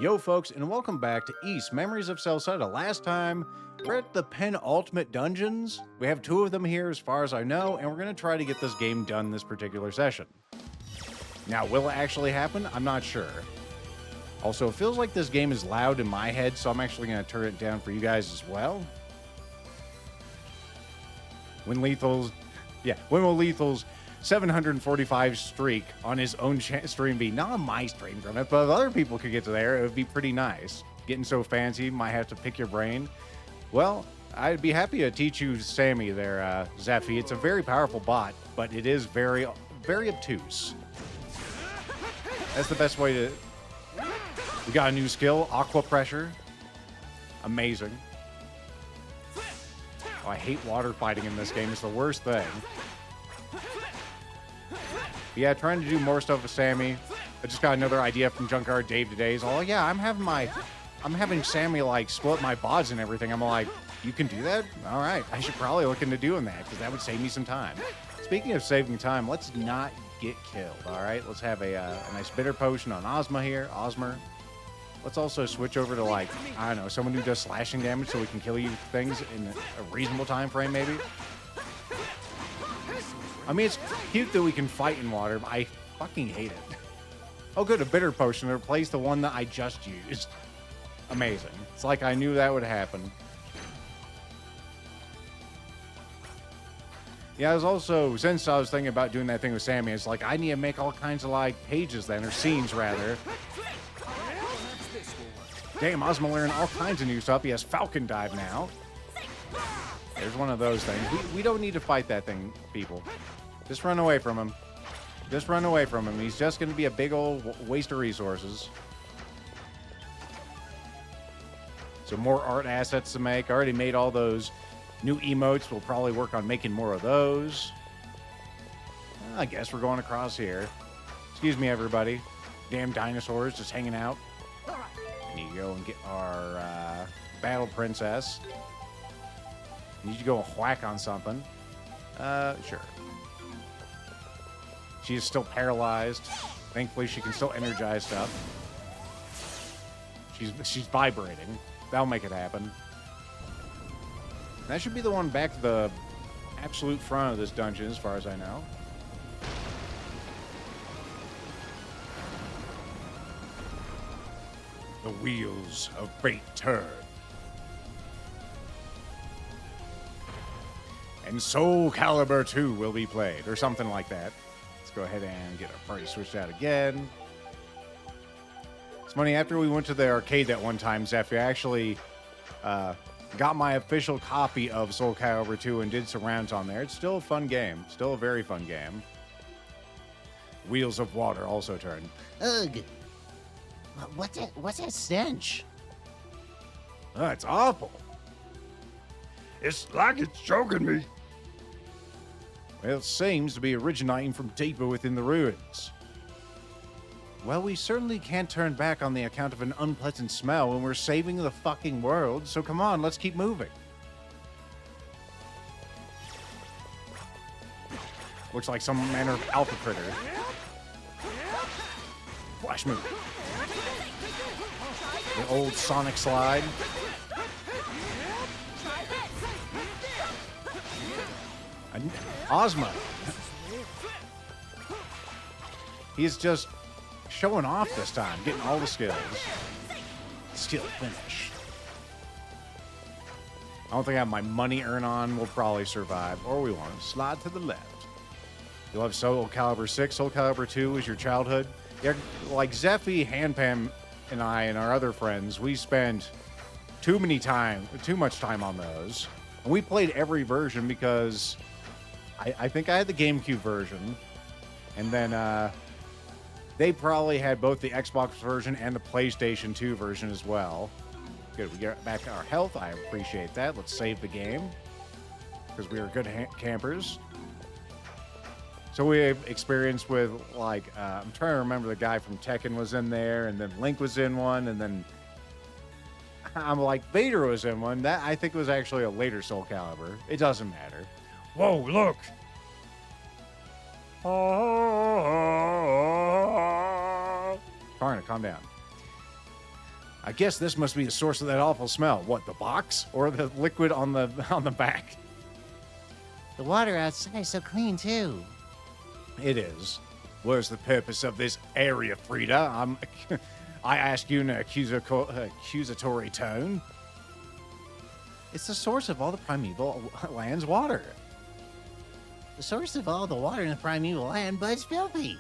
Yo, folks, and welcome back to East Memories of Celceta. Last time, we're at the penultimate dungeons. We have two of them here, as far as I know, and we're going to try to get this game done this particular session. Now, will it actually happen? I'm not sure. Also, it feels like this game is loud in my head, so I'm actually going to turn it down for you guys as well. When will Lethal's 745 streak on his own stream be? Not on my stream from it, but if other people could get to there, it would be pretty nice. Getting so fancy, might have to pick your brain. Well, I'd be happy to teach you Sammy there, Zephy. It's a very powerful bot, but it is very, very obtuse. That's the best way to... We got a new skill, Aqua Pressure. Amazing. Oh, I hate water fighting in this game. It's the worst thing. But yeah, trying to do more stuff with Sammy. I just got another idea from Junkyard Dave today. He's all, oh, yeah, I'm having Sammy, like, split my bods and everything. I'm like, you can do that? All right. I should probably look into doing that, because that would save me some time. Speaking of saving time, let's not get killed, all right? Let's have a nice bitter potion on Ozma here. Osmer. Let's also switch over to, like, I don't know, someone who does slashing damage so we can kill you things in a reasonable time frame, maybe. I mean, it's cute that we can fight in water, but I fucking hate it. Oh, good, a bitter potion to replace the one that I just used. Amazing. It's like I knew that would happen. Yeah, I was also, since I was thinking about doing that thing with Sammy, it's like, I need to make all kinds of, like, pages then, or scenes, rather. Damn, Ozma learning all kinds of new stuff. He has Falcon Dive now. There's one of those things. We don't need to fight that thing, people. Just run away from him. Just run away from him. He's just going to be a big old waste of resources. So more art assets to make. I already made all those new emotes. We'll probably work on making more of those. I guess we're going across here. Excuse me, everybody. Damn dinosaurs just hanging out. Need to go and get our battle princess. Need to go whack on something. Sure. She is still paralyzed. Thankfully, she can still energize stuff. She's vibrating. That'll make it happen. That should be the one back to the absolute front of this dungeon, as far as I know. The wheels of fate turn. And Soul Calibur 2 will be played, or something like that. Let's go ahead and get our party switched out again. It's funny, after we went to the arcade that one time, Zephy, I actually got my official copy of Soul Calibur 2 and did some rounds on there. It's still a fun game. Still a very fun game. Wheels of Water also turn. Ugh. What's that stench? Oh, it's awful. It's like it's choking me. Well, it seems to be originating from deeper within the ruins. Well, we certainly can't turn back on the account of an unpleasant smell when we're saving the fucking world, so come on, let's keep moving. Looks like some manner of alpha critter. Flash move. The old Sonic slide. Ozma. He's just showing off this time, getting all the skills. Skill finish. I don't think I have my money earn on. We'll probably survive. Or we want to slide to the left. You'll have Soul Calibur 6. Soul Calibur 2 is your childhood. Yeah, like Zephy, Handpam, and I and our other friends, we spent too much time on those. And we played every version because I think I had the GameCube version. And then they probably had both the Xbox version and the PlayStation 2 version as well. Good, we get back our health. I appreciate that. Let's save the game because we are good campers. So we have experience with, like, I'm trying to remember, the guy from Tekken was in there, and then Link was in one, and then I'm like, Vader was in one. That, I think, was actually a later Soul Calibur. It doesn't matter. Whoa, look. Karna, calm down. I guess this must be the source of that awful smell. What, the box? Or the liquid on the back? The water outside is so clean, too. It is. Where's the purpose of this area, Frida? I ask you in an accusatory tone. It's the source of all the primeval land's water. The source of all the water in the primeval land, but it's filthy.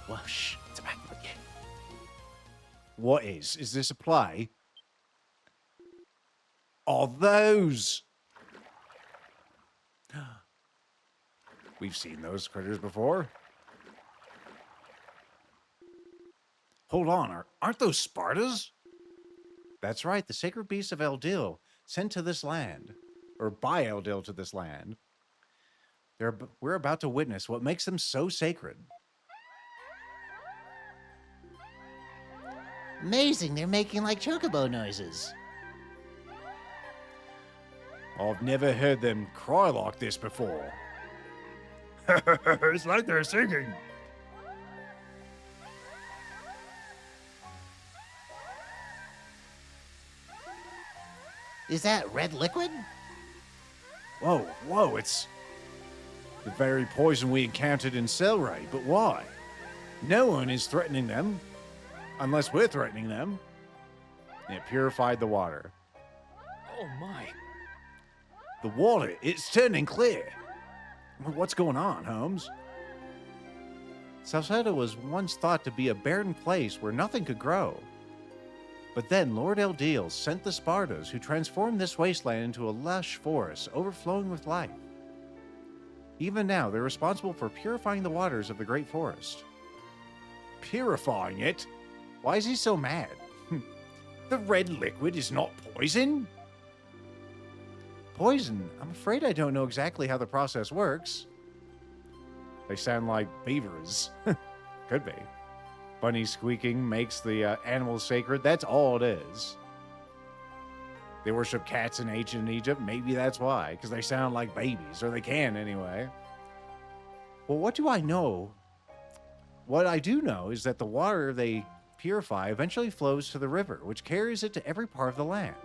Well, shh. It's back again. What is? Is this a play? Are those? We've seen those critters before. Hold on, aren't those Spartas? That's right, the sacred beasts of Eldil, sent to this land, or by Eldil to this land. We're about to witness what makes them so sacred. Amazing, they're making like chocobo noises. I've never heard them cry like this before. It's like they're singing. Is that red liquid? Whoa, it's the very poison we encountered in Celceta, but why? No one is threatening them, unless we're threatening them. It purified the water. Oh my. The water, it's turning clear. What's going on, Holmes? Celceta was once thought to be a barren place where nothing could grow. But then Lord Eldil sent the Spartas, who transformed this wasteland into a lush forest overflowing with life. Even now, they're responsible for purifying the waters of the Great Forest. Purifying it? Why is he so mad? The red liquid is not poison? Poison? I'm afraid I don't know exactly how the process works. They sound like beavers. Could be. Bunny squeaking makes the animals sacred. That's all it is. They worship cats in ancient Egypt. Maybe that's why, because they sound like babies, or they can anyway. Well, what do I know? What I do know is that the water they purify eventually flows to the river, which carries it to every part of the land.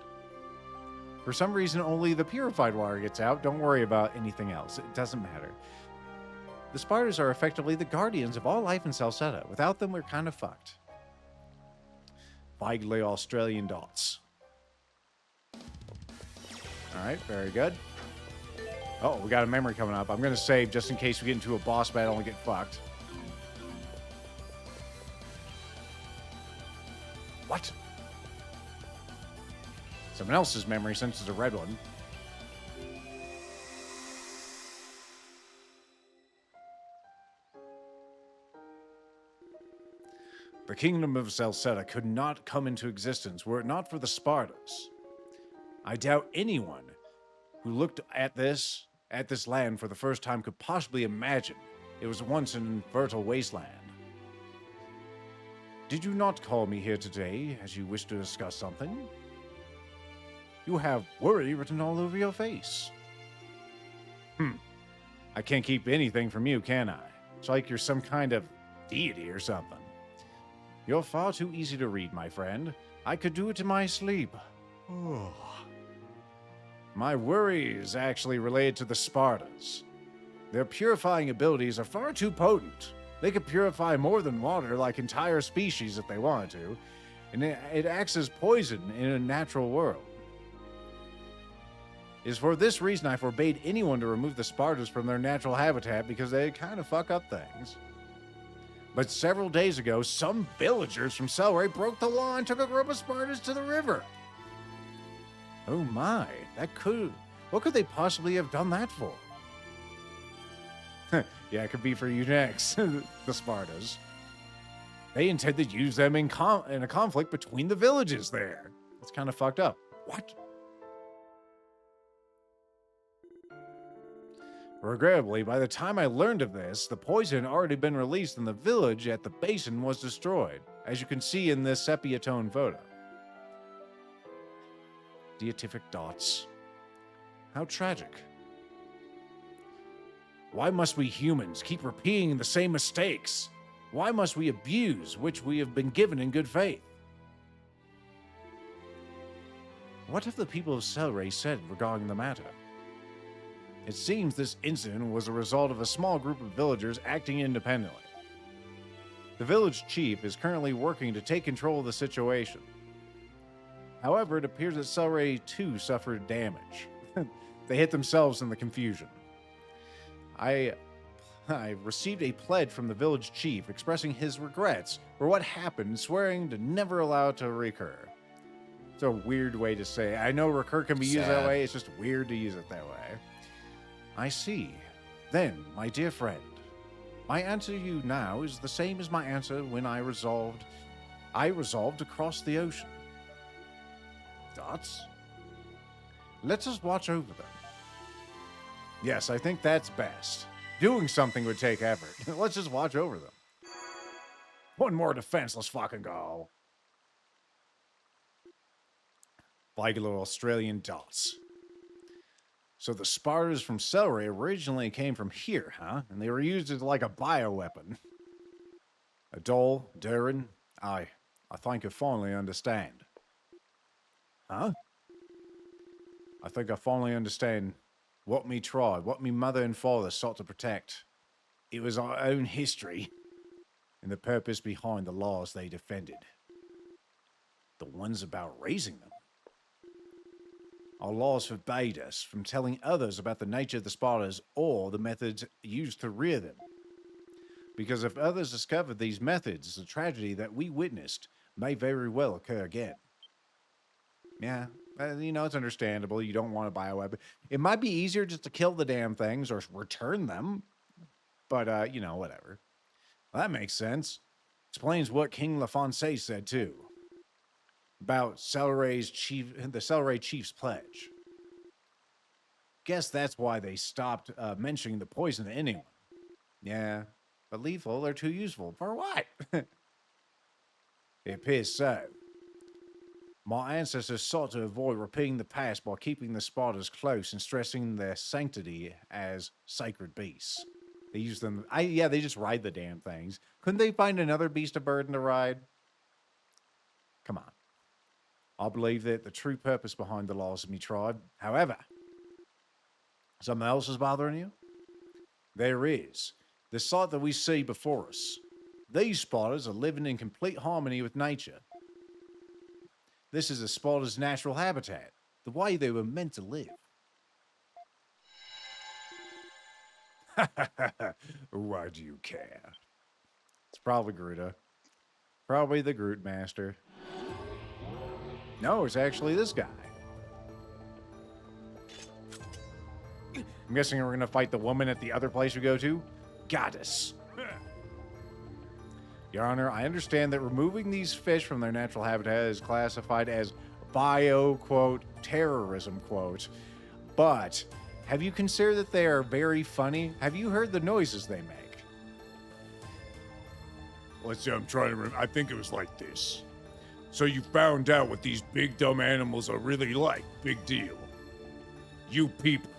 For some reason, only the purified water gets out. Don't worry about anything else. It doesn't matter. The Spartans are effectively the guardians of all life in Celceta. Without them, we're kind of fucked. Vaguely Australian dots. All right, very good. Oh, we got a memory coming up. I'm going to save just in case we get into a boss battle and get fucked. What? Someone else's memory since it's a red one. The kingdom of Celceta could not come into existence were it not for the Spartans. I doubt anyone who looked at this land for the first time could possibly imagine it was once an infertile wasteland. Did you not call me here today as you wish to discuss something? You have worry written all over your face. I can't keep anything from you, can I? It's like you're some kind of deity or something. You're far too easy to read, my friend. I could do it in my sleep. My worry is actually related to the Spartans. Their purifying abilities are far too potent. They could purify more than water, like entire species if they wanted to, and it acts as poison in a natural world. It is for this reason I forbade anyone to remove the Spartans from their natural habitat, because they kind of fuck up things. But several days ago, some villagers from Celceta broke the law and took a group of Spartans to the river. Oh my, what could they possibly have done that for? Yeah, it could be for you next, the Spartans. They intend to use them in a conflict between the villages there. It's kind of fucked up. What? Regrettably, by the time I learned of this, the poison had already been released and the village at the basin was destroyed, as you can see in this sepia tone photo. Beatific dots. How tragic. Why must we humans keep repeating the same mistakes? Why must we abuse which we have been given in good faith? What have the people of Selray said regarding the matter? It seems this incident was a result of a small group of villagers acting independently. The village chief is currently working to take control of the situation. However, it appears that Selray too suffered damage. They hit themselves in the confusion. I received a pledge from the village chief expressing his regrets for what happened, swearing to never allow it to recur. It's a weird way to say it. I know recur can be used that way, it's just weird to use it that way. I see. Then, my dear friend, my answer to you now is the same as my answer when I resolved to cross the ocean. Thoughts? Let us watch over them. Yes, I think that's best. Doing something would take effort. Let's just watch over them. One more defense, let's fucking go. Like little Australian dots. So the Spartans from Selray originally came from here, huh? And they were used as like a bioweapon. Adol, Durin, I think I finally understand. Huh? I think I finally understand what me tribe, what me mother and father sought to protect. It was our own history and the purpose behind the laws they defended. The ones about raising them. Our laws forbade us from telling others about the nature of the Spartans or the methods used to rear them. Because if others discovered these methods, the tragedy that we witnessed may very well occur again. Yeah, it's understandable. You don't want to buy a weapon. It might be easier just to kill the damn things or return them. But, whatever. Well, that makes sense. Explains what King LaFonse said, too. About the Selray chief's pledge. Guess that's why they stopped mentioning the poison to anyone. Yeah, but lethal or too useful. For what? It appears so. My ancestors sought to avoid repeating the past by keeping the Spartans close and stressing their sanctity as sacred beasts. They use them. They just ride the damn things. Couldn't they find another beast of burden to ride? Come on. I believe that the true purpose behind the laws of me tribe. However, something else is bothering you? There is. The sight that we see before us. These Spartans are living in complete harmony with nature. This is a Spartan's natural habitat, the way they were meant to live. Why do you care? It's probably Gruta. Probably the Groot Master. No, it's actually this guy. I'm guessing we're going to fight the woman at the other place we go to. Goddess. Your Honor, I understand that removing these fish from their natural habitat is classified as bio, quote, terrorism, quote. But have you considered that they are very funny? Have you heard the noises they make? Let's see, I'm trying to remember. I think it was like this. So you found out what these big dumb animals are really like. Big deal. You people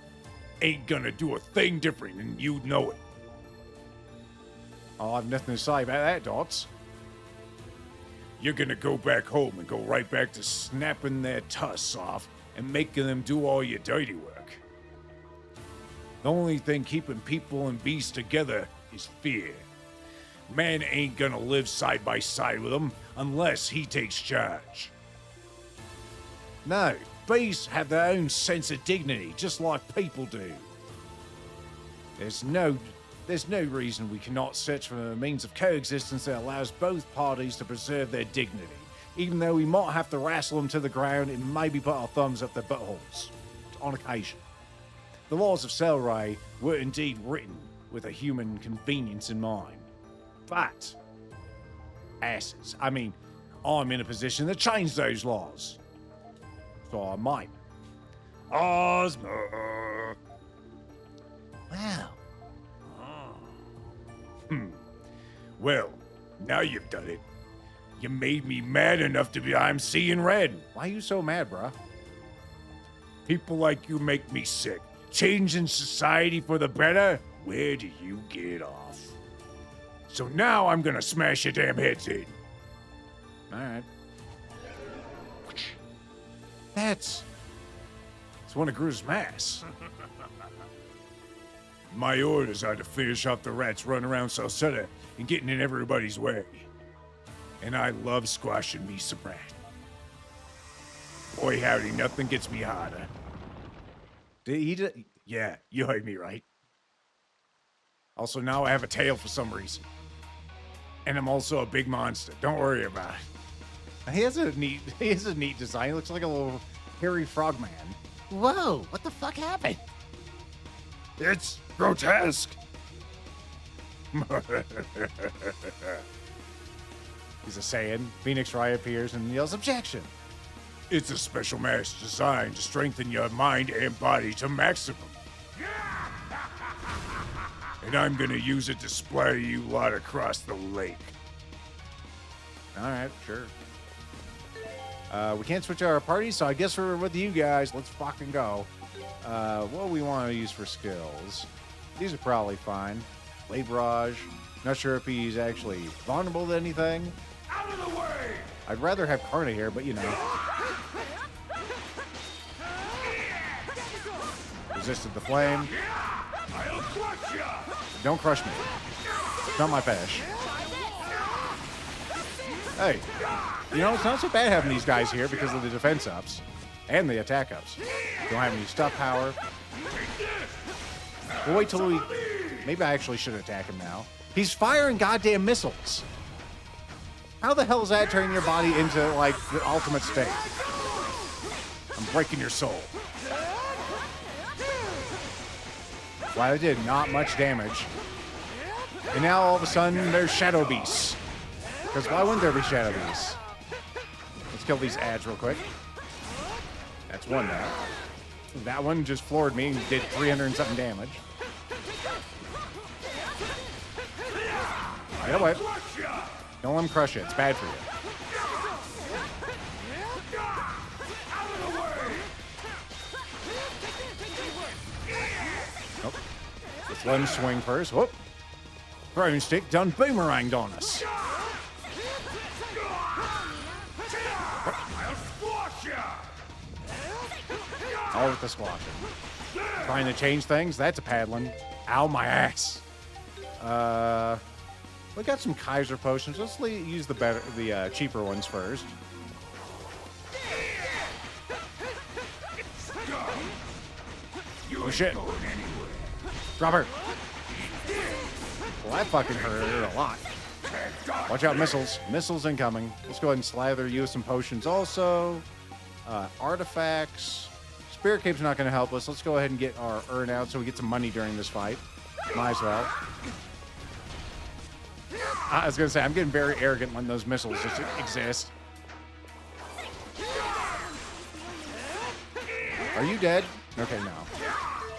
ain't gonna do a thing different, and you know it. Oh, I've nothing to say about that, Dots. You're gonna go back home and go right back to snapping their tusks off and making them do all your dirty work. The only thing keeping people and beasts together is fear. Man ain't gonna live side by side with them unless he takes charge. No, beasts have their own sense of dignity, just like people do. There's no reason we cannot search for a means of coexistence that allows both parties to preserve their dignity, even though we might have to wrestle them to the ground and maybe put our thumbs up their buttholes, on occasion. The laws of Selray were indeed written with a human convenience in mind. But, asses, I'm in a position to change those laws. So I might. Ozma! Wow. Well, now you've done it. You made me mad enough to be I'm seeing red. Why are you so mad, bruh? People like you make me sick. Changing society for the better? Where do you get off? So now I'm gonna smash your damn heads in. Alright. It's one of Gru's masks. My orders are to finish off the rats running around Celceta and getting in everybody's way. And I love squashing me some rat. Boy, howdy, nothing gets me harder. Yeah, you heard me right. Also, now I have a tail for some reason. And I'm also a big monster. Don't worry about it. He has a neat design. He looks like a little hairy frogman. Whoa, what the fuck happened? It's grotesque. He's a Saiyan. Phoenix Wright appears and yells, "Objection!" It's a special mask designed to strengthen your mind and body to maximum. And I'm gonna use it to splatter you lot across the lake. All right, sure. We can't switch our party, so I guess we're with you guys. Let's fucking go. What do we want to use for skills? These are probably fine. Blade Barrage. Not sure if he's actually vulnerable to anything. Out of the way! I'd rather have Karna here, but you know. Resisted the flame. I'll crush ya! Don't crush me. It's not my fetish. Hey, you know, it's not so bad having these guys here because of the defense ups and the attack ups. Don't have any stuff power. We'll wait till we... Maybe I actually should attack him now. He's firing goddamn missiles. How the hell is that turning your body into, like, the ultimate state? I'm breaking your soul. Wow, it did not much damage. And now all of a sudden there's Shadow Beasts. Because why wouldn't there be Shadow Beasts? Let's kill these ads real quick. That's one now. That one just floored me and did 300 and something damage. Get away. Don't let him crush it. It's bad for you. Nope. Let's let him swing first. Whoop. Throwing stick done boomeranged on us. All with the squashing. Trying to change things. That's a paddling. Ow, my ass. We got some Kaiser potions. Let's use the cheaper ones first. Oh shit! Drop her. Well, that fucking hurt a lot. Watch out, missiles! Missiles incoming. Let's go ahead and slather you with some potions. Also, artifacts. Spirit Cape's not going to help us. Let's go ahead and get our urn out so we get some money during this fight. Might as well. I was going to say, I'm getting very arrogant when those missiles just exist. Are you dead? Okay, no.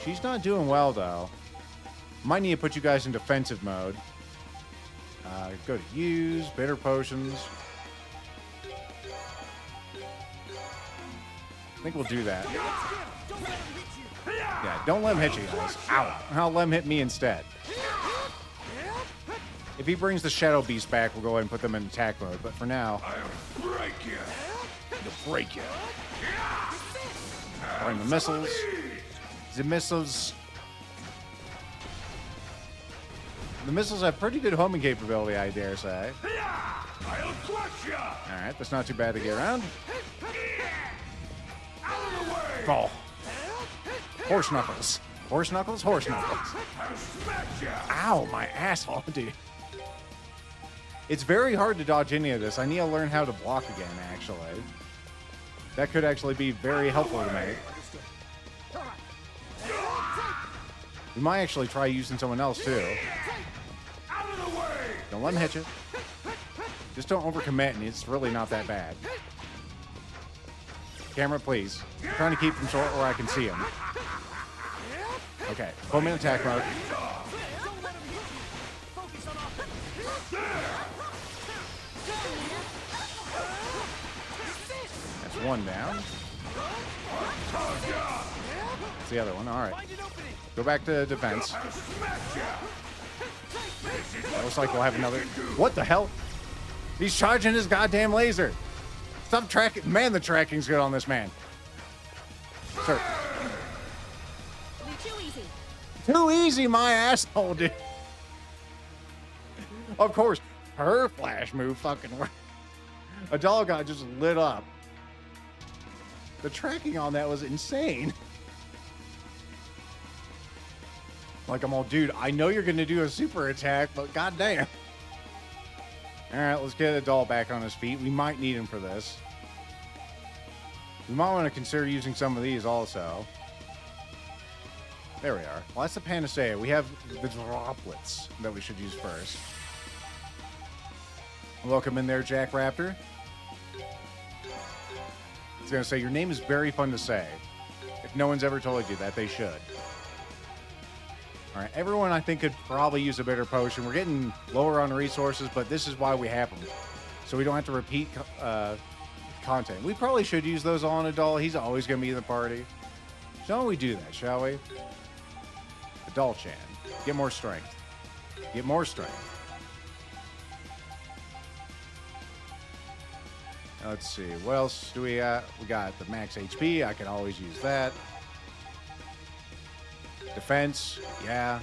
She's not doing well, though. Might need to put you guys in defensive mode. Go to use, bitter potions. I think we'll do that. Yeah, don't let him hit you guys. Ow. I'll let him hit me instead. If he brings the Shadow Beast back, we'll go ahead and put them in attack mode. But for now... I'll break you. To break you. Bring the missiles. The missiles... The missiles have pretty good homing capability, I dare say. I'll crush you. Alright, that's not too bad to get around. Fall. Horse knuckles. Horse knuckles, horse knuckles. Ow, my asshole, dude. It's very hard to dodge any of this. I need to learn how to block again, actually. That could actually be very helpful to me. We might actually try using someone else, too. Don't let him hit you. Just don't overcommit, and it's really not that bad. Camera, please. I'm trying to keep him short where I can see him. Okay, put him in attack mode. That's one down. That's the other one. All right. Go back to defense. That looks like we'll have another... What the hell? He's charging his goddamn laser. Stop tracking. Man, the tracking's good on this man. Sir. Too easy. Too easy, my asshole, dude. Of course, her flash move fucking worked. A doll got just lit up. The tracking on that was insane. Like, I'm all, dude, I know you're going to do a super attack, but goddamn. All right, let's get a doll back on his feet. We might need him for this. We might want to consider using some of these also. There we are. Well, that's the panacea. We have the droplets that we should use first. Welcome in there, Jack Raptor. I was going to say, your name is very fun to say. If no one's ever told you that, they should. All right, everyone I think could probably use a bitter potion. We're getting lower on resources, but this is why we have them. So we don't have to repeat content. We probably should use those on a doll. He's always going to be in the party. Shall we do that, shall we? Doll-chan. Get more strength. Get more strength. Let's see. What else do we got? We got the max HP. I can always use that. Defense. Yeah.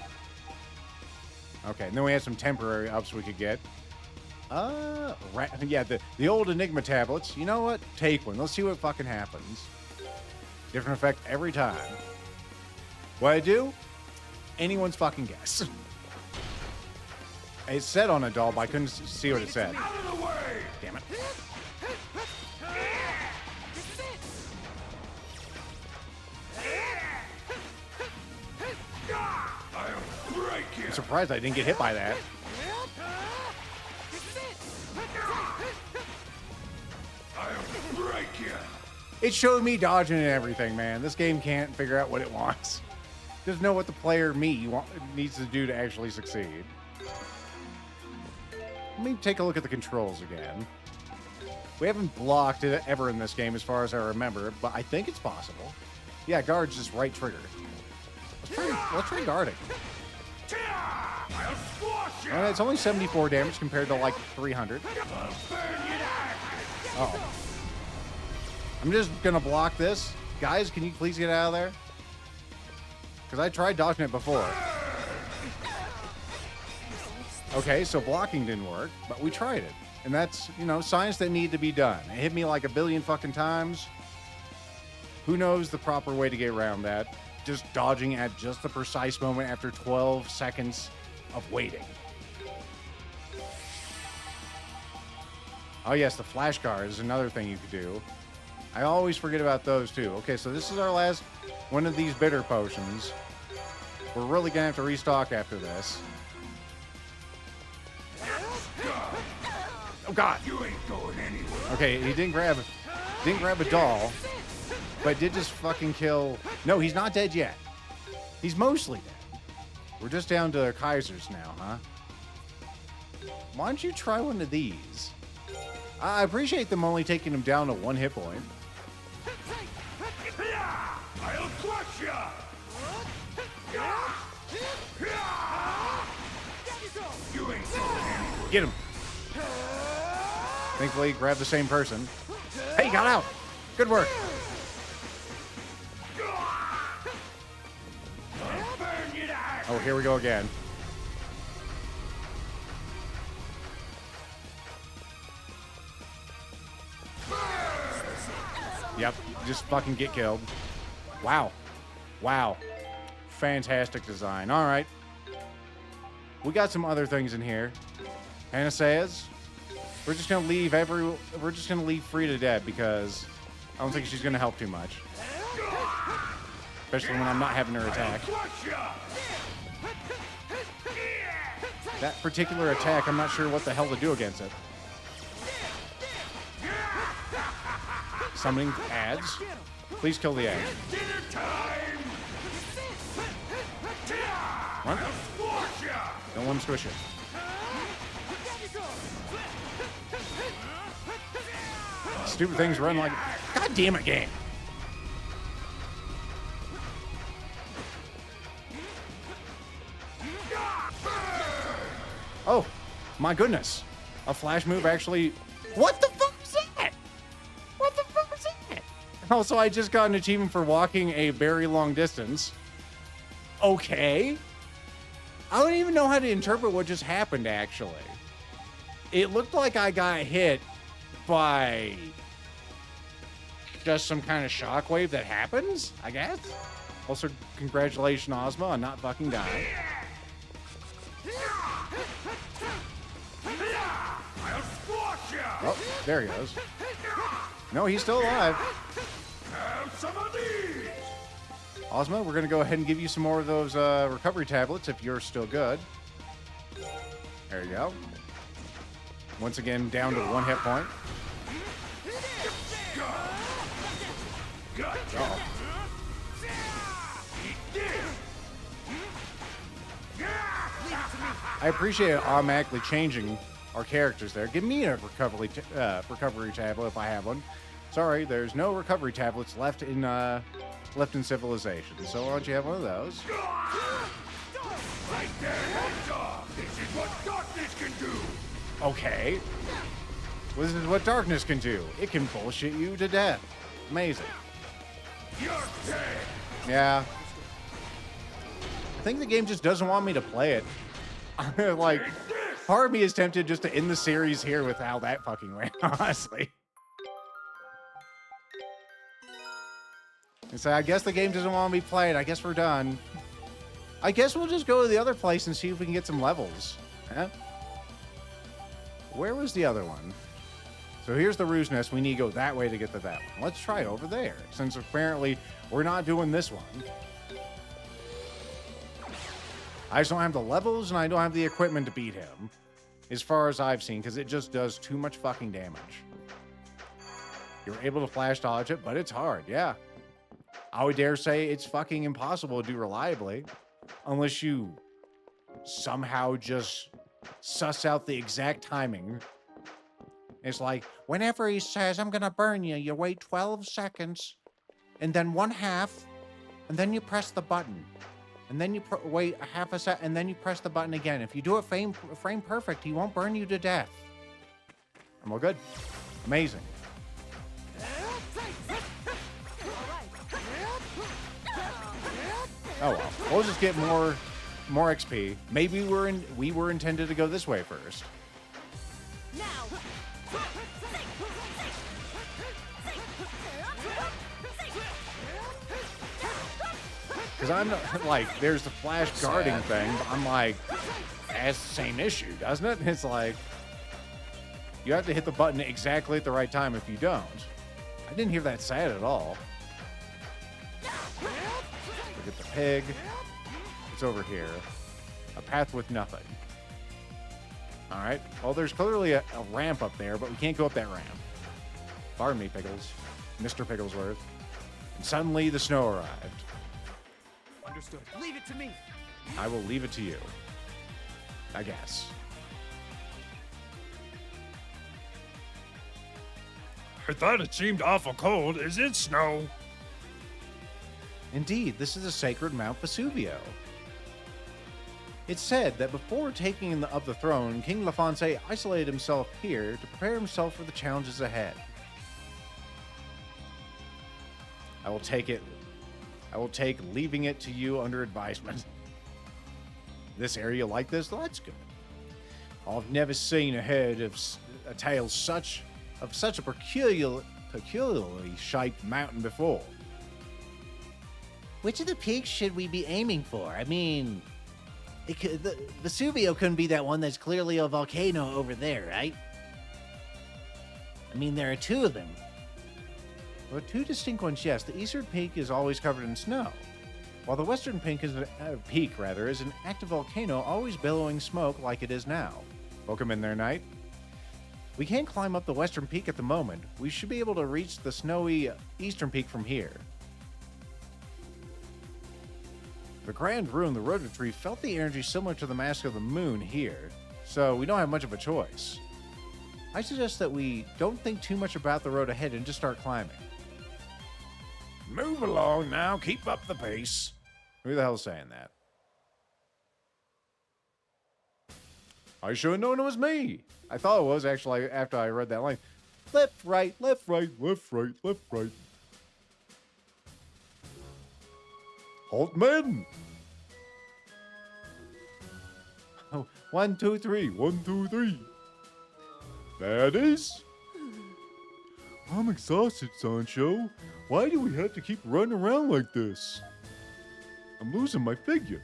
Okay. And then we have some temporary ups we could get. Yeah, the old Enigma tablets. You know what? Take one. Let's see what fucking happens. Different effect every time. What I do? Anyone's fucking guess. It said on a doll, but I couldn't see what it said. Out of the way! Damn it. I'll break you! I'm surprised I didn't get hit by that. I'll break you! It showed me dodging and everything, man. This game can't figure out what it wants. Just know what the player needs to do to actually succeed. Let me take a look at the controls again. We haven't blocked it ever in this game as far as I remember, but I think it's possible. Yeah, guard's just right trigger. Let's try guarding. I'll squash you! It's only 74 damage compared to like 300. I'll burn you to Oh. I'm just gonna block this. Guys, can you please get out of there? Because I tried dodging it before. Okay, so blocking didn't work, but we tried it. And that's, you know, science that needed to be done. It hit me like a billion fucking times. Who knows the proper way to get around that? Just dodging at just the precise moment after 12 seconds of waiting. Oh yes, the flash guard is another thing you could do. I always forget about those too. Okay, so this is our last one of these bitter potions. We're really gonna have to restock after this. Oh God! You ain't going anywhere. Okay, he didn't grab a doll, but did just fucking kill. No, he's not dead yet. He's mostly dead. We're just down to Kaisers now, huh? Why don't you try one of these? I appreciate them only taking him down to 1 hit point. I'll crush ya! You ain't going anywhere. Get him. Thankfully, grab the same person. Hey, he got out. Good work. I'll burn you to ash. Oh, here we go again. Yep, just fucking get killed. Wow. Wow. Fantastic design. All right. We got some other things in here. Hannah says we're just gonna leave Frida dead because I don't think she's gonna help too much. Especially when I'm not having her attack. Crush ya! That particular attack, I'm not sure what the hell to do against it. Summoning ads. Please kill the ad. Dinner time! What? Squash ya! Don't let him squish it. Stupid things run like... God damn it, game. Oh, my goodness. A flash move actually... What the fuck was that? What the fuck was that? Also, I just got an achievement for walking a very long distance. Okay. I don't even know how to interpret what just happened, actually. It looked like I got hit by just some kind of shockwave that happens, I guess. Also, congratulations, Ozma, on not fucking dying. Oh, there he goes. No, he's still alive. Have some of these. Ozma, we're going to go ahead and give you some more of those recovery tablets if you're still good. There you go. Once again, down to 1 hit point. Uh-oh. I appreciate it automatically changing our characters there. Give me a recovery tablet if I have one. Sorry, there's no recovery tablets left in Civilization. So why don't you have one of those? Right there, heads off. This is what darkness can do. Okay. Well, this is what darkness can do. It can bullshit you to death. Amazing. You're dead. Yeah. I think the game just doesn't want me to play it. Like, part of me is tempted just to end the series here with how that fucking went, honestly. And so I guess the game doesn't want me to play it. I guess we're done. I guess we'll just go to the other place and see if we can get some levels. Huh? Where was the other one? So here's the Ruse Nest. We need to go that way to get to that one. Let's try it over there, since apparently we're not doing this one. I just don't have the levels, and I don't have the equipment to beat him, as far as I've seen, because it just does too much fucking damage. You're able to flash dodge it, but it's hard, yeah. I would dare say it's fucking impossible to do reliably, unless you somehow just suss out the exact timing. It's like, whenever he says, I'm gonna burn you, you wait 12 seconds, and then 1/2, and then you press the button. And then you wait a half a sec, and then you press the button again. If you do it frame perfect, he won't burn you to death. I'm all good. Amazing. Oh well, we'll just get more XP. Maybe we were intended to go this way first. Because I'm not, like, there's the flash guarding thing, but I'm like, that's the same issue, doesn't it? It's like, you have to hit the button exactly at the right time if you don't. I didn't hear that sad at all. Look at the pig. It's over here. A path with nothing. All right. Well, there's clearly a ramp up there, but we can't go up that ramp. Pardon me, Pickles. Mr. Pigglesworth. And suddenly the snow arrived. Understood. Leave it to me. I will leave it to you. I guess. I thought it seemed awful cold. Is it snow? Indeed, this is a sacred Mount Vesuvio. It's said that before taking up the throne, King Lafonse isolated himself here to prepare himself for the challenges ahead. I will take leaving it to you under advisement. This area like this, well, that's good. I've never seen a tale of such a peculiarly shaped mountain before. Which of the peaks should we be aiming for? I mean, the Vesuvio couldn't be that one that's clearly a volcano over there, right? I mean, there are two of them. Well, two distinct ones, yes. The eastern peak is always covered in snow, while the western peak is an active volcano always billowing smoke like it is now. Welcome in there, Knight. We can't climb up the western peak at the moment. We should be able to reach the snowy eastern peak from here. The Grand Ruin, the Rotor Tree, felt the energy similar to the mask of the moon here, so we don't have much of a choice. I suggest that we don't think too much about the road ahead and just start climbing. Move along now. Keep up the pace. Who the hell's saying that? I should have known it was me. I thought it was actually after I read that line. Left, right, left, right, left, right, left, right. Halt, men! Oh, 1, 2, 3. 1, 2, 3. That is. I'm exhausted, Sancho. Why do we have to keep running around like this? I'm losing my figure.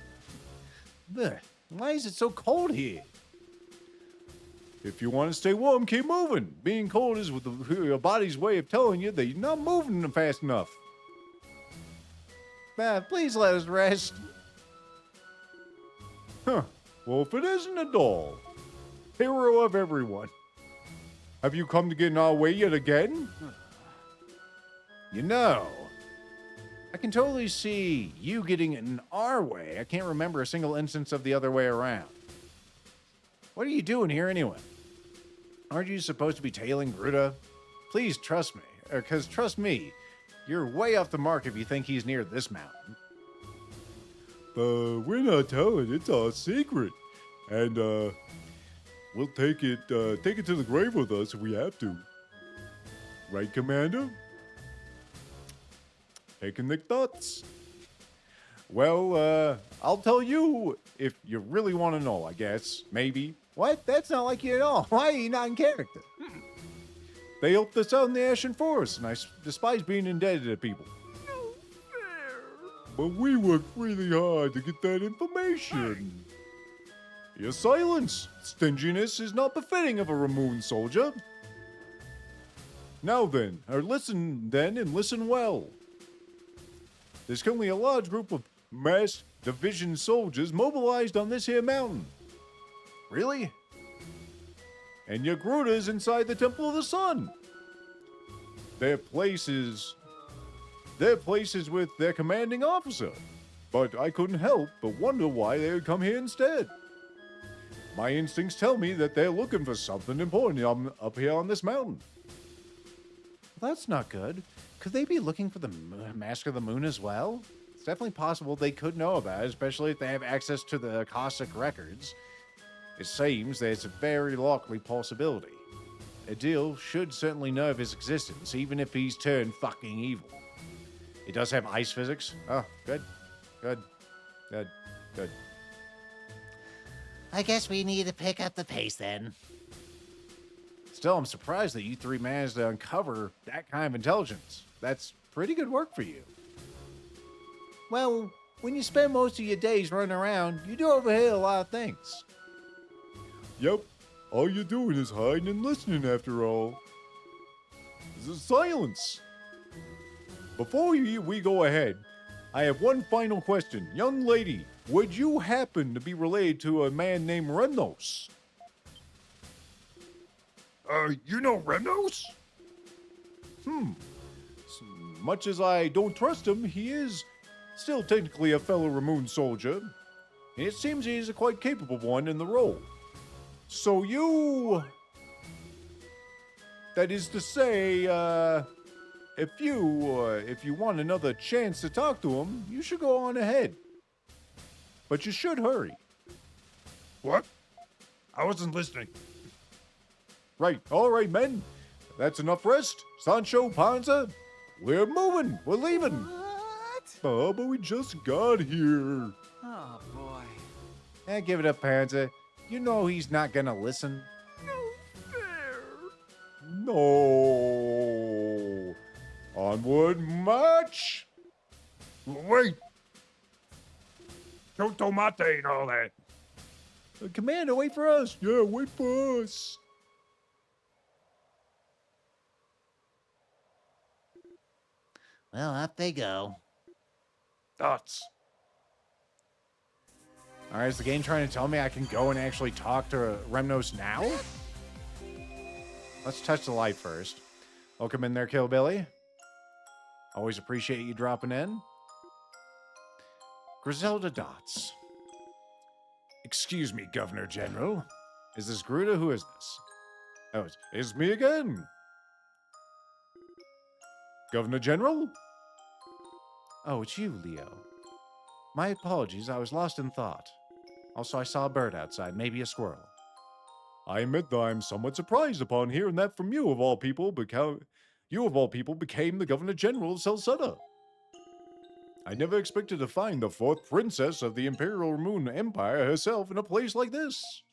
Ugh, why is it so cold here? If you want to stay warm, keep moving. Being cold is with your body's way of telling you that you're not moving fast enough. Please let us rest. Huh. Well, if it isn't a doll, hero of everyone, have you come to get in our way yet again? You know, I can totally see you getting in our way. I can't remember a single instance of the other way around. What are you doing here anyway? Aren't you supposed to be tailing Gruta? Please trust me, because trust me, you're way off the mark if you think he's near this mountain. We're not telling. It's our secret. And, we'll take it to the grave with us if we have to. Right, Commander? Taking the thoughts. Well, I'll tell you if you really want to know, I guess. Maybe. What? That's not like you at all. Why are you not in character? They helped us out in the Ashen Forest, and I despise being indebted to people. But we worked really hard to get that information. Your silence! Stinginess is not befitting of a Ramoon soldier. Now then, or listen then and listen well. There's currently a large group of masked division soldiers mobilized on this here mountain. Really? And your Gruta's inside the Temple of the Sun. Their place is with their commanding officer. But I couldn't help but wonder why they would come here instead. My instincts tell me that they're looking for something important up here on this mountain. Well, that's not good. Could they be looking for the Mask of the Moon as well? It's definitely possible they could know about it, especially if they have access to the Akashic records. It seems that it's a very likely possibility. Adil should certainly know of his existence, even if he's turned fucking evil. It does have ice physics. Oh, good. Good. Good. Good. I guess we need to pick up the pace then. Still, I'm surprised that you three managed to uncover that kind of intelligence. That's pretty good work for you. Well, when you spend most of your days running around, you do overhear a lot of things. Yep. All you're doing is hiding and listening after all. This is silence. Before we go ahead, I have one final question. Young lady, would you happen to be related to a man named Remnos? You know Remnos? Much as I don't trust him, he is still technically a fellow Ramoon soldier. And it seems he's a quite capable one in the role. So you... That is to say, if you want another chance to talk to him, you should go on ahead. But you should hurry. What? I wasn't listening. Right, all right, men. That's enough rest. Sancho, Panza, we're moving. We're leaving. What? Oh, but we just got here. Oh, boy. Give it up, Panza. You know he's not gonna listen. No. Onward, march. Wait! No tomate and all that. Commander, wait for us. Yeah, wait for us. Well, up they go. Thoughts. All right, is the game trying to tell me I can go and actually talk to Remnos now? Let's touch the light first. Welcome in there, Killbilly. Always appreciate you dropping in. Griselda Dots. Excuse me, Governor General. Is this Gruta? Who is this? Oh, it's me again. Governor General? Oh, it's you, Leo. My apologies, I was lost in thought. Also, I saw a bird outside, maybe a squirrel. I admit that I'm somewhat surprised upon hearing that from you of all people, became the Governor General of Celceta. I never expected to find the fourth princess of the Imperial Moon Empire herself in a place like this.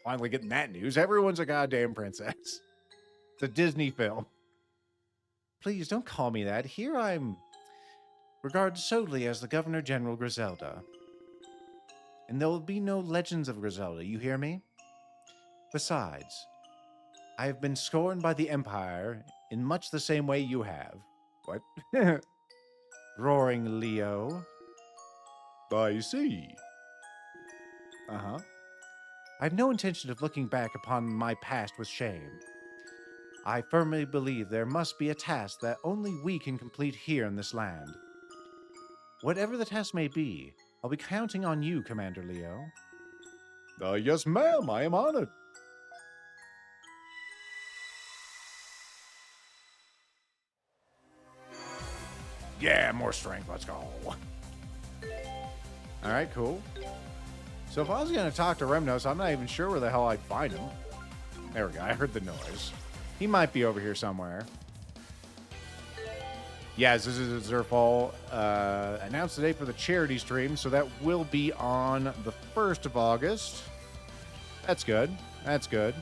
Finally getting that news. Everyone's a goddamn princess. It's a Disney film. Please don't call me that. Here I'm regarded solely as the Governor General Griselda. And there will be no legends of Griselda, you hear me? Besides, I have been scorned by the Empire in much the same way you have. What? Roaring Leo. I see. Uh-huh. I have no intention of looking back upon my past with shame. I firmly believe there must be a task that only we can complete here in this land. Whatever the task may be, I'll be counting on you, Commander Leo. Yes, ma'am. I am honored. Yeah, more strength. Let's go. All right, cool. So if I was going to talk to Remnos, I'm not even sure where the hell I'd find him. There we go. I heard the noise. He might be over here somewhere. Yeah, this is Zerfall. Announced the date for the charity stream, so that will be on the 1st of August. That's good. That's good.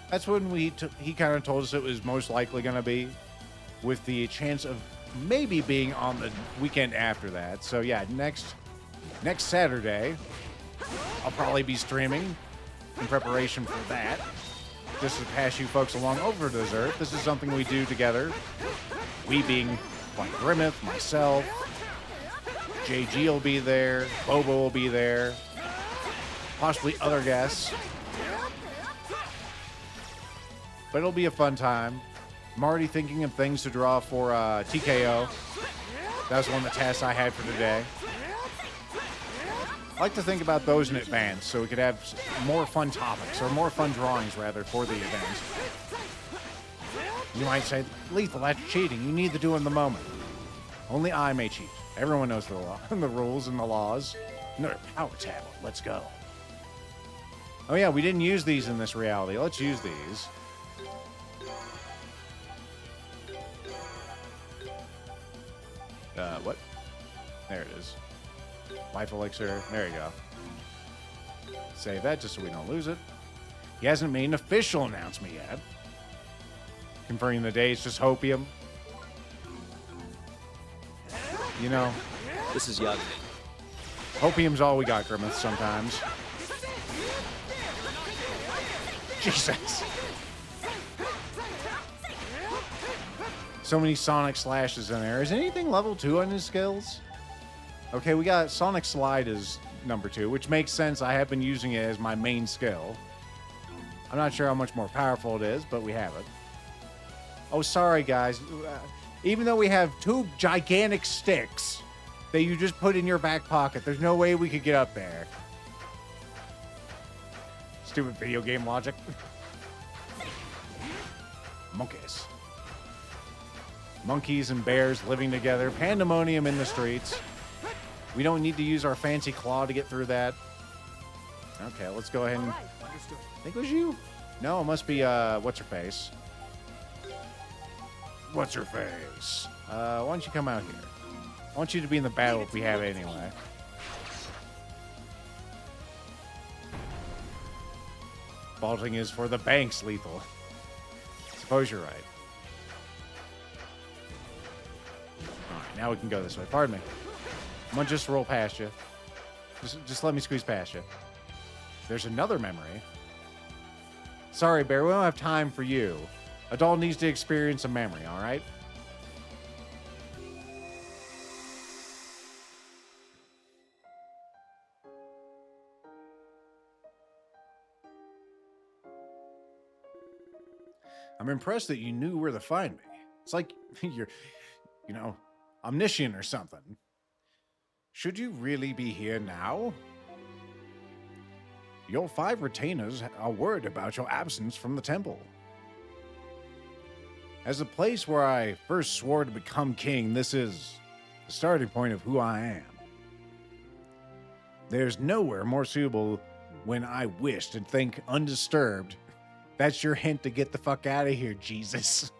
That's when he kind of told us it was most likely going to be, with the chance of maybe being on the weekend after that. So yeah, next Saturday, I'll probably be streaming in preparation for that. Just to pass you folks along over to Zerf. This is something we do together. We being like Grimmeth, myself, JG will be there, Bobo will be there, possibly other guests. But it'll be a fun time. I'm already thinking of things to draw for TKO. That was one of the tasks I had for today. I like to think about those in advance so we could have more fun topics, or more fun drawings, rather, for the event. You might say, Lethal, that's cheating. You need to do it in the moment. Only I may cheat. Everyone knows the law, the rules and the laws. Another power tablet. Let's go. Oh yeah, we didn't use these in this reality. Let's use these. What? There it is. Life elixir. There you go. Save that just so we don't lose it. He hasn't made an official announcement yet. Confirming the day, it's just hopium. You know, This is Yagami. hopium's all we got, Grimmeth, sometimes. Jesus. So many Sonic slashes in there. Is anything level 2 on his skills? Okay, we got Sonic Slide as number 2, which makes sense. I have been using it as my main skill. I'm not sure how much more powerful it is, but we have it. Oh, sorry, guys. Even though we have 2 gigantic sticks that you just put in your back pocket, there's no way we could get up there. Stupid video game logic. Monkeys. Monkeys and bears living together. Pandemonium in the streets. We don't need to use our fancy claw to get through that. Okay, let's go ahead and... I think it was you. No, it must be, what's-her-face. What's her face? Why don't you come out here? I want you to be in the battle if we have it anyway. Vaulting is for the banks, Lethal. Suppose you're right. Alright, now we can go this way. Pardon me. I'm gonna just roll past you. Just let me squeeze past you. There's another memory. Sorry, Bear, we don't have time for you. Adult needs to experience a memory, alright? I'm impressed that you knew where to find me. It's like you're, omniscient or something. Should you really be here now? Your 5 retainers are worried about your absence from the temple. As the place where I first swore to become king, this is the starting point of who I am. There's nowhere more suitable when I wish to think undisturbed. That's your hint to get the fuck out of here, Jesus.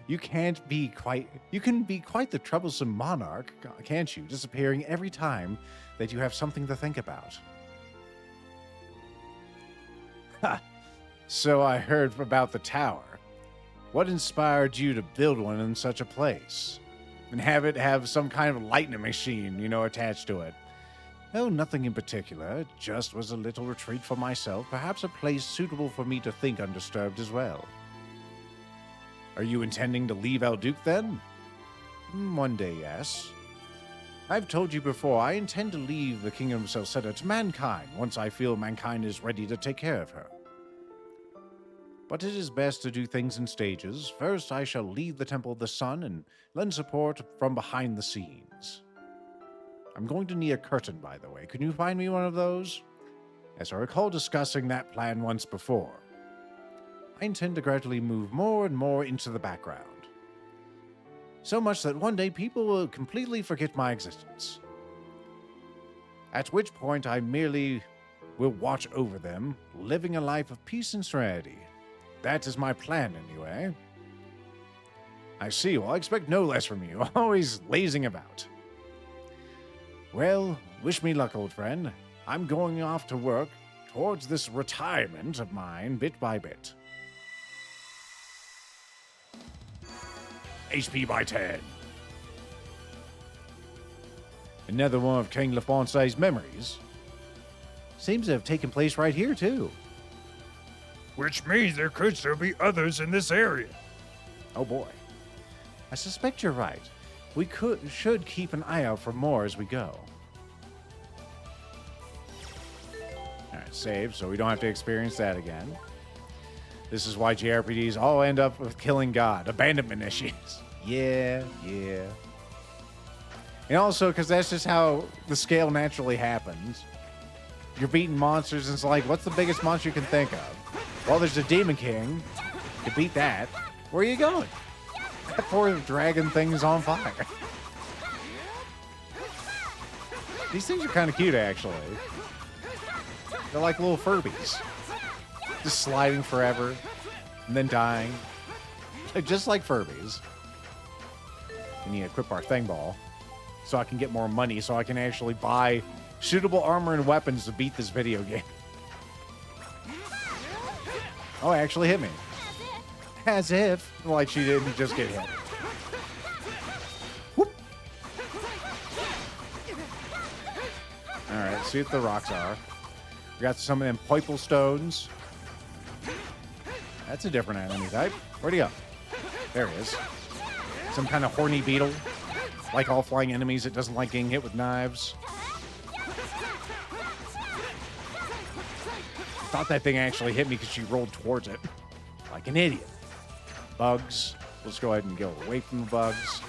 You can be quite the troublesome monarch, can't you? Disappearing every time that you have something to think about. Ha! So I heard about the tower. What inspired you to build one in such a place? And have it have some kind of lightning machine, attached to it? Oh, nothing in particular. It just was a little retreat for myself. Perhaps a place suitable for me to think undisturbed as well. Are you intending to leave Elduke then? One day, yes. I've told you before, I intend to leave the kingdom of Celceta to mankind once I feel mankind is ready to take care of her. But it is best to do things in stages. First, I shall leave the Temple of the Sun and lend support from behind the scenes. I'm going to need a curtain, by the way. Can you find me one of those? As I recall discussing that plan once before. I intend to gradually move more and more into the background. So much that one day people will completely forget my existence. At which point I merely will watch over them, living a life of peace and serenity. That is my plan, anyway. I see. Well, I expect no less from you. Always lazing about. Well, wish me luck, old friend. I'm going off to work towards this retirement of mine bit by bit. HP by 10. Another one of King Lafonse's memories. Seems to have taken place right here, too. Which means there could still be others in this area. Oh boy. I suspect you're right. We should keep an eye out for more as we go. Alright, save, so we don't have to experience that again. This is why JRPGs all end up with killing God. Abandonment issues. Yeah. And also, because that's just how the scale naturally happens. You're beating monsters, and it's like, what's the biggest monster you can think of? Well, there's a Demon King. You beat that. Where are you going? That poor dragon thing is on fire. These things are kind of cute, actually. They're like little Furbies. Just sliding forever, and then dying. Just like Furbies. We need to equip our Thing Ball, so I can get more money, so I can actually buy suitable armor and weapons to beat this video game. Oh, it actually hit me. As if. Like she didn't just get hit. Whoop. Alright, see what the rocks are. We got some of them purple stones. That's a different enemy type. Where'd he go? There he is. Some kind of horny beetle. Like all flying enemies, it doesn't like getting hit with knives. Thought that thing actually hit me because she rolled towards it. Like an idiot. Bugs. Let's go ahead and go away from the bugs.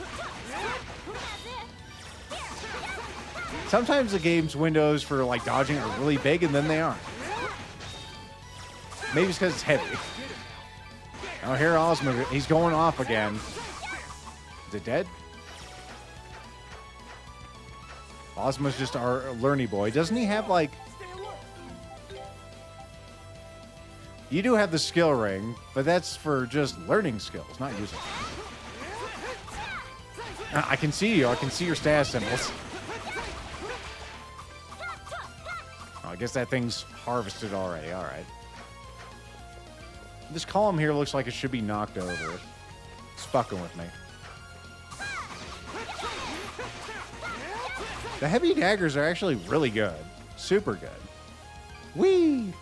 Sometimes the game's windows for like dodging are really big and then they aren't. Maybe it's because it's heavy. Oh, here Ozma, he's going off again. Is it dead? Ozma's just our learny boy. Doesn't he have like... You do have the skill ring, but that's for just learning skills, not using them. I can see you. I can see your status symbols. Oh, I guess that thing's harvested already. All right. This column here looks like it should be knocked over. It's fucking with me. The heavy daggers are actually really good. Super good. Whee!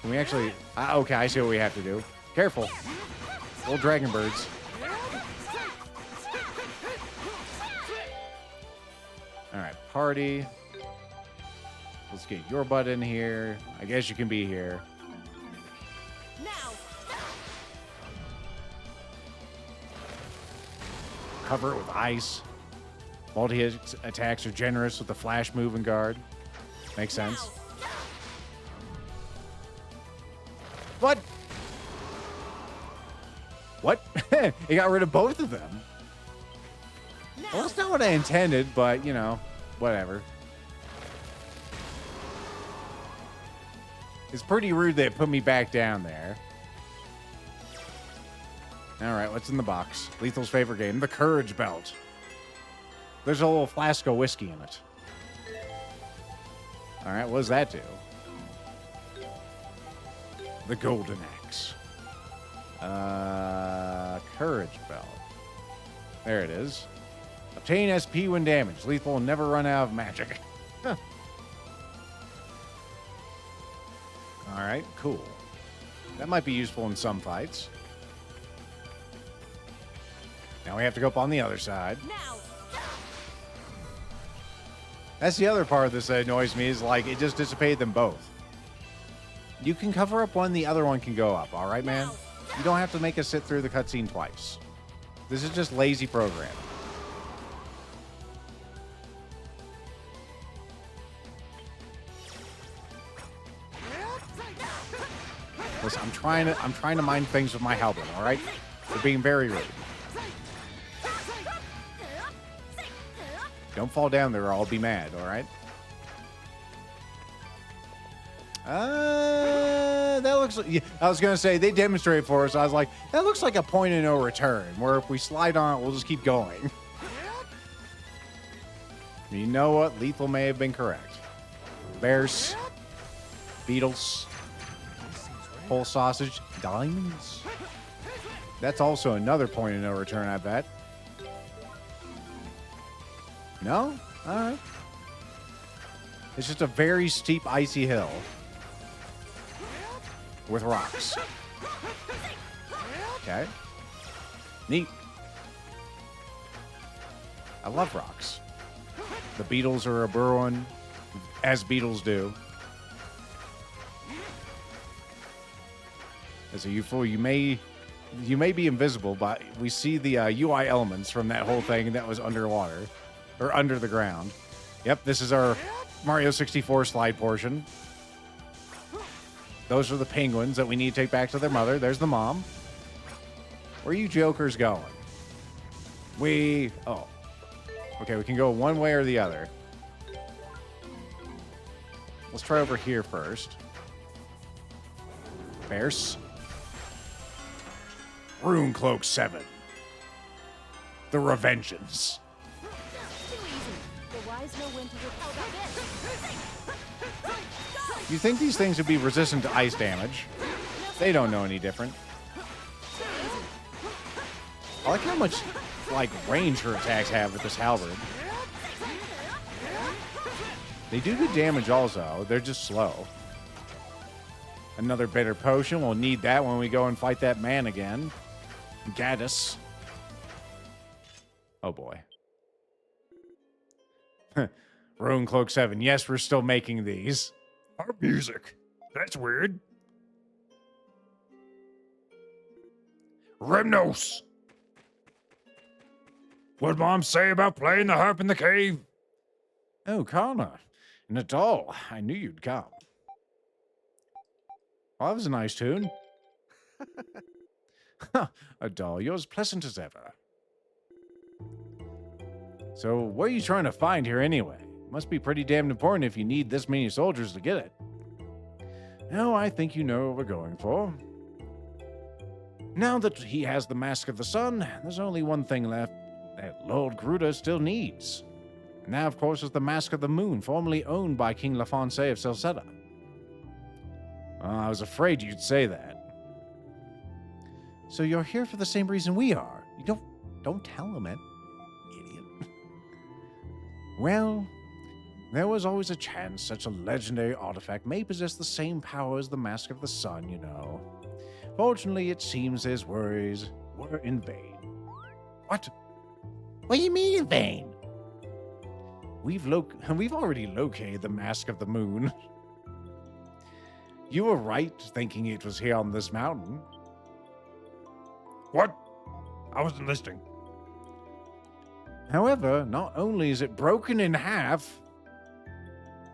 Can we actually... okay, I see what we have to do. Careful. Little dragon birds. Alright, party. Let's get your butt in here. I guess you can be here. Cover it with ice. Multi-hit attacks are generous with the flash move and guard. Makes sense. What? What? He got rid of both of them. Well, that's not what I intended, but, you know, whatever. It's pretty rude they put me back down there. All right, what's in the box? Lethal's favorite game, the Courage Belt. There's a little flask of whiskey in it. All right, what does that do? The Golden Axe. Courage Belt. There it is. Obtain SP when damaged. Lethal will never run out of magic. Huh. All right, cool. That might be useful in some fights. Now we have to go up on the other side. Now. That's the other part of this that annoys me is like it just dissipated them both. You can cover up one, the other one can go up. All right, man? You don't have to make us sit through the cutscene twice. This is just lazy programming. Listen, I'm trying to mind things with my halberd, all right? We're being very rude. Don't fall down there or I'll be mad, all right? That looks like... Yeah, I was going to say, they demonstrated for us. I was like, that looks like a point of no return, where if we slide on it, we'll just keep going. You know what? Lethal may have been correct. Bears, beetles, whole sausage, diamonds. That's also another point of no return, I bet. No? All right. It's just a very steep, icy hill with rocks. Okay. Neat. I love rocks. The beetles are a burrowing, as beetles do. As a UFO, you may be invisible, but we see the UI elements from that whole thing that was underwater. Or under the ground. Yep, this is our Mario 64 slide portion. Those are the penguins that we need to take back to their mother. There's the mom. Where are you jokers going? Oh. Okay, we can go one way or the other. Let's try over here first. Bears. Rune Cloak 7. The Revengeance. You think these things would be resistant to ice damage? They don't know any different. I like how much, like, range her attacks have with this halberd. They do good damage also. They're just slow. Another bitter potion. We'll need that when we go and fight that man again. Gaddis. Oh, boy. Rune Cloak 7. Yes, we're still making these. Our music. That's weird. Remnos. What'd Mom say about playing the harp in the cave? Oh, Connor. Nadal, I knew you'd come. Well, that was a nice tune. A doll, you're as pleasant as ever. So, what are you trying to find here anyway? Must be pretty damn important if you need this many soldiers to get it. Now, I think you know what we're going for. Now that he has the Mask of the Sun, there's only one thing left that Lord Gruda still needs. And that, of course, is the Mask of the Moon, formerly owned by King Lafonse of Celceta. I was afraid you'd say that. So you're here for the same reason we are. You don't tell him it, idiot. Well, there was always a chance such a legendary artifact may possess the same power as the Mask of the Sun, you know. Fortunately, it seems his worries were in vain. What? What do you mean in vain? We've already located the Mask of the Moon. You were right thinking it was here on this mountain. What? I wasn't listening. However, not only is it broken in half,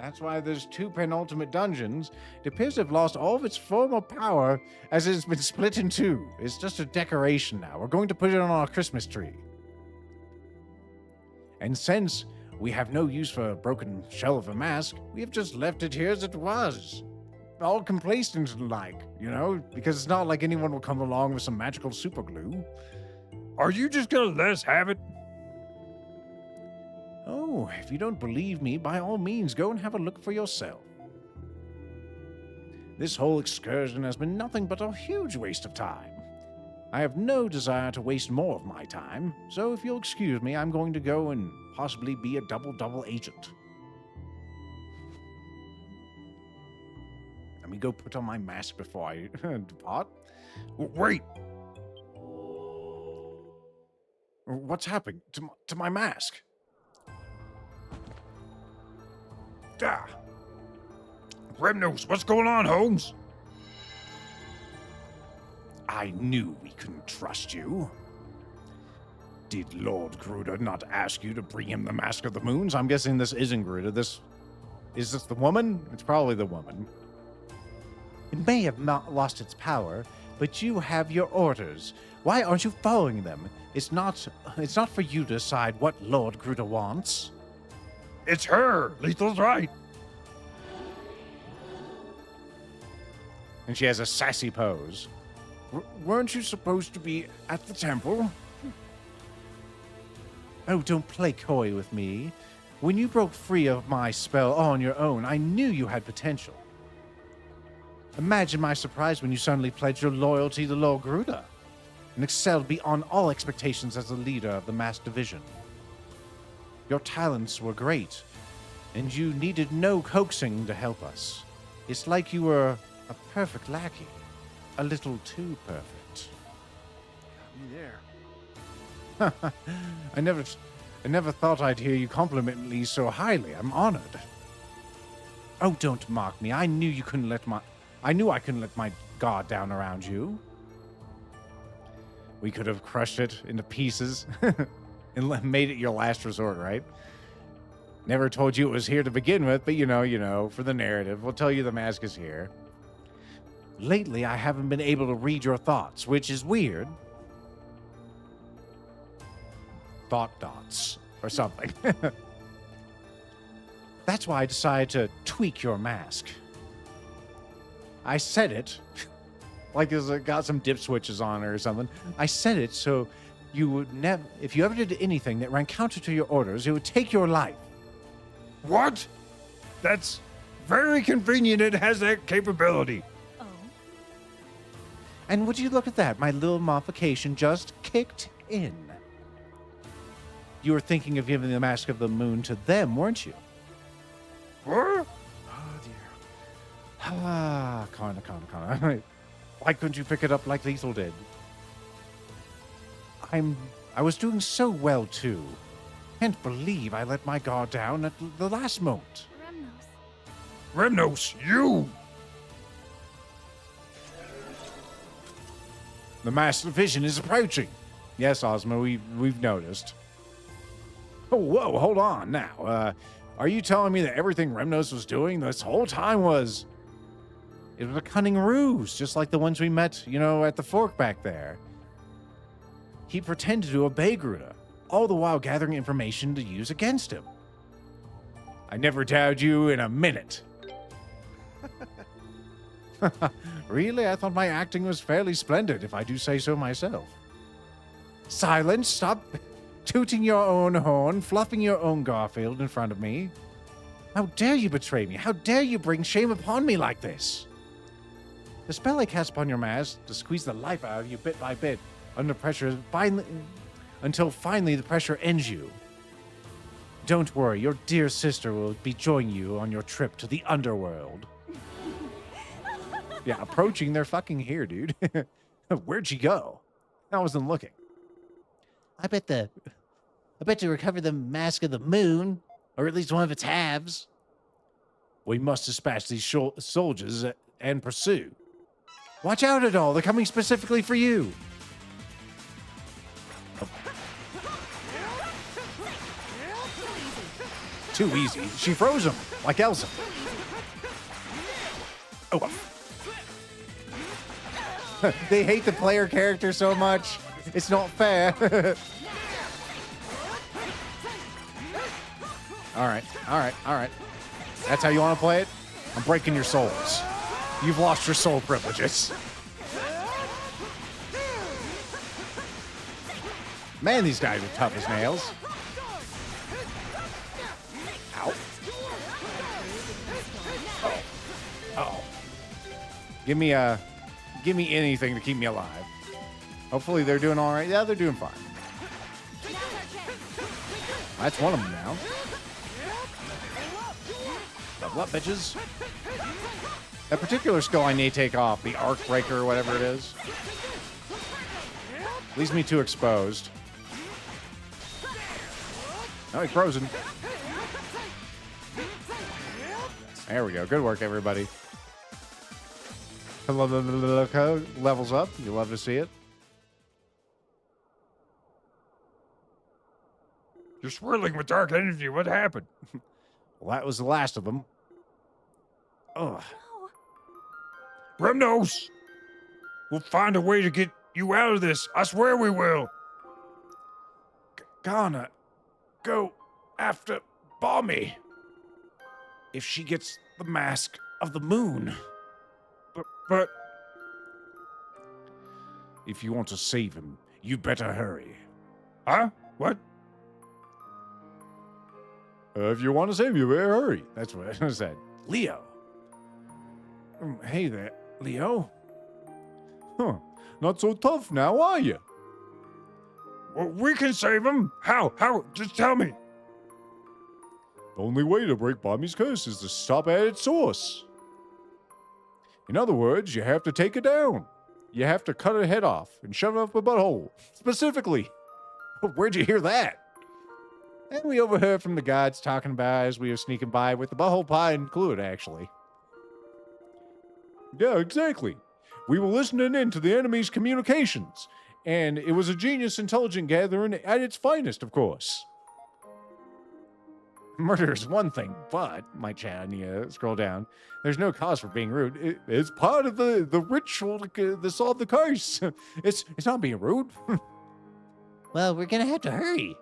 that's why there's two penultimate dungeons. It appears to have lost all of its former power as it's been split in two. It's just a decoration now. We're going to put it on our Christmas tree. And since we have no use for a broken shell of a mask, we have just left it here as it was. all complacent and like, you know, because it's not like anyone will come along with some magical super glue. Are you just gonna let us have it? Oh, if you don't believe me, by all means, go and have a look for yourself. This whole excursion has been nothing but a huge waste of time. I have no desire to waste more of my time, so if you'll excuse me, I'm going to go and possibly be a double agent. Let me go put on my mask before I depart. Wait, What's happening to my mask? ah. Remnos, what's going on, Holmes? I knew we couldn't trust you. Did Lord Gruda not ask you to bring him the Mask of the Moons? I'm guessing this isn't Gruda. Is this the woman? It's probably the woman. It may have not lost its power, but you have your orders. Why aren't you following them? It's not for you to decide what Lord Gruda wants. It's her. Lethal's right. And she has a sassy pose. Weren't you supposed to be at the temple? Oh, don't play coy with me. When you broke free of my spell on your own, I knew you had potential. Imagine my surprise when you suddenly pledged your loyalty to Lord Gruda and excelled beyond all expectations as the leader of the masked division. Your talents were great, and you needed no coaxing to help us. It's like you were a perfect lackey, a little too perfect. Me there. I never thought I'd hear you compliment me so highly. I'm honored. Oh, don't mock me. I knew I couldn't let my guard down around you. We could have crushed it into pieces and made it your last resort, right? Never told you it was here to begin with, but you know, for the narrative, we'll tell you the mask is here. Lately, I haven't been able to read your thoughts, which is weird. Thought dots or something. That's why I decided to tweak your mask. I said it like it's got some dip switches on it or something. I said it so you would never, if you ever did anything that ran counter to your orders, it would take your life. What? That's very convenient. It has that capability. Oh. And would you look at that? My little modification just kicked in. You were thinking of giving the Mask of the Moon to them, weren't you? What? Oh dear. Ah, kinda. Why couldn't you pick it up like Lethal did? I was doing so well, too. Can't believe I let my guard down at the last moment. Remnos. Remnos, you! The Master Vision is approaching. Yes, Ozma, we've noticed. Oh, whoa, hold on now. Are you telling me that everything Remnos was doing this whole time was... It was a cunning ruse, just like the ones we met, at the fork back there. He pretended to obey Gruda, all the while gathering information to use against him. I never doubted you in a minute. Really? I thought my acting was fairly splendid, if I do say so myself. Silence! Stop tooting your own horn, fluffing your own Garfield in front of me. How dare you betray me? How dare you bring shame upon me like this? The spell I cast upon your mask to squeeze the life out of you bit by bit, under pressure, until finally the pressure ends you. Don't worry, your dear sister will be joining you on your trip to the underworld. Yeah, approaching, they're fucking here, dude. Where'd she go? I wasn't looking. I bet to recover the Mask of the Moon, or at least one of its halves. We must dispatch these soldiers and pursue. Watch out at all, they're coming specifically for you. Too easy. She froze him, like Elsa. Oh. They hate the player character so much. It's not fair. All right. That's how you want to play it? I'm breaking your souls. You've lost your soul privileges. Man, these guys are tough as nails. Ow. Oh. Give me anything to keep me alive. Hopefully they're doing all right. Yeah, they're doing fine. That's one of them now. Level up, bitches. That particular skill I need to take off, the arc breaker or whatever it is, leaves me too exposed. Oh, he's frozen. There we go. Good work, everybody. Levels up. You love to see it. You're swirling with dark energy. What happened? Well, that was the last of them. Ugh. Remnos! We'll find a way to get you out of this. I swear we will. Gonna go after Bommy if she gets the mask of the moon. But If you want to save him, you better hurry. huh? What? If you want to save you, better hurry. That's what I said. Leo. Hey there, Leo. Huh. Not so tough now, are you? Well, we can save him. How? How? Just tell me. The only way to break Bommy's curse is to stop at its source. In other words, you have to take it down. You have to cut her head off and shove it up a butthole. Specifically. Where'd you hear that? And we overheard from the gods talking about as we were sneaking by with the butthole pie included, actually. Yeah, exactly. We were listening in to the enemy's communications, and it was a genius intelligent gathering at its finest, of course. Murder is one thing, but, my chat, scroll down, there's no cause for being rude. It's part of the ritual to solve the curse. It's not being rude. Well, we're gonna have to hurry.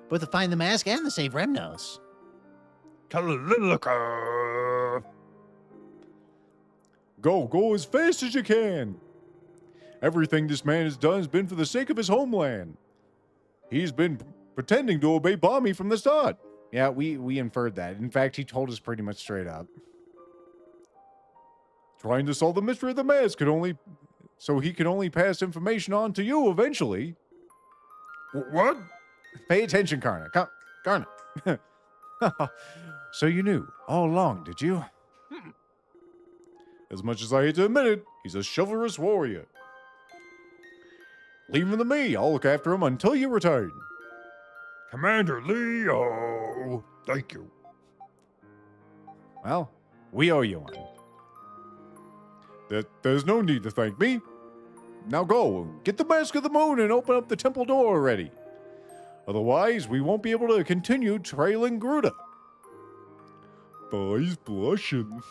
Both to find the mask and to save Remnos. Tallulah. Go as fast as you can. Everything this man has done has been for the sake of his homeland. He's been pretending to obey Bommy from the start. Yeah, we inferred that. In fact, he told us pretty much straight up. Trying to solve the mystery of the mask so he could only pass information on to you eventually. What? Pay attention, Karna. Karna. So you knew all along, did you? As much as I hate to admit it, he's a chivalrous warrior. Leave him to me. I'll look after him until you return. Commander Leo. Thank you. Well, we owe you one. There's no need to thank me. Now go, get the Mask of the Moon and open up the temple door already. Otherwise, we won't be able to continue trailing Gruda. Oh, he's blushing.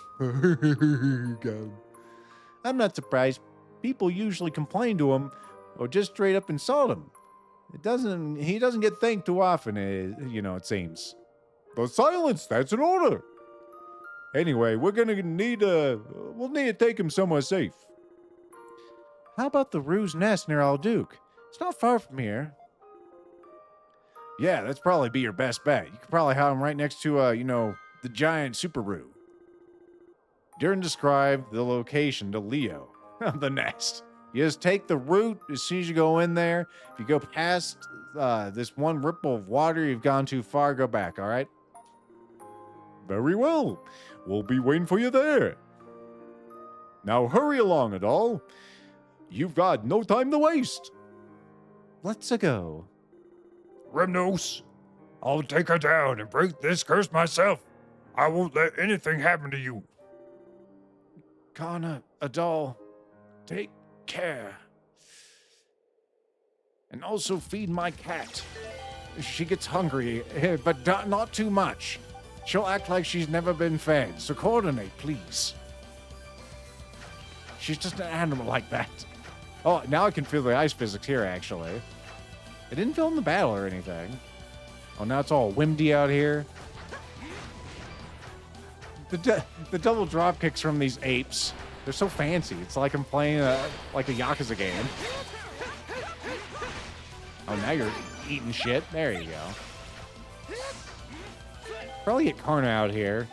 I'm not surprised. People usually complain to him or just straight up insult him. He doesn't get thanked too often, it seems. But silence, that's an order. Anyway, we'll need to take him somewhere safe. How about the Ruse Nest near Alduke? It's not far from here. Yeah, that's probably be your best bet. You could probably have him right next to, the giant Super Roo. During describe the location to Leo, the nest. You just take the route as soon as you go in there. If you go past this one ripple of water, you've gone too far, go back, all right? Very well. We'll be waiting for you there. Now hurry along, Adal. You've got no time to waste. Let's go. Remnos, I'll take her down and break this curse myself. I won't let anything happen to you. Kana, Adal, take care. And also feed my cat. She gets hungry, but not too much. She'll act like she's never been fed, so coordinate, please. She's just an animal like that. Oh, now I can feel the ice physics here, actually. It didn't feel in the battle or anything. Oh, now it's all windy out here. The double drop kicks from these apes, they're so fancy. It's like I'm playing like a Yakuza game. Oh, now you're eating shit. There you go. Probably get Karna out here.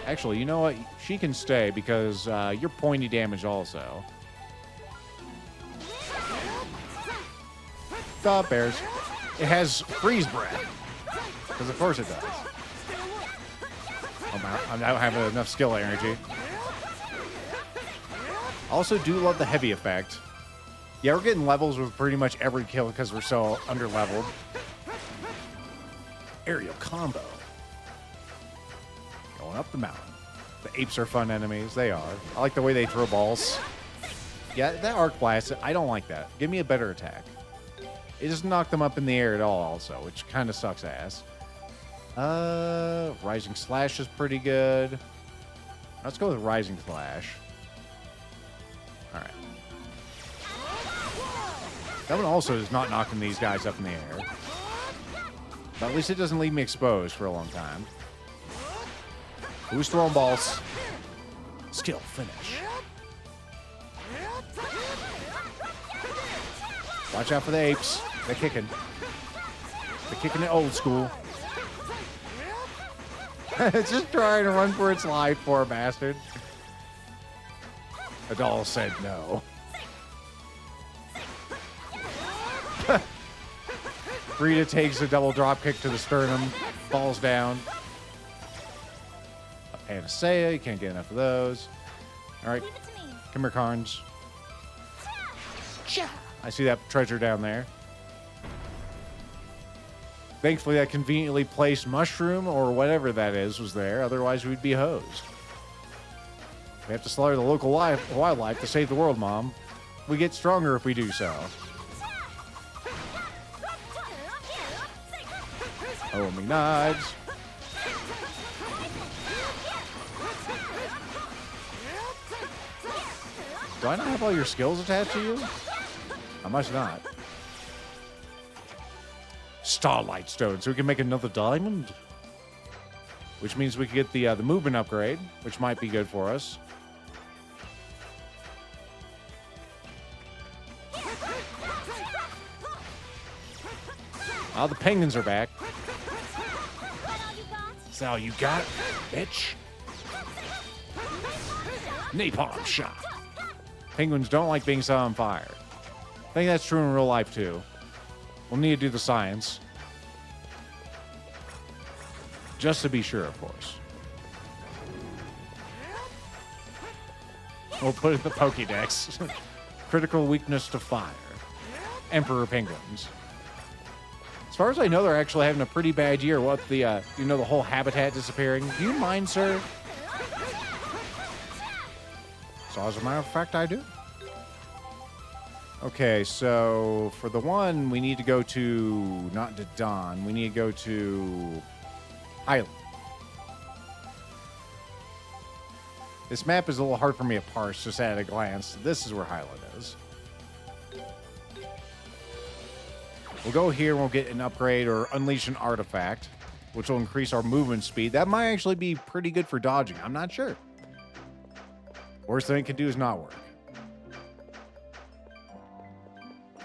Actually, you know what? She can stay because you're pointy damage also. Stop, bears. It has freeze breath. Because of course it does. I don't have enough skill energy. Also do love the heavy effect. Yeah, we're getting levels with pretty much every kill because we're so under-leveled. Aerial combo. Going up the mountain. The apes are fun enemies. They are. I like the way they throw balls. Yeah, that arc blast, I don't like that. Give me a better attack. It doesn't knock them up in the air at all also, which kind of sucks ass. Rising Slash is pretty good. Let's go with Rising Slash. Alright. That one also is not knocking these guys up in the air. But at least it doesn't leave me exposed for a long time. Who's throwing balls? Skill finish. Watch out for the apes. They're kicking. They're kicking it old school. It's just trying to run for its life, poor bastard. The doll said no. Rita takes a double drop kick to the sternum, falls down. A Panacea, you can't get enough of those. All right, come here, Carnes. I see that treasure down there. Thankfully, that conveniently placed mushroom or whatever that is was there. Otherwise, we'd be hosed. We have to slaughter the local wildlife to save the world, Mom. We get stronger if we do so. Oh, me knives. Do I not have all your skills attached to you? I must not. Starlight Stone, so we can make another diamond. Which means we can get the movement upgrade, which might be good for us. Oh, the penguins are back. Is that all you got, bitch? Napalm shot. Penguins don't like being set on fire. I think that's true in real life, too. We'll need to do the science. Just to be sure, of course. We'll put it in the Pokédex. Critical weakness to fire. Emperor penguins. As far as I know, they're actually having a pretty bad year. What the, the whole habitat disappearing. Do you mind, sir? So as a matter of fact, I do. Okay, so for the one, we need to go to, not to Dawn, we need to go to Highland. This map is a little hard for me to parse just at a glance. This is where Highland is. We'll go here and we'll get an upgrade or unleash an artifact, which will increase our movement speed. That might actually be pretty good for dodging. I'm not sure. Worst thing it can do is not work.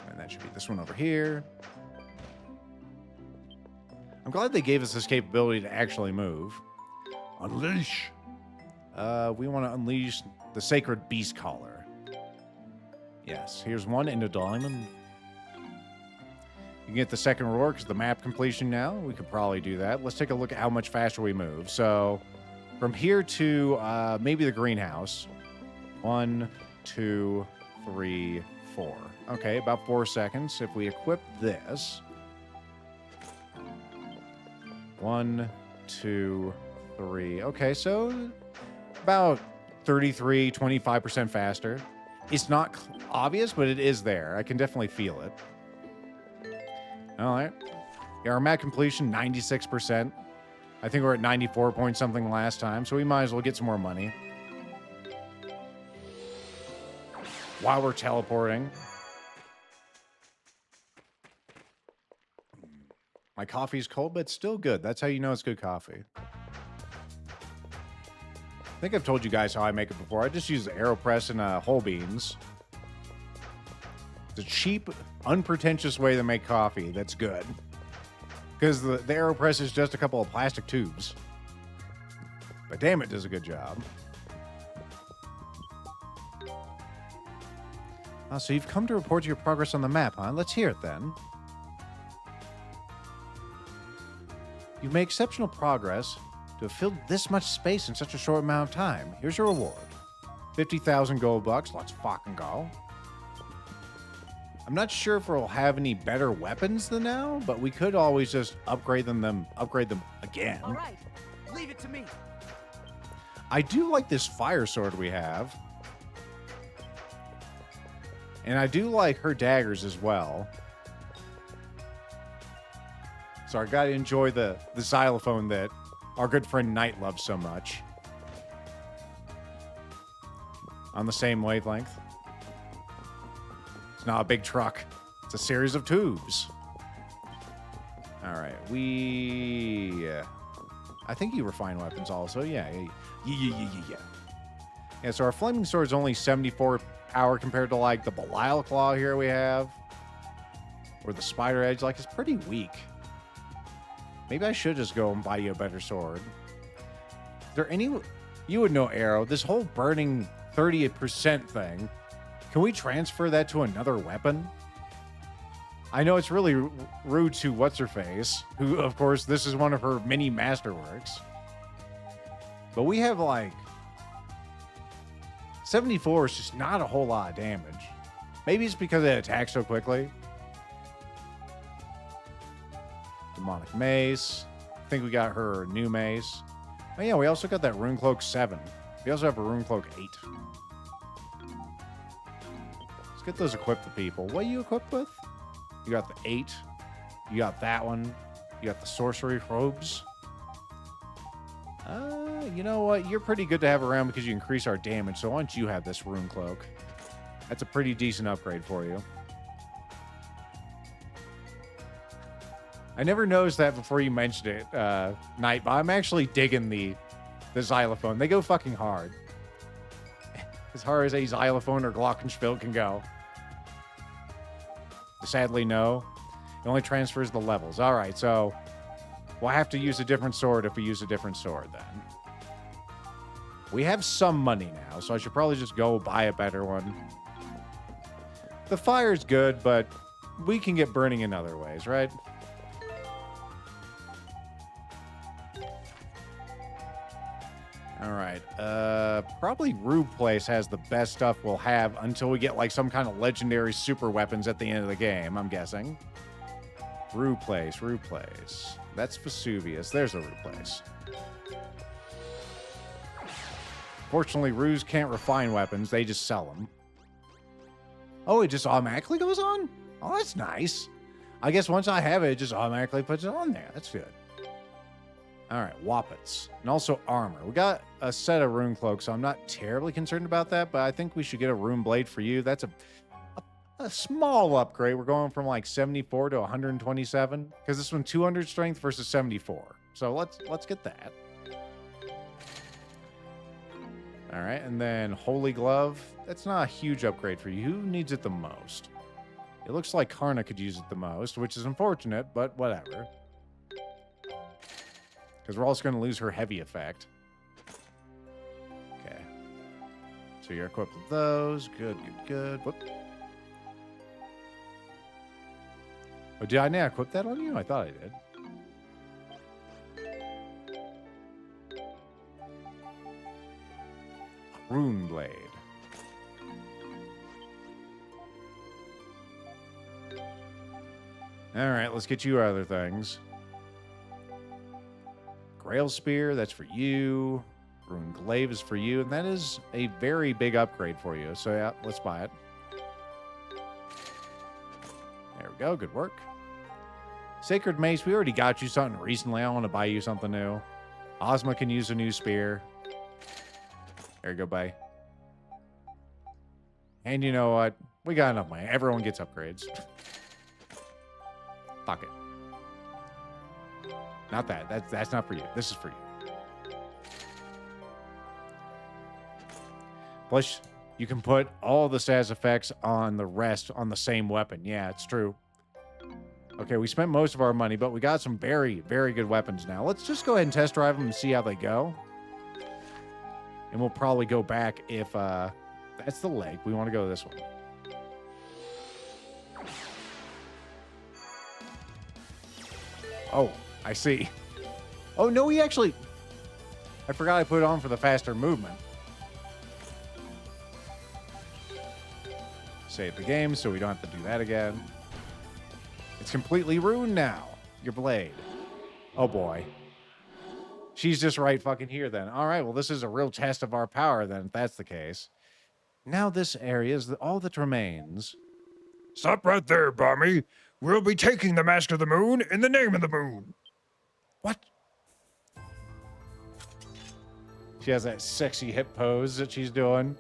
And that should be this one over here. I'm glad they gave us this capability to actually move. Unleash. We want to unleash the Sacred Beast Collar. Yes, here's one into Diamond. You can get the second roar because the map completion now. We could probably do that. Let's take a look at how much faster we move. So from here to maybe the greenhouse. 1, 2, 3, 4. Okay, about 4 seconds. If we equip this. 1, 2, 3. Okay, so about 33, 25% faster. It's not obvious, but it is there. I can definitely feel it. All right. Yeah, our map completion, 96%. I think we're at 94 point something last time, so we might as well get some more money. While we're teleporting. My coffee's cold, but it's still good. That's how you know it's good coffee. I think I've told you guys how I make it before. I just use the AeroPress and whole beans. It's a cheap, unpretentious way to make coffee that's good. Because the AeroPress is just a couple of plastic tubes. But damn, it does a good job. So you've come to report your progress on the map, huh? Let's hear it then. You've made exceptional progress to have filled this much space in such a short amount of time. Here's your reward. 50,000 gold bucks. Let's fucking go. I'm not sure if we'll have any better weapons than now, but we could always just upgrade them again. All right, leave it to me. I do like this fire sword we have. And I do like her daggers as well. So I gotta enjoy the xylophone that our good friend Knight loves so much. On the same wavelength. It's not a big truck. It's a series of tubes. All right, I think you refine weapons also. Yeah. Yeah, so our flaming sword is only 74 power compared to like the Belial Claw here we have. Or the Spider Edge. Like, it's pretty weak. Maybe I should just go and buy you a better sword. Is there any... You would know, Arrow. This whole burning 30% thing. Can we transfer that to another weapon? I know it's really rude to What's-Her-Face, who, of course, this is one of her mini masterworks. But we have, like... 74 is just not a whole lot of damage. Maybe it's because it attacks so quickly. Demonic Mace. I think we got her new mace. Oh yeah, we also got that Rune Cloak 7. We also have a Rune Cloak 8. Let's get those equipped to people. What are you equipped with? You got the 8. You got that one. You got the Sorcery Robes. You know what? You're pretty good to have around because you increase our damage. So why don't you have this Rune Cloak? That's a pretty decent upgrade for you. I never noticed that before you mentioned it, Knight, but I'm actually digging the xylophone. They go fucking hard. As hard as a xylophone or glockenspiel can go. Sadly, no. It only transfers the levels. All right, so we'll have to use a different sword if we use a different sword then. We have some money now, so I should probably just go buy a better one. The fire's good, but we can get burning in other ways, right? All right. Probably Rube Place has the best stuff we'll have until we get like some kind of legendary super weapons at the end of the game, I'm guessing. Rube Place. That's Vesuvius. There's a Rube Place. Fortunately, Ruse can't refine weapons. They just sell them. Oh, it just automatically goes on? Oh, that's nice. I guess once I have it, it just automatically puts it on there. That's good. All right, Wappets. And also armor. We got a set of Rune Cloaks, so I'm not terribly concerned about that, but I think we should get a Rune Blade for you. That's a small upgrade. We're going from like 74 to 127, because this one 200 strength versus 74. So let's get that. All right, and then Holy Glove. That's not a huge upgrade for you. Who needs it the most? It looks like Karna could use it the most, which is unfortunate, but whatever. Because we're also going to lose her heavy effect. Okay. So you're equipped with those. Good. Whoop. Oh, did I not equip that on you? I thought I did. Rune Blade. All right, let's get you other things. Grail Spear, that's for you. Rune Glaive is for you, and that is a very big upgrade for you. So yeah, let's buy it. There we go, good work. Sacred Mace, we already got you something recently. I want to buy you something new. Ozma can use a new spear. There you go, bye. And you know what? We got enough money. Everyone gets upgrades. Fuck it. Not that. That's not for you. This is for you. Plus, you can put all the status effects on the rest on the same weapon. Yeah, it's true. Okay, we spent most of our money, but we got some very, very good weapons now. Let's just go ahead and test drive them and see how they go. And we'll probably go back if that's the leg. We want to go this one. Oh, I see. Oh, no, we actually... I forgot I put it on for the faster movement. Save the game so we don't have to do that again. It's completely ruined now. Your blade. Oh, boy. She's just right fucking here then. All right, well, this is a real test of our power then, if that's the case. Now this area is all that remains. Stop right there, Bommy. We'll be taking the Mask of the Moon in the name of the moon. What? She has that sexy hip pose that she's doing.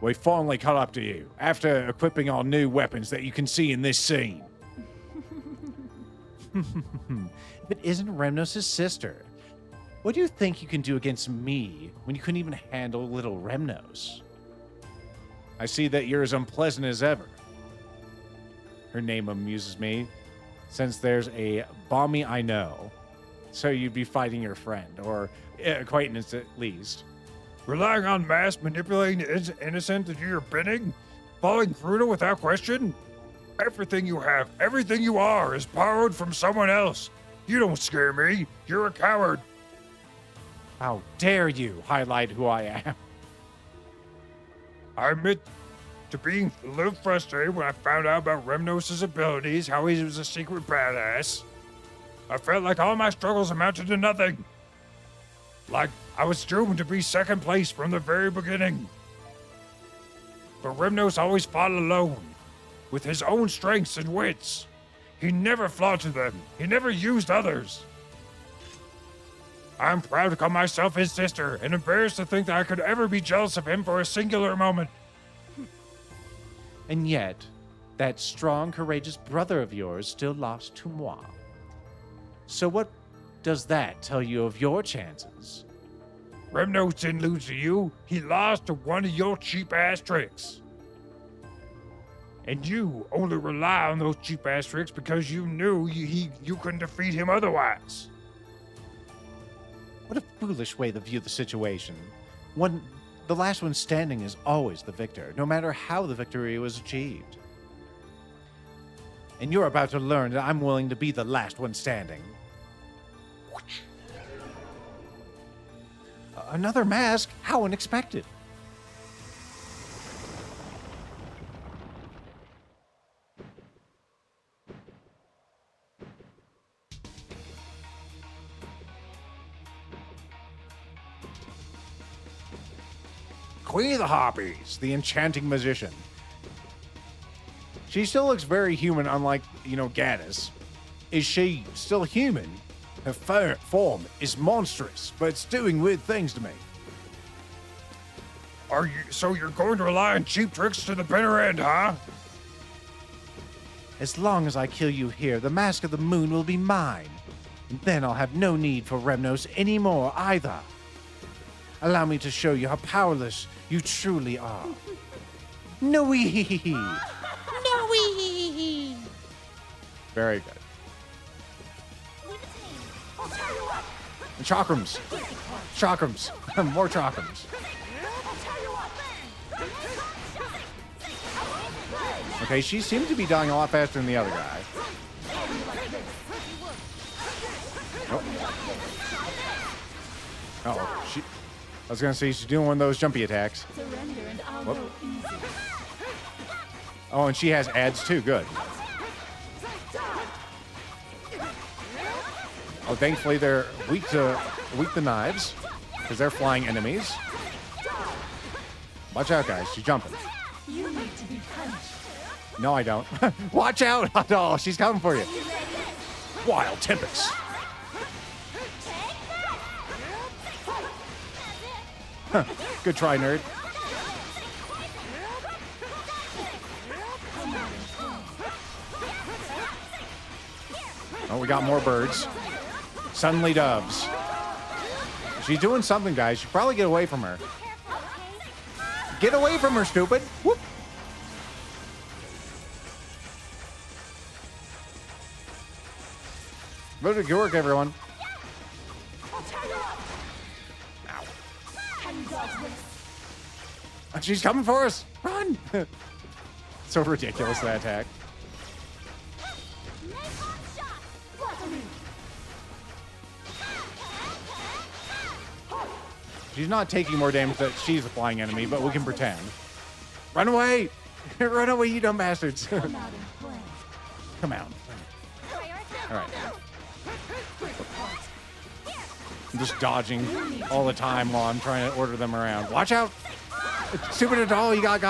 We finally caught up to you after equipping our new weapons that you can see in this scene. But isn't Remnos' sister? What do you think you can do against me when you couldn't even handle little Remnos? I see that you're as unpleasant as ever. Her name amuses me, since there's a Bommy I know. So you'd be fighting your friend, or acquaintance at least. Relying on mass manipulating the innocent to do your bidding? Falling brutal without question? Everything you have, everything you are is borrowed from someone else. You don't scare me. You're a coward. How dare you highlight who I am? I admit to being a little frustrated when I found out about Remnos' abilities, how he was a secret badass. I felt like all my struggles amounted to nothing. Like I was doomed to be second place from the very beginning. But Remnos always fought alone, with his own strengths and wits. He never flaunted them. He never used others. I'm proud to call myself his sister, and embarrassed to think that I could ever be jealous of him for a singular moment. And yet, that strong, courageous brother of yours still lost to moi. So what does that tell you of your chances? Remnos didn't lose to you. He lost to one of your cheap-ass tricks. And you only rely on those cheap-ass tricks because you knew you couldn't defeat him otherwise. What a foolish way to view the situation. The last one standing is always the victor, no matter how the victory was achieved. And you're about to learn that I'm willing to be the last one standing. Another mask? How unexpected. Queen of the Harpies, the enchanting magician. She still looks very human, unlike, Gaddis. Is she still human? Her form is monstrous, but it's doing weird things to me. So you're going to rely on cheap tricks to the bitter end, huh? As long as I kill you here, the Mask of the Moon will be mine. And then I'll have no need for Remnos anymore either. Allow me to show you how powerless you truly are. No-wee! No-wee! Very good. And chakrams. Chakrams. More chakrams. Okay, she seemed to be dying a lot faster than the other guy. Oh, I was gonna say she's doing one of those jumpy attacks. Surrender and I'll Whoop. go easy. Oh, and she has ads too. Good. Oh, thankfully they're weak to knives because they're flying enemies. Watch out, guys. She's jumping. You need to be punished. No, I don't. Watch out! Oh, she's coming for you. Wild Tempest. Huh. Good try, nerd. Oh, we got more birds. Sunly doves. She's doing something, guys. You should probably get away from her. Get away from her, stupid. Whoop. Good work, everyone. She's coming for us. Run. So ridiculous, that attack. She's not taking more damage that she's applying enemy, but we can pretend. Run away! Run away, you dumb bastards. Come out. All right. I'm just dodging all the time while I'm trying to order them around. Watch out! Stupid doll, you got.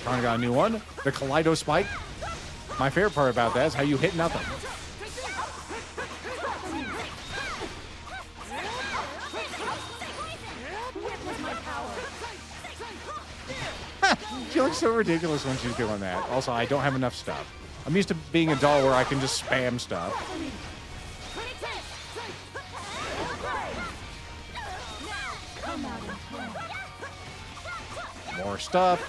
Trying got a new one. The Kaleido Spike. My favorite part about that is how you hit nothing. She looks so ridiculous when she's doing that. Also, I don't have enough stuff. I'm used to being a doll where I can just spam stuff. More stuff.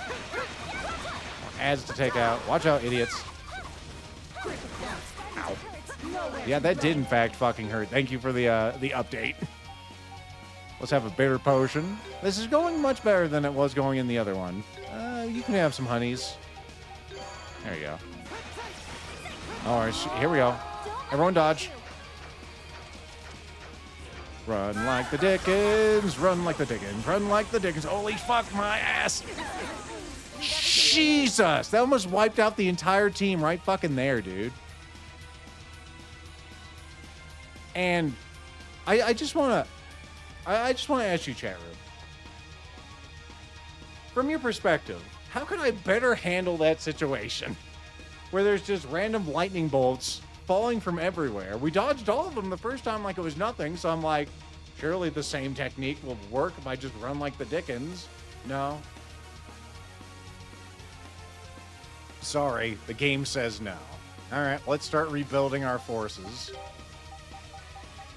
More ads to take out. Watch out, idiots. Ow. Yeah, that did in fact fucking hurt. Thank you for the update. Let's have a bitter potion. This is going much better than it was going in the other one. You can have some honeys. There you go. All right, here we go. Everyone dodge. Run like the Dickens. Run like the Dickens. Run like the Dickens. Holy fuck, my ass. Jesus. That almost wiped out the entire team right fucking there, dude. And I just want to ask you, chat room. From your perspective, how could I better handle that situation? Where there's just random lightning bolts falling from everywhere. We dodged all of them the first time like it was nothing, so I'm like, surely the same technique will work if I just run like the Dickens. No. Sorry, the game says no. All right, let's start rebuilding our forces.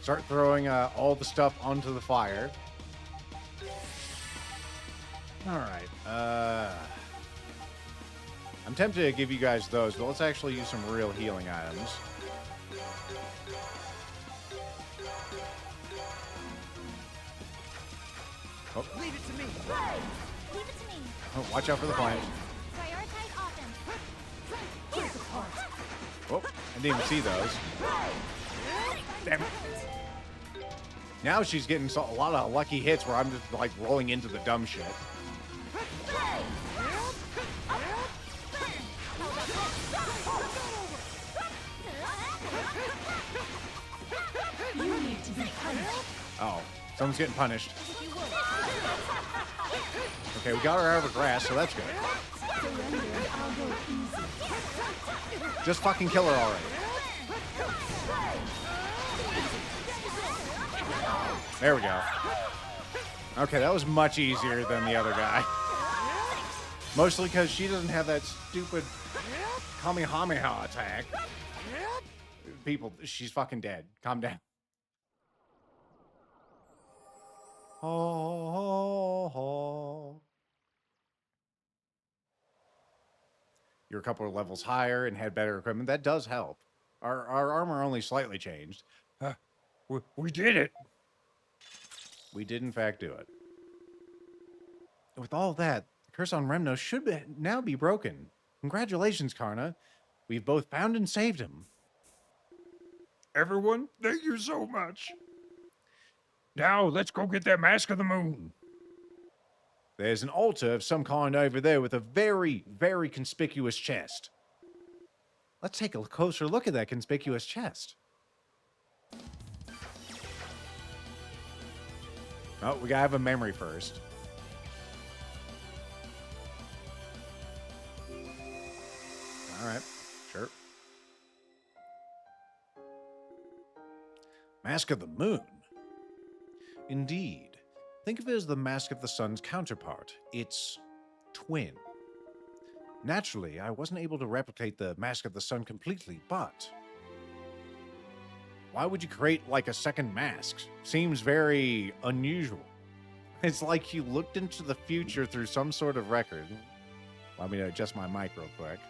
Start throwing all the stuff onto the fire. All right. I'm tempted to give you guys those, but let's actually use some real healing items. Oh. Leave it to me. Leave it to me. Oh, watch out for the flames. Prioritize offense. Oh, I didn't even see those. Damn it. Now she's getting a lot of lucky hits where I'm just like rolling into the dumb shit. You need to be punished. Oh, someone's getting punished. Okay, we got her out of her grass, so that's good. Surrender and I'll go easy. Just fucking kill her already. There we go. Okay, that was much easier than the other guy. Mostly because she doesn't have that stupid Kamehameha attack. People, she's fucking dead. Calm down. Ho, ho, ho. You're a couple of levels higher and had better equipment. That does help. Our armor only slightly changed. We did it. We did, in fact, do it. With all that, the curse on Remno should now be broken. Congratulations, Karna. We've both found and saved him. Everyone, thank you so much. Now, let's go get that Mask of the Moon. There's an altar of some kind over there with a very, very conspicuous chest. Let's take a closer look at that conspicuous chest. Oh, we gotta have a memory first. All right, sure. Mask of the Moon. Indeed. Think of it as the Mask of the Sun's counterpart, its twin. Naturally, I wasn't able to replicate the Mask of the Sun completely, but why would you create like a second mask? Seems very unusual. It's like you looked into the future through some sort of record. Let me adjust my mic real quick.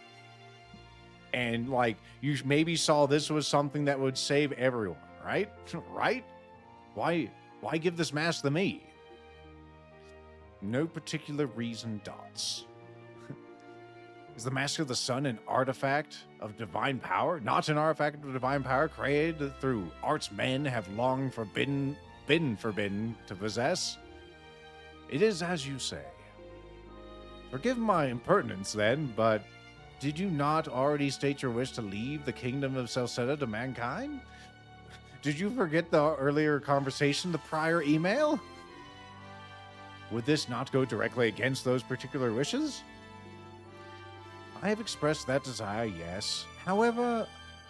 And like you maybe saw this was something that would save everyone, right? Right? Why give this mask to me? No particular reason dots. Is the Mask of the Sun an artifact of divine power? Not an artifact of divine power created through arts men have long been forbidden to possess? It is as you say. Forgive my impertinence then, but did you not already state your wish to leave the kingdom of Celceta to mankind? Did you forget the earlier conversation, the prior email? Would this not go directly against those particular wishes? I have expressed that desire, yes. However,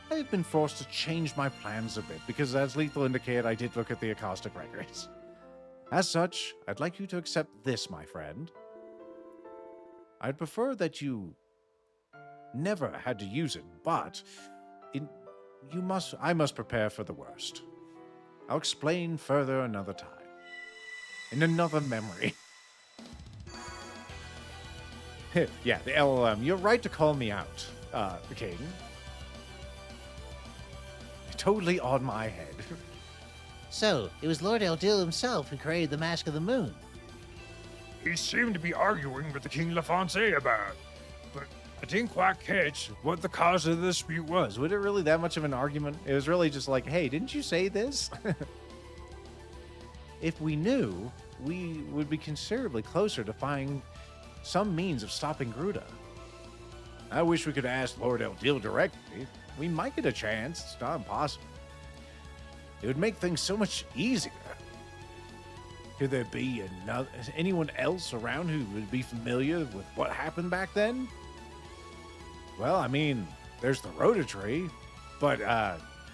I have been forced to change my plans a bit because, as Lethal indicated, I did look at the acoustic records. As such, I'd like you to accept this, my friend. I'd prefer that you never had to use it, but I must prepare for the worst. I'll explain further another time. In another memory. Yeah, the LLM. You're right to call me out, King. Totally on my head. So, it was Lord Eldil himself who created the Mask of the Moon. He seemed to be arguing with the King Lafonce about it, but I didn't quite catch what the cause of the dispute was. Was it really that much of an argument? It was really just like, hey, didn't you say this? If we knew, we would be considerably closer to finding some means of stopping Gruda. I wish we could ask Lord Eldil directly. We might get a chance. It's not impossible. It would make things so much easier. Could there be anyone else around who would be familiar with what happened back then? Well, I mean, there's the Rotatory, but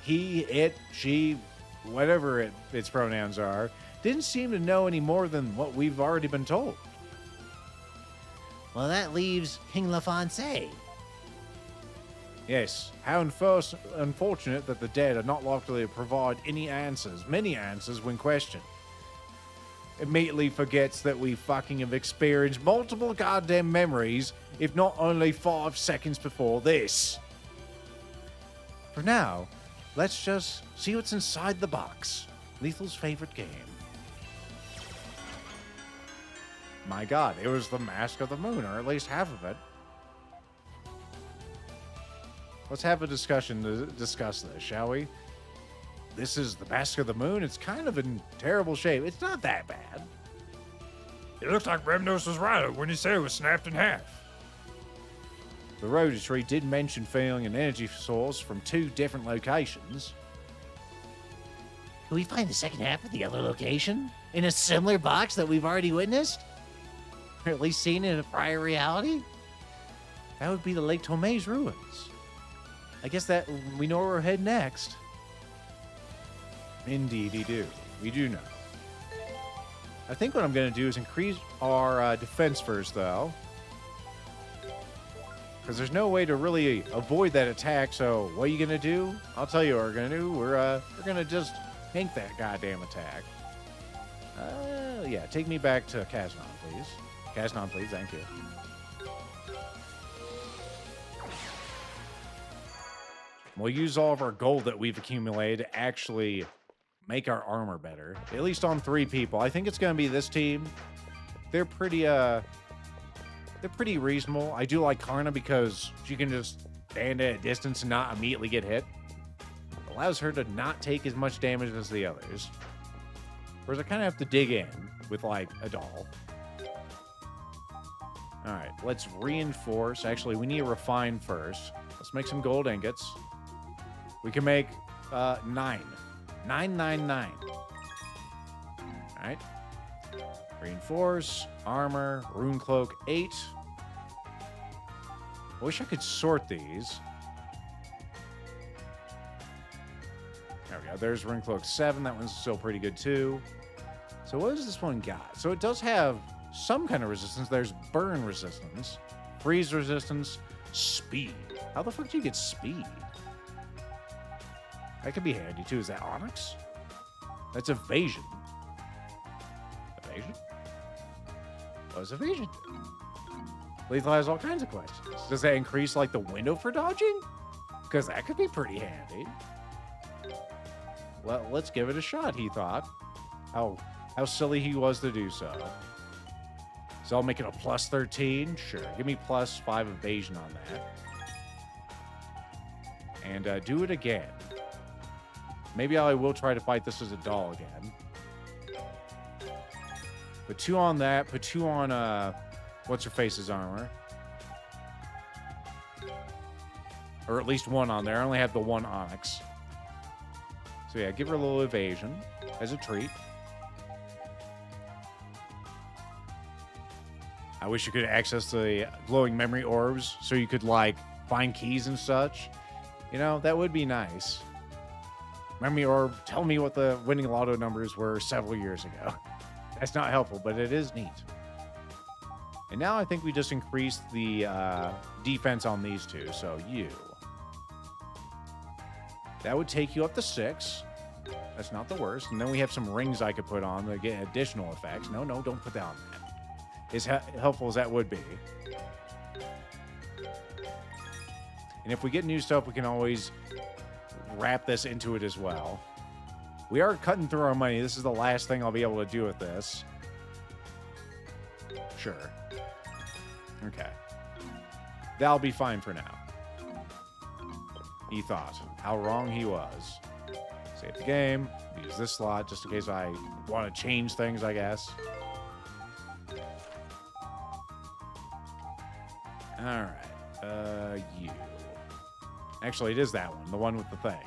he, it, she, whatever its pronouns are, didn't seem to know any more than what we've already been told. Well, that leaves King Lafonce. Yes, how unfortunate that the dead are not likely to provide many answers when questioned. Immediately forgets that we fucking have experienced multiple goddamn memories, if not only 5 seconds before this. For now, let's just see what's inside the box. Lethal's favorite game. My god, it was the Mask of the Moon, or at least half of it. Let's have a discussion to discuss this, shall we? This is the Mask of the Moon. It's kind of in terrible shape. It's not that bad. It looks like Remnos was right when he said it was snapped in half. The Rotatory did mention feeling an energy source from 2 different locations. Can we find the second half of the other location? In a similar box that we've already witnessed? Or at least seen in a prior reality? That would be the Lake Tomei's ruins. I guess that we know where we're headed next. Indeed, we do know. I think what I'm going to do is increase our defense first, though. Because there's no way to really avoid that attack, so what are you going to do? I'll tell you what we're going to do. We're going to just tank that goddamn attack. Yeah, take me back to Kaznon, please. Kaznon, please, thank you. We'll use all of our gold that we've accumulated to actually make our armor better. At least on 3 people. I think it's going to be this team. They're pretty reasonable. I do like Karna because she can just stand at a distance and not immediately get hit. Allows her to not take as much damage as the others. Whereas I kind of have to dig in with, like, a doll. Alright, let's reinforce. Actually, we need to refine first. Let's make some gold ingots. We can make 9. 999. Alright. Reinforce, armor, rune cloak 8. I wish I could sort these. There we go. There's rune cloak 7. That one's still pretty good too. So what does this one got? So it does have some kind of resistance. There's burn resistance. freeze resistance, speed. How the fuck do you get speed? That could be handy too. Is that Onyx? That's evasion. Evasion? What does evasion do? Lethal has all kinds of questions. Does that increase like the window for dodging? Because that could be pretty handy. Well, let's give it a shot, he thought. How silly he was to do so. So I'll make it a plus 13. Sure. Give me plus 5 evasion on that. And do it again. Maybe I will try to fight this as a doll again. Put 2 on that. Put 2 on, what's-her-face's armor. Or at least 1 on there. I only have the 1 Onyx. So yeah, give her a little evasion as a treat. I wish you could access the glowing memory orbs so you could, like, find keys and such. You know, that would be nice. Memory orb, tell me what the winning lotto numbers were several years ago. That's not helpful, but it is neat. And now I think we just increased the defense on these two. So you. That would take you up to 6. That's not the worst. And then we have some rings I could put on to get additional effects. No, don't put that on that. As helpful as that would be. And if we get new stuff, we can always wrap this into it as well. We are cutting through our money. This is the last thing I'll be able to do with this. Sure. Okay. That'll be fine for now. He thought. How wrong he was. Save the game. Use this slot just in case I want to change things, I guess. Alright. You. Actually, it is that one. The one with the thing.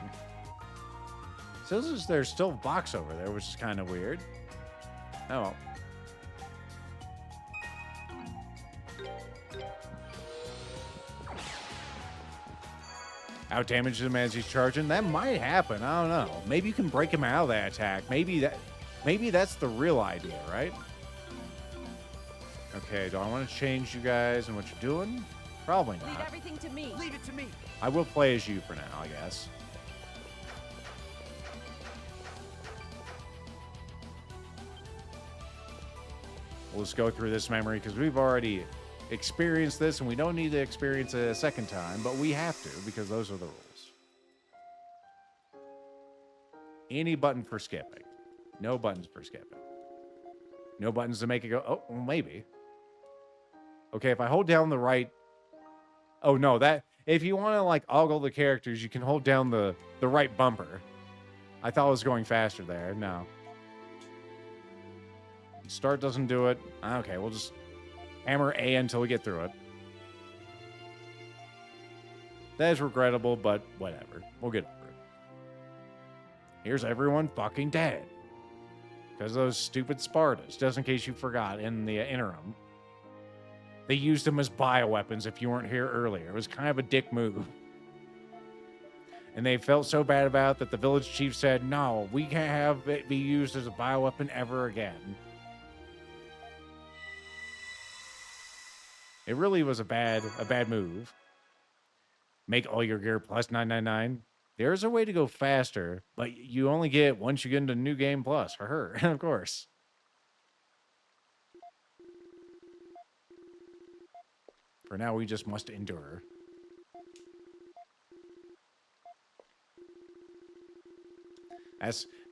So there's still a box over there, which is kind of weird. Oh well. Outdamage him as he's charging. That might happen. I don't know. Maybe you can break him out of that attack. Maybe that's the real idea, right? Okay, do I want to change you guys and what you're doing? Probably Leave not. everything to me. Leave it to me. I will play as you for now, I guess. We'll just go through this memory because we've already experienced this and we don't need to experience it a second time, but we have to because those are the rules. Any button for skipping. No buttons for skipping. No buttons to make it go, oh, well, maybe. Okay, if I hold down the right... Oh, no, that... If you want to, like, ogle the characters, you can hold down the right bumper. I thought I was going faster there. No. Start doesn't do it. Okay, we'll just hammer A until we get through it. That is regrettable, but whatever. We'll get over it. Here's everyone fucking dead. Because of those stupid Spartas, just in case you forgot in the interim. They used them as bioweapons if you weren't here earlier. It was kind of a dick move. And they felt so bad about it that the village chief said, no, we can't have it be used as a bioweapon ever again. It really was a bad move. Make all your gear plus 999. There's a way to go faster, but you only get once you get into New Game Plus for her, of course. For now, we just must endure.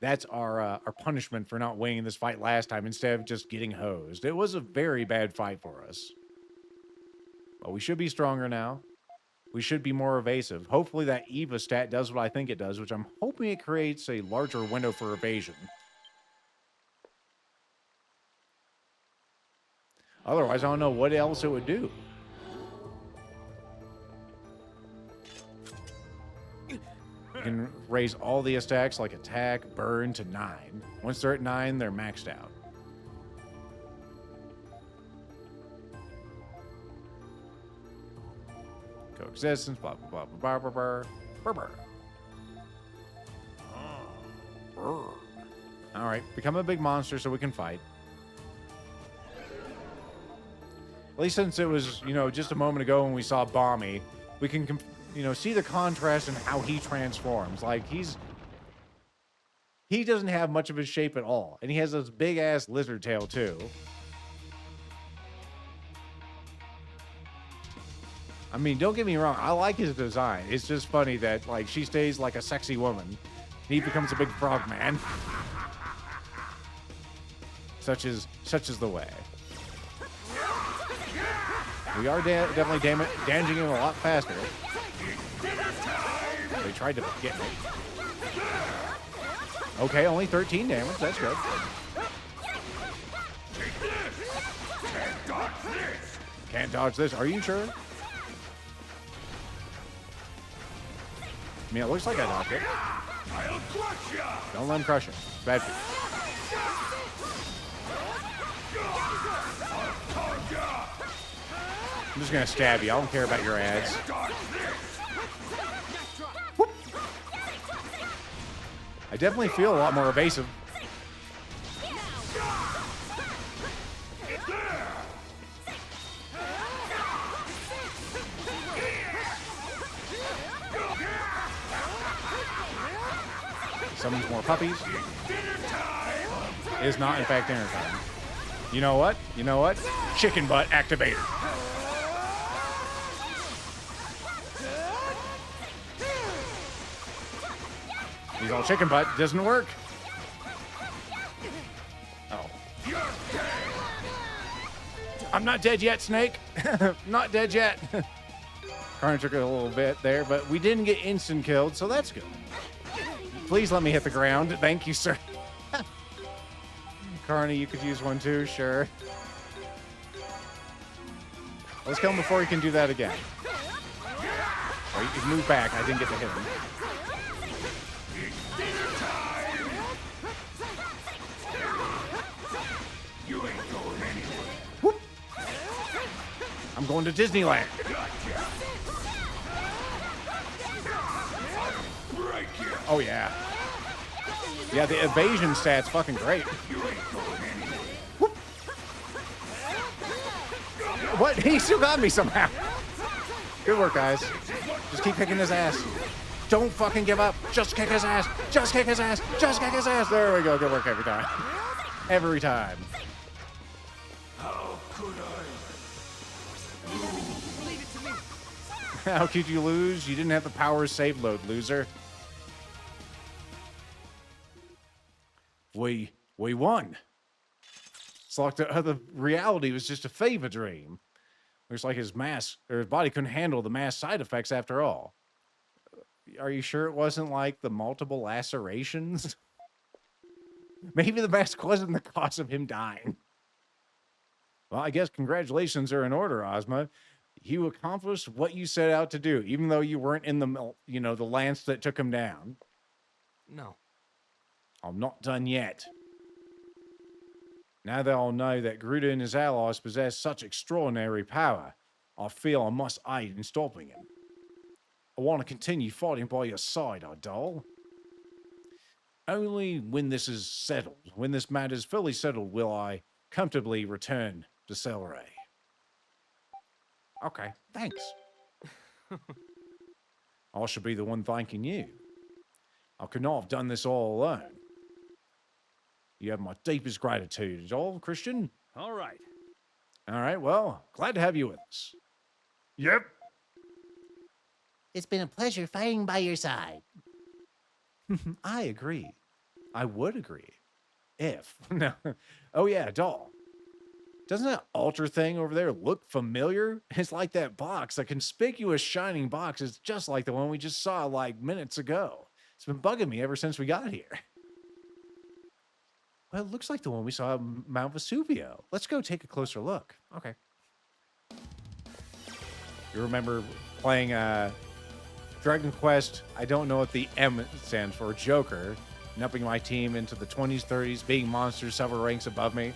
That's our punishment for not winning this fight last time instead of just getting hosed. It was a very bad fight for us. But we should be stronger now. We should be more evasive. Hopefully that Eva stat does what I think it does, which I'm hoping it creates a larger window for evasion. Otherwise, I don't know what else it would do. You can raise all the stacks like attack, burn to 9. Once they're at 9, they're maxed out. Coexistence, blah, blah, blah, blah, blah, blah, blah, blah. All right, become a big monster so we can fight. At least since it was, just a moment ago when we saw Bommy, we can, see the contrast in how he transforms. Like, he doesn't have much of his shape at all. And he has this big-ass lizard tail, too. I mean, don't get me wrong. I like his design. It's just funny that, like, she stays like a sexy woman. He becomes a big frog man. Such is the way. We are definitely damaging him a lot faster. They tried to get me. Okay, only 13 damage. That's good. Can't dodge this. Are you sure? I mean, it looks like I dodged it. Don't let him crush it. Bad for you. I'm just gonna stab you. I don't care about your ads. Whoop. I definitely feel a lot more evasive. Summons more puppies. It is not, in fact, dinner time. You know what? Chicken butt activator. He's all chicken butt. Doesn't work. Oh. I'm not dead yet, Snake. Not dead yet. Carnage took a little bit there, but we didn't get instant killed, so that's good. Please let me hit the ground. Thank you, sir. Carney, you could use one too, sure. Let's kill him before he can do that again. Oh, he can move back. I didn't get to hit him. Whoop. I'm going to Disneyland. Oh, yeah. Yeah, the evasion stat's fucking great. Whoop. What? He still got me somehow. Good work, guys. Just keep kicking his ass. Don't fucking give up. Just kick his ass. Just kick his ass. Just kick his ass. There we go. Good work every time. Every time. How could I? Leave it to me. How could you lose? You didn't have the power save load, loser. We won. It's like the other reality was just a fever dream. Looks like his body couldn't handle the mass side effects after all. Are you sure it wasn't like the multiple lacerations? Maybe the mask wasn't the cause of him dying. Well, I guess congratulations are in order, Ozma. You accomplished what you set out to do, even though you weren't in the, the lance that took him down. No. I'm not done yet. Now that I'll know that Garuda and his allies possess such extraordinary power, I feel I must aid in stopping him. I want to continue fighting by your side, Idol. Only when this is settled, when this matter is fully settled, will I comfortably return to Celceta. Okay, thanks. I should be the one thanking you. I could not have done this all alone. You have my deepest gratitude, Idol, Christian. All right. All right, well, glad to have you with us. Yep. It's been a pleasure fighting by your side. I agree. I would agree. If. No. Oh, yeah, doll. Doesn't that altar thing over there look familiar? It's like that box, a conspicuous shining box is just like the one we just saw like minutes ago. It's been bugging me ever since we got here. Well, it looks like the one we saw at Mount Vesuvio. Let's go take a closer look. Okay. You remember playing Dragon Quest, I don't know what the M stands for, Joker, and upping my team into the 20s, 30s, being monsters several ranks above me.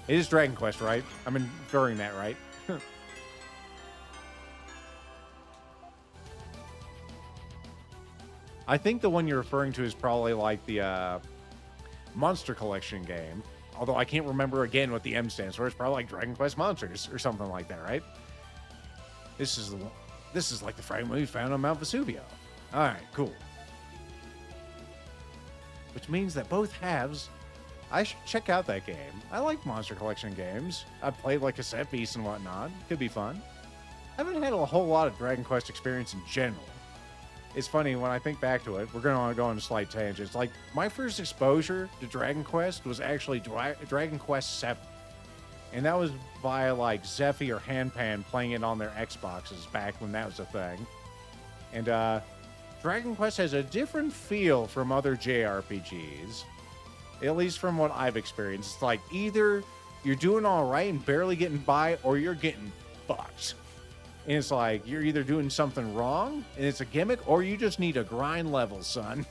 It is Dragon Quest, right? I'm inferring that, right? I think the one you're referring to is probably like the Monster Collection game, Although I can't remember again what the M stands for. It's probably like Dragon Quest Monsters or something like that, right? This is the one. This is like the fragment we found on Mount Vesuvio. All right, cool. Which means that both halves, I should check out that game. I like Monster Collection games. I've played like cassette beasts and whatnot. Could be fun. I haven't had a whole lot of Dragon Quest experience in general. It's funny, when I think back to it, we're going to go on a slight tangent. It's like, my first exposure to Dragon Quest was actually Dragon Quest 7. And that was via, like, Zeffy or Handpan playing it on their Xboxes back when that was a thing. And, Dragon Quest has a different feel from other JRPGs, at least from what I've experienced. It's like, either you're doing all right and barely getting by, or you're getting fucked. And it's like, you're either doing something wrong, and it's a gimmick, or you just need a grind level, son,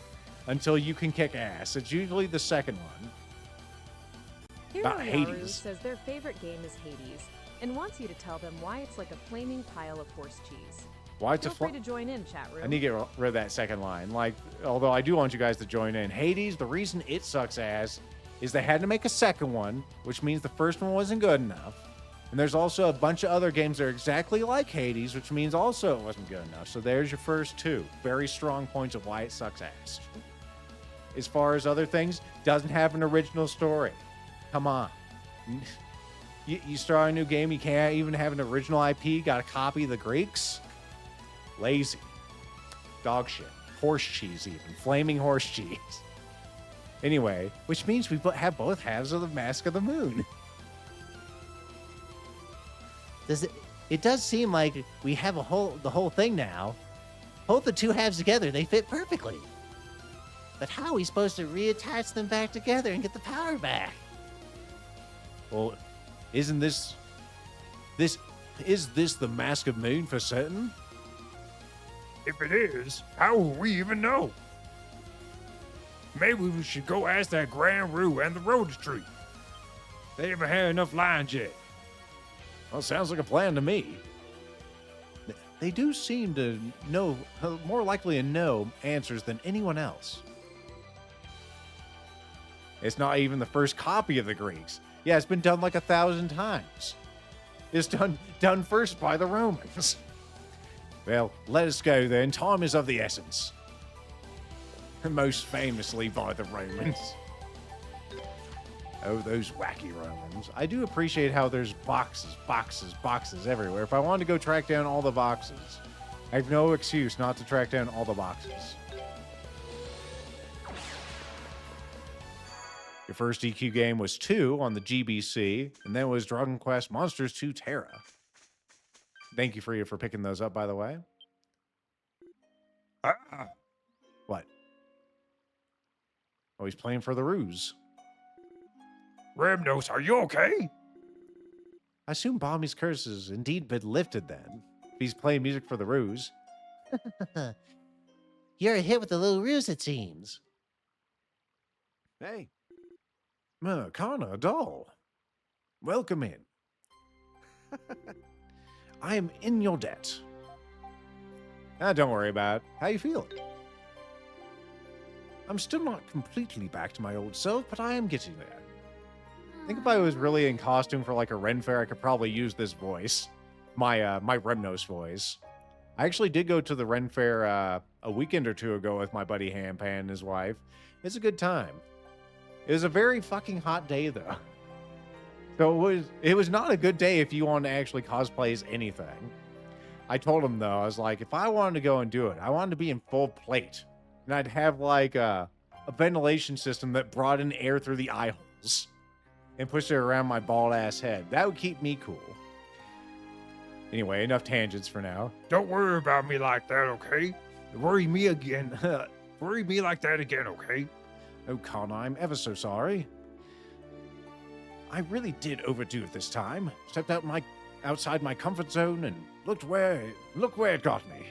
until you can kick ass. It's usually the second one. Not Eroyarou Hades. says their favorite game is Hades, and wants you to tell them why it's like a flaming pile of horse cheese. Why it's Feel a free to join in, chat room. I need to get rid of that second line. Like, although I do want you guys to join in. Hades, the reason it sucks ass is they had to make a second one, which means the first one wasn't good enough. And there's also a bunch of other games that are exactly like Hades, which means also it wasn't good enough. So there's your first two very strong points of why it sucks ass. As far as other things, doesn't have an original story. Come on. You start a new game, you can't even have an original IP, got to copy the Greeks? Lazy. Dog shit. Horse cheese even. Flaming horse cheese. Anyway, which means we have both halves of the Mask of the Moon. It does seem like we have the whole thing now. Hold the two halves together, they fit perfectly. But how are we supposed to reattach them back together and get the power back? Well, isn't this the Mask of Moon for certain? If it is, how will we even know? Maybe we should go ask that Grand Roo and the Rhodes Tree. They haven't had enough lines yet. Well, sounds like a plan to me. They do seem to know, more likely to know answers than anyone else. It's not even the first copy of the Greeks. Yeah, it's been done like 1,000 times. It's done first by the Romans. Well, let us go then. Time is of the essence. Most famously by the Romans. Oh, those wacky Romans. I do appreciate how there's boxes everywhere. If I wanted to go track down all the boxes, I have no excuse not to track down all the boxes. Your first EQ game was 2 on the GBC, and then it was Dragon Quest Monsters 2 Terra. Thank you for picking those up, by the way. What? Oh, he's playing for the Ruse. Remnos, are you okay? I assume Balmy's curse has indeed been lifted then, if he's playing music for the Ruse. You're a hit with the little ruse, it seems. Hey, Connor, doll. Welcome in. I am in your debt. Don't worry about it. How you feeling? I'm still not completely back to my old self, but I am getting there. I think if I was really in costume for like a Ren Fair, I could probably use this voice. My Remnos voice. I actually did go to the Ren Fair a weekend or two ago with my buddy Hampan and his wife. It's a good time. It was a very fucking hot day though. So it was not a good day if you wanted to actually cosplay as anything. I told him though, I was like, if I wanted to go and do it, I wanted to be in full plate. And I'd have like a ventilation system that brought in air through the eye holes and pushed it around my bald ass head. That would keep me cool. Anyway, enough tangents for now. Don't worry about me like that, okay? Worry me again. Worry me like that again, okay? Oh, Connor, I'm ever so sorry. I really did overdo it this time. Stepped outside my comfort zone and look where it got me.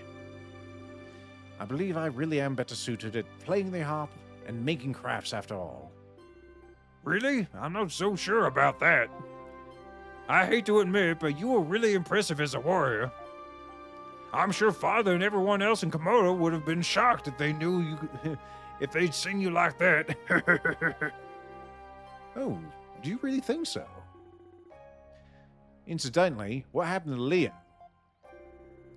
I believe I really am better suited at playing the harp and making crafts after all. Really? I'm not so sure about that. I hate to admit, but you were really impressive as a warrior. I'm sure Father and everyone else in Komodo would have been shocked if they knew you, if they'd seen you like that. Oh, Do you really think so? Incidentally, what happened to Leo?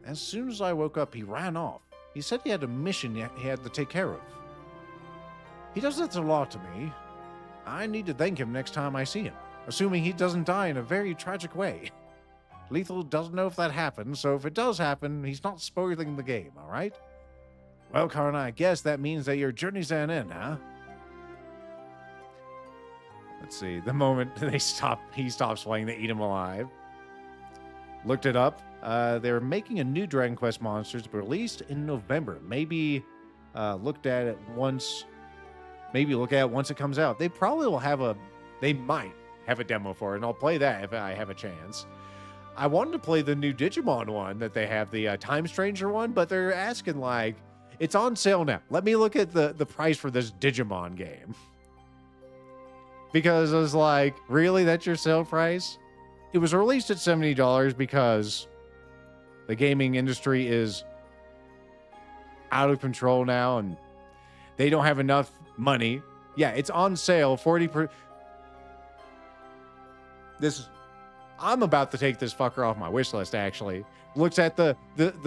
As soon as I woke up, he ran off. He said he had a mission he had to take care of. He does that a lot to me. I need to thank him next time I see him, assuming he doesn't die in a very tragic way. Lethal doesn't know if that happened, so if it does happen, he's not spoiling the game, all right? Well, Karna, I guess that means that your journey's at an end, huh? Let's see. The moment he stops playing, they eat him alive. Looked it up. They're making a new Dragon Quest Monsters released in November. Maybe looked at it once. Maybe look at it once it comes out. They probably will have a. They might have a demo for it, and I'll play that if I have a chance. I wanted to play the new Digimon one that they have, the Time Stranger one, but they're asking like, it's on sale now. Let me look at the price for this Digimon game. Because I was like, really? That's your sale price? It was released at $70 because the gaming industry is out of control now and they don't have enough money. Yeah, it's on sale, 40%. I'm about to take this fucker off my wish list, actually. Looks at the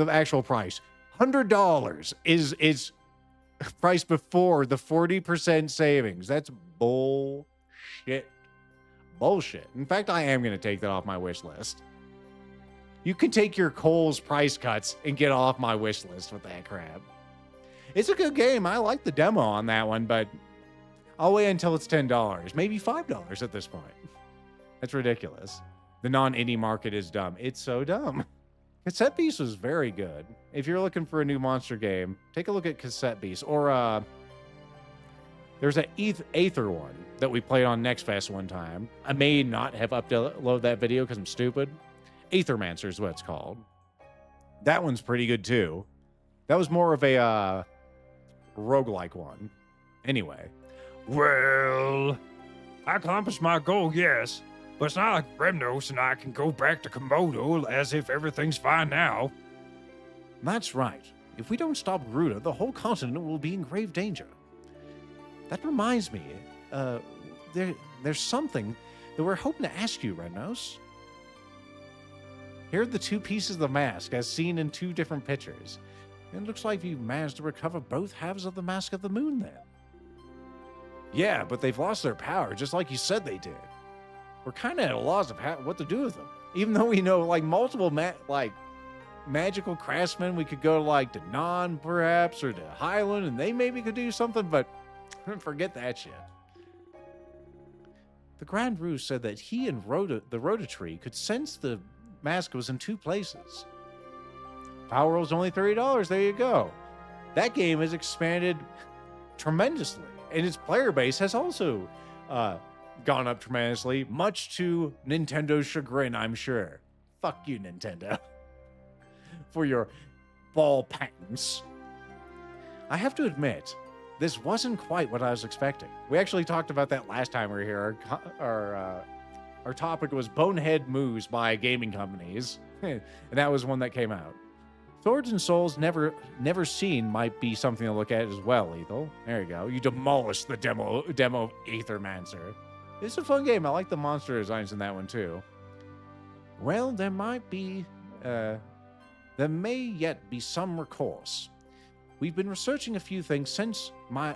actual price. $100 is price before the 40% savings. That's bullshit. Bullshit. In fact, I am going to take that off my wish list. You can take your Kohl's price cuts and get off my wish list with that crap. It's a good game. I like the demo on that one, but I'll wait until it's $10, maybe $5 at this point. That's ridiculous. The non-indie market is dumb. It's so dumb. Cassette Beast was very good. If you're looking for a new monster game, take a look at Cassette Beast. Or there's an Aether one that we played on Next Fest one time. I may not have uploaded that video because I'm stupid. Aethermancer is what it's called. That one's pretty good too. That was more of a roguelike one. Anyway. Well, I accomplished my goal, yes. But it's not like Remnos and I can go back to Komodo as if everything's fine now. That's right. If we don't stop Gruda, the whole continent will be in grave danger. That reminds me, there's something that we're hoping to ask you, Remnos. Here are the two pieces of the mask, as seen in two different pictures. It looks like you managed to recover both halves of the Mask of the Moon then. Yeah, but they've lost their power, just like you said they did. We're kind of at a loss of what to do with them. Even though we know, like, multiple, magical craftsmen, we could go to, like, Danan, perhaps, or to Highland, and they maybe could do something, but forget that shit. The Grand Roo said that he and the Rototree could sense the mask was in two places. Power Roll's only $30. There you go. That game has expanded tremendously, and its player base has also gone up tremendously, much to Nintendo's chagrin, I'm sure. Fuck you, Nintendo, for your ball patents. I have to admit, this wasn't quite what I was expecting. We actually talked about that last time we were here. Our topic was bonehead moves by gaming companies, and that was one that came out. Swords and Souls Never Seen might be something to look at as well, Lethal. There you go. You demolished the demo of Aethermancer. It's a fun game. I like the monster designs in that one too. Well, there may yet be some recourse. I've been researching a few things since my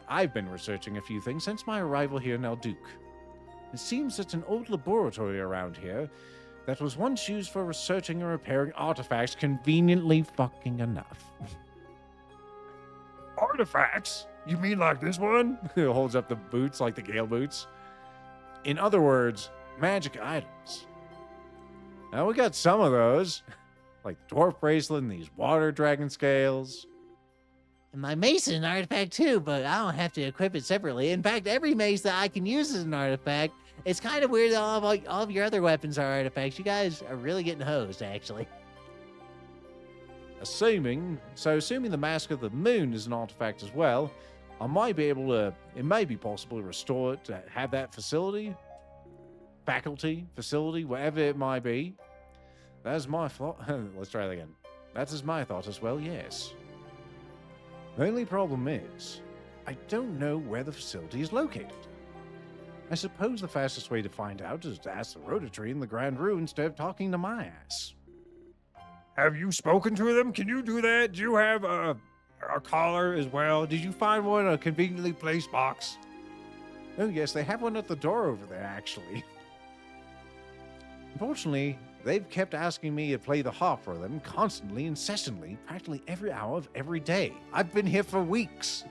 arrival here in El Duque. It seems it's an old laboratory around here that was once used for researching and repairing artifacts conveniently fucking enough. Artifacts? You mean like this one? It holds up the boots like the Gale boots. In other words, magic items. Now we got some of those, like the dwarf bracelet and these water dragon scales. And my mace is an artifact too, but I don't have to equip it separately. In fact, every mace that I can use is an artifact. It's kind of weird that all of your other weapons are artifacts. You guys are really getting hosed, actually. Assuming the Mask of the Moon is an artifact as well, it may be possible to restore it, to have that facility, whatever it might be. That is my thought. Let's try that again. That is my thought as well, yes. The only problem is, I don't know where the facility is located. I suppose the fastest way to find out is to ask the Rototree in the Grand Rue instead of talking to my ass. Have you spoken to them? Can you do that? Do you have a collar as well? Did you find one, a conveniently placed box? Oh, yes, they have one at the door over there, actually. Unfortunately, they've kept asking me to play the harp for them constantly, incessantly, practically every hour of every day. I've been here for weeks.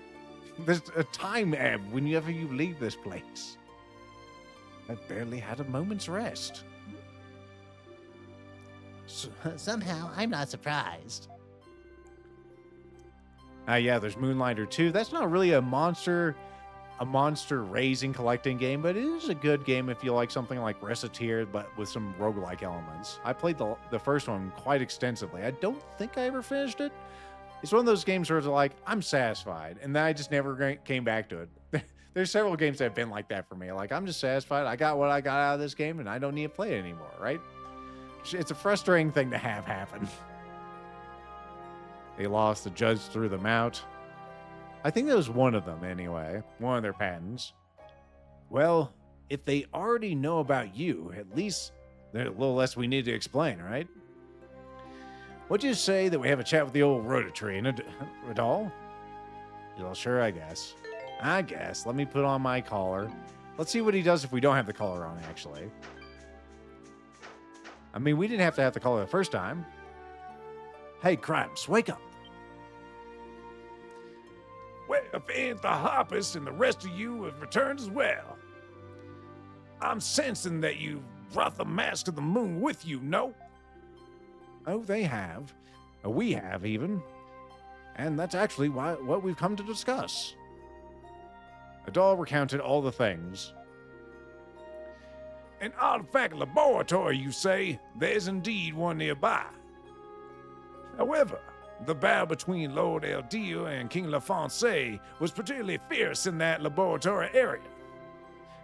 There's a time ebb whenever you leave this place. I've barely had a moment's rest. Somehow, I'm not surprised. Yeah, there's Moonlighter 2. That's not really a monster raising collecting game, but it is a good game if you like something like Reciteer, but with some roguelike elements. I played the first one quite extensively. I don't think I ever finished it. It's one of those games where it's like, I'm satisfied, and then I just never came back to it. There's several games that have been like that for me. Like, I'm just satisfied. I got what I got out of this game, and I don't need to play it anymore, right? It's a frustrating thing to have happen. They lost, the judge threw them out. I think that was one of them, anyway. One of their patents. Well, if they already know about you, at least there's a little less we need to explain, right? What'd you say that we have a chat with the old Rototree and Adal? Well, sure, I guess. Let me put on my collar. Let's see what he does if we don't have the collar on, actually. I mean, we didn't have to have the collar the first time. Hey, Cramps, wake up. Well, if ain't the harpist and the rest of you have returned as well. I'm sensing that you brought the Mask of the Moon with you, no? Oh, they have. We have, even. And that's actually what we've come to discuss. Adal recounted all the things. An artifact laboratory, you say? There's indeed one nearby. However, the battle between Lord Eldir and King LaFonse was particularly fierce in that laboratory area.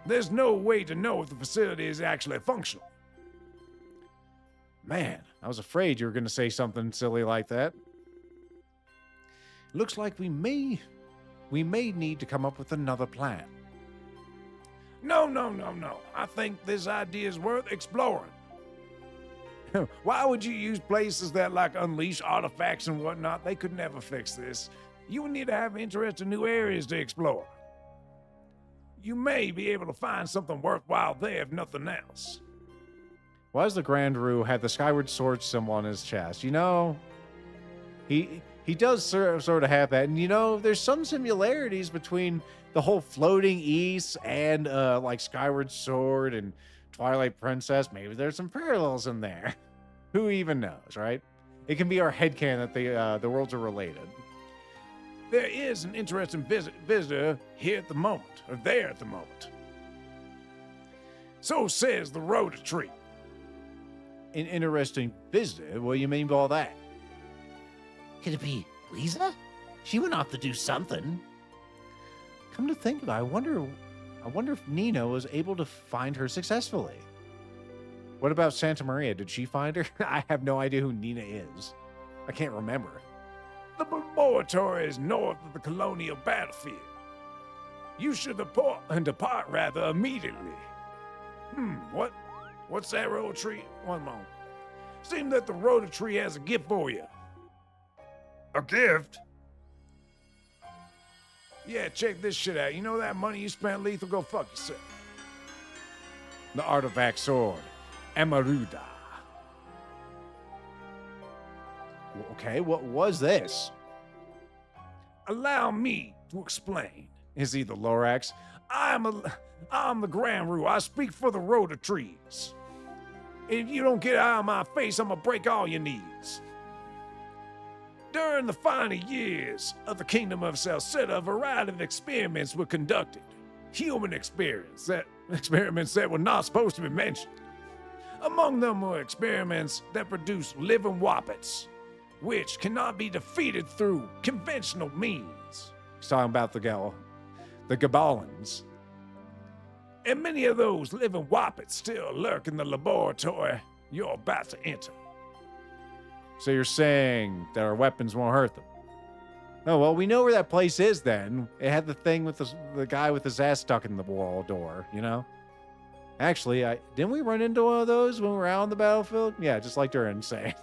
There's no way to know if the facility is actually functional. Man, I was afraid you were going to say something silly like that. Looks like we may need to come up with another plan. No. I think this idea is worth exploring. Why would you use places that like unleash artifacts and whatnot? They could never fix this. You would need to have interest in new areas to explore. You may be able to find something worthwhile there if nothing else. Why does the Grand Rue have the Skyward Sword symbol on his chest? You know, he does sort of have that. And, you know, there's some similarities between the whole floating east and, like, Skyward Sword and Twilight Princess. Maybe there's some parallels in there. Who even knows, right? It can be our headcanon that the worlds are related. There is an interesting visitor here at the moment, or there at the moment. So says the Rototree. An interesting visitor? What do you mean by all that? Could it be Lisa? She went off to do something. Come to think of it, I wonder if Nina was able to find her successfully. What about Santa Maria? Did she find her? I have no idea who Nina is. I can't remember. The laboratory is north of the colonial battlefield. You should depart immediately. What's that Rototree? One moment. Seems that the Rototree has a gift for you. A gift? Yeah, check this shit out. You know that money you spent, Lethal? Go fuck yourself. The artifact sword, Amaruda. Okay, what was this? Allow me to explain. Is he the Lorax? I'm the Grand Rue. I speak for the Rototrees. If you don't get out of my face, I'm gonna break all your knees. During the final years of the Kingdom of Celceta, a variety of experiments were conducted. Human experiments that were not supposed to be mentioned. Among them were experiments that produced living Woppets, which cannot be defeated through conventional means. He's talking about the Gabalans. And many of those living Woppets still lurk in the laboratory you're about to enter. So you're saying that our weapons won't hurt them? Oh, well, we know where that place is then. It had the thing with the guy with his ass stuck in the wall door, you know? Actually, didn't we run into one of those when we were out on the battlefield? Yeah, just like Durin saying.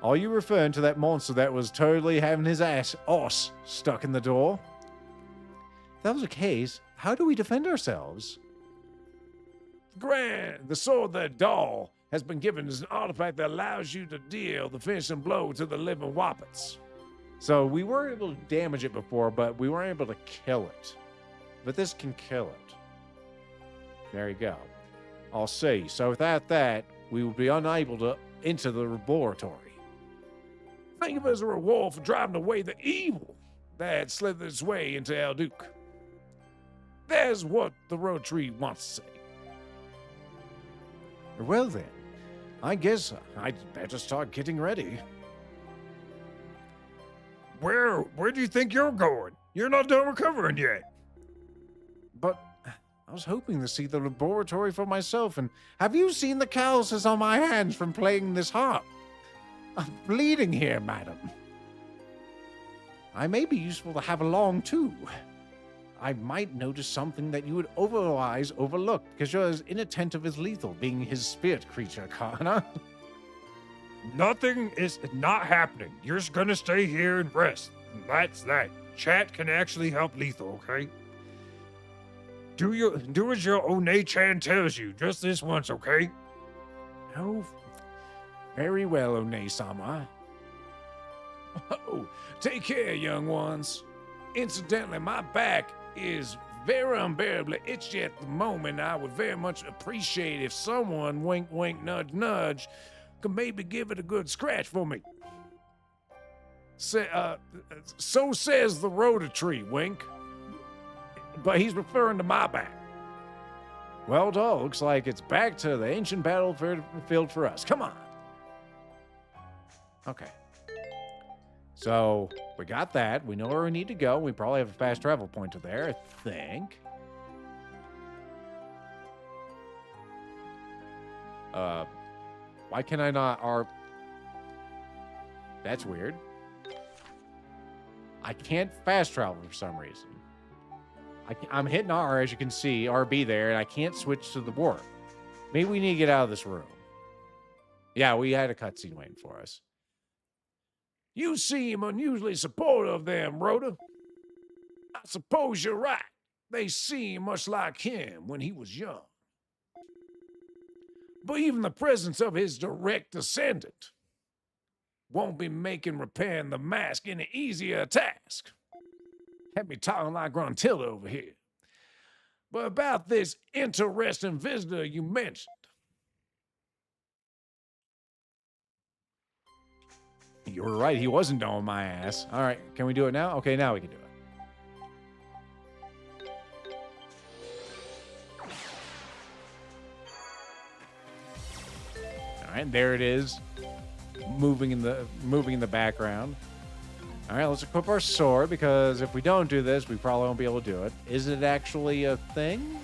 Are you referring to that monster that was totally having his ass stuck in the door? If that was the case, how do we defend ourselves? Grand, the sword that doll has been given as an artifact that allows you to deal the finishing blow to the living Woppets. So we were able to damage it before, but we weren't able to kill it. But this can kill it. There you go. I'll see. So without that, we will be unable to enter the laboratory. Think of it as a reward for driving away the evil that slithered its way into El Duke. That's what the road tree wants to say. Well then, I guess I'd better start getting ready. Where do you think you're going? You're not done recovering yet. But I was hoping to see the laboratory for myself, and have you seen the calluses on my hands from playing this harp? I'm bleeding here, madam. I may be useful to have along, too. I might notice something that you would otherwise overlook, because you're as inattentive as Lethal, being his spirit creature, Kana. Nothing is not happening. You're just gonna stay here and rest. That's that. Chat can actually help Lethal, okay? Do as your One-chan tells you, just this once, okay? Oh, very well, One-sama. Oh, take care, young ones. Incidentally, my back is very unbearably itchy at the moment. I would very much appreciate if someone, wink, wink, nudge, nudge, could maybe give it a good scratch for me. So says the rotary, wink. But he's referring to my back. Well, doll, looks like it's back to the ancient battlefield for us. Come on. Okay. So, we got that. We know where we need to go. We probably have a fast travel point to there, I think. Why can I not That's weird. I can't fast travel for some reason. I'm hitting R, as you can see, RB there, and I can't switch to the warp. Maybe we need to get out of this room. Yeah, we had a cutscene waiting for us. You seem unusually supportive of them, Rhoda. I suppose you're right. They seem much like him when he was young. But even the presence of his direct descendant won't be making repairing the mask any easier a task. Had me talking like Gruntilda over here. But about this interesting visitor you mentioned. You were right. He wasn't on my ass. All right. Can we do it now? Okay, now we can do it. All right, there it is. Moving in the background. All right, let's equip our sword, because if we don't do this, we probably won't be able to do it. Is it actually a thing?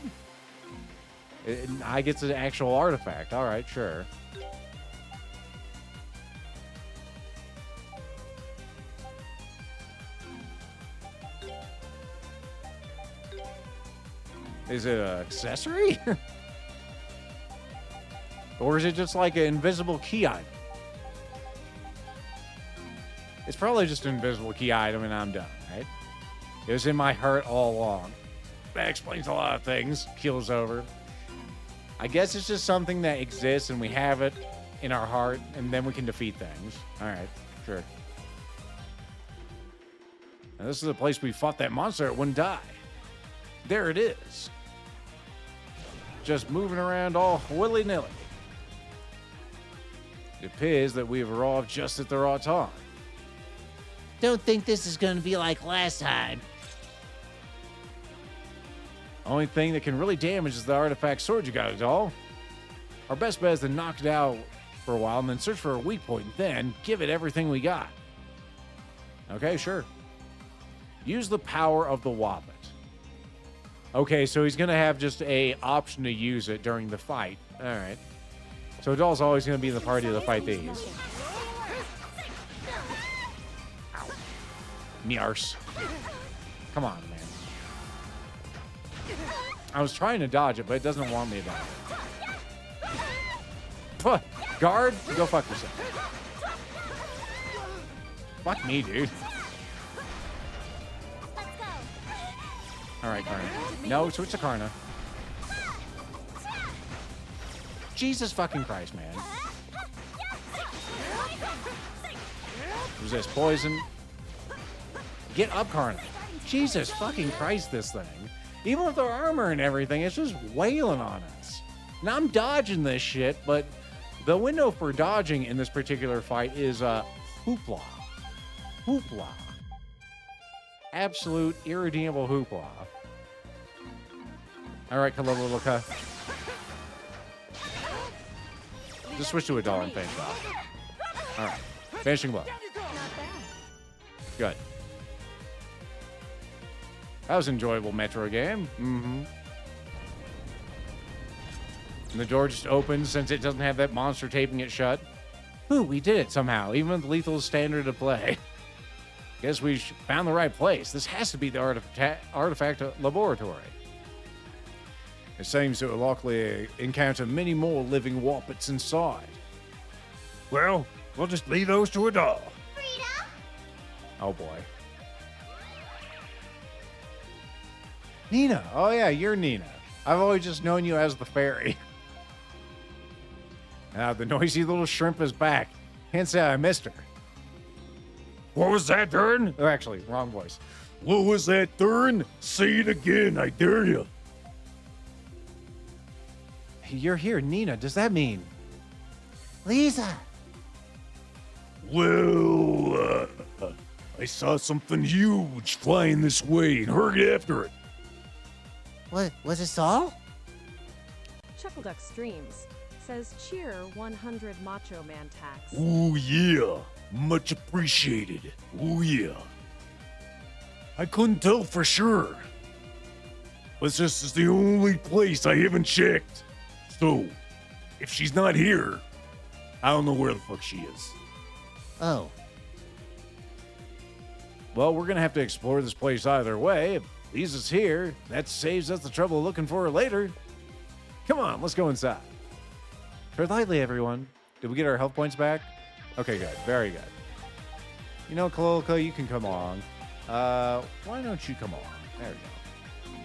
I get the actual artifact. All right, sure. Is it an accessory? Or is it just like an invisible key item? It's probably just an invisible key item and I'm done, right? It was in my heart all along. That explains a lot of things. Keel's over. I guess it's just something that exists and we have it in our heart and then we can defeat things. All right, sure. Now, this is the place we fought that monster. It wouldn't die. There it is. Just moving around all willy-nilly. It appears that we have arrived just at the right time. Don't think this is gonna be like last time. Only thing that can really damage is the artifact sword you got, doll. Our best bet is to knock it out for a while and then search for a weak point, then give it everything we got. Okay, sure. Use the power of the Wobbit. Okay, so he's going to have just a option to use it during the fight. All right. So doll's always going to be in the party to fight these. Miarse. Come on, man. I was trying to dodge it, but it doesn't want me to dodge it. Puh, guard, go fuck yourself. Fuck me, dude. Let's go. All right, Karna. No, switch to Karna. Jesus fucking Christ, man. Resist poison. Get up, Karna. Jesus fucking Christ, this thing. Even with our armor and everything, it's just wailing on us. Now I'm dodging this shit, but the window for dodging in this particular fight is hoopla. Hoopla. Absolute irredeemable hoopla. All right, Kalilika. Just switch to a dollar and finish it off. All right. Finishing blow. Not bad. Good. That was an enjoyable Metro game. Mm-hmm. And the door just opens since it doesn't have that monster taping it shut. Ooh, we did it somehow, even with Lethal's standard of play. Guess we found the right place. This has to be the artifact laboratory. It seems to likely encounter many more living Woppets inside. Well, we'll just leave those to a doll. Freedom. Oh boy. Nina. Oh yeah, you're Nina. I've always just known you as the fairy. Now the noisy little shrimp is back. Can't say I missed her. What was that, Dern? Oh, actually, wrong voice. What was that, Thurn? Say it again, I dare you. You're here, Nina. Does that mean? Lisa. Well, I saw something huge flying this way and hurried after it. What was it, Saul? Chuckleduck Streams says cheer 100 Macho Man tax. Ooh, yeah. Much appreciated. Ooh, yeah. I couldn't tell for sure. But this is the only place I haven't checked. So, if she's not here, I don't know where the fuck she is. Oh. Well, we're gonna have to explore this place either way. If Lisa's here, that saves us the trouble of looking for her later. Come on, let's go inside. Tread lightly, everyone. Did we get our health points back? Okay, good. Very good. You know, Kalilika, you can come along. Why don't you come along? There we go.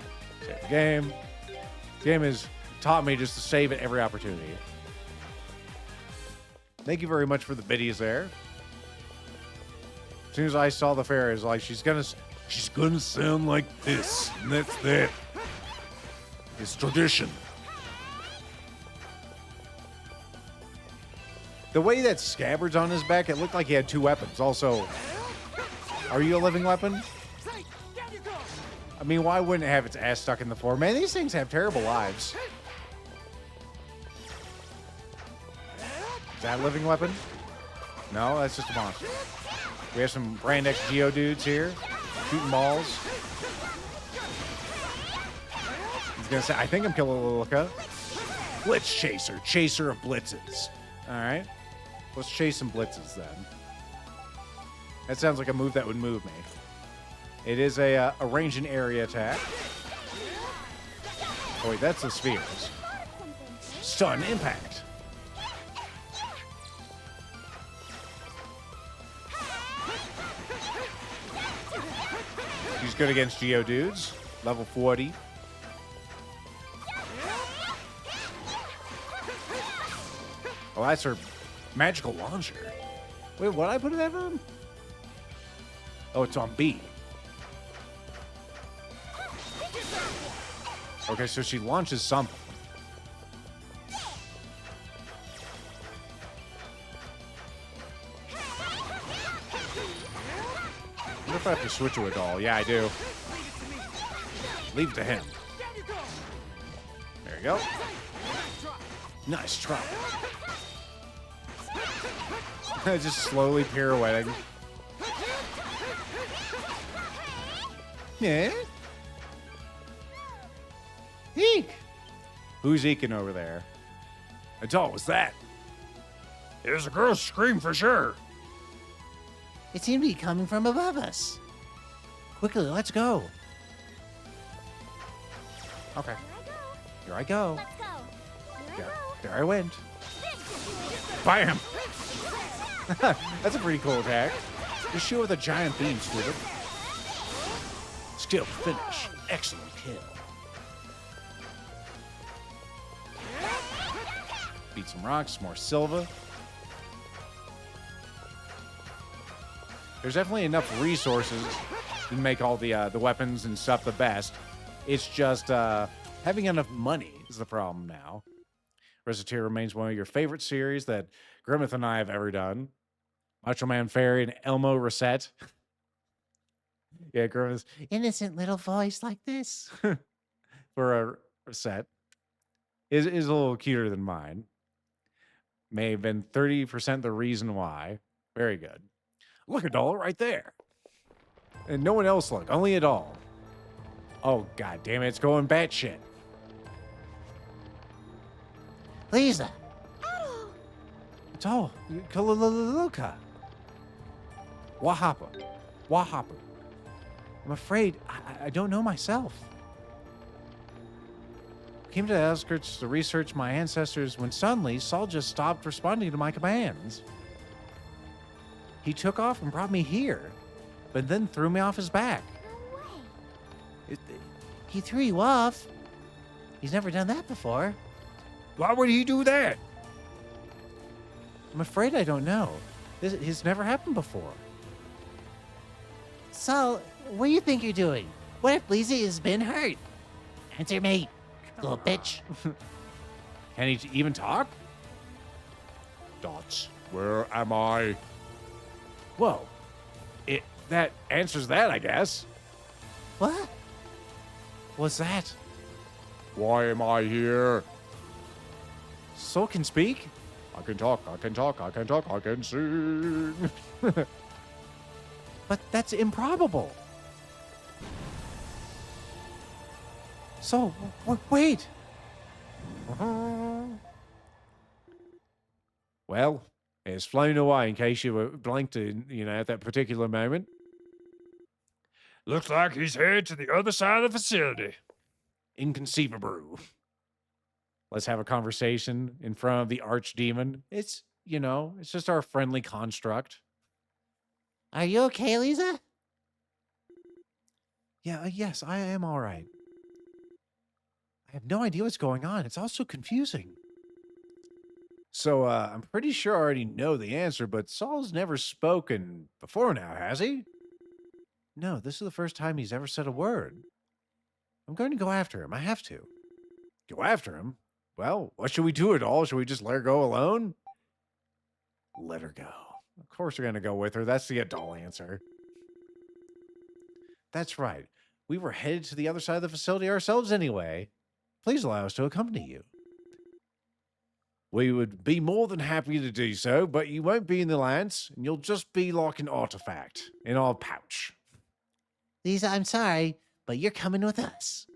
Save the game. This game has taught me just to save at every opportunity. Thank you very much for the biddies there. As soon as I saw the fairy, I was like, she's gonna sound like this, and that's that. It's tradition. The way that scabbard's on his back, it looked like he had two weapons. Also, are you a living weapon? I mean, why wouldn't it have its ass stuck in the floor? Man, these things have terrible lives. Is that a living weapon? No, that's just a monster. We have some Brand X Geodudes here, shooting balls. He's gonna say, I think I'm killing Lilica. Blitz Chaser, chaser of blitzes. All right, let's chase some blitzes then. That sounds like a move that would move me. It is a range and area attack. Oh wait, that's the spheres. Stun impact. She's good against Geodudes. Level 40. Oh, that's her magical launcher. Wait, what did I put in that room? Oh, it's on B. Okay, so she launches something. I wonder if I have to switch to a doll. Yeah, I do. Leave it to him. There you go. Nice try. Just slowly pirouetting. Yeah. Eek. Who's eking over there? I thought it was that. There's a girl's scream for sure. It seemed to be coming from above us. Quickly, let's go. Okay, Here I go. here I go. Let's go. Here I There, go. there I went. Bam! That's a pretty cool attack. Just shoot with a giant beam, stupid. Skill finish. Excellent kill. Beat some rocks, more Silva. There's definitely enough resources to make all the weapons and stuff the best. It's just having enough money is the problem now. Reciteer remains one of your favorite series that Grimmeth and I have ever done. Macho Man Fairy and Elmo Reset. Yeah, Grimmeth, innocent little voice like this for a Reset is a little cuter than mine. May have been 30% the reason why. Very good. Look, a doll right there. And no one else look, only a doll. Oh, god damn it, it's going batshit. Lisa, It's all Kalaloka. What happened? What happened? I'm afraid I don't know myself. I came to the outskirts to research my ancestors when suddenly Saul just stopped responding to my commands. He took off and brought me here, but then threw me off his back. No way. he threw you off. He's never done that before. Why would he do that? I'm afraid I don't know. This has never happened before. Saul, what do you think you're doing? What if Lisa has been hurt? Answer me, little bitch. Can he even talk? Dots, where am I? Whoa. That answers that, I guess. What? What's that? Why am I here? Soul can speak? I can talk, I can talk, I can talk, I can sing. But that's improbable. So, wait. Well, it's flown away in case you were blanked in, at that particular moment. Looks like he's headed to the other side of the facility. Inconceivable. Let's have a conversation in front of the archdemon. It's just our friendly construct. Are you okay, Lisa? Yeah, yes, I am all right. I have no idea what's going on. It's all so confusing. So, I'm pretty sure I already know the answer, but Saul's never spoken before now, has he? No, this is the first time he's ever said a word. I'm going to go after him. I have to. Go after him? Well, what should we do at all? Should we just let her go alone? Let her go. Of course we're going to go with her. That's the adult answer. That's right. We were headed to the other side of the facility ourselves anyway. Please allow us to accompany you. We would be more than happy to do so, but you won't be in the Lance, and you'll just be like an artifact in our pouch. Lisa, I'm sorry, but you're coming with us.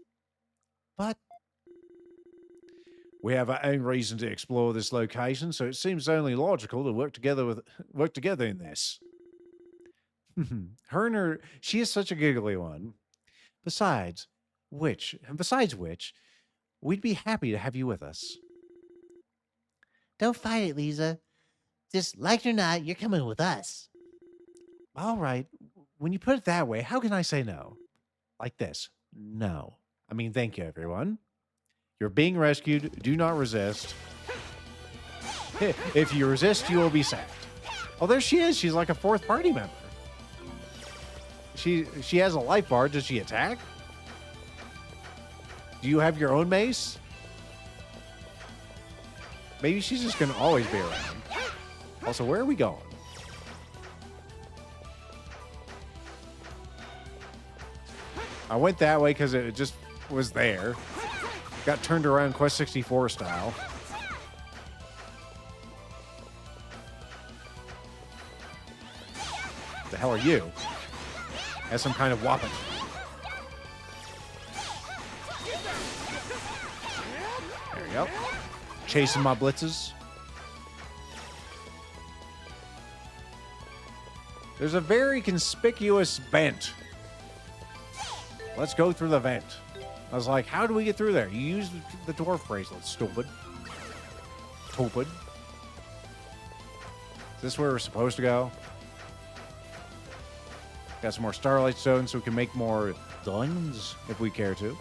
But we have our own reason to explore this location, so it seems only logical to work together in this. She is such a giggly one. Besides which, we'd be happy to have you with us. Don't fight it, Lisa. Just like it or not, you're coming with us. All right. When you put it that way, how can I say no? Like this. No. I mean, thank you, everyone. You're being rescued. Do not resist. If you resist, you will be sacked. Oh, there she is. She's like a fourth party member. She has a life bar. Does she attack? Do you have your own mace? Maybe she's just going to always be around. Also, where are we going? I went that way because it just was there. Got turned around Quest 64 style. The hell are you? As some kind of weapon. There we go. Chasing my blitzes. There's a very conspicuous bent Let's go through the vent. I was like, how do we get through there? You use the dwarf bracelet, stupid. Stupid. Is this where we're supposed to go? Got some more starlight stones so we can make more diamonds if we care to.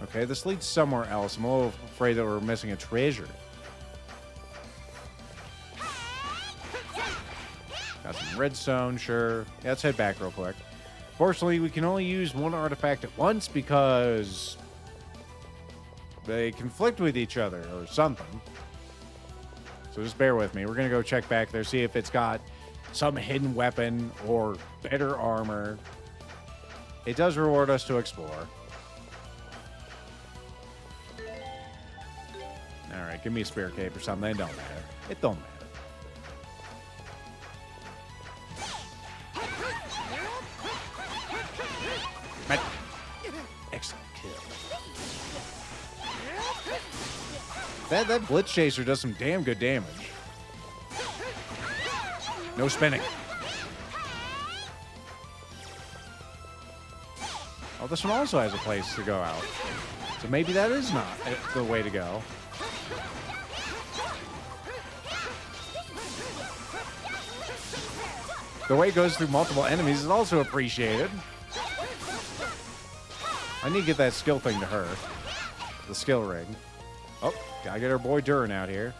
Okay, this leads somewhere else. I'm a little afraid that we're missing a treasure. Got some redstone, sure. Yeah, let's head back real quick. Fortunately, we can only use one artifact at once because they conflict with each other or something. So just bear with me. We're going to go check back there, see if it's got some hidden weapon or better armor. It does reward us to explore. All right, give me a spirit cape or something. It don't matter. It don't matter. Excellent kill. That Blitz Chaser does some damn good damage. No spinning. Oh, this one also has a place to go out. So maybe that is not the way to go. The way it goes through multiple enemies is also appreciated. I need to get that skill thing to her. The skill ring. Oh, gotta get our boy Durin out here.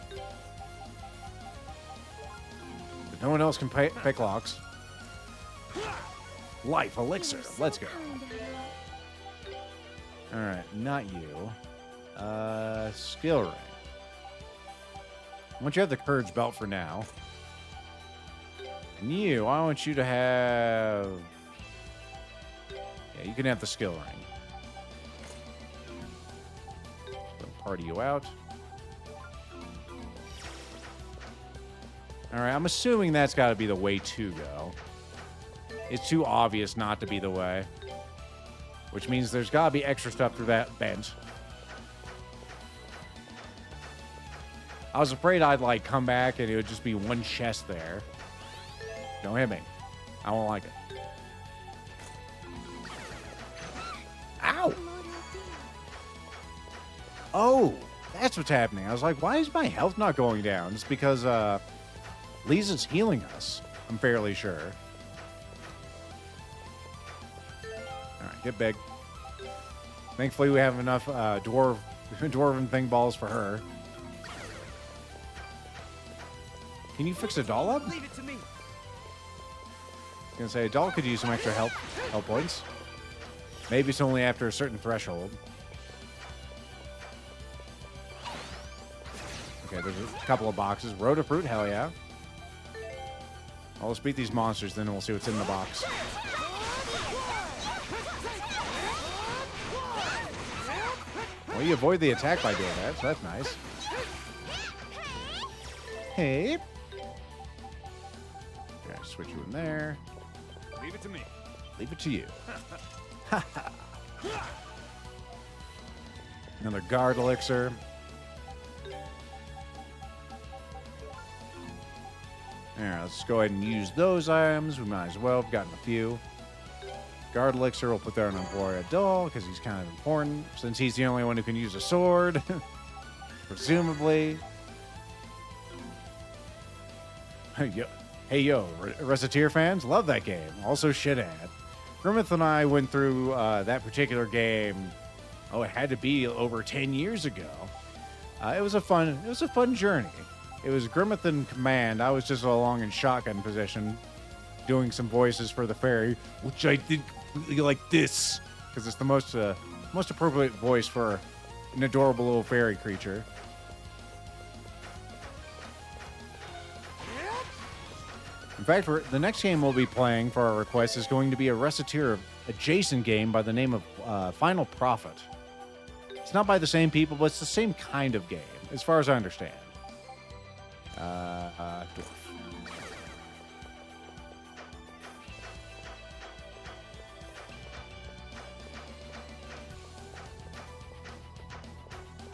But no one else can pick locks. Life elixir. Let's go. Alright, not you. Skill ring. I want you to have the courage belt for now. And you, I want you to have... Yeah, you can have the skill ring. Party you out. All right, I'm assuming that's got to be the way to go. It's too obvious not to be the way. Which means there's got to be extra stuff through that vent. I was afraid I'd, like, come back and it would just be one chest there. Don't hit me. I won't like it. Ow! Oh, that's what's happening. I was like, why is my health not going down? It's because Lisa's healing us, I'm fairly sure. All right, get big. Thankfully, we have enough dwarven thing balls for her. Can you fix a doll up? Leave it to me. I was gonna say a doll could use some extra health points. Maybe it's only after a certain threshold. Okay, there's a couple of boxes. Rotafruit, hell yeah. Well, let's beat these monsters, then we'll see what's in the box. Well, you avoid the attack by doing that, so that's nice. Hey. Okay, switch you in there. Leave it to me. Leave it to you. Another guard elixir. Alright, let's go ahead and use those items. We might as well. We've gotten a few. Guard elixir, we'll put that on Eroyarou because he's kind of important. Since he's the only one who can use a sword. Presumably. Hey, yo, Reciteer fans, love that game. Also shit ad. Grimmeth and I went through that particular game. Oh, it had to be over 10 years ago. It was a fun journey. It was Grimmeth in command. I was just along in shotgun position, doing some voices for the fairy, which I did like this because it's the most appropriate voice for an adorable little fairy creature. In fact, the next game we'll be playing for our request is going to be a Reciteer adjacent game by the name of Final Prophet. It's not by the same people, but it's the same kind of game, as far as I understand. Dwarf.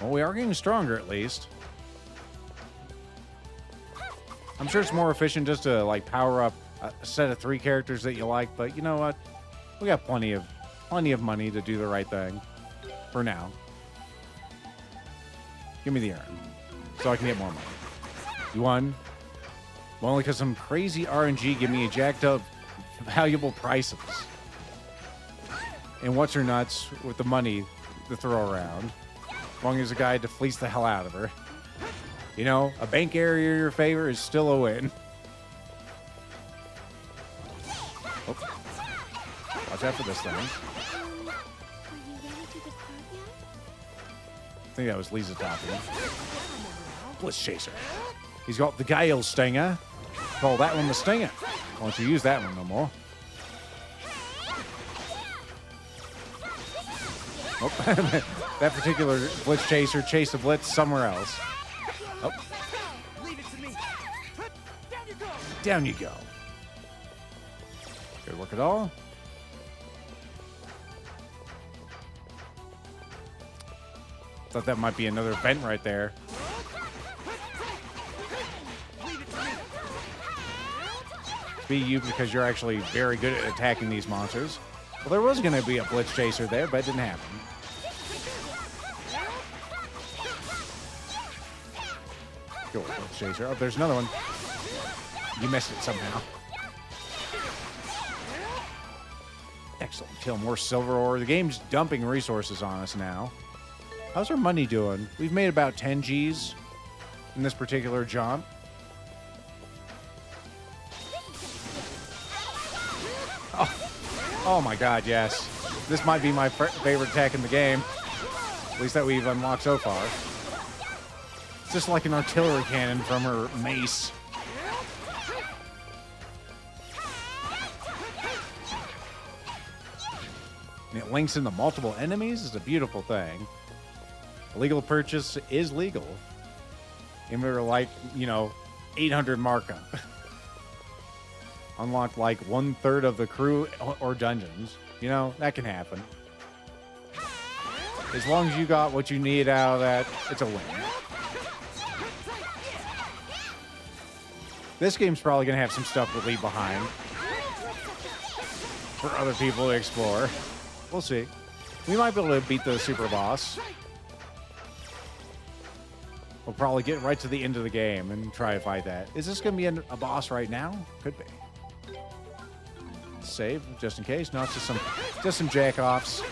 Well, we are getting stronger, at least. I'm sure it's more efficient just to, like, power up a set of 3 characters that you like, but you know what? We got plenty of money to do the right thing for now. Give me the urn so I can get more money. You won? Well, only because some crazy RNG give me a jacked up valuable prices. And what's her nuts with the money to throw around. As long as the guy had to fleece the hell out of her. You know, a bank area in your favor is still a win. Oh. Watch out for this thing. Are you ready to depart yet? I think that was Lisa talking. Blitz Chaser. He's got the Gale Stinger. Call that one the Stinger. Won't you use that one no more? Oh, that particular Blitz Chaser chased the Blitz somewhere else. Oh. Leave it to me. Down you go. Down you go. Good work at all. Thought that might be another vent right there. Be you because you're actually very good at attacking these monsters. Well, there was going to be a Blitz Chaser there, but it didn't happen. Go, Blitz Chaser. Oh, there's another one. You missed it somehow. Excellent. Kill more silver ore. The game's dumping resources on us now. How's our money doing? We've made about 10 G's in this particular jaunt. Oh my god, yes. This might be my favorite attack in the game. At least that we've unlocked so far. It's just like an artillery cannon from her mace. And it links into multiple enemies. It's a beautiful thing. Illegal purchase is legal. And we were like, 800 markup. Unlocked like 1/3 of the crew or dungeons. That can happen. As long as you got what you need out of that, it's a win. This game's probably going to have some stuff to leave behind for other people to explore. We'll see. We might be able to beat the super boss. We'll probably get right to the end of the game and try to fight that. Is this going to be a boss right now? Could be. Save just in case. No, it's just some jack-offs.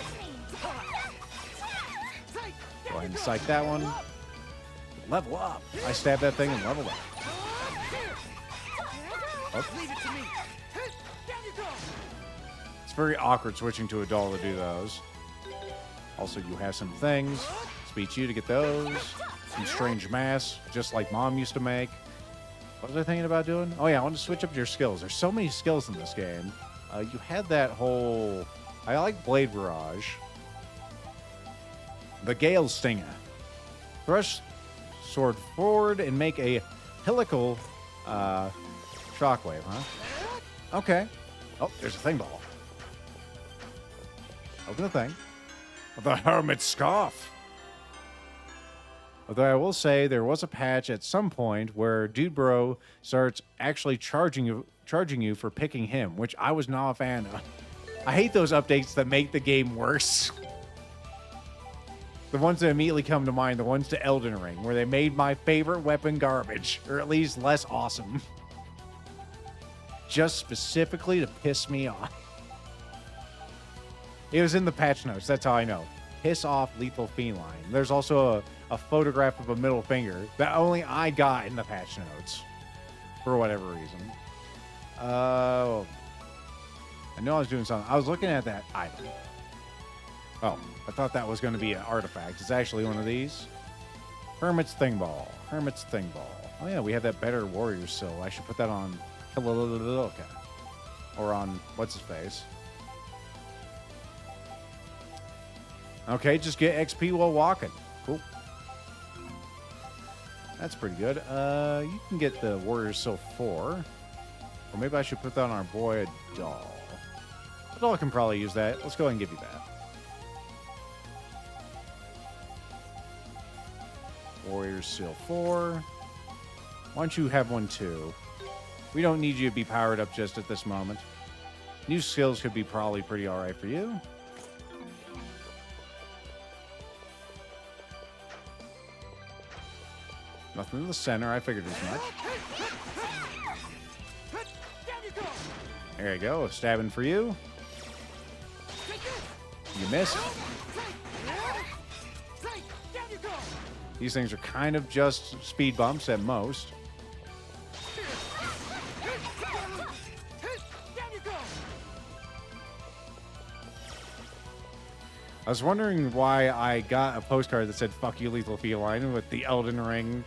Go ahead and psych that one. Level up. I stabbed that thing and leveled up. Oh. It's very awkward switching to a doll to do those. Also, you have some things. Speech you to get those. Some strange mass, just like Mom used to make. What was I thinking about doing? Oh yeah, I want to switch up your skills. There's so many skills in this game. You had that whole... I like Blade Barrage. The Gale Stinger. Thrust sword forward and make a helical shockwave, huh? Okay. Oh, there's a thing ball. Open the thing. The Hermit's Scarf. Although I will say there was a patch at some point where Dude Bro starts actually charging you for picking him, which I was not a fan of. I hate those updates that make the game worse. The ones that immediately come to mind, the ones to Elden Ring, where they made my favorite weapon garbage, or at least less awesome. Just specifically to piss me off. It was in the patch notes, that's how I know. Piss off lethal feline. There's also a photograph of a middle finger that only I got in the patch notes. For whatever reason. I know I was doing something. I was looking at that item. Oh, I thought that was going to be an artifact. It's actually one of these. Hermit's Thing Ball. Hermit's Thing Ball. Oh yeah, we have that better warrior still. I should put that on Killalilililka. Or on what's his face. Okay, just get XP while walking. Cool. That's pretty good. You can get the Warrior Sylph 4. Or maybe I should put that on our boy Doll. The doll can probably use that. Let's go ahead and give you that. Warrior Seal 4. Why don't you have one too? We don't need you to be powered up just at this moment. New skills could be probably pretty alright for you. Nothing in the center. I figured as much. There you go. Stabbing for you. You missed. These things are kind of just speed bumps at most. I was wondering why I got a postcard that said "Fuck you, Lethal Feline" with the Elden Ring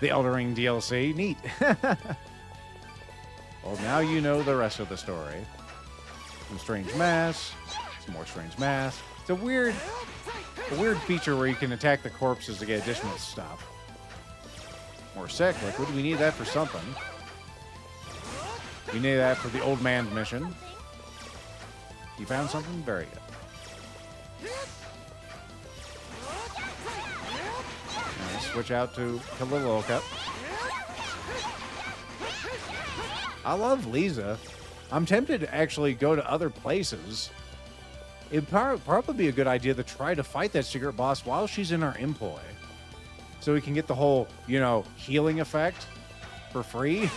DLC. Neat. Well, now you know the rest of the story. Some strange mass, some more strange mass. It's a weird feature where you can attack the corpses to get additional stuff. More sec liquid. We need that for something. We need that for the old man's mission. You found something? Very good. Now switch out to Lilo Cup. I love Lisa. I'm tempted to actually go to other places. It'd probably be a good idea to try to fight that secret boss while she's in our employ. So we can get the whole, healing effect for free.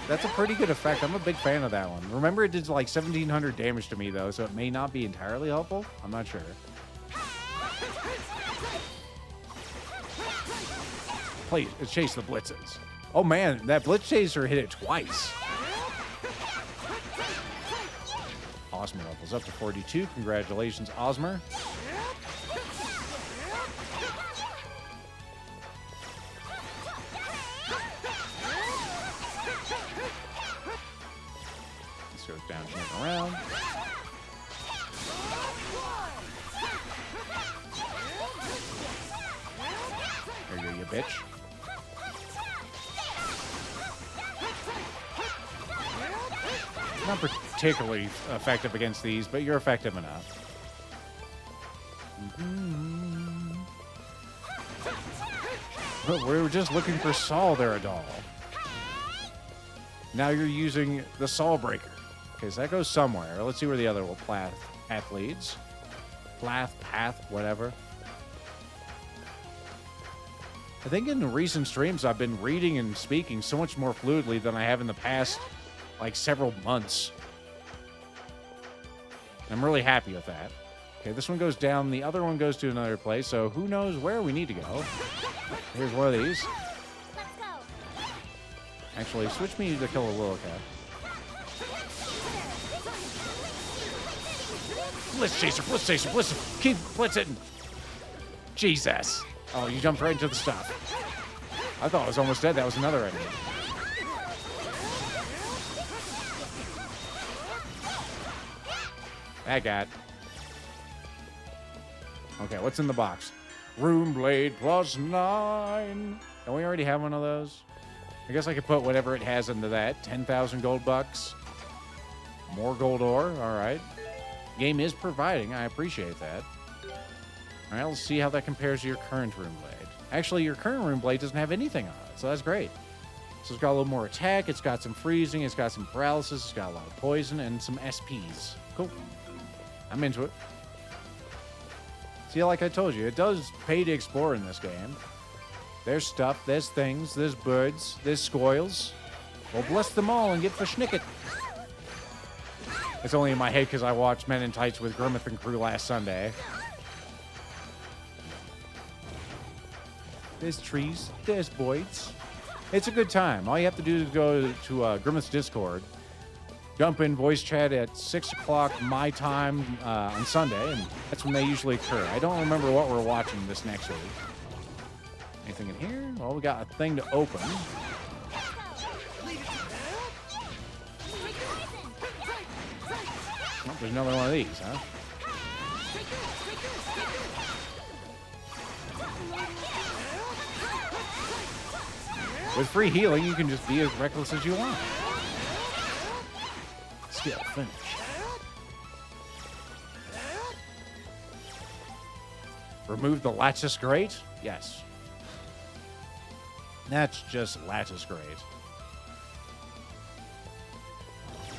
That's a pretty good effect. I'm a big fan of that one. Remember, it did like 1,700 damage to me, though, so it may not be entirely helpful. I'm not sure. Please, chase the blitzes. Oh, man, that blitz chaser hit it twice. Osmer levels up to 42. Congratulations, Osmer. This goes down here and around. There you go, you bitch. Not particularly effective against these, but you're effective enough. But we were just looking for Saul there, Adal. Now you're using the Saul Breaker. Okay, so that goes somewhere. Let's see where the other path leads. Path, whatever. I think in the recent streams, I've been reading and speaking so much more fluidly than I have in the past, like, several months. I'm really happy with that. Okay, this one goes down. The other one goes to another place, so who knows where we need to go. Here's one of these. Let's go. Actually, switch me to kill a little cat. Blitz chaser, keep blitzing. Jesus. Oh, you jumped right into the stuff. I thought I was almost dead. That was another enemy. That got. Okay, what's in the box? Room blade +9. Don't we already have one of those? I guess I could put whatever it has into that. 10,000 gold bucks. More gold ore. All right. Game is providing. I appreciate that. All right, let's see how that compares to your current room blade. Actually, your current room blade doesn't have anything on it, so that's great. So it's got a little more attack. It's got some freezing. It's got some paralysis. It's got a lot of poison and some SPs. Cool. I'm into it. See, like I told you, it does pay to explore in this game. There's stuff, there's things, there's birds, there's squirrels. Well, bless them all and get verschnicket. It's only in my head because I watched Men in Tights with Grimmeth and crew last Sunday. There's trees, there's voids. It's a good time. All you have to do is go to Grimmeth's Discord. Jump in voice chat at 6 o'clock my time on Sunday, and that's when they usually occur. I don't remember what we're watching this next week. Anything in here? Well, we got a thing to open. Oh, there's another one of these, huh? With free healing, you can just be as reckless as you want. Skill finish. Remove the lattice grate? Yes. That's just lattice grate.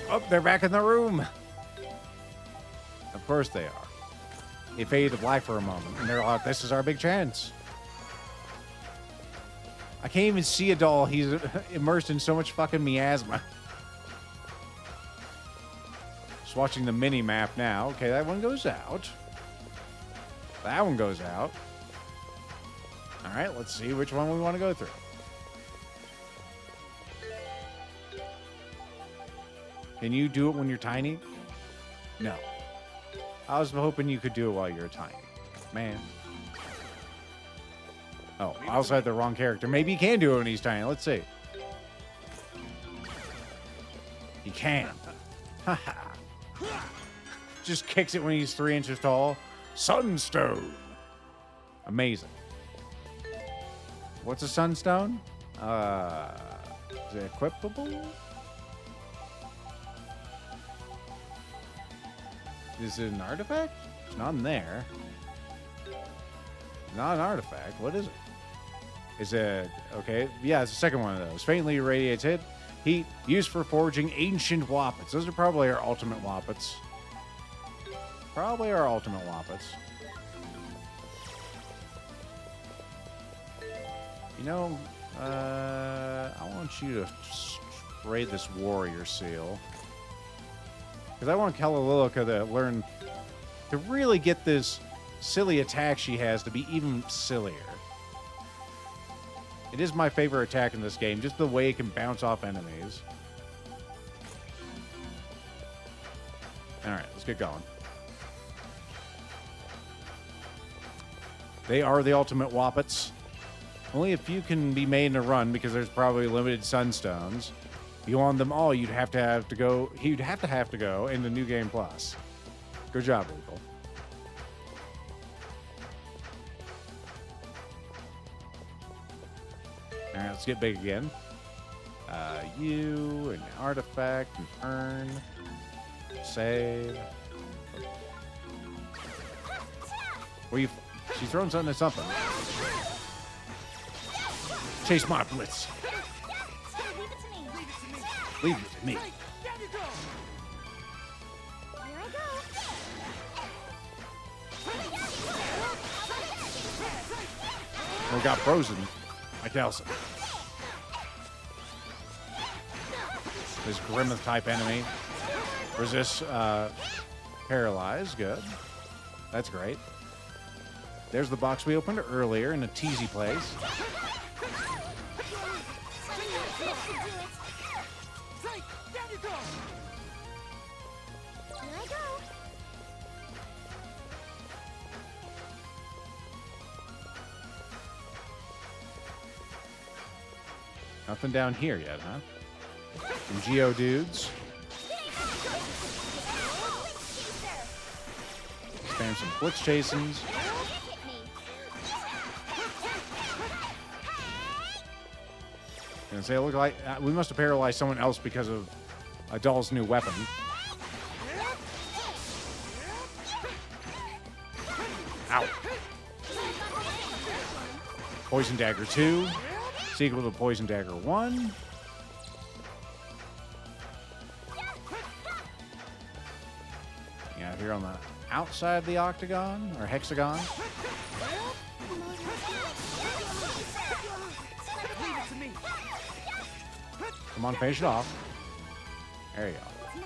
Oh, they're back in the room. Of course they are. They faded to black for a moment, and they're like, this is our big chance. I can't even see a doll. He's immersed in so much fucking miasma. Just watching the mini map now. Okay, that one goes out. That one goes out. All right, let's see which one we want to go through. Can you do it when you're tiny? No. I was hoping you could do it while you're tiny. Man. Oh, I also had the wrong character. Maybe he can do it when he's tiny. Let's see. He can. Just kicks it when he's 3 inches tall. Sunstone. Amazing. What's a sunstone? Is it equipable? Is it an artifact? It's not in there. Not an artifact. What is it? Is it... Okay. Yeah, it's the second one of those. Faintly radiates heat. Used for forging ancient wappets. Those are probably our ultimate wappets. Probably our ultimate wappets. You know, I want you to spray this warrior seal. Because I want Kalalilica to learn to really get this silly attack she has to be even sillier. It is my favorite attack in this game, just the way it can bounce off enemies. Alright, let's get going. They are the ultimate wappets. Only a few can be made in a run because there's probably limited sunstones. If you want them all, you'd have to go into New Game Plus. Good job, people. All right, let's get big again. You, an artifact, an urn, save. Well, she's throwing something at something. Chase my blitz. Leave it to me. Here I go. We got frozen. Like Elsa. This Grimmeth type enemy. Resists paralyze. Good. That's great. There's the box we opened earlier in a teasy place. Nothing down here yet, huh? Some Geodudes. Spam some Blitz Chasins. Gonna say, look like we must have paralyzed someone else because of a doll's new weapon. Ow. Poison Dagger 2. Sequel to Poison Dagger 1. Yeah, here on the outside of the octagon or hexagon. Come on, finish it off. There you go.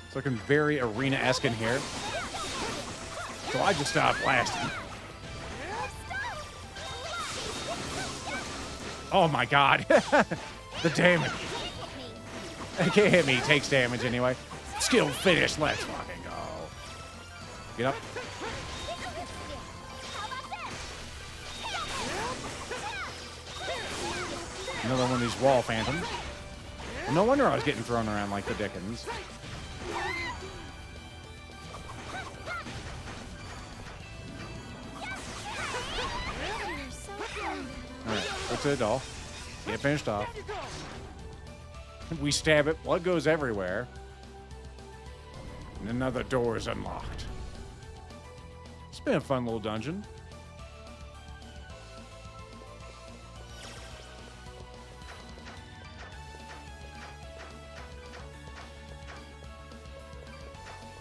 It's looking very arena-esque in here. So I just stopped blasting. Oh my god. The damage. It can't hit me. He takes damage anyway. Skill finish. Let's fucking go. Get up. Another one of these wall phantoms. Well, no wonder I was getting thrown around like the Dickens. Alright, go to the doll. Get finished off. We stab it, blood goes everywhere. And another door is unlocked. It's been a fun little dungeon.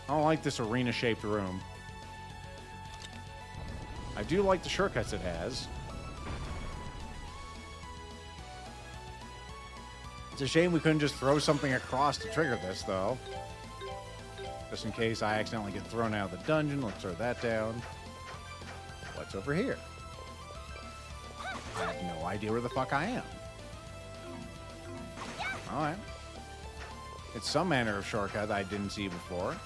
I don't like this arena-shaped room. I do like the shortcuts it has. It's a shame we couldn't just throw something across to trigger this, though. Just in case I accidentally get thrown out of the dungeon. Let's throw that down. What's over here? I have no idea where the fuck I am. Alright. It's some manner of shortcut that I didn't see before.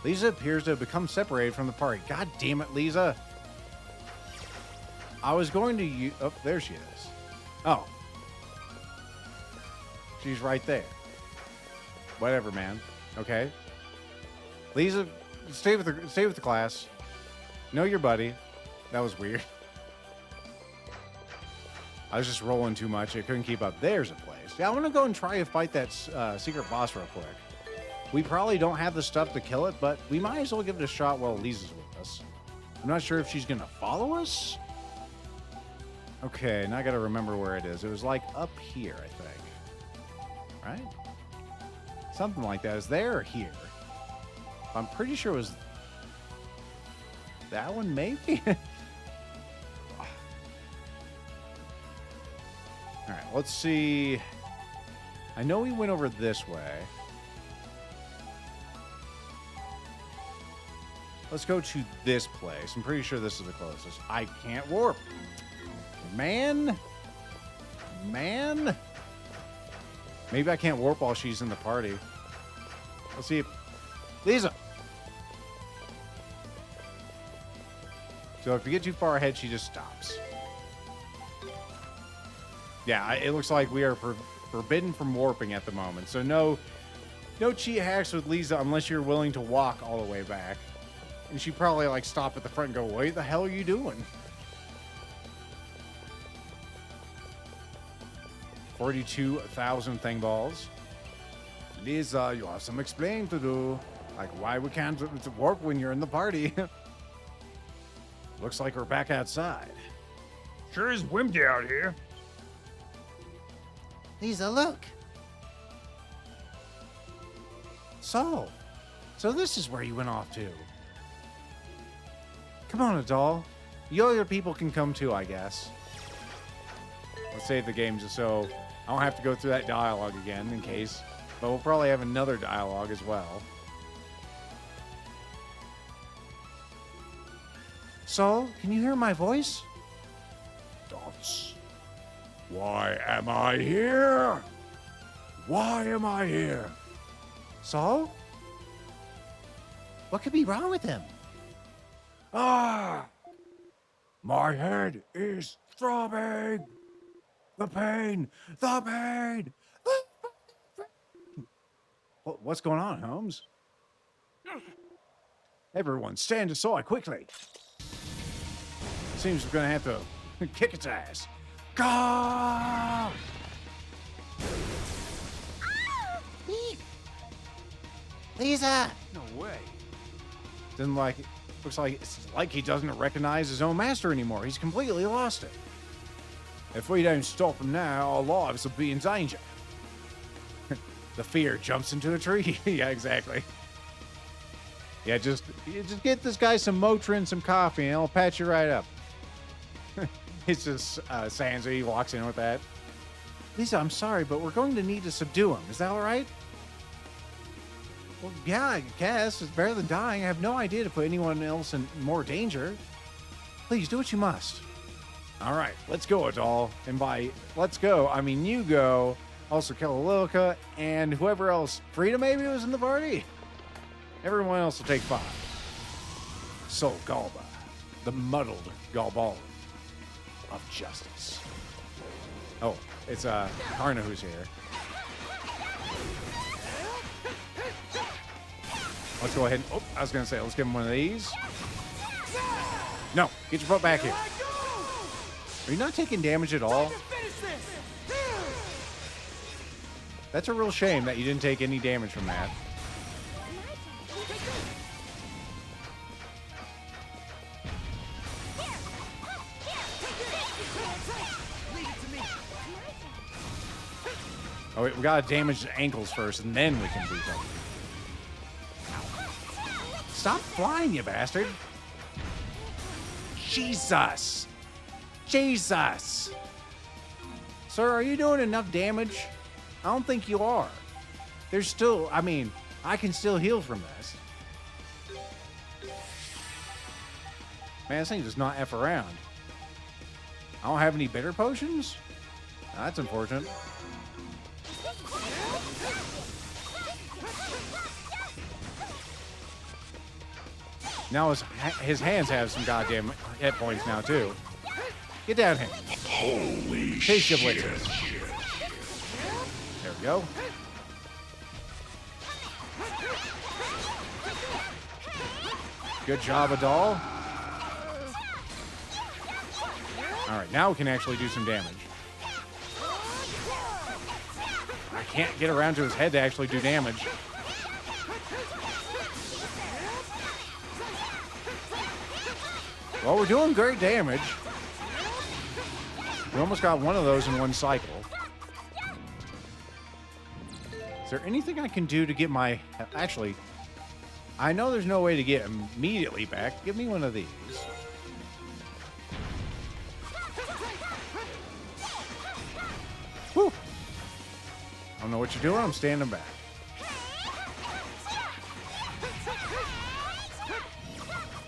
Lisa appears to have become separated from the party. God damn it, Lisa. I was going to use... Oh, there she is. Oh. She's right there. Whatever, man. Okay. Lisa, stay with the class. Know your buddy. That was weird. I was just rolling too much. I couldn't keep up. There's a place. Yeah, I want to go and try to fight that secret boss real quick. We probably don't have the stuff to kill it, but we might as well give it a shot while Lisa's with us. I'm not sure if she's going to follow us. Okay, now I got to remember where it is. It was like up here, I think. Right? Something like that. Is there or here? I'm pretty sure it was that one, maybe? All right, let's see. I know we went over this way. Let's go to this place. I'm pretty sure this is the closest. I can't warp. Man. Maybe I can't warp while she's in the party. Let's see if... Lisa! So if you get too far ahead, she just stops. Yeah, it looks like we are forbidden from warping at the moment. So no cheat hacks with Lisa unless you're willing to walk all the way back. And she probably like stop at the front and go, what the hell are you doing? 42,000 thing balls. Lisa, you have some explaining to do. Like why we can't warp when you're in the party. Looks like we're back outside. Sure is windy out here. Lisa, look. So this is where you went off to. Come on, Adal. You other people can come too, I guess. Let's save the game just so I don't have to go through that dialogue again in case. But we'll probably have another dialogue as well. Saul, can you hear my voice? Dots. Why am I here? Why am I here? Saul? What could be wrong with him? Ah! My head is throbbing. The pain. The pain. What's going on, Holmes? Everyone stand aside quickly. Seems we're gonna have to kick its ass. Go! Lisa! No way. Doesn't like looks like it's like he doesn't recognize his own master anymore. He's completely lost it. If we don't stop him now, our lives will be in danger. The fear jumps into a tree. Yeah, exactly. Yeah, just get this guy some Motrin and some coffee, and I'll patch you right up. It's just Sansa. He walks in with that. Lisa, I'm sorry, but we're going to need to subdue him. Is that all right? Well, yeah, I guess. It's better than dying. I have no idea to put anyone else in more danger. Please, do what you must. All right, let's go, Adal. And by let's go, I mean you go. Also, Kellalilka and whoever else. Frida maybe was in the party. Everyone else will take 5. Sol Galba, the muddled Galbal of justice. Oh, it's Karna who's here. Let's go ahead and, oh, I was going to say, let's give him one of these. No, get your butt back here. Are you not taking damage at all? That's a real shame that you didn't take any damage from that. Leave it to me. Oh, wait, we gotta damage the ankles first, and then we can do something. Stop flying, you bastard. Jesus. Jesus. Sir, are you doing enough damage? I don't think you are. There's still, I mean, I can still heal from this. Man, this thing does not F around. I don't have any bitter potions? That's unfortunate. Now his hands have some goddamn hit points now, too. Get down here. Holy Taste your shit. blitzes. There we go. Good job, Adal. All right, now we can actually do some damage. I can't get around to his head to actually do damage. Well, we're doing great damage. We almost got one of those in one cycle. Is there anything I can do to get my... Actually, I know there's no way to get immediately back. Give me one of these. Whew. I don't know what you're doing. I'm standing back.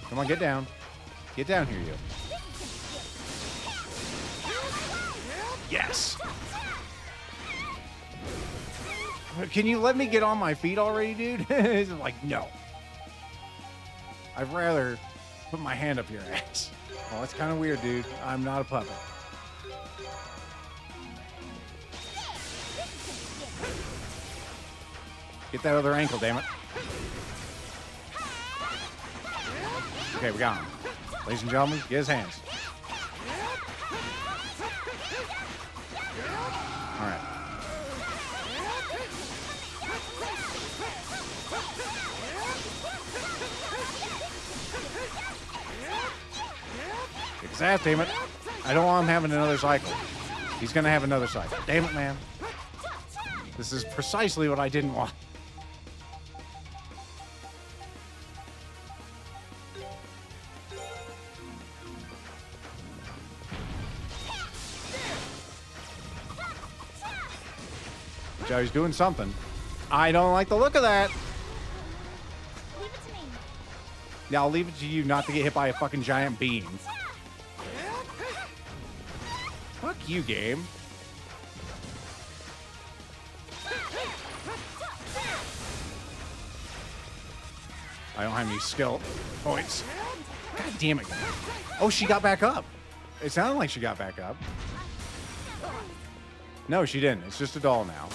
Come on, get down. Get down here, you. Yes. Can you let me get on my feet already, dude? It's like, no. I'd rather put my hand up your ass. Well, that's kind of weird, dude. I'm not a puppet. Get that other ankle, damn it. Okay, we got him. Ladies and gentlemen, get his hands. All right. Get his ass, damn it. I don't want him having another cycle. He's going to have another cycle. Damn it, man. This is precisely what I didn't want. Joey's doing something. I don't like the look of that. Leave it to me. Yeah, I'll leave it to you not to get hit by a fucking giant beam. Fuck you, game. I don't have any skill points. God damn it. Oh, she got back up. It sounded like she got back up. No, she didn't. It's just a doll now.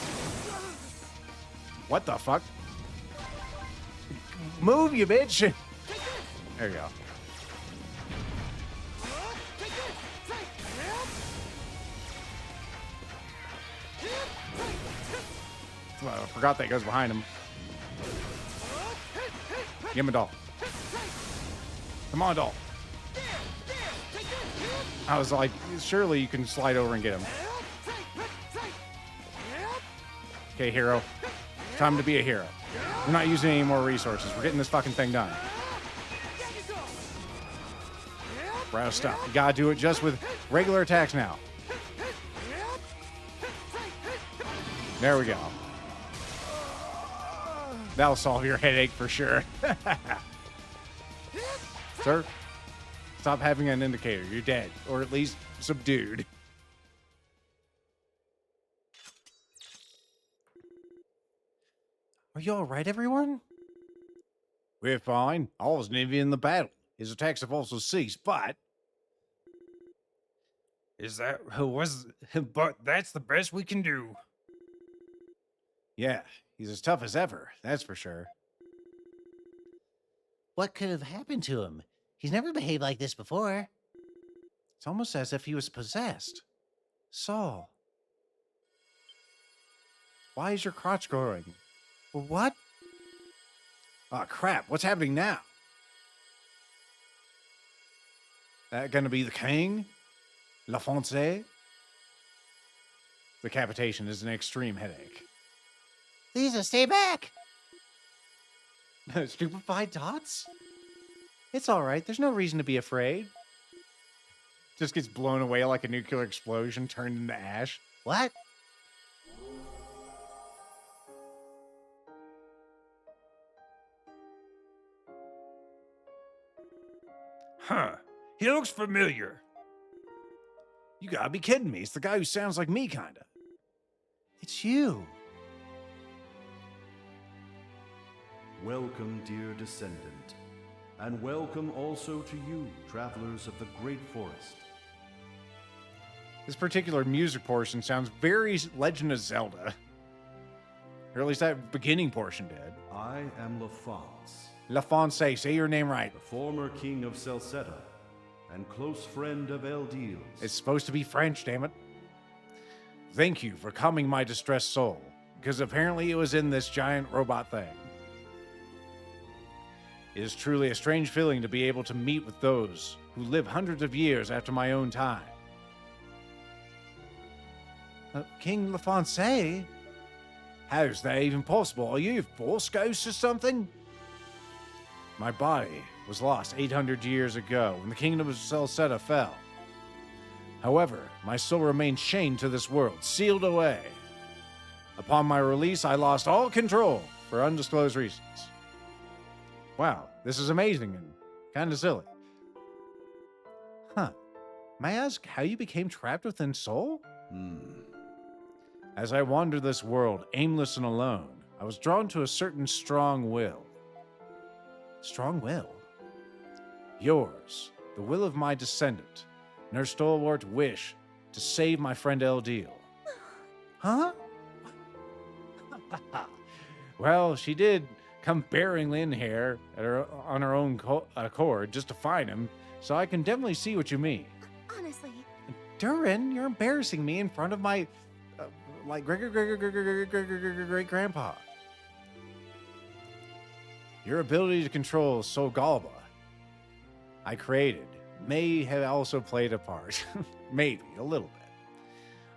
What the fuck? Move, you bitch! There you go. I forgot that goes behind him. Give him a doll. Come on, doll. I was like, surely you can slide over and get him. Okay, hero. Time to be a hero. We're not using any more resources. We're getting this fucking thing done. Bro, stop. You gotta do it just with regular attacks now. There we go. That'll solve your headache for sure. Sir, stop having an indicator. You're dead. Or at least subdued. Are you all right, everyone? We're fine. I wasn't even in the battle. His attacks have also ceased, but... Is that who was? But that's the best we can do. Yeah, he's as tough as ever, that's for sure. What could have happened to him? He's never behaved like this before. It's almost as if he was possessed. Saul. Why is your crotch growing? What? Oh, crap. What's happening now? That gonna be the king? La Fonse? decapitation is an extreme headache. Lisa, stay back. Stupefied tots? It's all right. There's no reason to be afraid. Just gets blown away like a nuclear explosion, turned into ash. What? Huh. He looks familiar. You gotta be kidding me. It's the guy who sounds like me, kinda. It's you. Welcome, dear descendant, and welcome also to you, travelers of the great forest. This particular music portion sounds very Legend of Zelda. Or at least that beginning portion did. I am LaFonce, LaFonce, say your name right. the former king of Celceta and close friend of Eldiels. It's supposed to be French, damn it. Thank you for calming my distressed soul, because apparently it was in this giant robot thing. It is truly a strange feeling to be able to meet with those who live hundreds of years after my own time. King LaFonce? How's that even possible? Are you a force ghost or something? My body was lost 800 years ago when the kingdom of Celceta fell. However, my soul remained chained to this world, sealed away. Upon my release, I lost all control for undisclosed reasons. Wow, this is amazing and kind of silly. Huh. May I ask how you became trapped within Soul? As I wandered this world, aimless and alone, I was drawn to a certain strong will. Strong will. Yours, the will of my descendant, and her stalwart wish to save my friend Eldiel. Huh? Well, she did come barreling in here on her own accord just to find him, so I can definitely see what you mean. Honestly, Durin, you're embarrassing me in front of my, great grandpa. Your ability to control Sol Galba, I created, may have also played a part. Maybe, a little bit.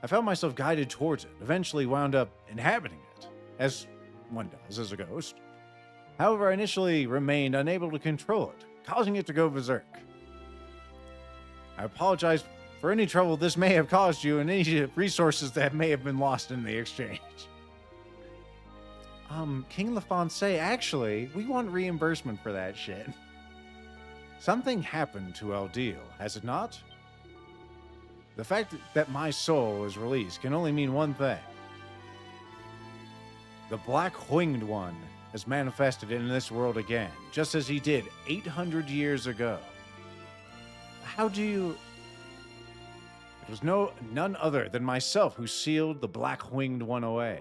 I found myself guided towards it, eventually wound up inhabiting it, as one does as a ghost. However, I initially remained unable to control it, causing it to go berserk. I apologize for any trouble this may have caused you and any resources that may have been lost in the exchange. King LaFonce, actually, we want reimbursement for that shit. Something happened to Eldiel, has it not? The fact that my soul is released can only mean one thing. The Black Winged One has manifested in this world again, just as he did 800 years ago. How do you... It was none other than myself who sealed the Black Winged One away.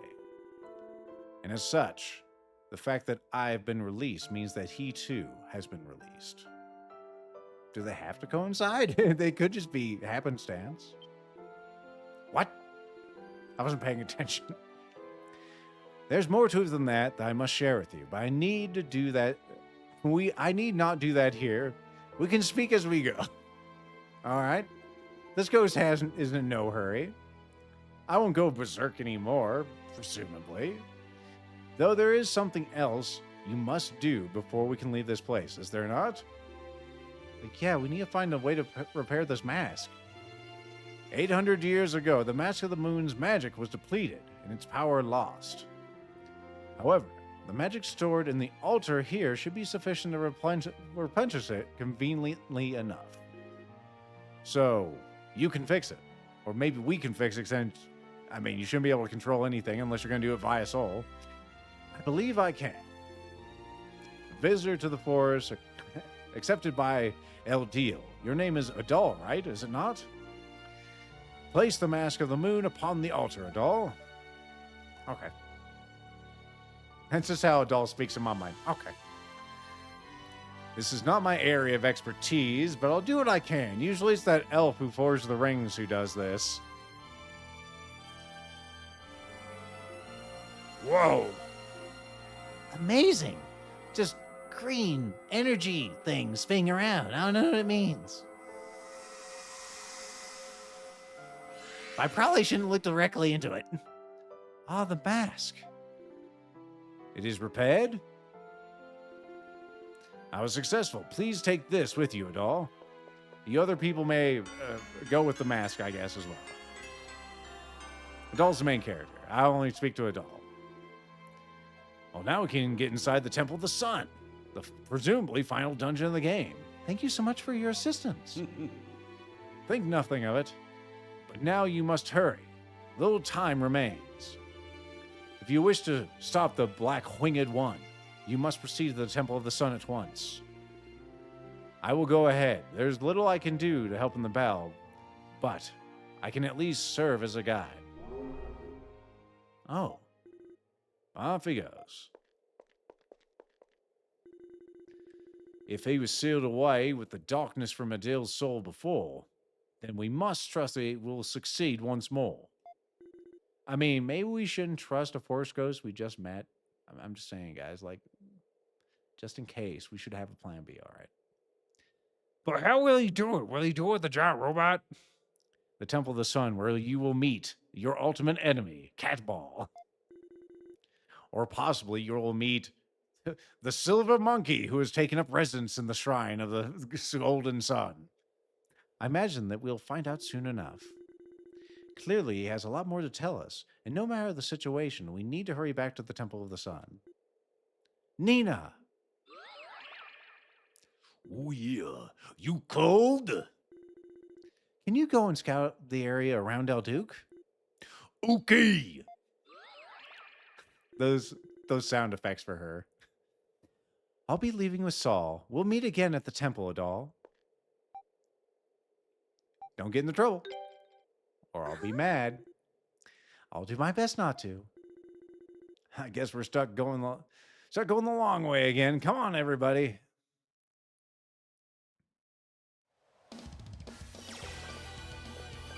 And as such, the fact that I have been released means that he too has been released. Do they have to coincide? They could just be happenstance. What? I wasn't paying attention. There's more to it than that I must share with you, but I need to do that. I need not do that here. We can speak as we go. All right? This ghost is in no hurry. I won't go berserk anymore, presumably. Though there is something else you must do before we can leave this place, is there not? Yeah, we need to find a way to repair this mask. 800 years ago, the Mask of the Moon's magic was depleted and its power lost. However, the magic stored in the altar here should be sufficient to replenish it conveniently enough. So, you can fix it. Or maybe we can fix it since, you shouldn't be able to control anything unless you're going to do it via soul. I believe I can. Visitor to the forest, accepted by Eldiel. Your name is Adal, right? Is it not? Place the Mask of the Moon upon the altar, Adal. Okay. That's just how Adal speaks in my mind. Okay. This is not my area of expertise, but I'll do what I can. Usually it's that elf who forged the rings who does this. Whoa. Amazing. Just green energy things spinning around. I don't know what it means. I probably shouldn't look directly into it. Ah, the mask. It is repaired. I was successful. Please take this with you, Adal. The other people may go with the mask, I guess, as well. Adal's the main character. I only speak to Adal. Well, now we can get inside the Temple of the Sun, the presumably final dungeon of the game. Thank you so much for your assistance. Think nothing of it. But now you must hurry. Little time remains. If you wish to stop the Black Winged One, you must proceed to the Temple of the Sun at once. I will go ahead. There's little I can do to help in the battle, but I can at least serve as a guide. Oh. Off he goes. If he was sealed away with the darkness from Adil's soul before, then we must trust that it will succeed once more. I mean, maybe we shouldn't trust a Force Ghost we just met. I'm just saying, guys, like, just in case, we should have a plan B, all right? But how will he do it? Will he do it with the giant robot? The Temple of the Sun, where you will meet your ultimate enemy, Catball. Or possibly you will meet the Silver Monkey, who has taken up residence in the shrine of the Golden Sun. I imagine that we'll find out soon enough. Clearly, he has a lot more to tell us, and no matter the situation, we need to hurry back to the Temple of the Sun. Nina! Oh, yeah. You cold? Can you go and scout the area around El Duke? Okay. Those sound effects for her. I'll be leaving with Saul. We'll meet again at the temple, Adal. Don't get into trouble, or I'll be mad. I'll do my best not to. I guess we're stuck going the long way again. Come on, everybody.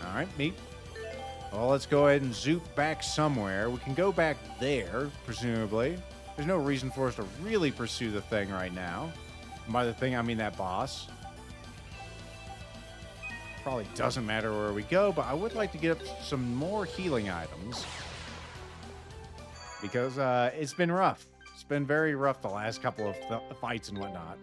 All right, meet. Well, let's go ahead and zoop back somewhere. We can go back there, presumably. There's no reason for us to really pursue the thing right now. And by the thing, I mean that boss. Probably doesn't matter where we go, but I would like to get some more healing items. Because it's been rough. It's been very rough the last couple of fights and whatnot.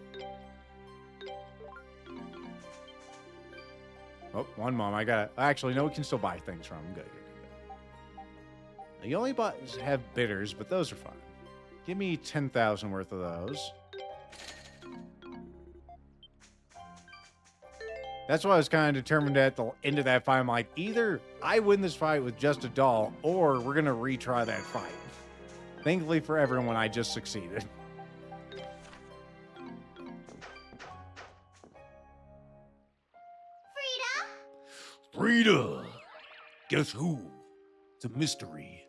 Oh, one moment. Actually, no, we can still buy things from them. Good. You only have bitters, but those are fine. Give me 10,000 worth of those. That's why I was kind of determined at the end of that fight. I'm like, either I win this fight with just a doll, or we're going to retry that fight. Thankfully for everyone, I just succeeded. Frida! Guess who? It's a mystery.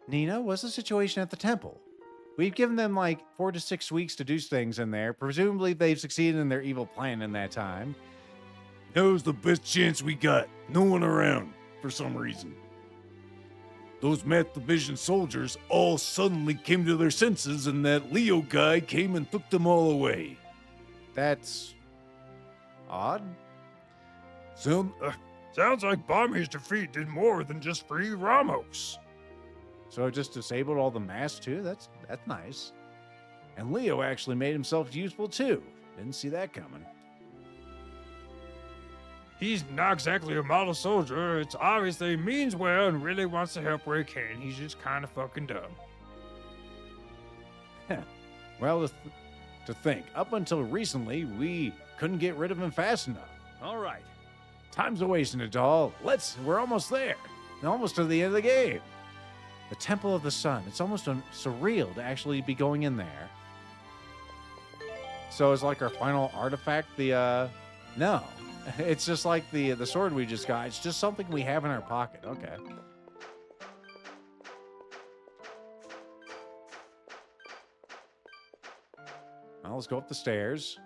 Nina, what's the situation at the temple? We've given them like 4 to 6 weeks to do things in there. Presumably they've succeeded in their evil plan in that time. Now's the best chance we got. No one around, for some reason. Those Math Division soldiers all suddenly came to their senses, and that Leo guy came and took them all away. That's odd. Sounds like Bommy's defeat did more than just free Ramos. So it just disabled all the masks too? That's nice. And Leo actually made himself useful too. Didn't see that coming. He's not exactly a model soldier. It's obvious that he means well and really wants to help where he can. He's just kind of fucking dumb. Well, to think, up until recently, we couldn't get rid of him fast enough. All right. Time's a wasting it all. We're almost there. Almost to the end of the game. The Temple of the Sun. It's almost surreal to actually be going in there. So it's like our final artifact, no. It's just like the sword we just got. It's just something we have in our pocket. Okay. Well, let's go up the stairs.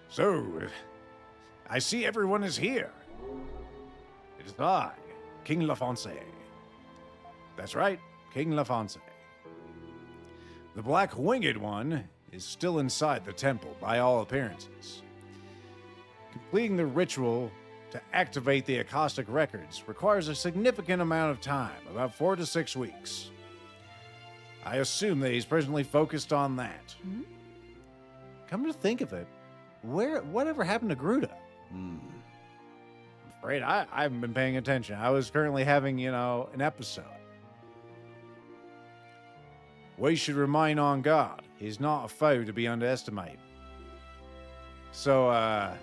So, I see everyone is here. It is I, King LaFonse. That's right, King LaFonse. The Black Winged One is still inside the temple, by all appearances. Completing the ritual to activate the Acoustic Records requires a significant amount of time, about 4 to 6 weeks. I assume that he's presently focused on that. Come to think of it, whatever happened to Gruda? Afraid I haven't been paying attention. I was currently having, an episode. We should remain on guard. He's not a foe to be underestimated. So,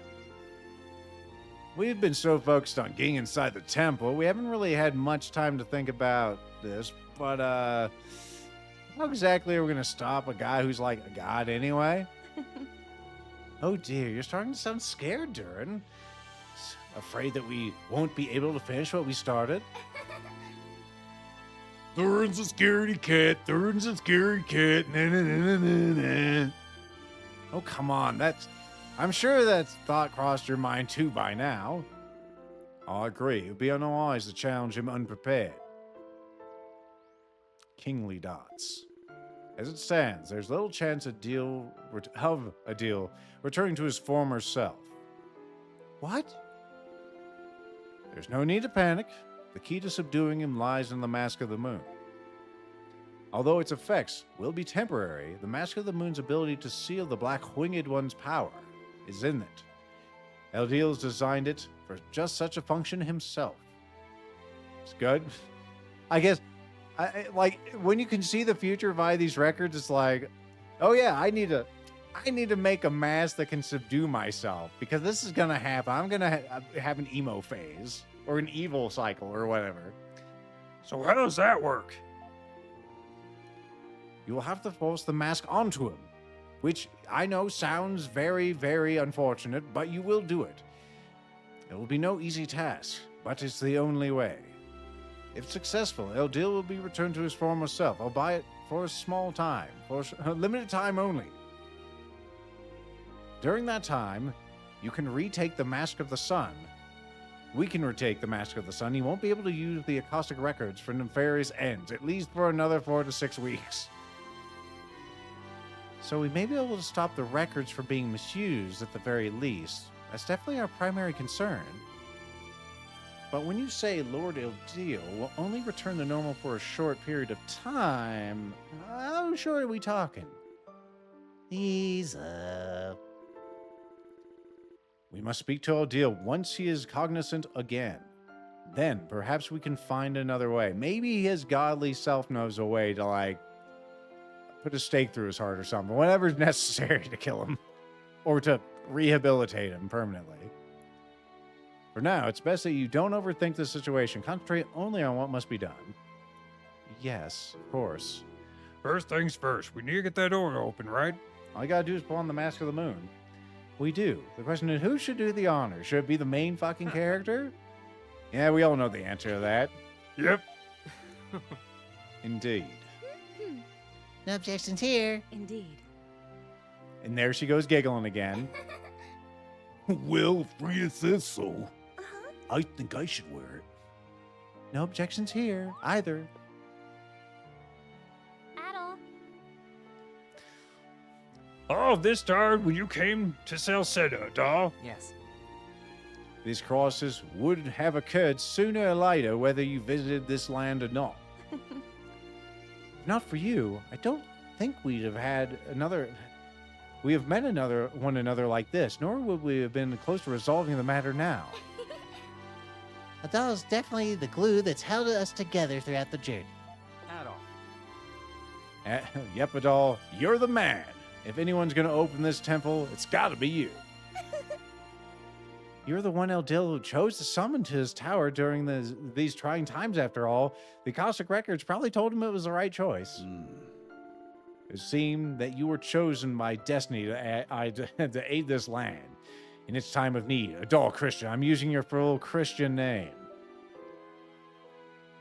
we've been so focused on getting inside the temple, we haven't really had much time to think about this, but, how exactly are we going to stop a guy who's like a god anyway? Oh dear, you're starting to sound scared, Durin. Afraid that we won't be able to finish what we started? Thurin's a scaredy cat. Thurin's a scary cat. Na, na, na, na, na, na. Oh, come on. I'm sure that thought crossed your mind too by now. I agree. It would be unwise to challenge him unprepared. Kingly dots. As it stands, there's little chance of a deal returning to his former self. What? There's no need to panic. The key to subduing him lies in the Mask of the Moon. Although its effects will be temporary, the Mask of the Moon's ability to seal the Black Winged One's power is in it. Eldiel's designed it for just such a function himself. It's good. I guess, like, when you can see the future via these records, it's like, oh yeah, I need to make a mask that can subdue myself, because this is gonna happen. I'm gonna have an emo phase or an evil cycle or whatever. So how does that work? You will have to force the mask onto him, which I know sounds very, very unfortunate, but you will do it. It will be no easy task, but it's the only way. If successful, Eldiel will be returned to his former self, albeit for a small time, for a limited time only. During that time, you can retake the Mask of the Sun. We can retake the Mask of the Sun. You won't be able to use the Acoustic Records for nefarious ends, at least for another 4 to 6 weeks. So we may be able to stop the records from being misused at the very least. That's definitely our primary concern. But when you say Lord Eldiel will only return to normal for a short period of time, how short are we talking? Ease up. We must speak to Eldiel once he is cognizant again. Then perhaps we can find another way. Maybe his godly self knows a way to, like, put a stake through his heart or something. Whatever's necessary to kill him. Or to rehabilitate him permanently. For now, it's best that you don't overthink the situation. Concentrate only on what must be done. Yes, of course. First things first, we need to get that door open, right? All you gotta do is pull on the Mask of the Moon. We do. The question is, who should do the honor? Should it be the main fucking character? Yeah, we all know the answer to that. Yep. Indeed. No objections here. Indeed. And there she goes giggling again. Well, Frida says so. I think I should wear it. No objections here, either. Adel. All of this started when you came to Celceta, doll. Yes. These crosses would have occurred sooner or later whether you visited this land or not. If not for you, I don't think we'd have had we have met one another like this, nor would we have been close to resolving the matter now. Adal's definitely the glue that's held us together throughout the journey. Adel. Yep, Adal, you're the man. If anyone's going to open this temple, it's got to be you. You're the one Eldiel who chose to summon to his tower during these trying times, after all. The Acoustic Records probably told him it was the right choice. It seemed that you were chosen by destiny to aid this land in its time of need. Adal Christian, I'm using your full Christian name.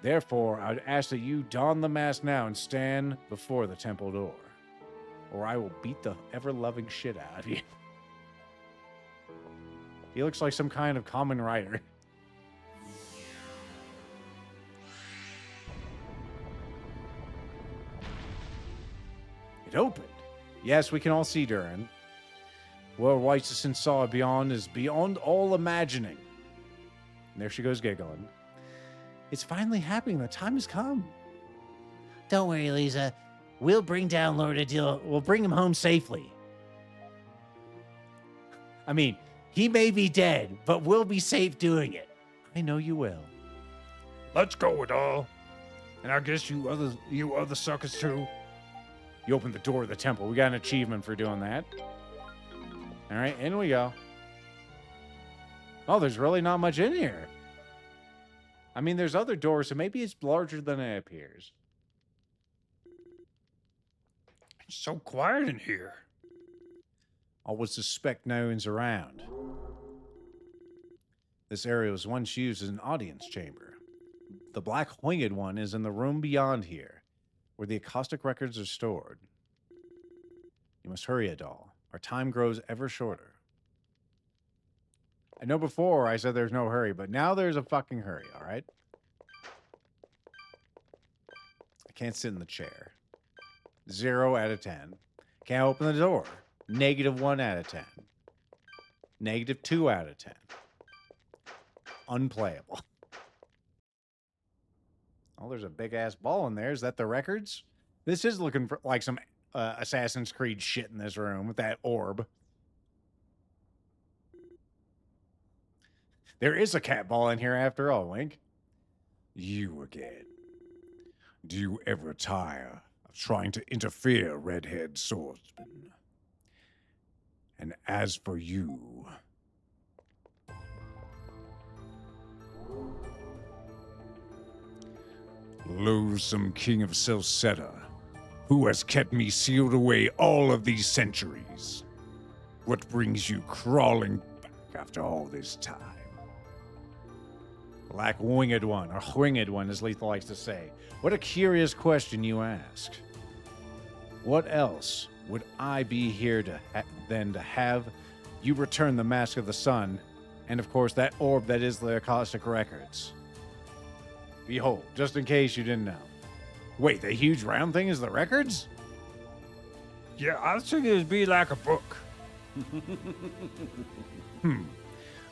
Therefore, I would ask that you don the mask now and stand before the temple door, or I will beat the ever-loving shit out of you. He looks like some kind of common writer. It opened. Yes, we can all see Durin. What Whiteson saw beyond is beyond all imagining. And there she goes giggling. It's finally happening. The time has come. Don't worry, Lisa. We'll bring down Lord Adil. We'll bring him home safely. I mean, he may be dead, but we'll be safe doing it. I know you will. Let's go, Adal. And I guess you other suckers too. You opened the door of the temple. We got an achievement for doing that. All right, in we go. Oh, there's really not much in here. I mean, there's other doors, so maybe it's larger than it appears. It's so quiet in here. I would suspect no one's around. This area was once used as an audience chamber. The black winged one is in the room beyond here, where the acoustic records are stored. You must hurry, Adal. Our time grows ever shorter. I know before I said there's no hurry, but now there's a fucking hurry, all right? I can't sit in the chair. 0 out of 10. Can't open the door. -1 out of 10. -2 out of 10. Unplayable. Oh, there's a big-ass ball in there. Is that the records? This is looking for like some Assassin's Creed shit in this room with that orb. There is a cat ball in here after all, Link. You again. Do you ever tire of trying to interfere, redhead swordsman? And as for you... loathsome king of Celceta, who has kept me sealed away all of these centuries. What brings you crawling back after all this time? Black winged one, or winged one, as Lethal likes to say. What a curious question you ask. What else would I be here to than to have you return the Mask of the Sun, and of course that orb that is the acoustic records? Behold, just in case you didn't know. Wait, the huge round thing is the records? Yeah, I was thinking it'd be like a book.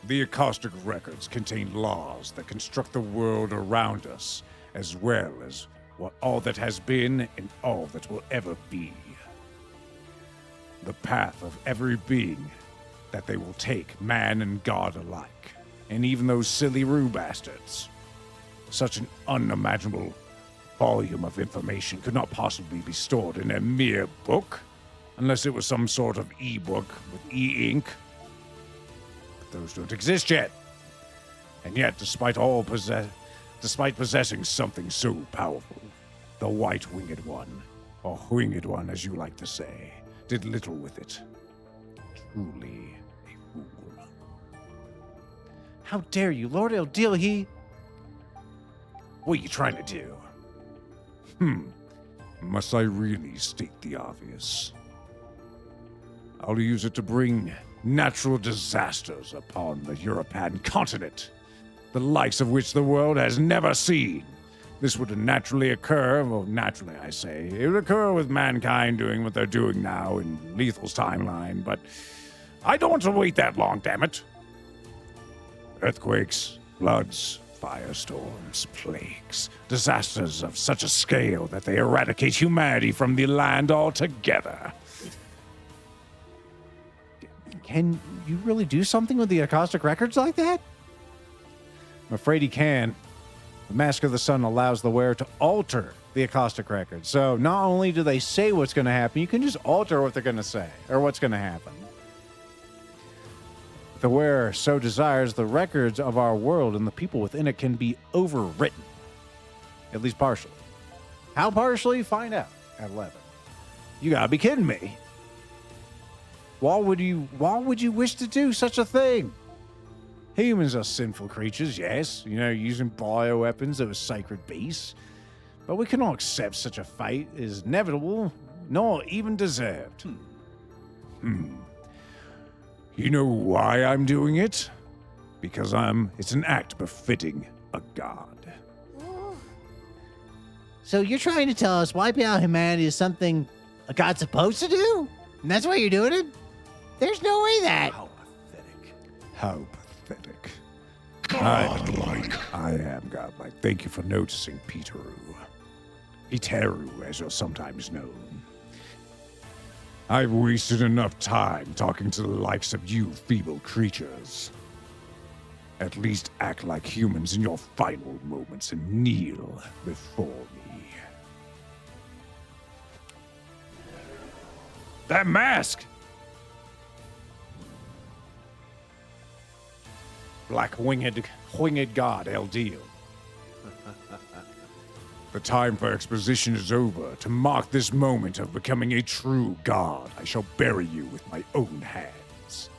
The acoustic records contain laws that construct the world around us, as well as all that has been and all that will ever be. The path of every being that they will take, man and god alike, and even those silly Roo bastards. Such an unimaginable volume of information could not possibly be stored in a mere book, unless it was some sort of e-book with e-ink. But those don't exist yet. And yet, despite possessing something so powerful, the White-Winged One, or Winged One as you like to say, did little with it. Truly a fool. How dare you, Lord Eldil, he... What are you trying to do? Must I really state the obvious? I'll use it to bring natural disasters upon the European continent, the likes of which the world has never seen. This would naturally occur, well, naturally I say, it would occur with mankind doing what they're doing now in Lethal's timeline, but I don't want to wait that long, damn it. Earthquakes, floods, firestorms, plagues, disasters of such a scale that they eradicate humanity from the land altogether. Can you really do something with the acoustic records like that? I'm afraid he can. The Mask of the Sun allows the wearer to alter the acoustic records. So not only do they say what's going to happen, you can just alter what they're going to say or what's going to happen. If the wearer so desires, the records of our world and the people within it can be overwritten. At least partially. How partially? Find out at 11. You gotta be kidding me. Why would you wish to do such a thing? Humans are sinful creatures, yes. You know, using bioweapons of a sacred beast. But we cannot accept such a fate as inevitable, nor even deserved. You know why I'm doing it? Because it's an act befitting a god. So you're trying to tell us wiping out humanity is something a god's supposed to do? And that's why you're doing it? There's no way that. How pathetic. How pathetic. I am godlike. Thank you for noticing, Peteru. Peteru, as you're sometimes known. I've wasted enough time talking to the likes of you feeble creatures. At least act like humans in your final moments and kneel before me. That mask! Black winged god Eldiel. The time for exposition is over. To mark this moment of becoming a true god, I shall bury you with my own hands.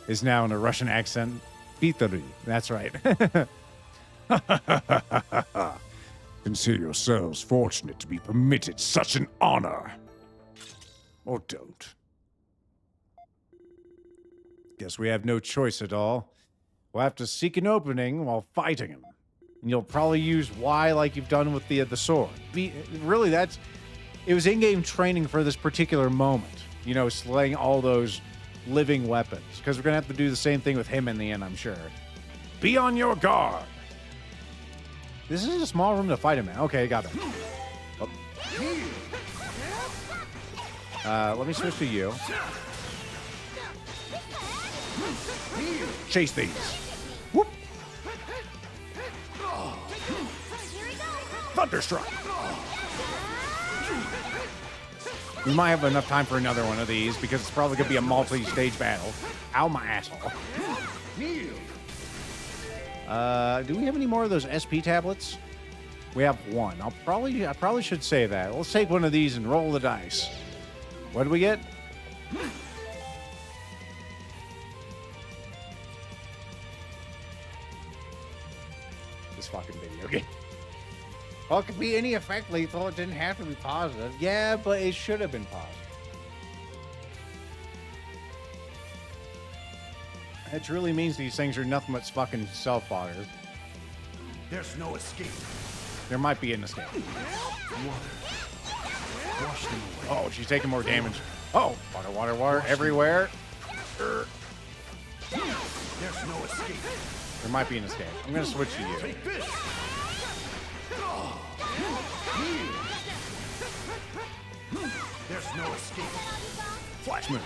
Is now in a Russian accent. Peteru. That's right. Consider yourselves fortunate to be permitted such an honor. Or don't. Guess we have no choice at all. We'll have to seek an opening while fighting him. And you'll probably use Y like you've done with the sword. Really, it was in-game training for this particular moment. You know, slaying all those living weapons. Because we're going to have to do the same thing with him in the end, I'm sure. Be on your guard. This is a small room to fight him in. Okay, got it. Oh. Let me switch to you. Chase these. Whoop. Thunderstruck. We might have enough time for another one of these because it's probably going to be a multi-stage battle. Ow, my asshole. Do we have any more of those SP tablets? We have one. I probably should save that. Let's take one of these and roll the dice. What do we get? This fucking video game. Well, it could be any effect lethal. It didn't have to be positive. Yeah, but it should have been positive. It really means these things are nothing but fucking self-fodder. There's no escape. There might be an escape. Wash them away. Oh, she's taking more damage. Oh, water everywhere. There's no escape. There might be an escape. I'm going to switch to you. Take this. There's no escape. Flash move.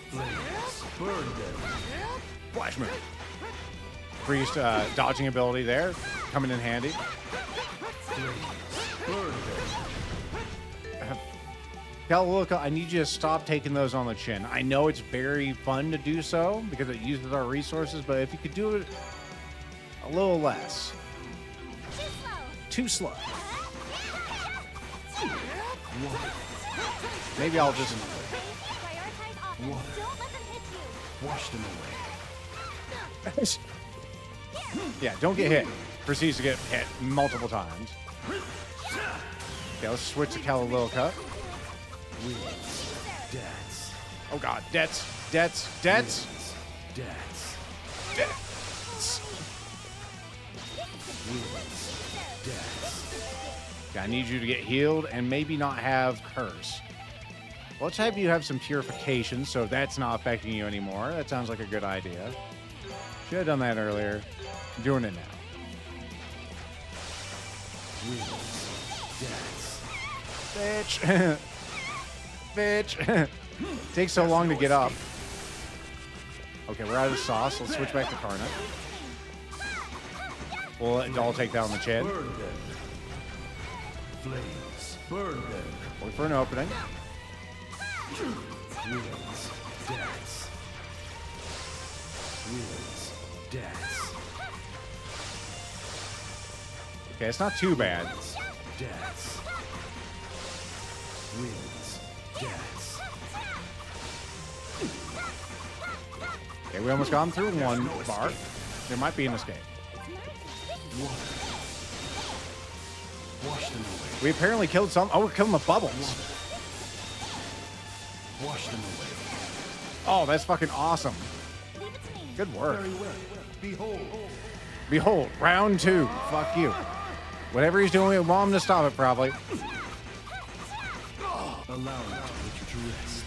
Flames. Burn them. Flash move. Priest dodging ability there. Coming in handy. Burn them. Cal, look, I need you to stop taking those on the chin. I know it's very fun to do so because it uses our resources, but if you could do it a little less. Too slow. Maybe I'll just... Wash them away. Yeah, don't get hit. Proceeds to get hit multiple times. Okay, let's switch to Calililica. Debts. Oh god, debts. Debts. Debts. Okay, I need you to get healed and maybe not have curse. Let's have you have some purification so that's not affecting you anymore. That sounds like a good idea. Should have done that earlier. I'm doing it now. Bitch. Bitch. Takes so long to get up. Okay, we're out of sauce. Let's switch back to Karna. We'll let Doll take that on the chin. Burn them. Flames. Burn them. Wait for an opening. Winds. Debts. Winds. Debts. Okay, it's not too bad. Debts. Winds. Debts. Okay, we almost got him through one bar. There might be an escape. Wash them away. We apparently killed some. Oh, we're killing the bubbles. Wash them away. Oh, that's fucking awesome. Good work. Very well. Behold. Behold, round 2. Fuck you. Whatever he's doing, we want him to stop it, probably. Allow me to put you to rest.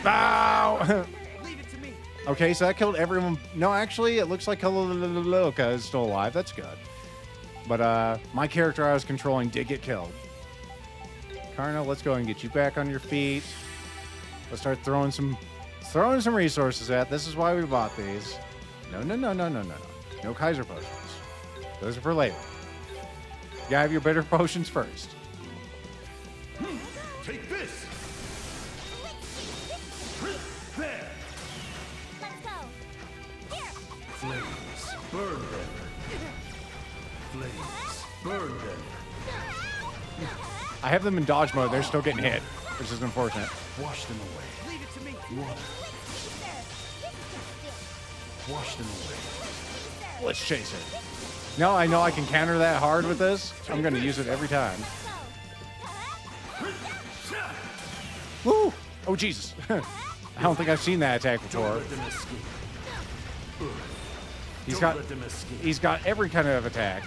Bow! Leave it to me. Okay, so that killed everyone. No, actually, it looks like Loka is still alive. That's good. But my character I was controlling did get killed. Karna, let's go and get you back on your feet. Let's start throwing some resources at. This is why we bought these. No. No Kaiser potions. Those are for later. You gotta have your bitter potions first. Take this! There! Let's go. Here. Flames, burn them. Flames, burn them. I have them in dodge mode. They're still getting hit, which is unfortunate. Wash them away. Leave it to me. Water. Wash them away. Let's chase it. No, I know I can counter that hard with this. I'm gonna use it every time. Woo! Oh, Jesus. I don't think I've seen that attack Don't before. let them escape. He's Don't got let them escape. he's got every kind of attack,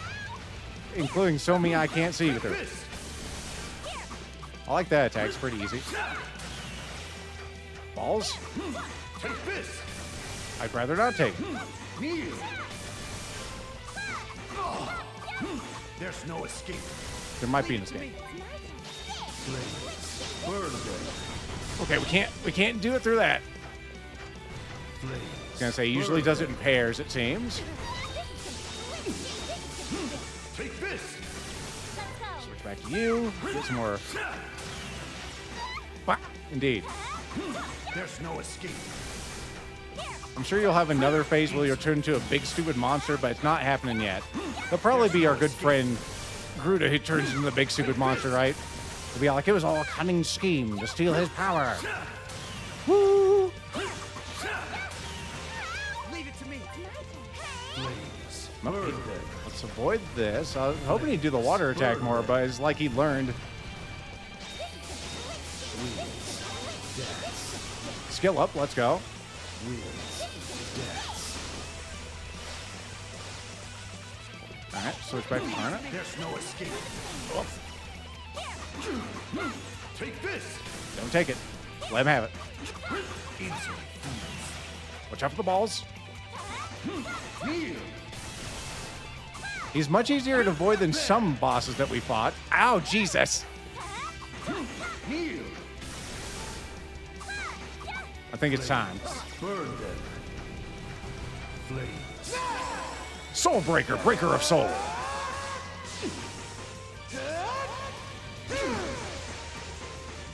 including so many I can't see with her. This! I like that attack. It's pretty easy. Balls? Take this! I'd rather not take it. Kneel! There's no escape. There might be an escape. Flames, burn them. Okay, we can't do it through that. Flames. I was gonna say usually does it in pairs, it seems. Take this! Switch back to you. Get some more. Wah! Indeed. There's no escape. I'm sure you'll have another phase where you'll turn into a big stupid monster, but it's not happening yet. They'll probably be our good friend Gruda who turns into the big stupid monster, right? They'll be like, it was all a cunning scheme to steal his power. Woo! Leave it to me. Flames, Okay, burn them. let's avoid this. I was hoping he'd do the water attack more, but it's like he learned. Skill up, let's go. Alright, switch back to Karna. There's no escape. Take this! Don't take it. Let him have it. Easy. Watch out for the balls. Kneel! He's much easier to avoid than some bosses that we fought. Ow, Jesus. Kneel! I think it's time. Burn them. Flames. Soul Breaker, Breaker of Soul.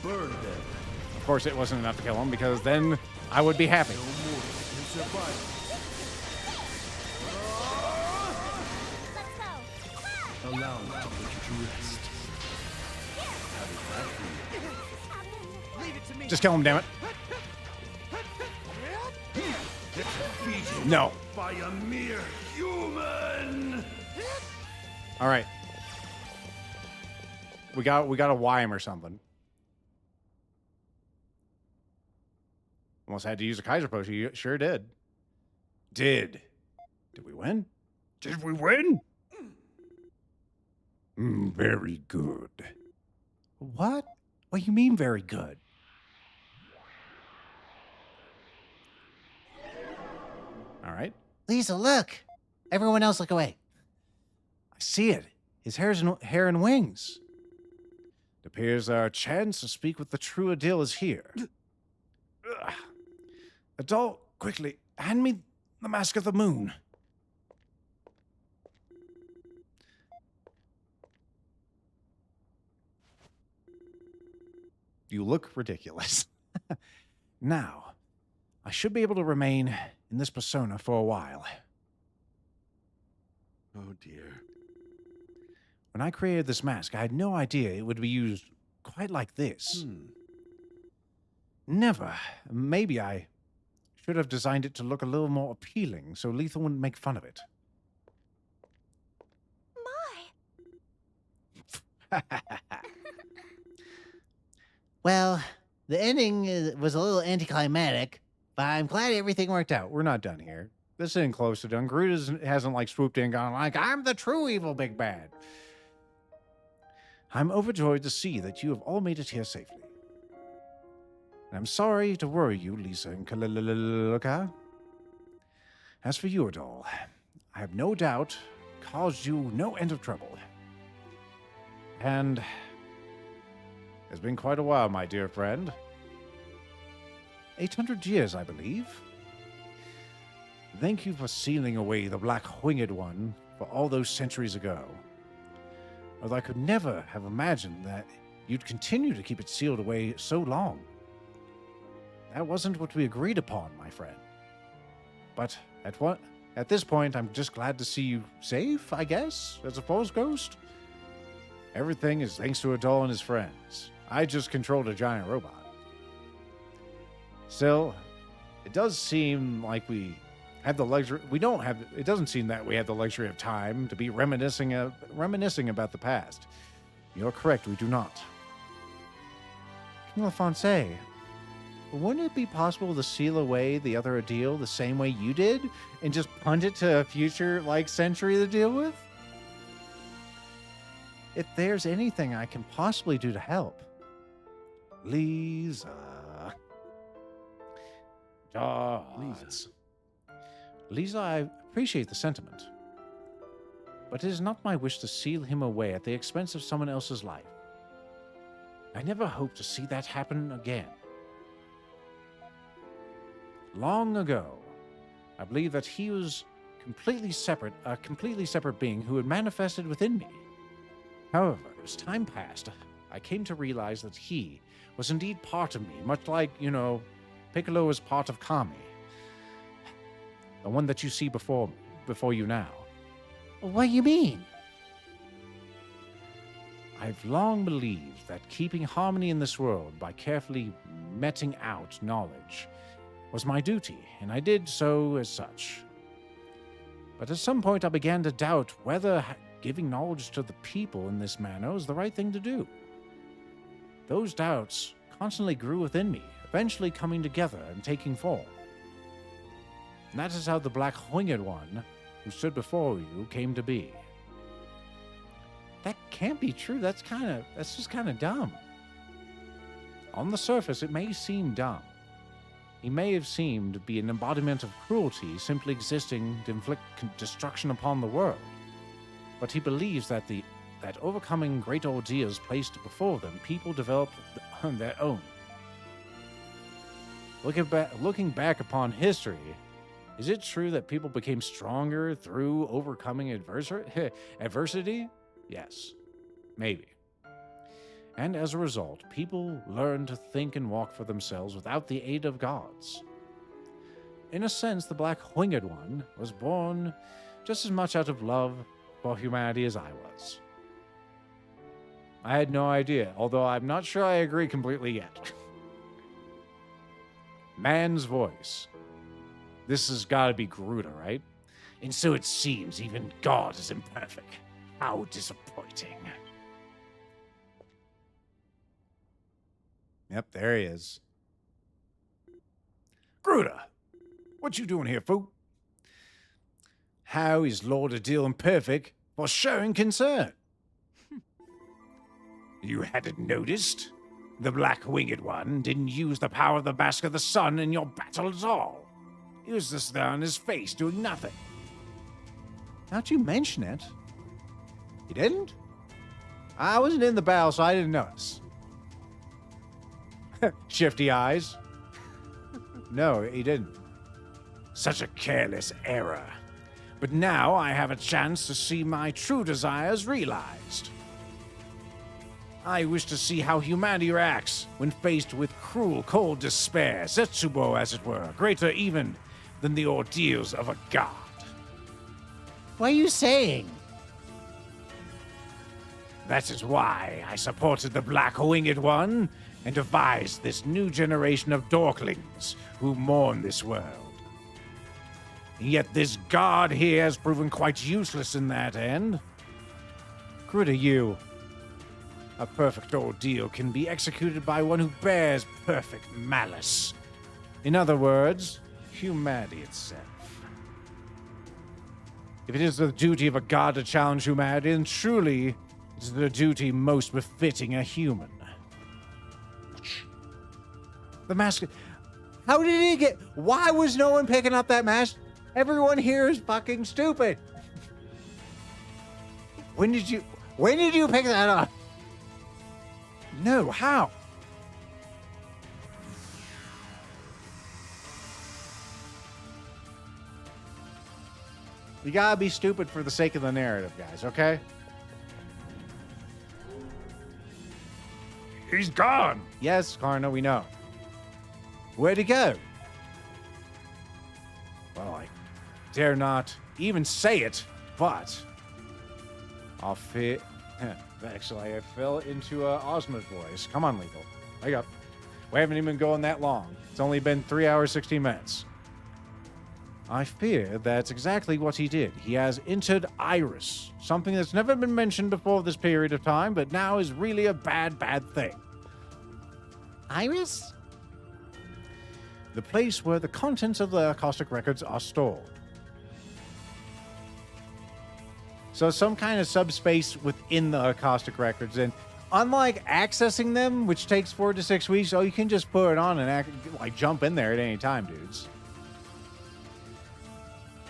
Burn them. Of course, it wasn't enough to kill him because then I would be happy. No mortal can survive. Allow me to put you to rest. Leave it to me. Just kill him, damn it. No. By a mere human! All right. We got to Y him or something. Almost had to use a Kaiser potion. You sure did. Did we win? Did we win? Very good. What? What do you mean very good? All right. Lisa, look. Everyone else look away. I see it. His hair and wings. It appears our chance to speak with the true Adil is here. Ugh. Adult, quickly, hand me the Mask of the Moon. You look ridiculous. Now, I should be able to remain in this persona for a while. Oh dear. When I created this mask, I had no idea it would be used quite like this. Never. Maybe I should have designed it to look a little more appealing so Lethal wouldn't make fun of it. My. Well, the ending was a little anticlimactic, but I'm glad everything worked out. We're not done here. This isn't close to done. Groot hasn't like swooped in and gone like, I'm the true evil big bad. I'm overjoyed to see that you have all made it here safely. And I'm sorry to worry you, Lisa and Kalilililika. As for you, Adol, I have no doubt caused you no end of trouble. And it's been quite a while, my dear friend. 800 years, I believe. Thank you for sealing away the Black Winged One for all those centuries ago. Although I could never have imagined that you'd continue to keep it sealed away so long. That wasn't what we agreed upon, my friend. But at this point, I'm just glad to see you safe, I guess, as a Force Ghost. Everything is thanks to Adol and his friends. I just controlled a giant robot. Still, it does seem like we have the luxury. It doesn't seem that we have the luxury of time to be reminiscing about the past. You're correct, we do not. King LaFonse, wouldn't it be possible to seal away the other ordeal the same way you did and just punt it to a future, century to deal with? If there's anything I can possibly do to help. Lisa. Lisa, I appreciate the sentiment. But it is not my wish to seal him away at the expense of someone else's life. I never hope to see that happen again. Long ago, I believe that he was a completely separate being who had manifested within me. However, as time passed, I came to realize that he was indeed part of me, much like, Piccolo is part of Kami. The one that you see before you now. What do you mean? I've long believed that keeping harmony in this world by carefully meting out knowledge was my duty, and I did so as such. But at some point I began to doubt whether giving knowledge to the people in this manner was the right thing to do. Those doubts constantly grew within me, eventually coming together and taking form. And that is how the Black Winged One, who stood before you, came to be. That can't be true. That's just kind of dumb. On the surface, it may seem dumb. He may have seemed to be an embodiment of cruelty, simply existing to inflict destruction upon the world. But he believes that that overcoming great ordeals placed before them, people develop their own. Looking back upon history, is it true that people became stronger through overcoming adversity? Yes, maybe. And as a result, people learned to think and walk for themselves without the aid of gods. In a sense, the Black Winged One was born just as much out of love for humanity as I was. I had no idea, although I'm not sure I agree completely yet. Man's voice. This has got to be Garuda, right? And so it seems even God is imperfect. How disappointing. Yep, there he is. Garuda, what you doing here, fool? How is Lord Adil imperfect for showing concern? You hadn't noticed? The Black Winged One didn't use the power of the Mask of the Sun in your battle at all. He was just there on his face doing nothing. Now that you mention it, he didn't? I wasn't in the battle, so I didn't notice. Shifty eyes. No, he didn't. Such a careless error. But now I have a chance to see my true desires realized. I wish to see how humanity reacts when faced with cruel, cold despair, Zetsubo as it were, greater even than the ordeals of a god. What are you saying? That is why I supported the Black Winged One and devised this new generation of Dorklings who mourn this world. And yet this god here has proven quite useless in that end. Garuda, a perfect ordeal can be executed by one who bears perfect malice. In other words, humanity itself. If it is the duty of a god to challenge humanity, then truly it is the duty most befitting a human. The mask. How did he get? Why was no one picking up that mask? Everyone here is fucking stupid. When did you pick that up? No, how? You gotta be stupid for the sake of the narrative, guys, okay? He's gone. Yes, Karna, we know. Where'd he go? Well, I dare not even say it, but I'll fit. Actually, I fell into Ozma's voice. Come on, Lethal. Wake up. We haven't even been going that long. It's only been 3 hours, 16 minutes. I fear that's exactly what he did. He has entered Iris, something that's never been mentioned before this period of time, but now is really a bad, bad thing. Iris? The place where the contents of the acoustic records are stored. So some kind of subspace within the acoustic records, and unlike accessing them, which takes 4 to 6 weeks, you can just put it on and jump in there at any time, dudes.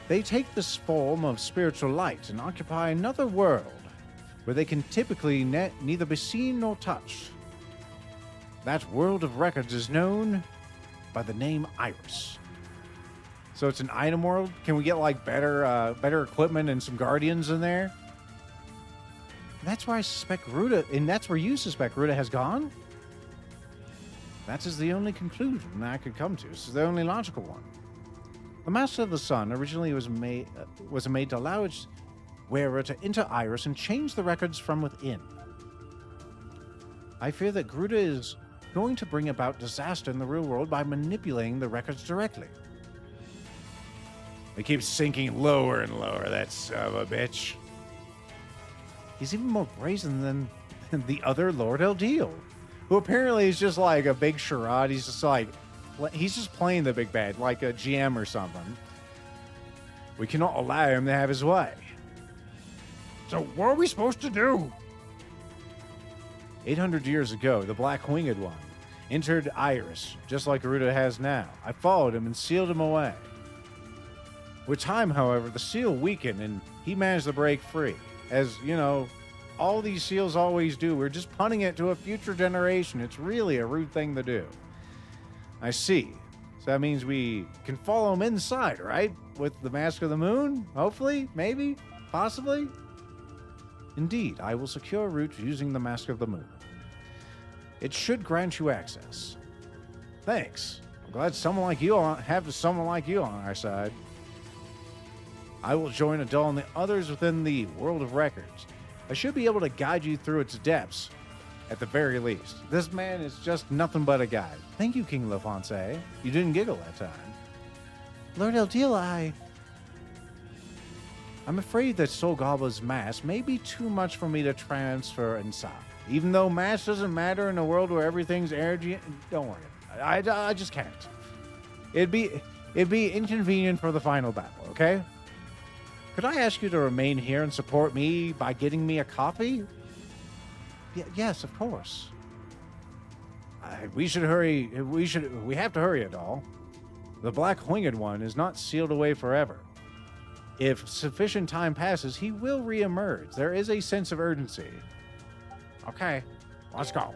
They take this form of spiritual light and occupy another world where they can typically neither be seen nor touched. That world of records is known by the name Iris. So it's an item world. Can we get better equipment and some guardians in there? That's where I suspect Ruta, and that's where you suspect Ruta has gone? That is the only conclusion that I could come to. This is the only logical one. The Master of the Sun originally was made to allow its wearer to enter Iris and change the records from within. I fear that Gruda is going to bring about disaster in the real world by manipulating the records directly. They keep sinking lower and lower, that son of a bitch. He's even more brazen than the other Lord Eldeal, who apparently is just like a big charade. He's just playing the big bad, like a GM or something. We cannot allow him to have his way. So what are we supposed to do? 800 years ago, the Black Winged One entered Iris, just like Garuda has now. I followed him and sealed him away. With time, however, the seal weakened and he managed to break free. As, all these seals always do. We're just punting it to a future generation. It's really a rude thing to do. I see. So that means we can follow him inside, right? With the Mask of the Moon? Hopefully? Maybe? Possibly? Indeed, I will secure a route using the Mask of the Moon. It should grant you access. Thanks. I'm glad someone like you on our side. I will join Adol and the others within the world of records. I should be able to guide you through its depths, at the very least. This man is just nothing but a guide. Thank you, King LaFonce. You didn't giggle that time. Lord Eldeal, I'm afraid that Soul Gobbler's mask may be too much for me to transfer inside. Even though mass doesn't matter in a world where everything's energy, don't worry. I just can't. It'd be inconvenient for the final battle, okay? Could I ask you to remain here and support me by getting me a copy? Yes, of course. We should hurry. We have to hurry, Adol. The Black Winged One is not sealed away forever. If sufficient time passes, he will reemerge. There is a sense of urgency. Okay, let's go.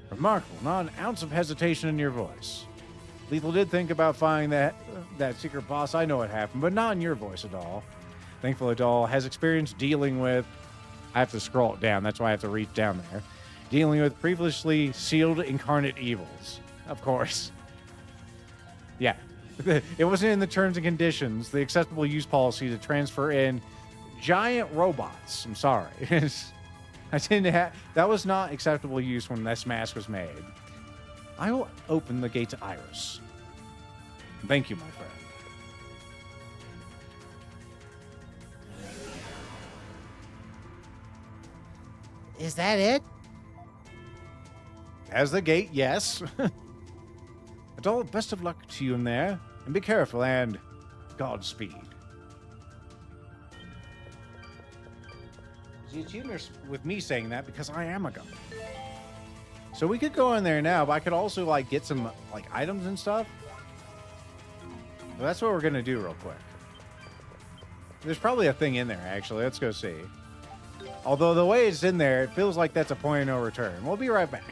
Remarkable. Not an ounce of hesitation in your voice. Lethal did think about finding that secret boss. I know it happened, but not in your voice at all. Thankfully, Adol has experience dealing with... I have to scroll it down. That's why I have to reach down there. Dealing with previously sealed incarnate evils. Of course. Yeah. It wasn't in the terms and conditions, the acceptable use policy to transfer in giant robots. I'm sorry. That was not acceptable use when this mask was made. I will open the gate to Iris. Thank you, my friend. Is that it? As the gate, yes. Adol, best of luck to you in there. And be careful and Godspeed. It's humorous with me saying that because I am a gunner. So we could go in there now, but I could also like get some like items and stuff. So that's what we're gonna do real quick. There's probably a thing in there actually. Let's go see. Although the way it's in there, it feels like that's a point of no return. We'll be right back.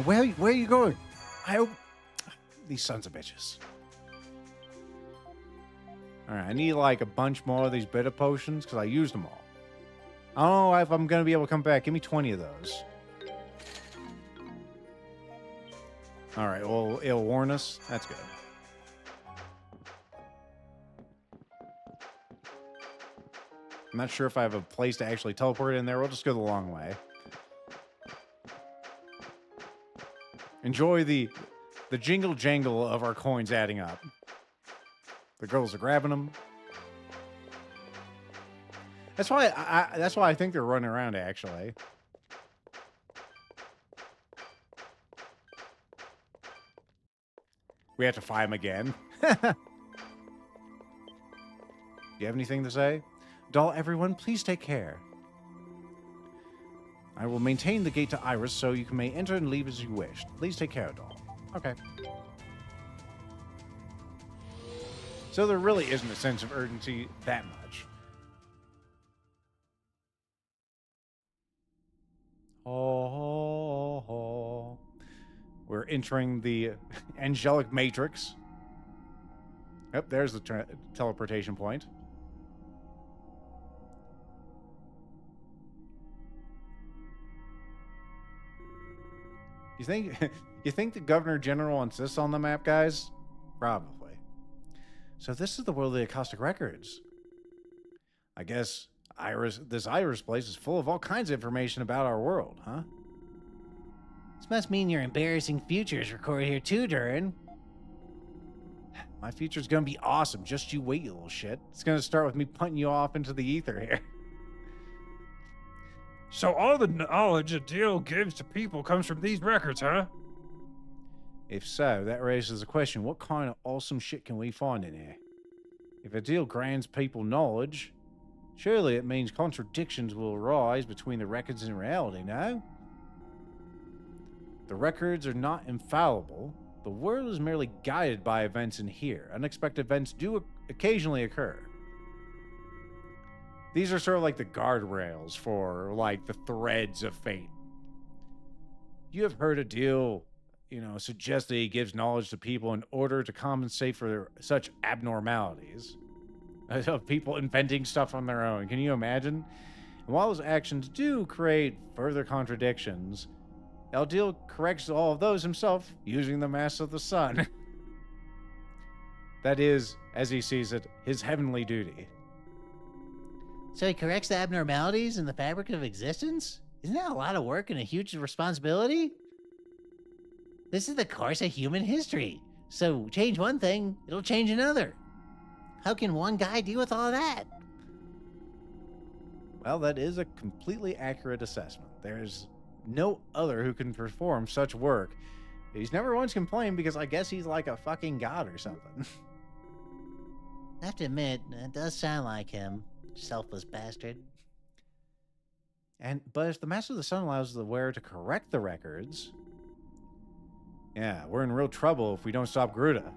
Where are you going? I hope these sons of bitches. All right, I need like a bunch more of these bitter potions because I used them all. I don't know if I'm gonna be able to come back. Give me 20 of those. All right, well, it'll warn us. That's good. I'm not sure if I have a place to actually teleport in there. We'll just go the long way. Enjoy the jingle jangle of our coins adding up. The girls are grabbing them. That's why I think they're running around actually. We have to fight him again. Do you have anything to say? Doll, everyone, please take care. I will maintain the gate to Iris so you may enter and leave as you wish. Please take care, Doll. Okay. So there really isn't a sense of urgency that much. Oh. We're entering the angelic matrix. Yep, there's the teleportation point. You think the Governor General insists on the map, guys? Probably. So this is the world of the Acoustic Records. I guess this Iris place is full of all kinds of information about our world, huh? This must mean your embarrassing future is recorded here too, Durin. My future's gonna be awesome. Just you wait, you little shit. It's gonna start with me punting you off into the ether here. So all the knowledge a deal gives to people comes from these records, huh? If so, that raises the question, what kind of awesome shit can we find in here? If a deal grants people knowledge, surely it means contradictions will arise between the records and reality, no? The records are not infallible. The world is merely guided by events in here. Unexpected events do occasionally occur. These are sort of like the guardrails for, like, the threads of fate. You have heard a deal, suggest that he gives knowledge to people in order to compensate for such abnormalities. Of people inventing stuff on their own. Can you imagine? And while his actions do create further contradictions, El Deal corrects all of those himself using the Mass of the Sun. That is, as he sees it, his heavenly duty. So he corrects the abnormalities in the fabric of existence? Isn't that a lot of work and a huge responsibility? This is the course of human history. So change one thing, it'll change another. How can one guy deal with all of that? Well, that is a completely accurate assessment. There's no other who can perform such work. He's never once complained because I guess he's like a fucking god or something. I have to admit, it does sound like him. Selfless bastard. But if the Master of the Sun allows the wearer to correct the records, yeah, we're in real trouble if we don't stop Gruta.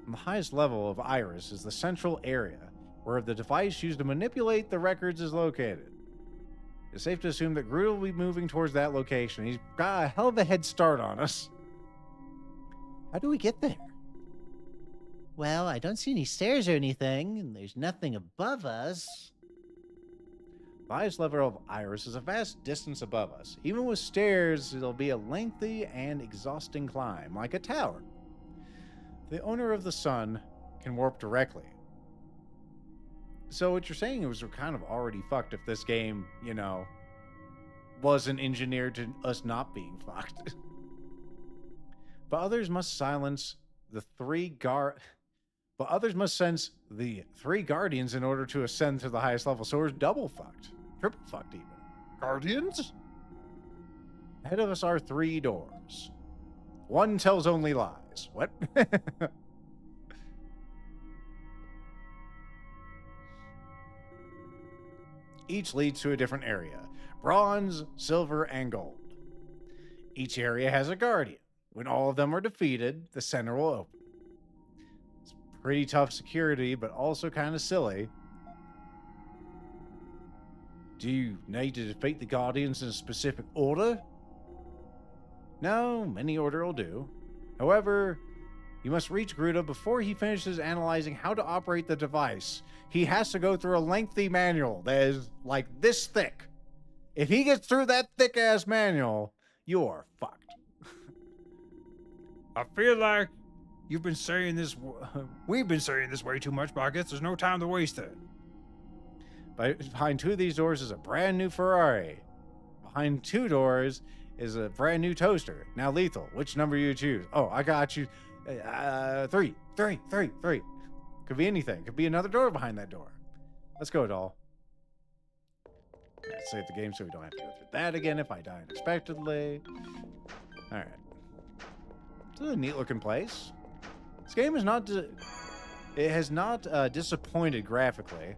The highest level of Iris is the central area where the device used to manipulate the records is located. It's safe to assume that Gruta will be moving towards that location. He's got a hell of a head start on us. How do we get there? Well, I don't see any stairs or anything, and there's nothing above us. The highest level of Iris is a vast distance above us. Even with stairs, it'll be a lengthy and exhausting climb, like a tower. The owner of the sun can warp directly. So what you're saying is we're kind of already fucked if this game, wasn't engineered to us not being fucked. But others must sense the three guardians in order to ascend to the highest level. So we're double fucked. Triple fucked even. Guardians? Ahead of us are 3 doors. One tells only lies. What? Each leads to a different area. Bronze, silver, and gold. Each area has a guardian. When all of them are defeated, the center will open. It's pretty tough security, but also kind of silly. Do you need to defeat the guardians in a specific order? No, any order will do. However, you must reach Gruta before he finishes analyzing how to operate the device. He has to go through a lengthy manual that is like this thick. If he gets through that thick-ass manual, you are fucked. I feel like you've been saying this. We've been saying this way too much, but I guess there's no time to waste it. Behind two of these doors is a brand new Ferrari. Behind two doors is a brand new toaster. Now, Lethal, which number you choose? Oh, I got you. Three. Could be anything. Could be another door behind that door. Let's go, doll. Let's save the game so we don't have to go through that again if I die unexpectedly. All right. This is a neat looking place. This game is not. It has not disappointed graphically.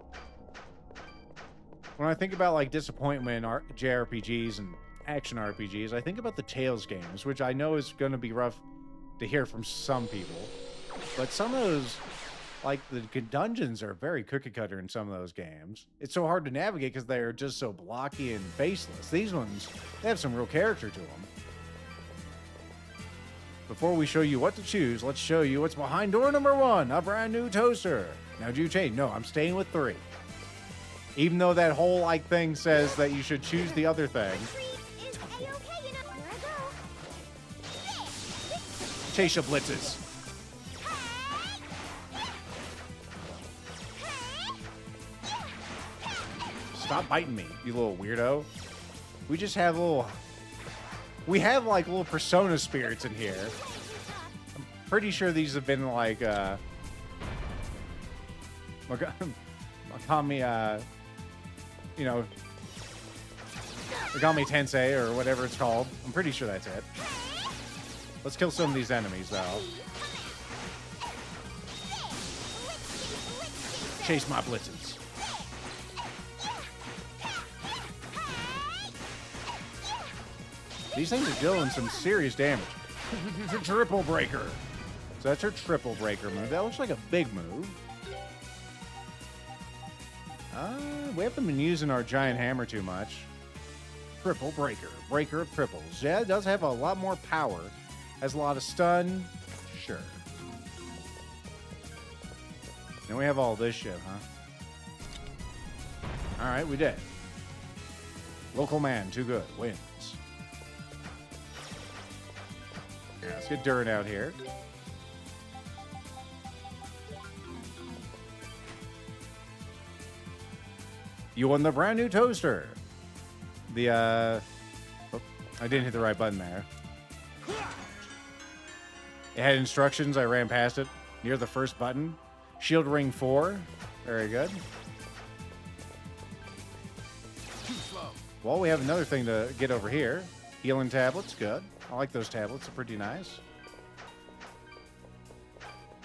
When I think about like disappointment in JRPGs and action RPGs, I think about the Tales games, which I know is going to be rough to hear from some people. But some of those, like the dungeons, are very cookie cutter in some of those games. It's so hard to navigate because they're just so blocky and faceless. These ones, they have some real character to them. Before we show you what to choose, let's show you what's behind door number 1, a brand new toaster. Now, do you change? No, I'm staying with 3. Even though that whole like thing says that you should choose the other thing. Chase your blitzes. Stop biting me, you little weirdo. We just have we have like little persona spirits in here. I'm pretty sure these have been like Makami, you know, Megami Tensei or whatever it's called. I'm pretty sure that's it. Let's kill some of these enemies, though. Chase my blitzes. These things are dealing some serious damage. Triple breaker. So that's her triple breaker move. That looks like a big move. We haven't been using our giant hammer too much. Triple breaker. Breaker of triples. Yeah, it does have a lot more power. Has a lot of stun. Sure. Then we have all this shit, huh? Alright, we did. Local man, too good. Wins. Yeah, let's get Durin out here. You won the brand new toaster. The, oh, I didn't hit the right button there. It had instructions. I ran past it. Near the first button. Shield ring 4. Very good. Well, we have another thing to get over here. Healing tablets. Good. I like those tablets. They're pretty nice.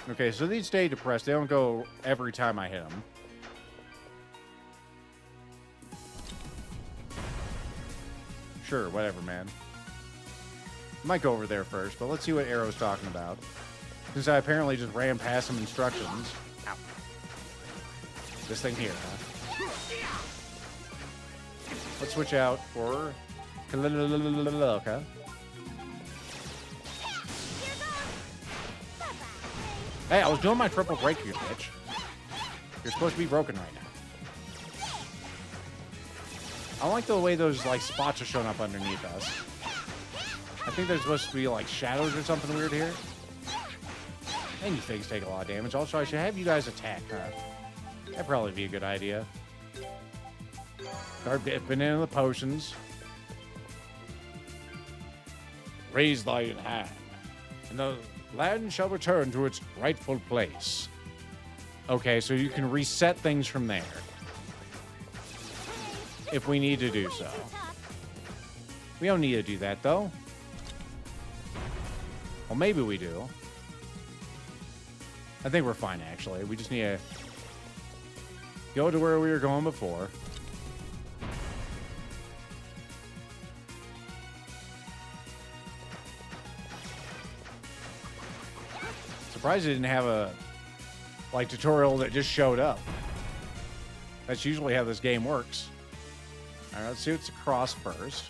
Okay, so these stay depressed. They don't go every time I hit them. Sure, whatever, man. Might go over there first, but let's see what Arrow's talking about. Since I apparently just ran past some instructions. Ow. This thing here, huh? Let's switch out for... Okay. Hey, I was doing my triple break, you bitch. You're supposed to be broken right now. I like the way those like spots are showing up underneath us. I think there's supposed to be like shadows or something weird here. And you things take a lot of damage. Also, I should have you guys attack, huh? That'd probably be a good idea. Start dipping into the potions. Raise thine hand, and the land shall return to its rightful place. Okay, so you can reset things from there. If we need to do so. We don't need to do that, though. Well, maybe we do. I think we're fine, actually. We just need to go to where we were going before. Surprised it didn't have a like tutorial that just showed up. That's usually how this game works. All right, let's see what's across first.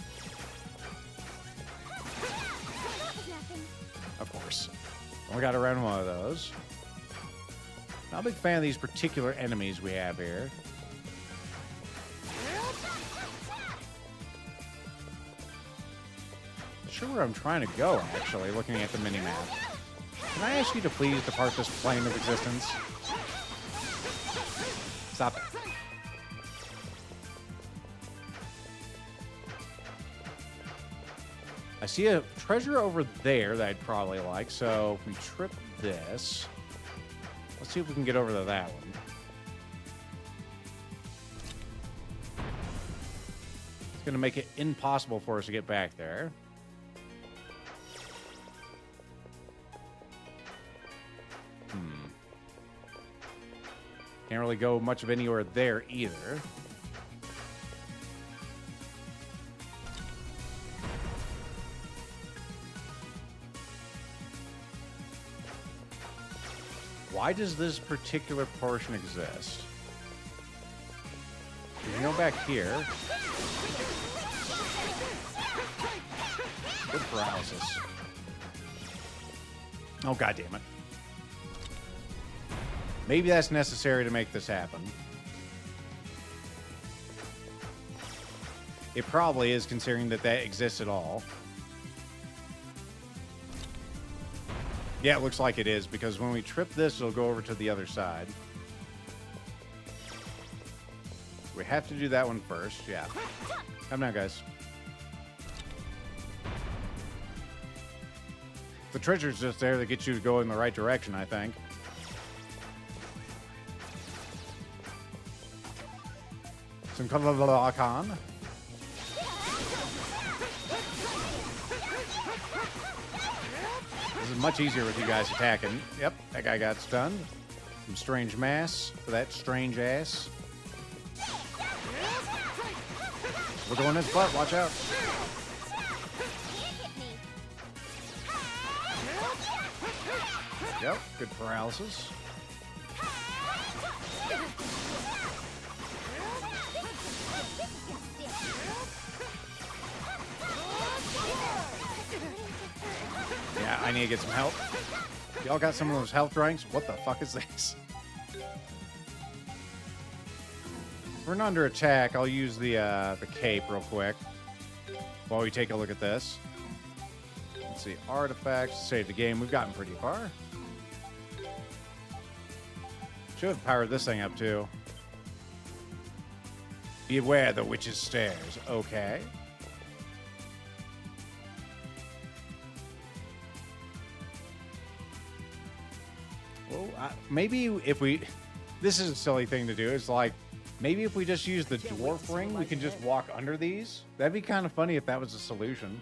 Of course. Only got around one of those. Not a big fan of these particular enemies we have here. Not sure where I'm trying to go, actually, looking at the mini-map. Can I ask you to please depart this plane of existence? Stop it. I see a treasure over there that I'd probably like, so if we trip this, let's see if we can get over to that one. It's going to make it impossible for us to get back there. Can't really go much of anywhere there either. Why does this particular portion exist? You go back here. Good paralysis. Oh, God damn it. Maybe that's necessary to make this happen. It probably is, considering that that exists at all. Yeah, it looks like it is, because when we trip this, it'll go over to the other side. We have to do that one first, yeah. Come now, guys. The treasure's just there to get you to go in the right direction, I think. Some Kalakan. This is much easier with you guys attacking. Yep, that guy got stunned. Some strange mass for that strange ass. We're going in his butt, watch out. Yep, good paralysis. Yeah, I need to get some help. Y'all got some of those health drinks? What the fuck is this? If we're under attack, I'll use the cape real quick while we take a look at this. Let's see, artifacts, save the game. We've gotten pretty far. Should have powered this thing up too. Beware the witch's stairs. Okay. Well, maybe if we... This is a silly thing to do. It's like, maybe if we just use the dwarf ring, we can just walk under these. That'd be kind of funny if that was a solution.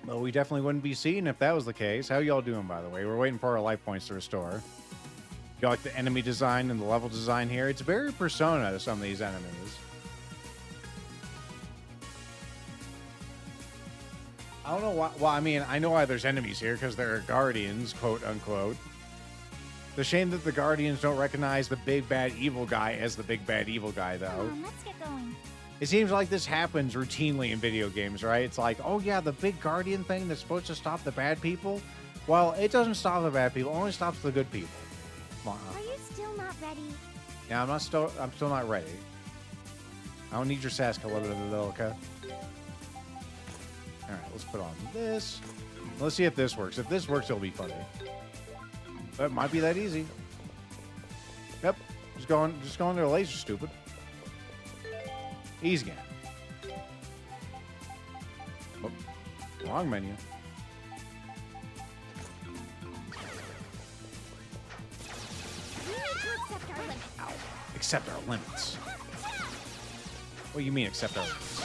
Well, we definitely wouldn't be seen if that was the case. How y'all doing, by the way? We're waiting for our life points to restore. You like the enemy design and the level design here? It's very Persona to some of these enemies. I don't know why. Well, I mean, I know why there's enemies here, because there are guardians, quote unquote. The shame that the guardians don't recognize the big bad evil guy as the big bad evil guy, though. Come on, let's get going. It seems like this happens routinely in video games, right? It's like, oh yeah, the big guardian thing that's supposed to stop the bad people. Well, it doesn't stop the bad people; it only stops the good people. Come on. Are you still not ready? Yeah, I'm still not ready. I don't need your Saskaloka. All right, let's put on this. Let's see if this works. If this works, it'll be funny. But it might be that easy. Yep, just going to the laser, stupid. Easy game. Oh, wrong menu. We need to accept our limits. Accept our limits. What do you mean accept our limits?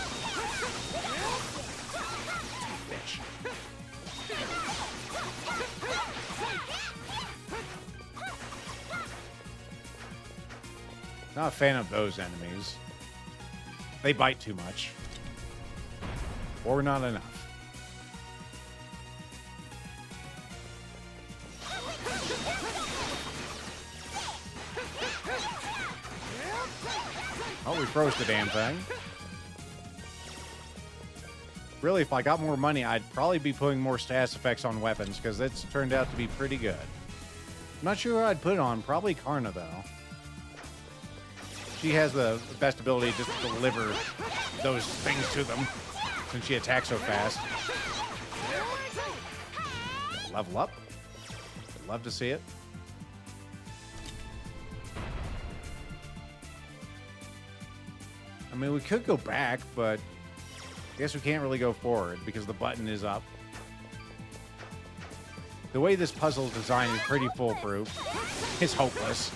Not a fan of those enemies. They bite too much. Or not enough. Oh, we froze the damn thing. Really, if I got more money, I'd probably be putting more status effects on weapons, because it's turned out to be pretty good. I'm not sure who I'd put it on. Probably Karna, though. She has the best ability just to deliver those things to them, since she attacks so fast. Level up. I'd love to see it. I mean, we could go back, but I guess we can't really go forward because the button is up. The way this puzzle is designed is pretty foolproof. It's hopeless.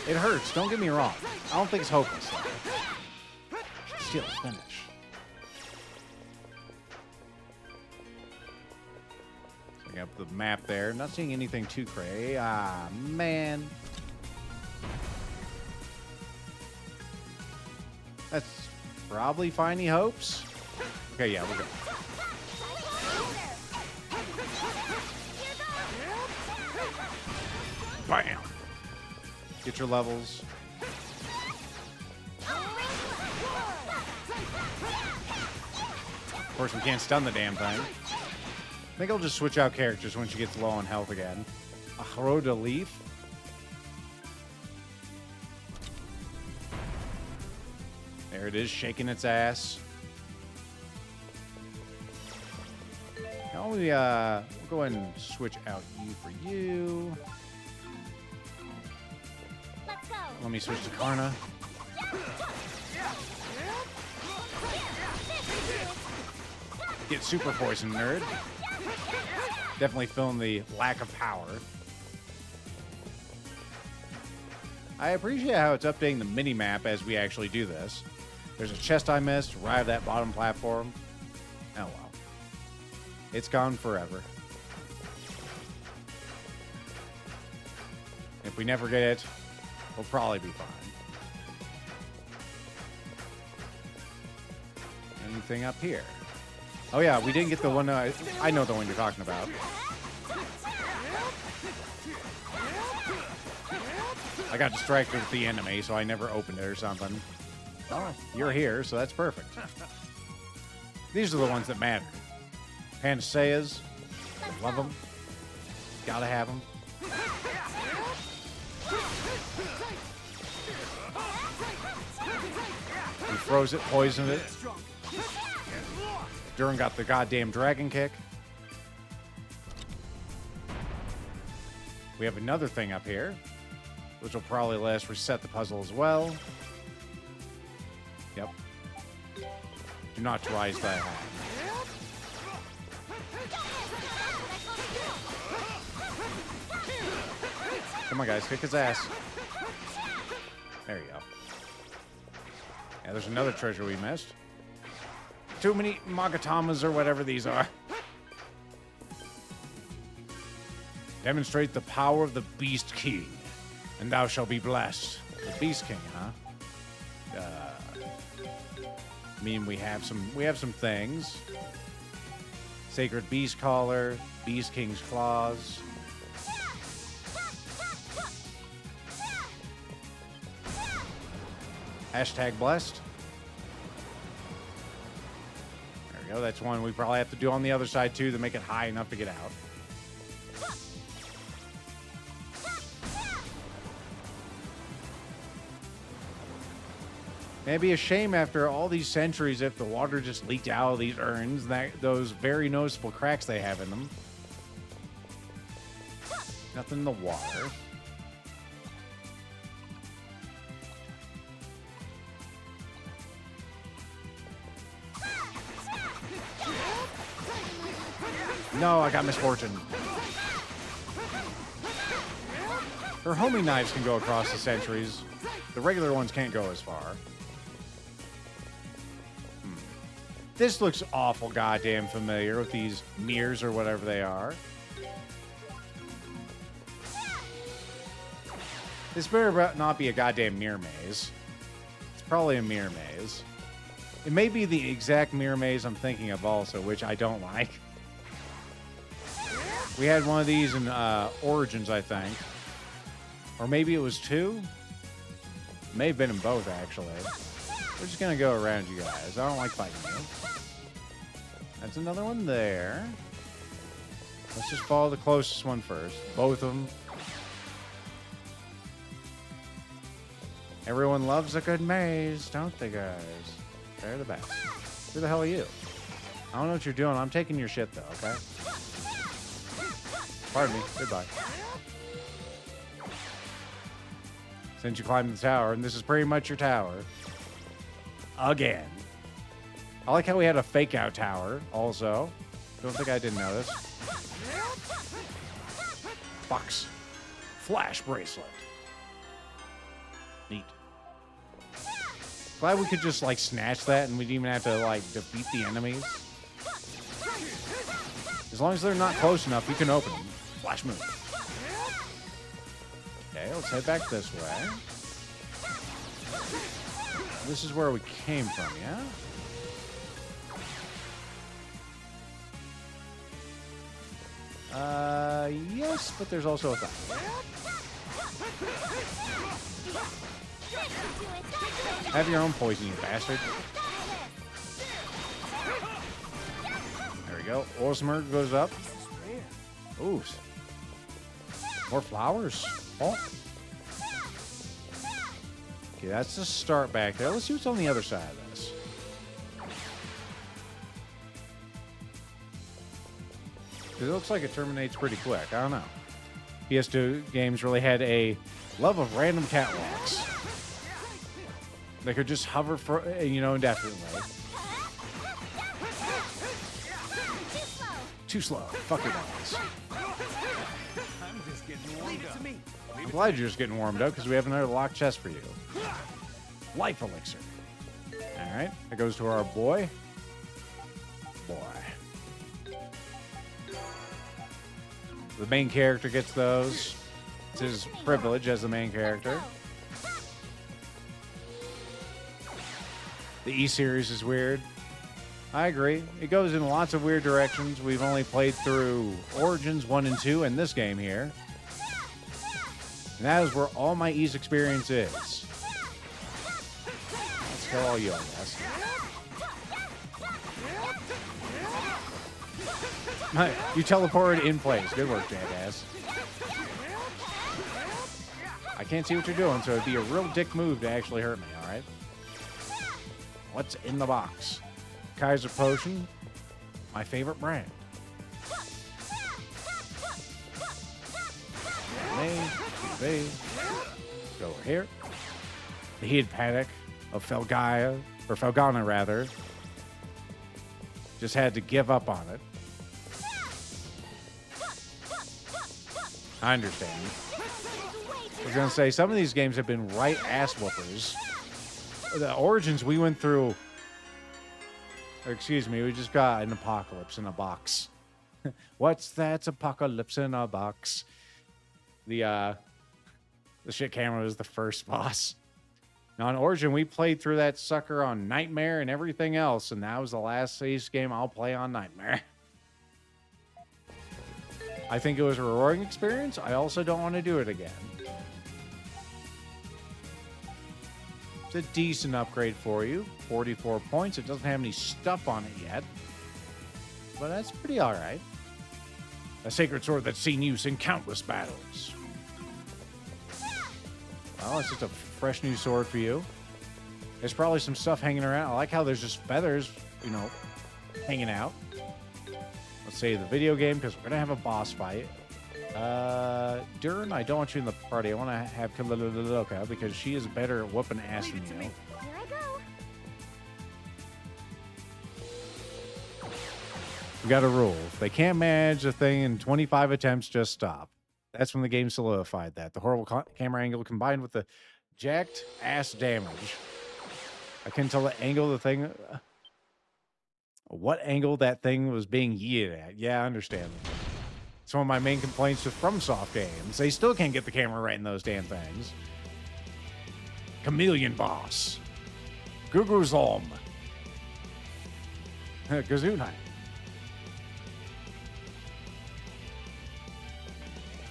It hurts, don't get me wrong. I don't think it's hopeless. Still, finish. So we got the map there. Not seeing anything too crazy. Ah, man. That's probably Finey Hopes. Okay, yeah, we're good. Bam! Get your levels. Of course, we can't stun the damn thing. I think I'll just switch out characters when she gets low on health again. A Haroda Leaf. There it is, shaking its ass. Now we'll go ahead and switch out you for you. Let's go. Let me switch to Karna. Get super poison, nerd. Definitely feeling the lack of power. I appreciate how it's updating the mini-map as we actually do this. There's a chest I missed right at that bottom platform. Oh well. It's gone forever. If we never get it, we'll probably be fine. Anything up here? Oh yeah, we didn't get the one, I know the one you're talking about. I got distracted with the enemy, so I never opened it or something. Oh, you're here, so that's perfect. These are the ones that matter. Panaceas, love them. Gotta have them. We froze it, poisoned it. Durin got the goddamn dragon kick. We have another thing up here, which will probably let us reset the puzzle as well. Yep. Do not rise that high. Come on, guys, kick his ass. There you go. Yeah, there's another treasure we missed. Too many Magatamas or whatever these are. Demonstrate the power of the Beast King, and thou shalt be blessed. The Beast King, huh? I mean, we have some things. Sacred Beast Collar, Beast King's Claws. Hashtag blessed. There we go. That's one we probably have to do on the other side too to make it high enough to get out. It'd be a shame after all these centuries if the water just leaked out of these urns, those very noticeable cracks they have in them. Nothing in the water. No, I got misfortune. Her homing knives can go across the centuries. The regular ones can't go as far. This looks awful goddamn familiar with these mirrors or whatever they are. This better not be a goddamn mirror maze. It's probably a mirror maze. It may be the exact mirror maze I'm thinking of also, which I don't like. We had one of these in Origins, I think. Or maybe it was 2? May have been in both, actually. We're just going to go around you guys. I don't like fighting you. That's another one there. Let's just follow the closest one first. Both of them. Everyone loves a good maze, don't they, guys? They're the best. Who the hell are you? I don't know what you're doing. I'm taking your shit, though, okay? Pardon me. Goodbye. Since you climbed the tower, and this is pretty much your tower. Again. I like how we had a fake-out tower, also. Don't think I didn't notice. Box. Flash bracelet. Neat. Glad we could just, like, snatch that and we didn't even have to, like, defeat the enemies. As long as they're not close enough, you can open them. Flash move. Okay, let's head back this way. This is where we came from, yeah? Yes, but there's also a thing. Have your own poison, you bastard. There we go. Osmer goes up. Ooh. More flowers. Oh. Okay, that's the start back there. Let's see what's on the other side of this. It looks like it terminates pretty quick. I don't know. PS2 games really had a love of random catwalks. They could just hover for, you know, indefinitely. Too slow. Fuck your balls. I'm glad you're just getting warmed up because we have another locked chest for you. Life elixir. All right. That goes to our boy. The main character gets those. It's his privilege as the main character. The E-series is weird. I agree. It goes in lots of weird directions. We've only played through Origins 1 and 2 and this game here. And that is where all my E's experience is. Let's kill all you, I guess. You teleported in place. Good work, jackass. I can't see what you're doing, so it'd be a real dick move to actually hurt me, alright? What's in the box? Kaiser Potion. My favorite brand. Go over here. The heated panic of Felgaia, or Felgana rather. Just had to give up on it. I understand. I was going to say, some of these games have been right ass whoopers. The Origins we went through, or excuse me, we just got an apocalypse in a box. What's that? It's apocalypse in a box. The shit camera was the first boss. Now, in Origin, we played through that sucker on Nightmare and everything else, and that was the last Ace game I'll play on Nightmare. I think it was a rewarding experience. I also don't want to do it again. It's a decent upgrade for you. 44 points. It doesn't have any stuff on it yet. But that's pretty alright. A sacred sword that's seen use in countless battles. Well, it's just a fresh new sword for you. There's probably some stuff hanging around. I like how there's just feathers, you know, hanging out. Let's save the video game because we're going to have a boss fight. Durin, I don't want you in the party. I want to have Kalililoka because she is better at whooping ass than you. Here I go. We got a rule. If they can't manage a thing in 25 attempts, just stop. That's when the game solidified that. The horrible camera angle combined with the jacked ass damage. I couldn't tell the angle of the thing. What angle that thing was being yeeted at. Yeah, I understand. It's one of my main complaints with FromSoft games. They still can't get the camera right in those damn things. Chameleon Boss. Guguzolm. Gesundheit.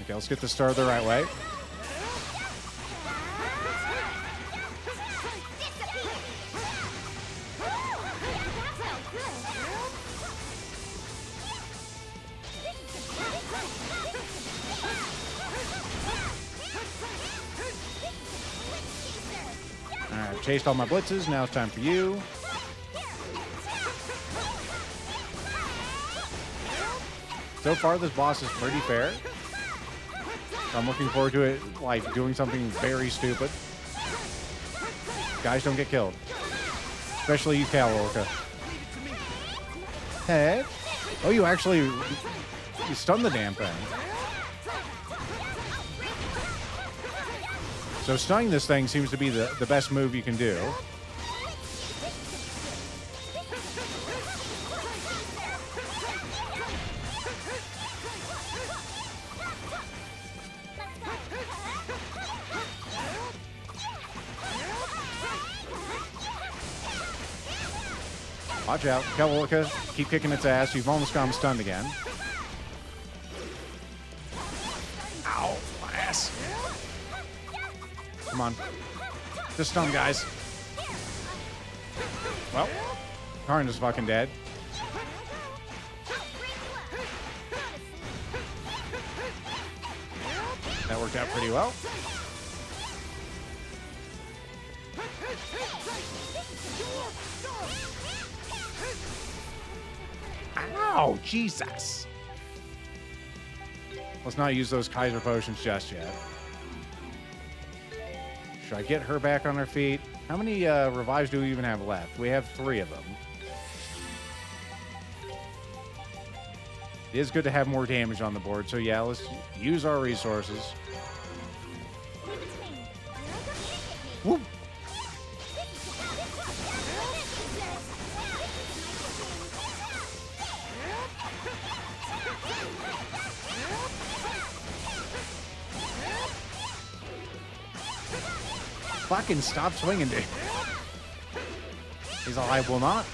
Okay, let's get this started the right way. Alright, chased all my blitzes. Now it's time for you. So far, this boss is pretty fair. I'm looking forward to it, like, doing something very stupid. Guys, don't get killed. Especially you, Calorca. Hey. Oh, you actually... You stunned the damn thing. So stunning this thing seems to be the best move you can do. Watch out. Kelwilka, keep kicking its ass. You've almost got him stunned again. Ow, my ass. Come on. Just stun, guys. Well, Karn is fucking dead. That worked out pretty well. Ow, Jesus. Let's not use those Kaiser potions just yet. Should I get her back on her feet? How many revives do we even have left? We have 3 of them. It is good to have more damage on the board, so yeah, let's use our resources. Whoop. Fucking stop swinging, dude. He's all, I will not.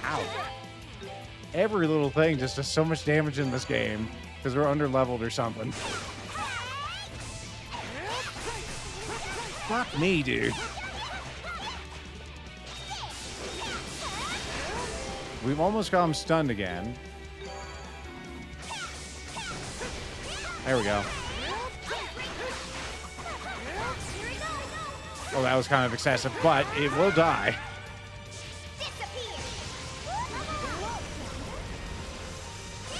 Ow. Every little thing just does so much damage in this game because we're under-leveled or something. Fuck me, dude. We've almost got him stunned again. There we go. Well, that was kind of excessive, but it will die.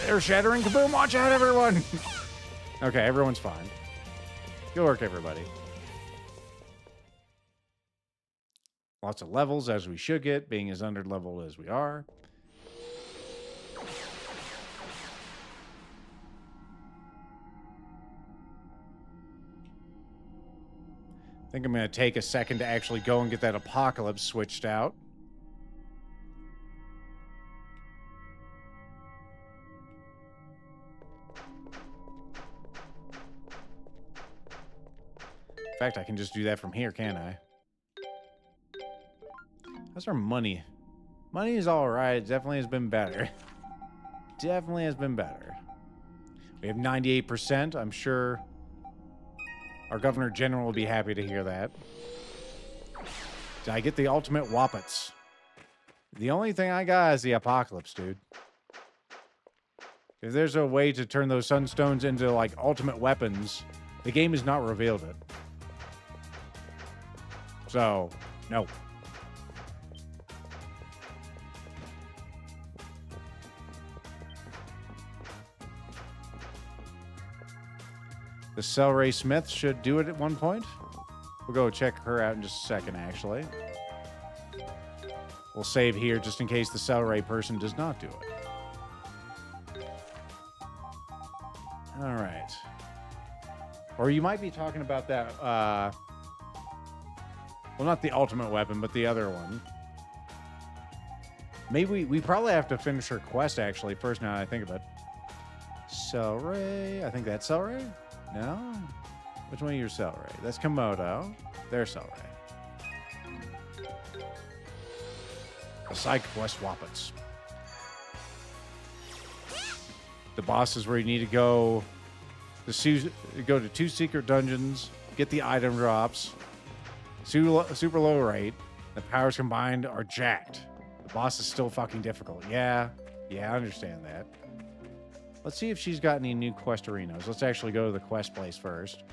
They're shattering kaboom. Watch out, everyone. Okay, everyone's fine. Good work, everybody. Lots of levels, as we should get, being as under-leveled as we are. I think I'm going to take a second to actually go and get that Apocalypse switched out. In fact, I can just do that from here, can't I? How's our money? Money is all right. Definitely has been better. Definitely has been better. We have 98%. I'm sure our Governor General will be happy to hear that. Did I get the ultimate Whoppets? The only thing I got is the Apocalypse, dude. If there's a way to turn those Sunstones into, like, ultimate weapons, the game has not revealed it. So, no. The Celeray Smith should do it at one point. We'll go check her out in just a second, actually. We'll save here just in case the Celeray person does not do it. All right. Or you might be talking about that, well, not the ultimate weapon, but the other one. Maybe we probably have to finish her quest actually first. Now that I think about it. Celery. I think that's Celery. No. Which one of your Celery? That's Komodo. There's Celery. A side quest Wappets. The boss is where you need to go. Go to 2 secret dungeons, get the item drops, super low rate. The powers combined are jacked. The boss is still fucking difficult. Yeah, I understand that. Let's see if she's got any new quest arenas. Let's actually go to the quest place first.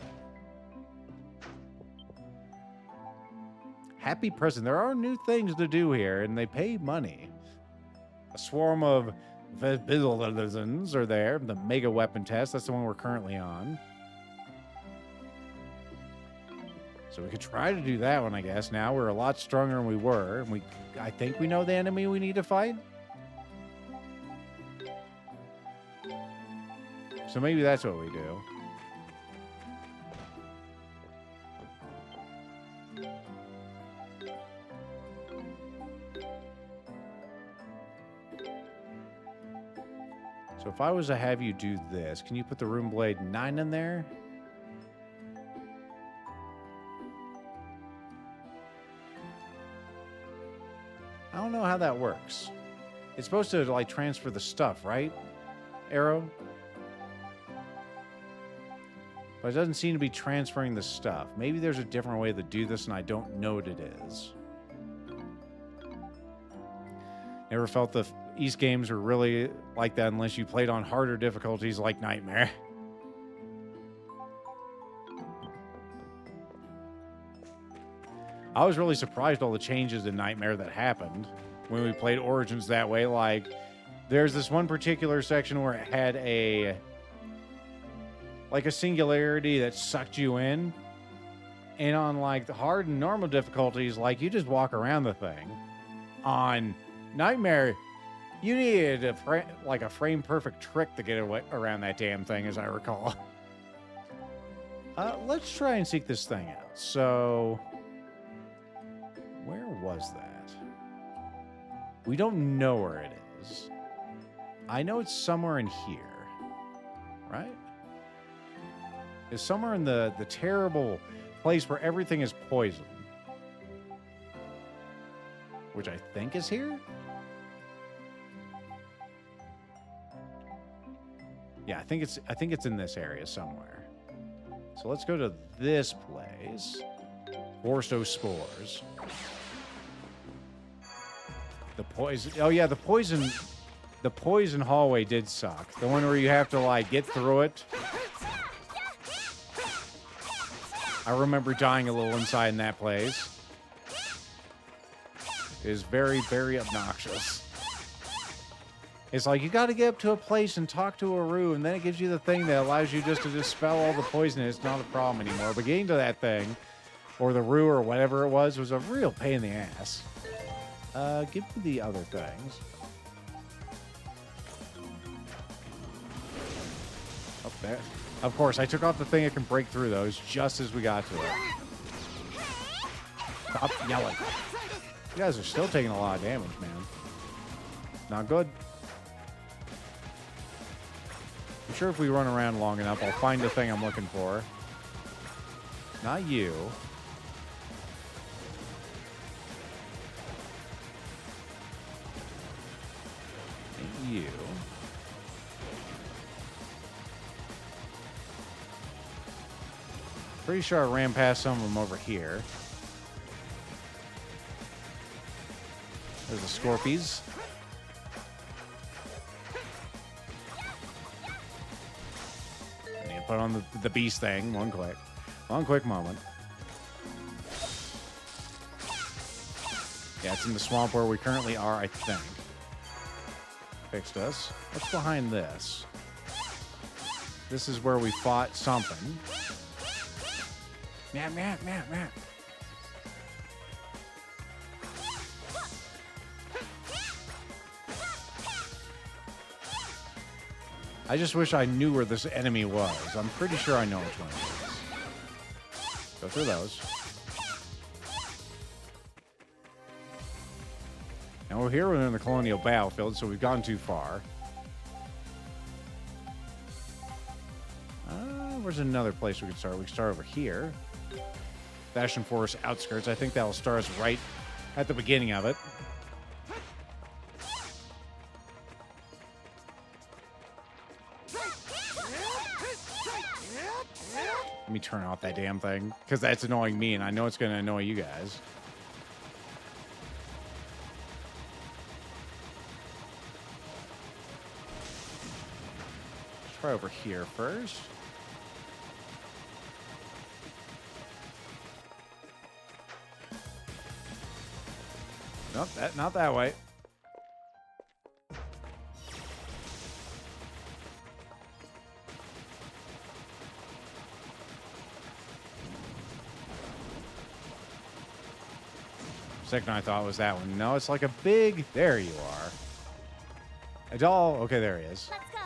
Happy present. There are new things to do here, and they pay money. A swarm of Vizilizens are there. The mega weapon test. That's the one we're currently on. So we could try to do that one, I guess. Now we're a lot stronger than we were. And I think we know the enemy we need to fight. So maybe that's what we do. So if I was to have you do this, can you put the Rune Blade 9 in there? I don't know how that works. It's supposed to, like, transfer the stuff, right? Arrow? But it doesn't seem to be transferring the stuff. Maybe there's a different way to do this, and I don't know what it is. Never felt the East games were really like that unless you played on harder difficulties like Nightmare. I was really surprised all the changes in Nightmare that happened when we played Origins that way. Like, there's this one particular section where it had a singularity that sucked you in. And on, like, the hard and normal difficulties, like, you just walk around the thing. On Nightmare, you needed a frame-perfect trick to get around that damn thing, as I recall. Let's try and seek this thing out. So, where was that? We don't know where it is. I know it's somewhere in here, right? It's somewhere in the terrible place where everything is poison, which I think is here. Yeah, I think it's in this area somewhere. So let's go to this place. Orso spores. The poison. Oh yeah, the poison hallway did suck. The one where you have to, like, get through it. I remember dying a little inside in that place. It is very, very obnoxious. It's like, you got to get up to a place and talk to Eroyarou, and then it gives you the thing that allows you just to dispel all the poison, and it's not a problem anymore. But getting to that thing, or the Rue, or whatever it was a real pain in the ass. Give me the other things. Up there. Of course, I took off the thing that can break through those just as we got to it. Stop yelling. You guys are still taking a lot of damage, man. Not good. I'm sure if we run around long enough, I'll find the thing I'm looking for. Not you. Not you. Pretty sure I ran past some of them over here. There's the Scorpies. I need to put on the beast thing. One quick moment. Yeah, it's in the swamp where we currently are, I think. Fixed us. What's behind this? This is where we fought something. Man. I just wish I knew where this enemy was. I'm pretty sure I know which one it is. Go through those. And we're here in the colonial battlefield, so we've gone too far. Where's another place we could start? We could start over here. Fashion Forest outskirts. I think that'll start us right at the beginning of it. Let me turn off that damn thing, because that's annoying me, and I know it's going to annoy you guys. Let's try over here first. Nope, not that way. Second I thought was that one. No, it's like a big... There you are. A doll. Okay, there he is. Let's go.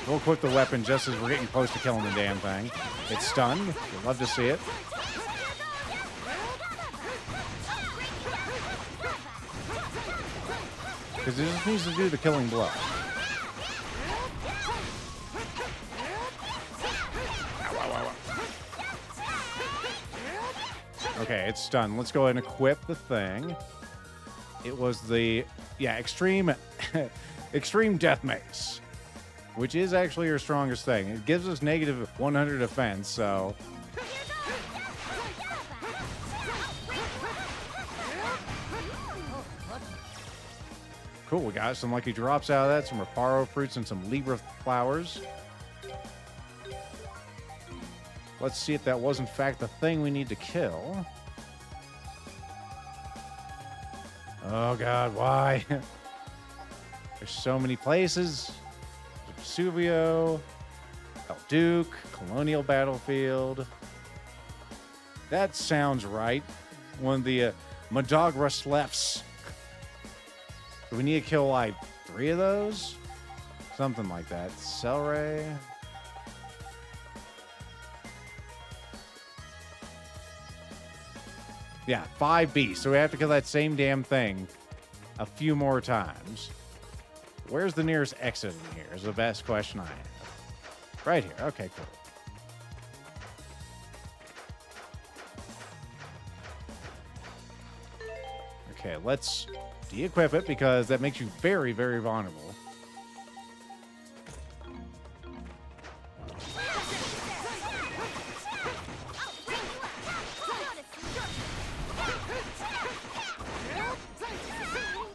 We'll equip the weapon just as we're getting close to killing the damn thing. It's stunned. We'd love to see it. Because it just needs to do the killing blow. Okay, it's stunned. Let's go ahead and equip the thing. It was the, yeah, extreme death mace, which is actually your strongest thing. It gives us negative 100 defense, so... Cool, we got some lucky drops out of that, some Reparo fruits and some Libra flowers. Let's see if that was in fact the thing we need to kill. Oh god, why? There's so many places. Vesuvio, El Duke, Colonial Battlefield. That sounds right. One of the Madagra Slefs. Do we need to kill like 3 of those? Something like that. Celery. Yeah, 5 beasts. So we have to kill that same damn thing a few more times. Where's the nearest exit in here is the best question I have. Right here. Okay, cool. Okay, let's de-equip it because that makes you very, very vulnerable.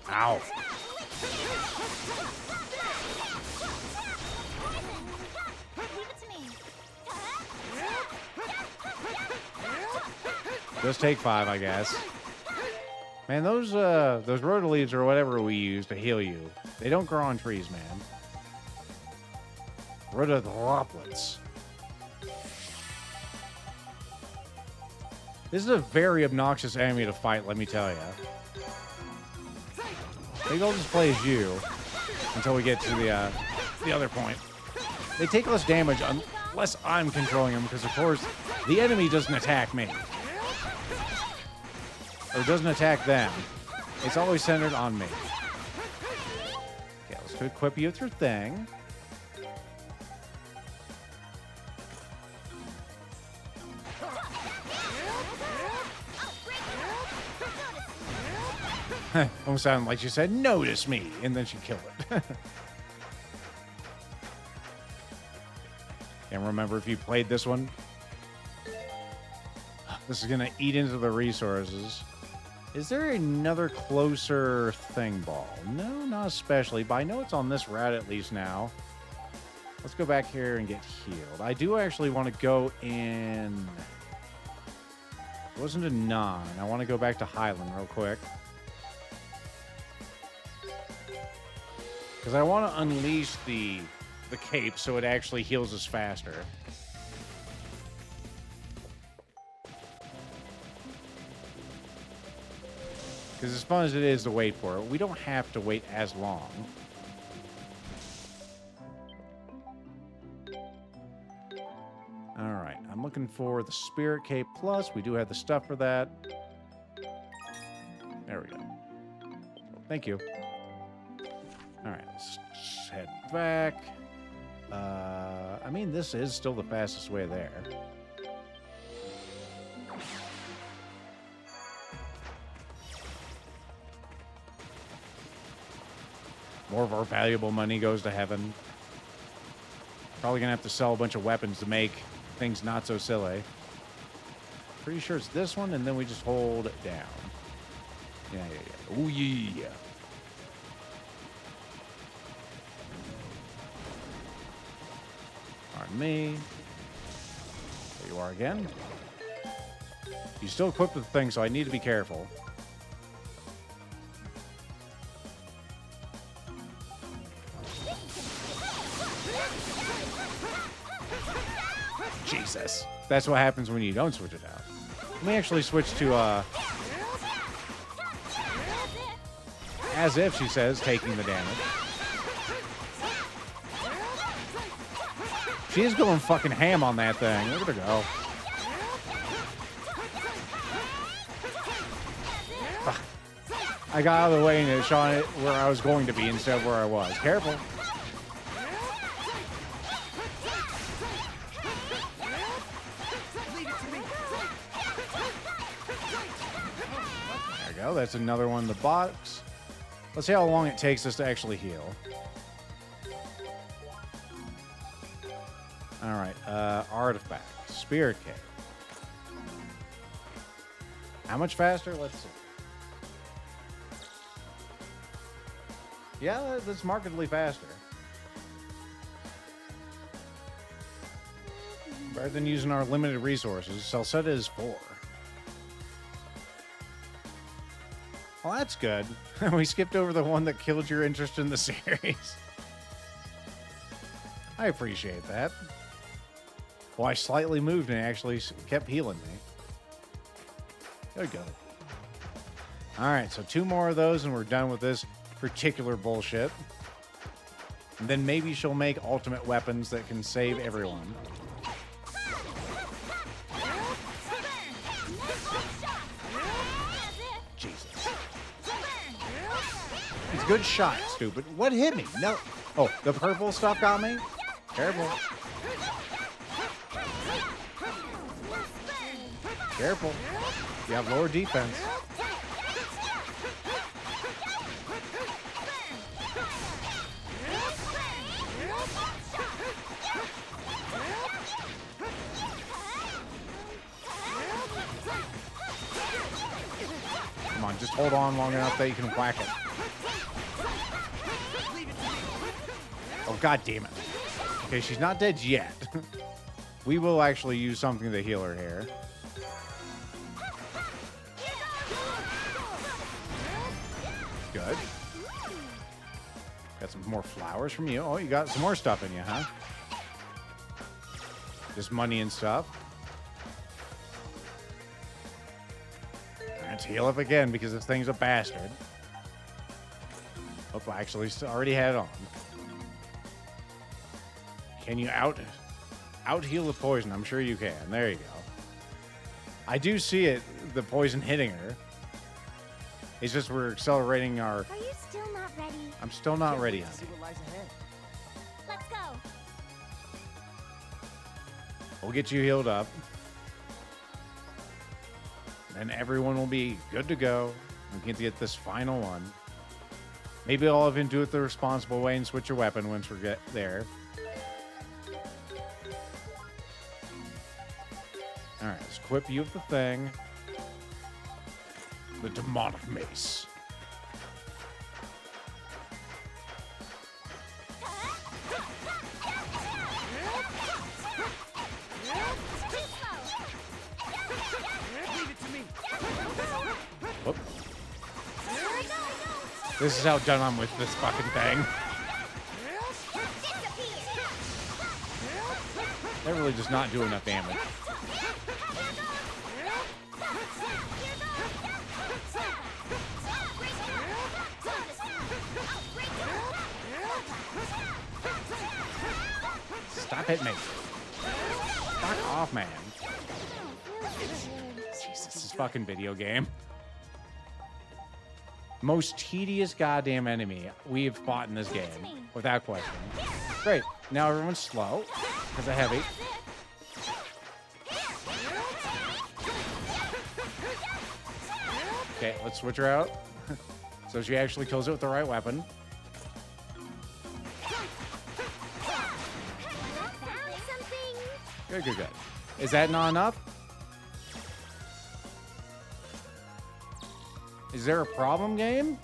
Ow. Just take 5, I guess. Man, those rotor leaves or whatever we use to heal you, they don't grow on trees, man. Rotor droplets. This is a very obnoxious enemy to fight, let me tell you. Maybe I'll just play as you until we get to the other point. They take less damage unless I'm controlling them because, of course, the enemy doesn't attack me. Or doesn't attack them. It's always centered on me. Okay, let's go equip you with your thing. Almost sounded like she said, "Notice me," and then she killed it. Can't remember if you played this one. This is gonna eat into the resources. Is there another closer thing ball? No, not especially, but I know it's on this route at least now. Let's go back here and get healed. I do actually want to go in... It wasn't a 9. I want to go back to Highland real quick. Because I want to unleash the cape so it actually heals us faster. Because as fun as it is to wait for it, we don't have to wait as long. All right, I'm looking for the Spirit Cape Plus. We do have the stuff for that. There we go. Thank you. All right, let's head back. I mean, this is still the fastest way there. More of our valuable money goes to heaven. Probably gonna have to sell a bunch of weapons to make things not so silly. Pretty sure it's this one, and then we just hold it down. Yeah. Oh, yeah. Pardon me. There you are again. You still equipped with the thing, so I need to be careful. Jesus. That's what happens when you don't switch it out. Let me actually switch to, as if, she says, taking the damage. She is going fucking ham on that thing. Look at her go. Fuck. I got out of the way and it shot it where I was going to be instead of where I was. Careful. There we go. That's another one in the box. Let's see how long it takes us to actually heal. All right, artifact, Spirit Cape. How much faster? Let's see. Yeah, that's markedly faster. Better than using our limited resources. Celceta is 4. Well, that's good. We skipped over the one that killed your interest in the series. I appreciate that. Well, I slightly moved and it actually kept healing me. There we go. All right, so 2 more of those and we're done with this particular bullshit. And then maybe she'll make ultimate weapons that can save everyone. Jesus. It's a good shot, stupid. What hit me? No. Oh, the purple stuff got me? Careful. Careful. You have lower defense. Come on, just hold on long enough that you can whack it. Oh, god damn it. Okay, she's not dead yet. We will actually use something to heal her here. Good. Got some more flowers from you. Oh, you got some more stuff in you, huh? Just money and stuff. Let's heal up again because this thing's a bastard. Oh, I actually already had it on. Can you out heal the poison? I'm sure you can. There you go. I do see it, the poison hitting her. It's just we're accelerating our... Are you still not ready? I'm still not ready, honey. See what lies ahead. Let's go. We'll get you healed up. Then everyone will be good to go. We can get this final one. Maybe I'll even do it the responsible way and switch your weapon once we get there. Alright, let's equip you with the thing. The demonic mace. Leave it to me. Whoop. This is how done I'm with this fucking thing. That really does not do enough damage. Stop hitting me. Fuck off, man. Jesus, this fucking video game. Most tedious goddamn enemy we've fought in this game, without question. Great. Now everyone's slow, because of heavy. Okay, let's switch her out. So she actually kills it with the right weapon. Good, good, good. Is that not enough? Is there a problem, game?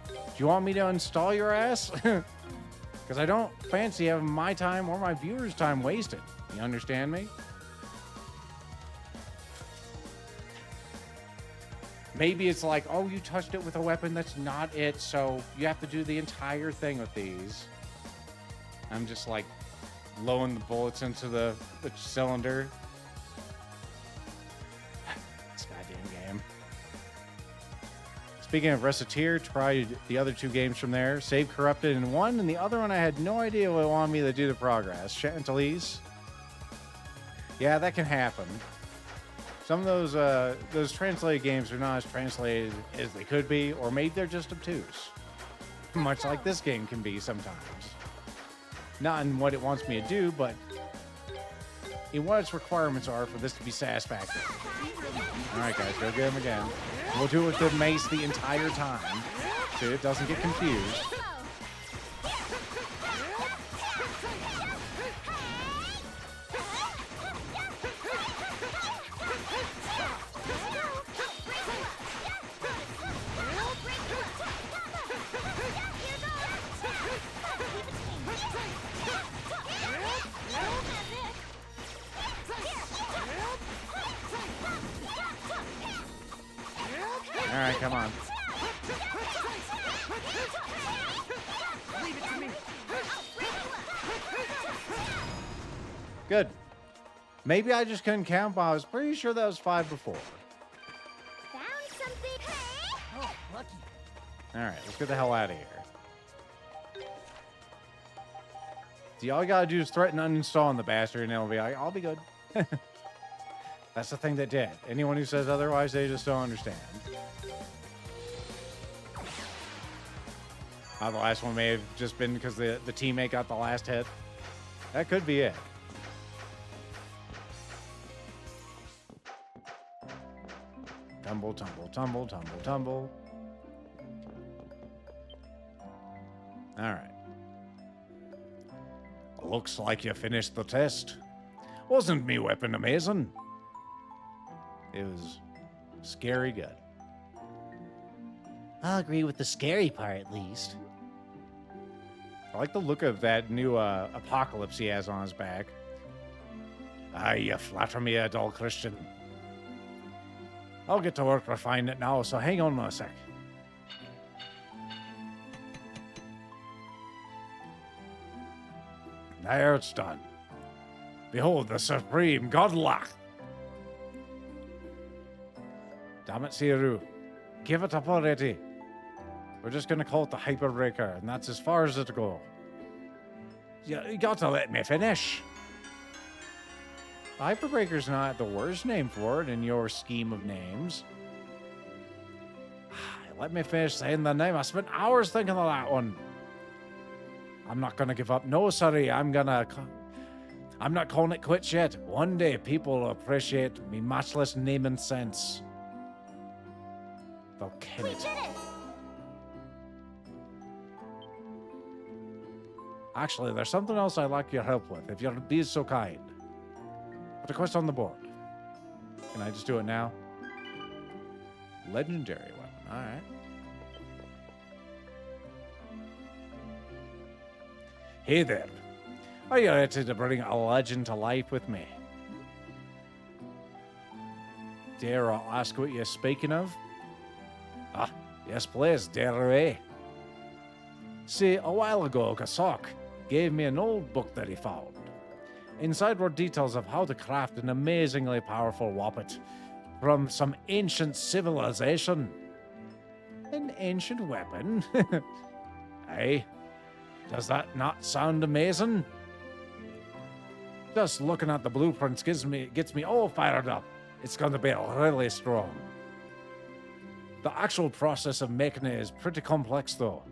Do you want me to install your ass? Because I don't fancy having my time or my viewers' time wasted. You understand me? Maybe it's like, oh, you touched it with a weapon. That's not it. So you have to do the entire thing with these. I'm just like blowing the bullets into the cylinder. This goddamn game. Speaking of Reciteer, tried the other two games from there. Save corrupted in one, and the other one I had no idea what it wanted me to do the progress. Chantilly's. Yeah, that can happen. Some of those translated games are not as translated as they could be, or maybe they're just obtuse. Much like this game can be sometimes. Not in what it wants me to do, but in what its requirements are for this to be satisfactory. Alright guys, go get him again. We'll do it with the mace the entire time, so it doesn't get confused. All right, come on. Good. Maybe I just couldn't count, but I was pretty sure that was 5 before. Found something. Oh, lucky. All right, let's get the hell out of here. See, all you gotta do is threaten uninstalling the bastard, and it'll be like, I'll be good. That's the thing that did. Anyone who says otherwise, they just don't understand. The last one may have just been because the teammate got the last hit. That could be it. Tumble, tumble, tumble, tumble, tumble. All right. Looks like you finished the test. Wasn't me weapon amazing? It was scary good. I'll agree with the scary part, at least. I like the look of that new apocalypse he has on his back. Aye, you flatter me, a dull Christian. I'll get to work refining it now, so hang on a sec. Now it's done. Behold the supreme godlock. Damn it, Eroyarou. Give it up already. We're just gonna call it the Hyperbreaker, and that's as far as it'll go. You gotta let me finish. The Hyperbreaker's not the worst name for it in your scheme of names. Let me finish saying the name. I spent hours thinking of that one. I'm not gonna give up. No, sorry. I'm not calling it quits yet. One day people will appreciate me matchless naming sense. They'll kill it. Actually, there's something else I'd like your help with, if you'll be so kind. Put a quest on the board. Can I just do it now? Legendary weapon. All right. Hey there. Are you ready to bring a legend to life with me? Dare I ask what you're speaking of? Ah, yes, please, dare away. See, a while ago, Kasok gave me an old book that he found. Inside were details of how to craft an amazingly powerful wappet from some ancient civilization. An ancient weapon? Aye. Does that not sound amazing? Just looking at the blueprints gets me all fired up. It's going to be really strong. The actual process of making it is pretty complex, though.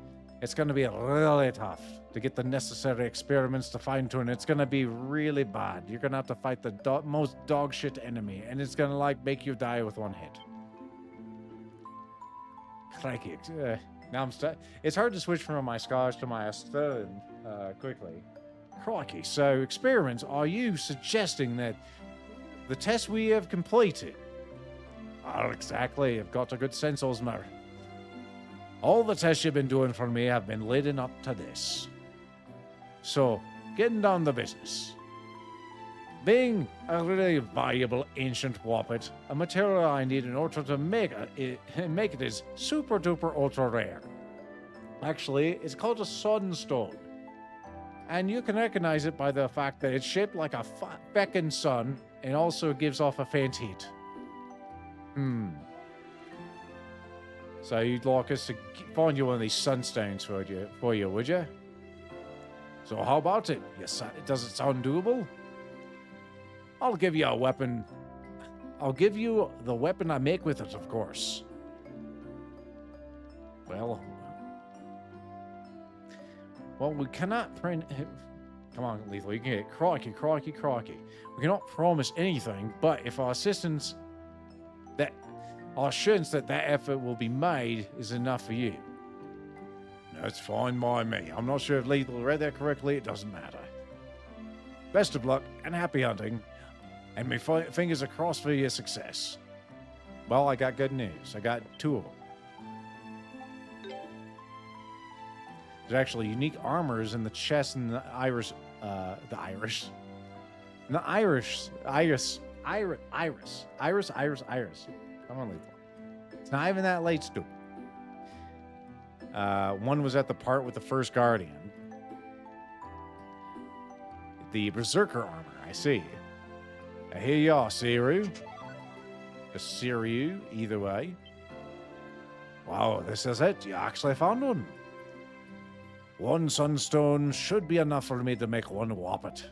It's going to be really tough to get the necessary experiments to fine-tune. It's going to be really bad. You're going to have to fight the most dog shit enemy, and it's going to, like, make you die with one hit. Crikey. Now it's hard to switch from my Scottish to my Australian quickly. Crikey. So, experiments, are you suggesting that the tests we have completed are exactly, I've got a good sense, Osmer. All the tests you've been doing for me have been leading up to this. So, getting down to business. Being a really valuable ancient wappet, a material I need in order to make it is super duper ultra rare. Actually, it's called a sunstone. And you can recognize it by the fact that it's shaped like a feckin' sun and also gives off a faint heat. So you'd like us to find you one of these sunstones for you, would you? So how about it? Does it sound doable? I'll give you a weapon. I'll give you the weapon I make with it, of course. Well, we cannot print... Come on, Lethal, you can get it. Crikey. We cannot promise anything, but if our assurance that effort will be made is enough for you. That's fine by me. I'm not sure if Lethal read that correctly. It doesn't matter. Best of luck and happy hunting. And my fingers are crossed for your success. Well, I got good news. I got 2 of them. There's actually unique armors in the chest and the iris. Iris. Come on, Lethal. It's not even that late, stupid. One was at the part with the first Guardian. The Berserker armor, I see. Here you are, Siru. Or Siriu, either way. Wow, this is it. You actually found one. 1 sunstone should be enough for me to make 1 wappet.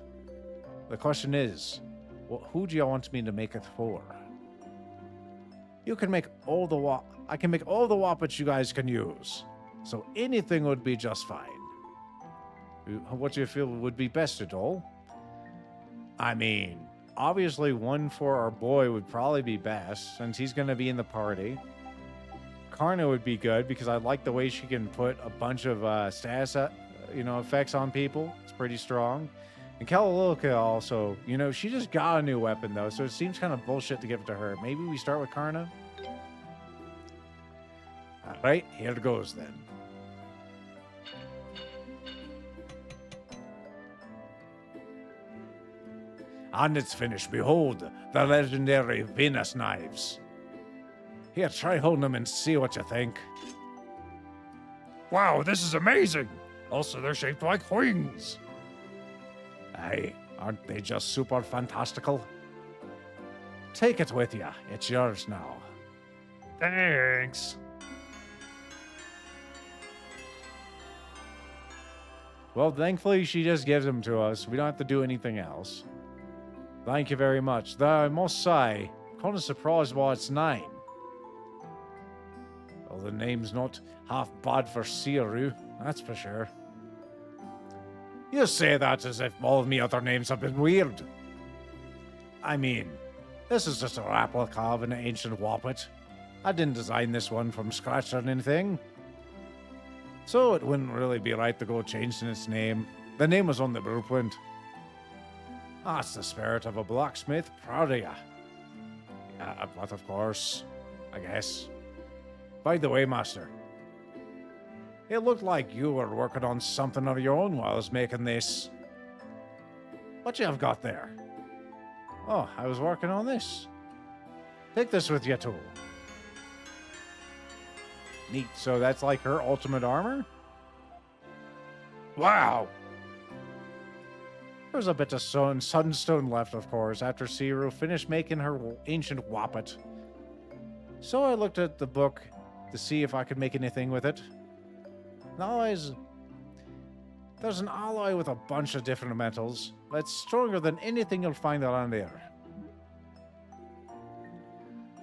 The question is, who do you want me to make it for? You can make all the I can make all the wappets you guys can use. So anything would be just fine. What do you feel would be best at all? I mean, obviously 1 for our boy would probably be best, since he's going to be in the party. Karna would be good, because I like the way she can put a bunch of status, effects on people. It's pretty strong. And Kalalilka also, she just got a new weapon, though, so it seems kind of bullshit to give it to her. Maybe we start with Karna? All right, here it goes, then. And it's finished. Behold, the legendary Venus knives. Here, try holding them and see what you think. Wow, this is amazing. Also, they're shaped like wings. Hey, aren't they just super fantastical? Take it with you. It's yours now. Thanks. Well, thankfully, she just gives them to us. We don't have to do anything else. Thank you very much. Though I must say, kind of surprised by its name. Well, the name's not half bad for Siru, that's for sure. You say that as if all of me other names have been weird. I mean, this is just a replica of an ancient wappet. I didn't design this one from scratch or anything. So it wouldn't really be right to go changing its name. The name was on the blueprint. That's the spirit of a blacksmith, proud of ya. Yeah, but of course, I guess. By the way, Master, it looked like you were working on something of your own while I was making this. What you have got there? Oh, I was working on this. Take this with you too. Neat. So that's like her ultimate armor? Wow. There's a bit of sunstone left, of course, after Siru finished making her ancient wappet. So I looked at the book to see if I could make anything with it. There's an alloy with a bunch of different metals. That's stronger than anything you'll find around here.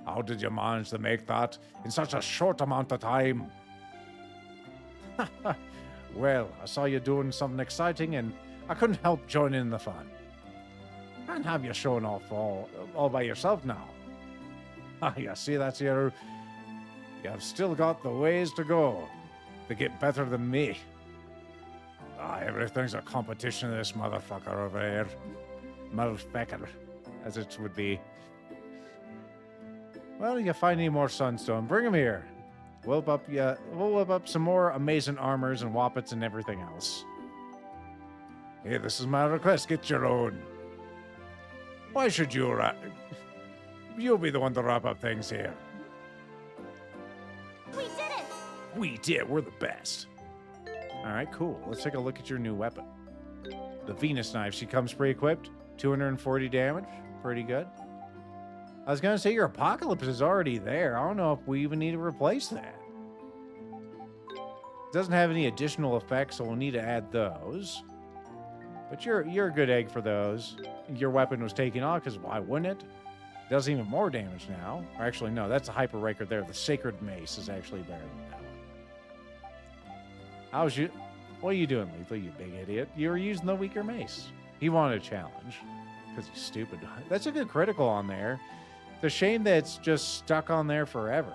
How did you manage to make that in such a short amount of time? Well, I saw you doing something exciting and I couldn't help joining in the fun. Can't have you showing off all by yourself now. You see, that's your... You've still got the ways to go to get better than me. Everything's a competition in this motherfucker over here. Motherfucker, as it would be. Well, you find any more sunstone, bring them here. We'll whip up some more amazing armors and wappets and everything else. Hey, this is my request. Get your own. Why should you You'll be the one to wrap up things here. We did it! We did. We're the best. All right, cool. Let's take a look at your new weapon. The Venus knife. She comes pre-equipped. 240 damage. Pretty good. I was going to say your Apocalypse is already there. I don't know if we even need to replace that. It doesn't have any additional effects, so we'll need to add those. But you're a good egg for those. Your weapon was taken off, because why wouldn't it? It does even more damage now. Or actually, no, that's a Hyper Raker there. The Sacred Mace is actually better than that one. What are you doing, Lethal, you big idiot? You were using the weaker mace. He wanted a challenge. Because he's stupid. That's a good critical on there. It's a shame that it's just stuck on there forever.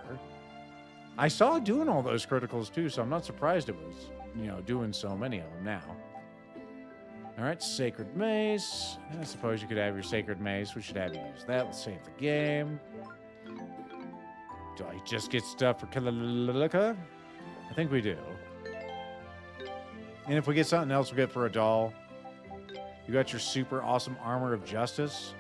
I saw it doing all those criticals too, so I'm not surprised it was, doing so many of them now. All right, Sacred Mace. I suppose you could have your Sacred Mace. We should have you use that. Let's save the game. Do I just get stuff for Killalika? I think we do. And if we get something else, we'll get for a doll. You got your super awesome Armor of Justice.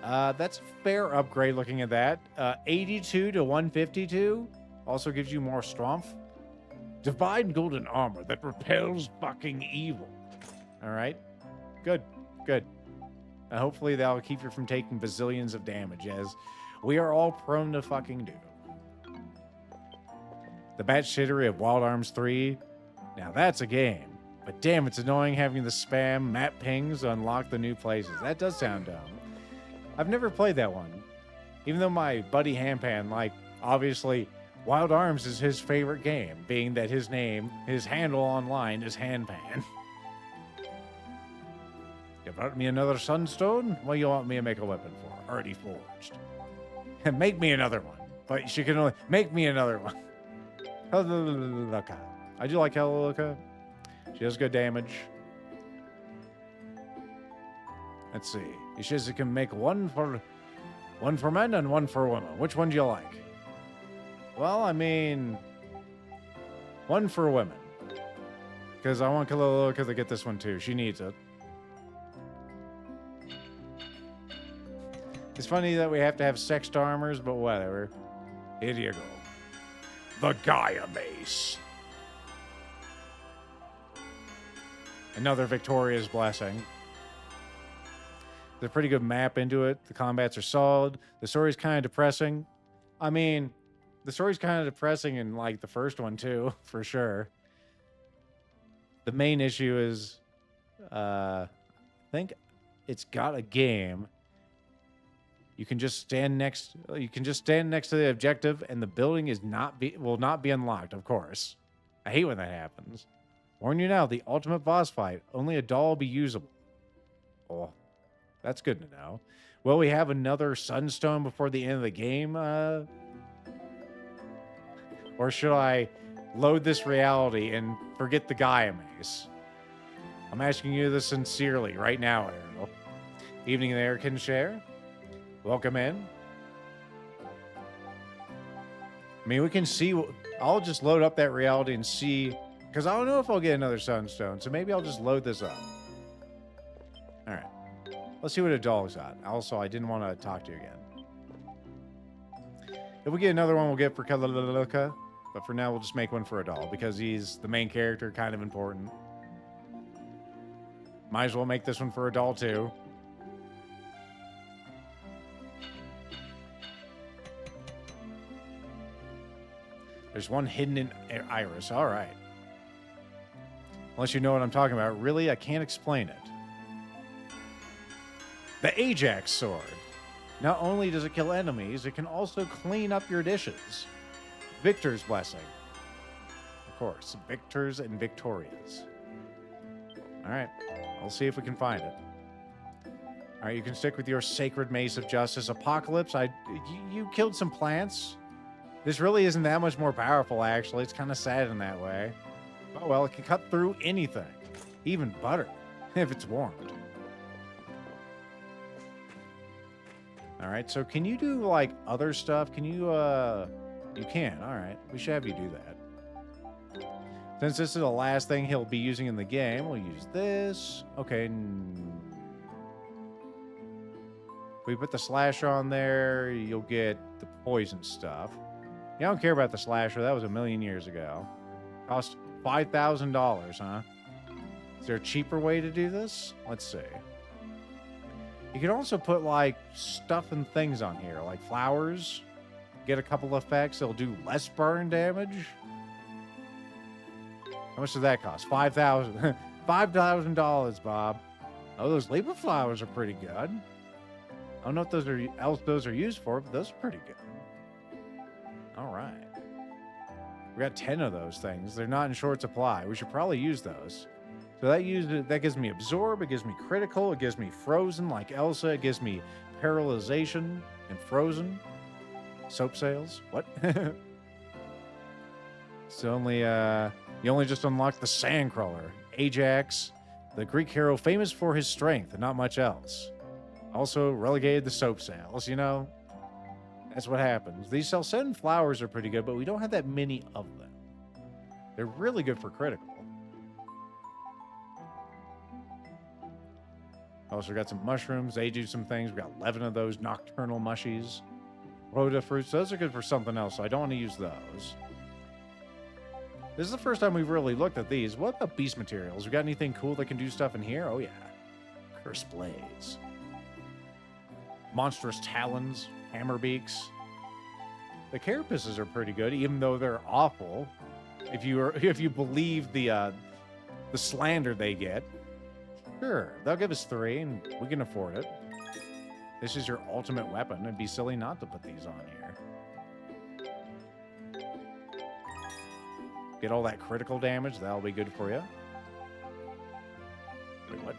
That's a fair upgrade looking at that. 82 to 152. Also gives you more strength. Divine golden armor that repels fucking evil. All right. Good. Good. Hopefully that'll keep you from taking bazillions of damage, as we are all prone to fucking do. The Bat Shittery of Wild Arms 3. Now that's a game. But damn, it's annoying having the spam map pings to unlock the new places. That does sound dumb. I've never played that one. Even though my buddy Handpan, obviously, Wild Arms is his favorite game, being that his handle online is Handpan. You brought me another sunstone? What do you want me to make a weapon for? Already forged. Make me another one. But she can only make me another one. Helluka. I do like Helluka. She does good damage. Let's see. He says it can make one for men and one for women. Which one do you like? Well, I mean, one for women. Because I want Helluka to get this one too. She needs it. It's funny that we have to have sexed armors, but whatever. Here you go. The Gaia Mace. Another Victoria's Blessing. There's a pretty good map into it. The combats are solid. The story's kind of depressing. I mean, the story's kind of depressing in the first one too, for sure. The main issue is, I think it's got a game. You can just stand next to the objective, and the building will not be unlocked. Of course, I hate when that happens. Warn you now, the ultimate boss fight, only a doll will be usable. Oh, that's good to know. Will we have another sunstone before the end of the game? Or should I load this reality and forget the Gaia Mace? I'm asking you this sincerely right now, Ariel. Evening there, can share. Welcome in. I mean, we can see. I'll just load up that reality and see. Because I don't know if I'll get another sunstone, so maybe I'll just load this up. All right. Let's see what a doll's got. Also, I didn't want to talk to you again. If we get another one, we'll get for Kalaloka. But for now, we'll just make one for a doll, because he's the main character, kind of important. Might as well make this one for a doll, too. There's one hidden in Iris. All right. Unless you know what I'm talking about. Really, I can't explain it. The Ajax Sword. Not only does it kill enemies, it can also clean up your dishes. Victor's Blessing. Of course, victors and victorias. All right, we'll see if we can find it. All right, you can stick with your Sacred Mace of Justice. Apocalypse, you killed some plants. This really isn't that much more powerful, actually. It's kind of sad in that way. Oh, well, it can cut through anything. Even butter, if it's warmed. All right, so can you do, like, other stuff? Can you, you can. All right, we should have you do that. Since this is the last thing he'll be using in the game, we'll use this. Okay. If we put the slasher on there, you'll get the poison stuff. You don't care about the slasher. That was 1,000,000 years ago. Cost $5,000, huh? Is there a cheaper way to do this? Let's see. You can also put, like, stuff and things on here, like flowers. Get a couple effects. They'll do less burn damage. How much does that cost? $5,000. $5,000, Bob. Oh, those Libra flowers are pretty good. I don't know what those are used for, but those are pretty good. All right. We got 10 of those things. They're not in short supply. We should probably use those. So that gives me absorb, it gives me critical, it gives me frozen like Elsa, it gives me paralyzation and frozen. Soap sales? What? It's only you only just unlocked the Sandcrawler. Ajax, the Greek hero famous for his strength and not much else. Also relegated the soap sales, you know? That's what happens. These Celceta flowers are pretty good, but we don't have that many of them. They're really good for critical. Also got some mushrooms. They do some things. We got 11 of those nocturnal mushies. Rhoda fruits. Those are good for something else, so I don't want to use those. This is the first time we've really looked at these. What about beast materials? We got anything cool that can do stuff in here? Oh, yeah. Curse blades. Monstrous talons. Hammer beaks. The carapaces are pretty good, even though they're awful. If you believe the slander they get. Sure, they'll give us 3, and we can afford it. This is your ultimate weapon. It'd be silly not to put these on here. Get all that critical damage. That'll be good for you. Wait, what?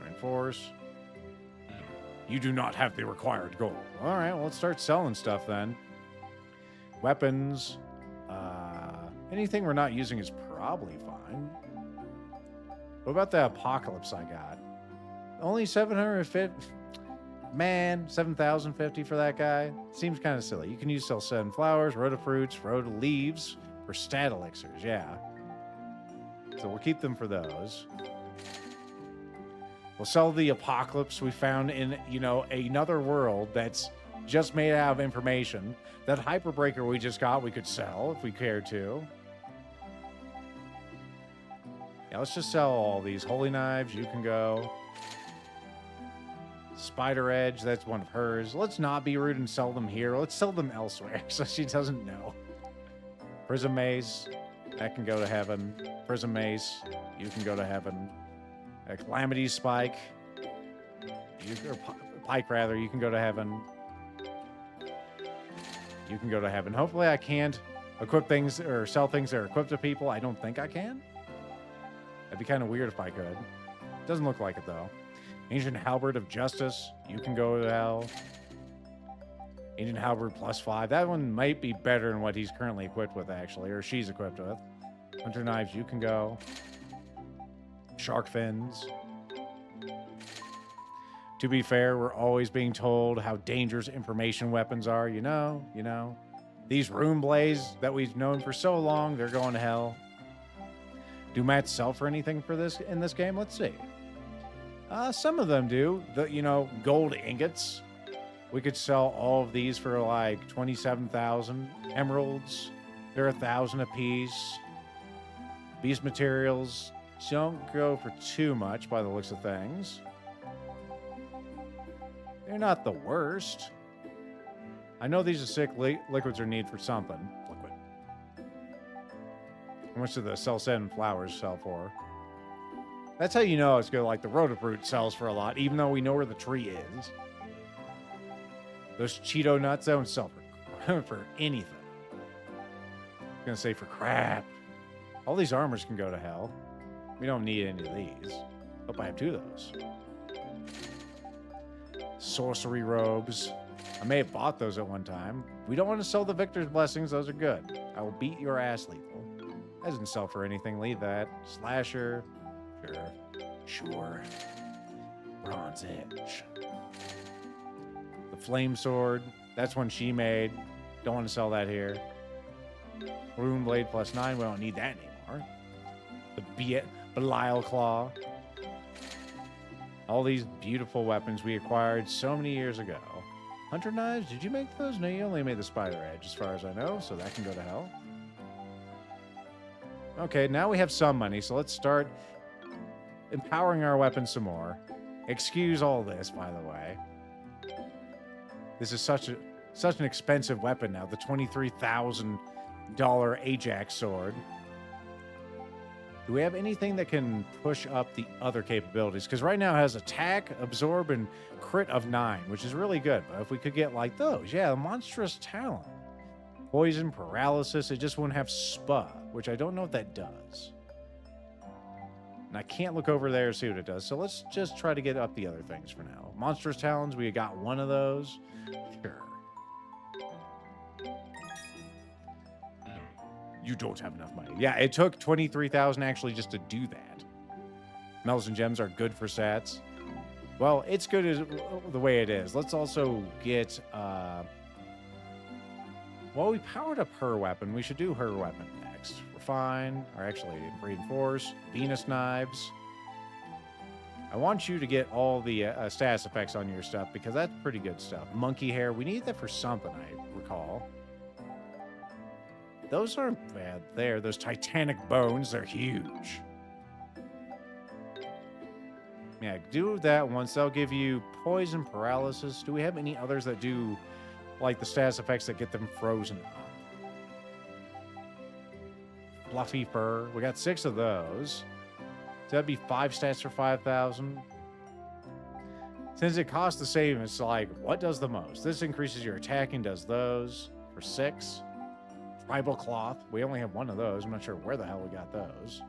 Reinforce. You do not have the required gold. All right, well, let's start selling stuff then. Weapons. Anything we're not using is probably fine. What about the apocalypse I got? Only 750. Man, 7,050 for that guy. Seems kind of silly. You can use Celceta flowers, rhoda fruits, rhoda leaves for stat elixirs. Yeah. So we'll keep them for those. We'll sell the apocalypse we found in, another world that's just made out of information. That hyperbreaker we just got, we could sell if we cared to. Yeah, let's just sell all these. Holy knives, you can go. Spider Edge, that's one of hers. Let's not be rude and sell them here. Let's sell them elsewhere so she doesn't know. Prism Mace, that can go to heaven. Prism Mace, you can go to heaven. A Calamity Spike, or Pike rather, you can go to heaven. You can go to heaven. Hopefully I can't equip things or sell things that are equipped to people. I don't think I can. That'd be kind of weird if I could. Doesn't look like it though. Ancient Halberd of Justice, you can go to hell. Ancient Halberd +5. That one might be better than what he's currently equipped with, actually, or she's equipped with. Hunter Knives, you can go. Shark Fins. To be fair, we're always being told how dangerous information weapons are. You know. These Rune Blades that we've known for so long, they're going to hell. Do mats sell for anything for this in this game? Let's see. Some of them do. Gold ingots. We could sell all of these for like 27,000. Emeralds, they're 1,000 apiece. Beast materials don't go for too much by the looks of things. They're not the worst. I know these are sick liquids are need for something. Liquid. How much do the Celceta flowers sell for? That's how you know it's good. Like the Rotobrute sells for a lot, even though we know where the tree is. Those Cheeto nuts don't sell for anything. I'm gonna say for crap. All these armors can go to hell. We don't need any of these. Hope I have 2 of those. Sorcery robes. I may have bought those at one time. We don't want to sell the Victor's Blessings. Those are good. I will beat your ass, Lethal. That doesn't sell for anything. Leave that. Slasher. Sure. Bronze Edge. The Flame Sword. That's one she made. Don't want to sell that here. Rune Blade +9. We don't need that anymore. The Belial Claw. All these beautiful weapons we acquired so many years ago. Hunter Knives, did you make those? No, you only made the Spider Edge, as far as I know, so that can go to hell. Okay, now we have some money, so let's start empowering our weapons some more. Excuse all this, by the way. This is such an expensive weapon now, the $23,000 Ajax sword. Do we have anything that can push up the other capabilities? Because right now it has attack, absorb, and crit of 9, which is really good. But if we could get like those, yeah, the monstrous talent. Poison, paralysis, it just won't have spa, which I don't know what that does. And I can't look over there to see what it does. So let's just try to get up the other things for now. Monstrous talons, we got one of those. Sure. You don't have enough money. Yeah, it took 23,000 actually just to do that. Metals and gems are good for stats. Well, it's good as the way it is. Let's also get well, we powered up her weapon. We should do her weapon next. Refine, or actually reinforce, Venus knives. I want you to get all the status effects on your stuff because that's pretty good stuff. Monkey hair, we need that for something, I recall. Those aren't bad there. Those titanic bones, they're huge. Yeah, do that once. They'll give you poison, paralysis. Do we have any others that do, like, the status effects that get them frozen up? Fluffy fur. We got 6 of those. So that'd be 5 stats for 5,000. Since it costs the same, it's like, what does the most? This increases your attack and does those for 6. Tribal cloth. We only have 1 of those. I'm not sure where the hell we got those.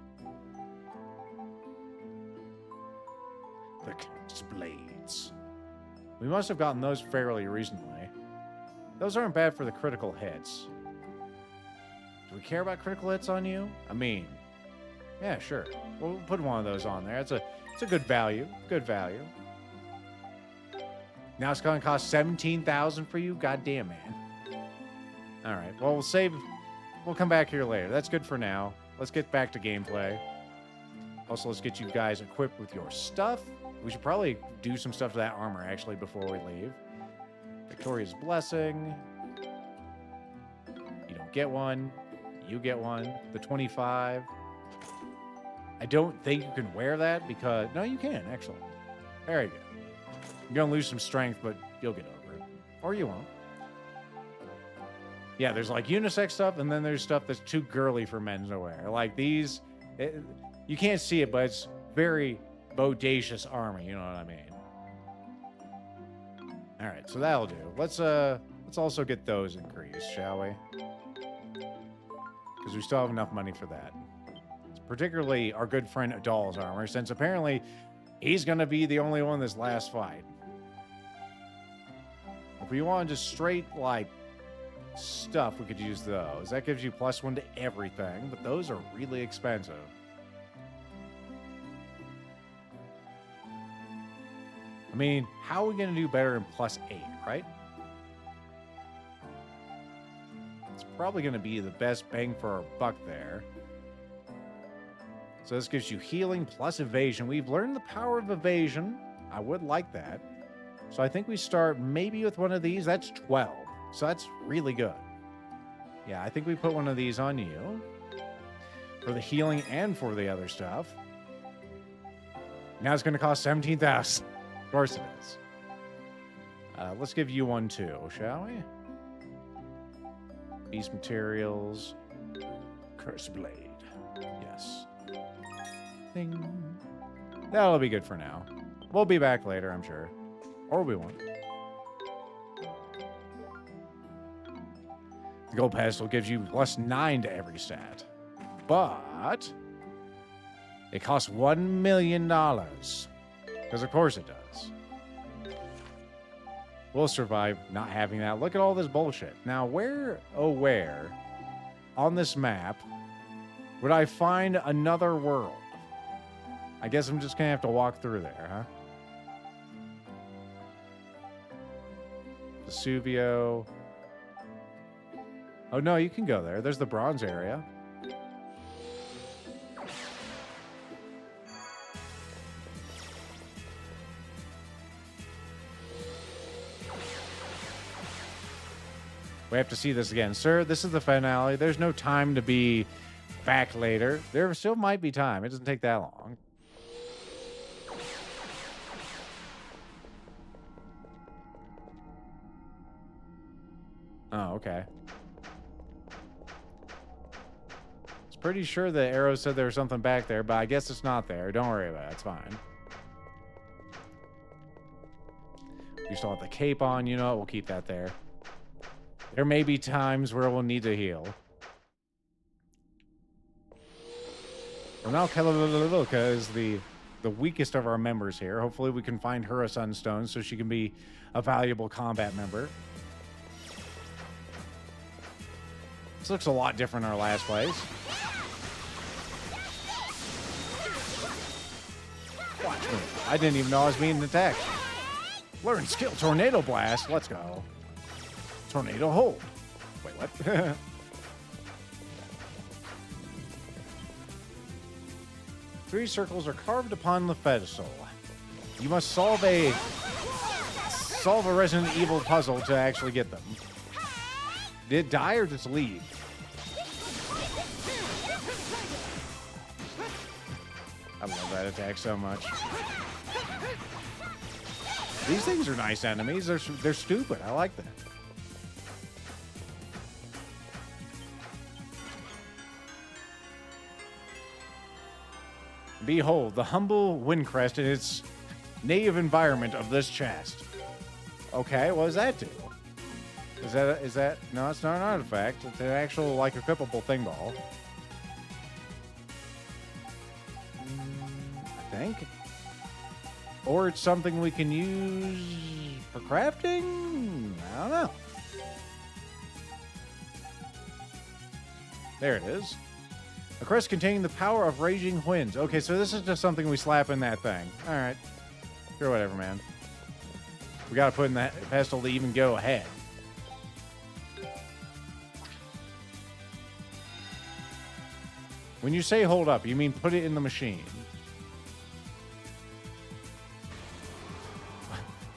The Cast Blades. We must have gotten those fairly recently. Those aren't bad for the critical hits. Do we care about critical hits on you? I mean, yeah, sure. We'll put one of those on there. It's a good value. Good value. Now it's going to cost 17,000 for you? God damn, man. All right. Well, we'll save. We'll come back here later. That's good for now. Let's get back to gameplay. Also, let's get you guys equipped with your stuff. We should probably do some stuff to that armor, actually, before we leave. Victoria's Blessing. You don't get one. You get one. The 25. I don't think you can wear that because... No, you can, actually. There you go. You're going to lose some strength, but you'll get over it. Or you won't. Yeah, there's like unisex stuff, and then there's stuff that's too girly for men to wear. Like these... you can't see it, but it's very bodacious armor, you know what I mean? All right, so that'll do. Let's also get those increased, shall we? Because we still have enough money for that. Particularly our good friend Adal's armor, since apparently he's going to be the only one this last fight. If we want just straight, like, stuff, we could use those. That gives you +1 to everything, but those are really expensive. I mean, how are we going to do better in +8, right? It's probably going to be the best bang for our buck there. So this gives you healing plus evasion. We've learned the power of evasion. I would like that. So I think we start maybe with one of these. That's 12. So that's really good. Yeah, I think we put one of these on you. For the healing and for the other stuff. Now it's going to cost 17,000. Of course it is. Let's give you one too, shall we? Beast materials. Curse blade. Yes. Thing. That'll be good for now. We'll be back later, I'm sure. Or we won't. The gold pedestal gives you +9 to every stat. But it costs $1 million. Because of course it does. We'll survive not having that. Look at all this bullshit. Now, where, oh where, on this map, would I find another world? I guess I'm just going to have to walk through there, huh? Vesuvio. Oh, no, you can go there. There's the bronze area. We have to see this again. Sir, this is the finale. There's no time to be back later. There still might be time. It doesn't take that long. Oh, okay. It's pretty sure the arrow said there was something back there, but I guess it's not there. Don't worry about it. It's fine. We still have the cape on. You know what? We'll keep that there. There may be times where we'll need to heal. Well, now Kalaluka is the weakest of our members here. Hopefully we can find her a sunstone so she can be a valuable combat member. This looks a lot different in our last place. Watch me. I didn't even know I was being attacked. Learn skill Tornado Blast. Let's go. Tornado Hold. Wait, what? Three circles are carved upon the pedestal. You must solve a Resident Evil puzzle to actually get them. Did it die or just leave? I love that attack so much. These things are nice enemies. They're stupid. I like that. Behold, the humble windcrest in its native environment of this chest. Okay, what does that do? Is that, no, it's not an artifact. It's an actual, like, equipable thing ball. I think. Or it's something we can use for crafting? I don't know. There it is. A crest containing the power of raging winds. Okay, so this is just something we slap in that thing. All right. Sure, whatever, man. We got to put in that pedestal to even go ahead. When you say hold up, you mean put it in the machine.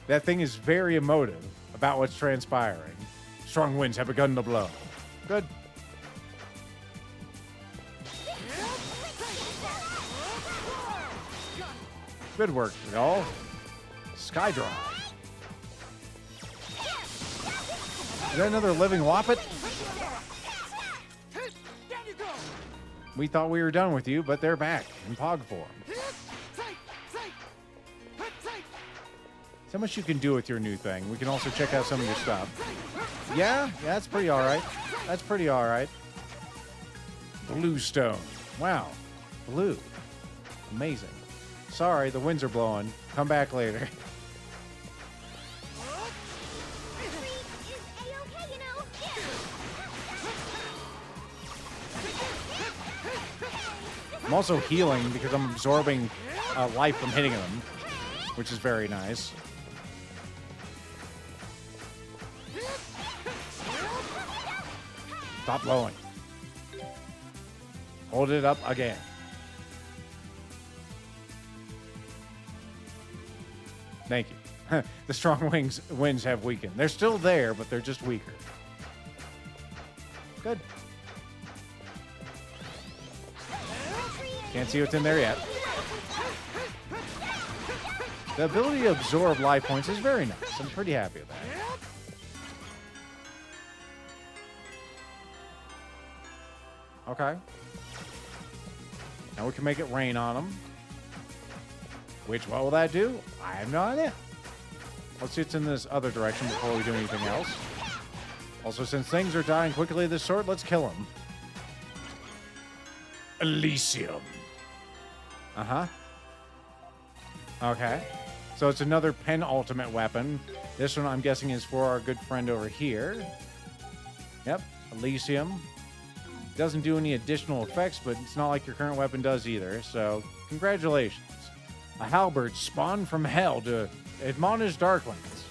That thing is very emotive about what's transpiring. Strong winds have begun to blow. Good. Good work, y'all. Sky Drive. Is that another living Whoppet? We thought we were done with you, but they're back in Pog form. So much you can do with your new thing. We can also check out some of your stuff. Yeah, that's pretty all right. That's pretty all right. Blue stone. Wow. Blue. Amazing. Sorry, the winds are blowing. Come back later. I'm also healing because I'm absorbing life from hitting them, which is very nice. Stop blowing. Hold it up again. Thank you. The strong winds have weakened. They're still there, but they're just weaker. Good. Can't see what's in there yet. The ability to absorb life points is very nice. I'm pretty happy with that. Okay. Now we can make it rain on them. What will that do? I have no idea. Let's see what's in this other direction before we do anything else. Also, since things are dying quickly of this sort, let's kill him. Elysium. Uh-huh. Okay. So it's another penultimate weapon. This one, I'm guessing, is for our good friend over here. Yep, Elysium. Doesn't do any additional effects, but it's not like your current weapon does either, so congratulations. A halberd spawned from hell to admonish Darklings.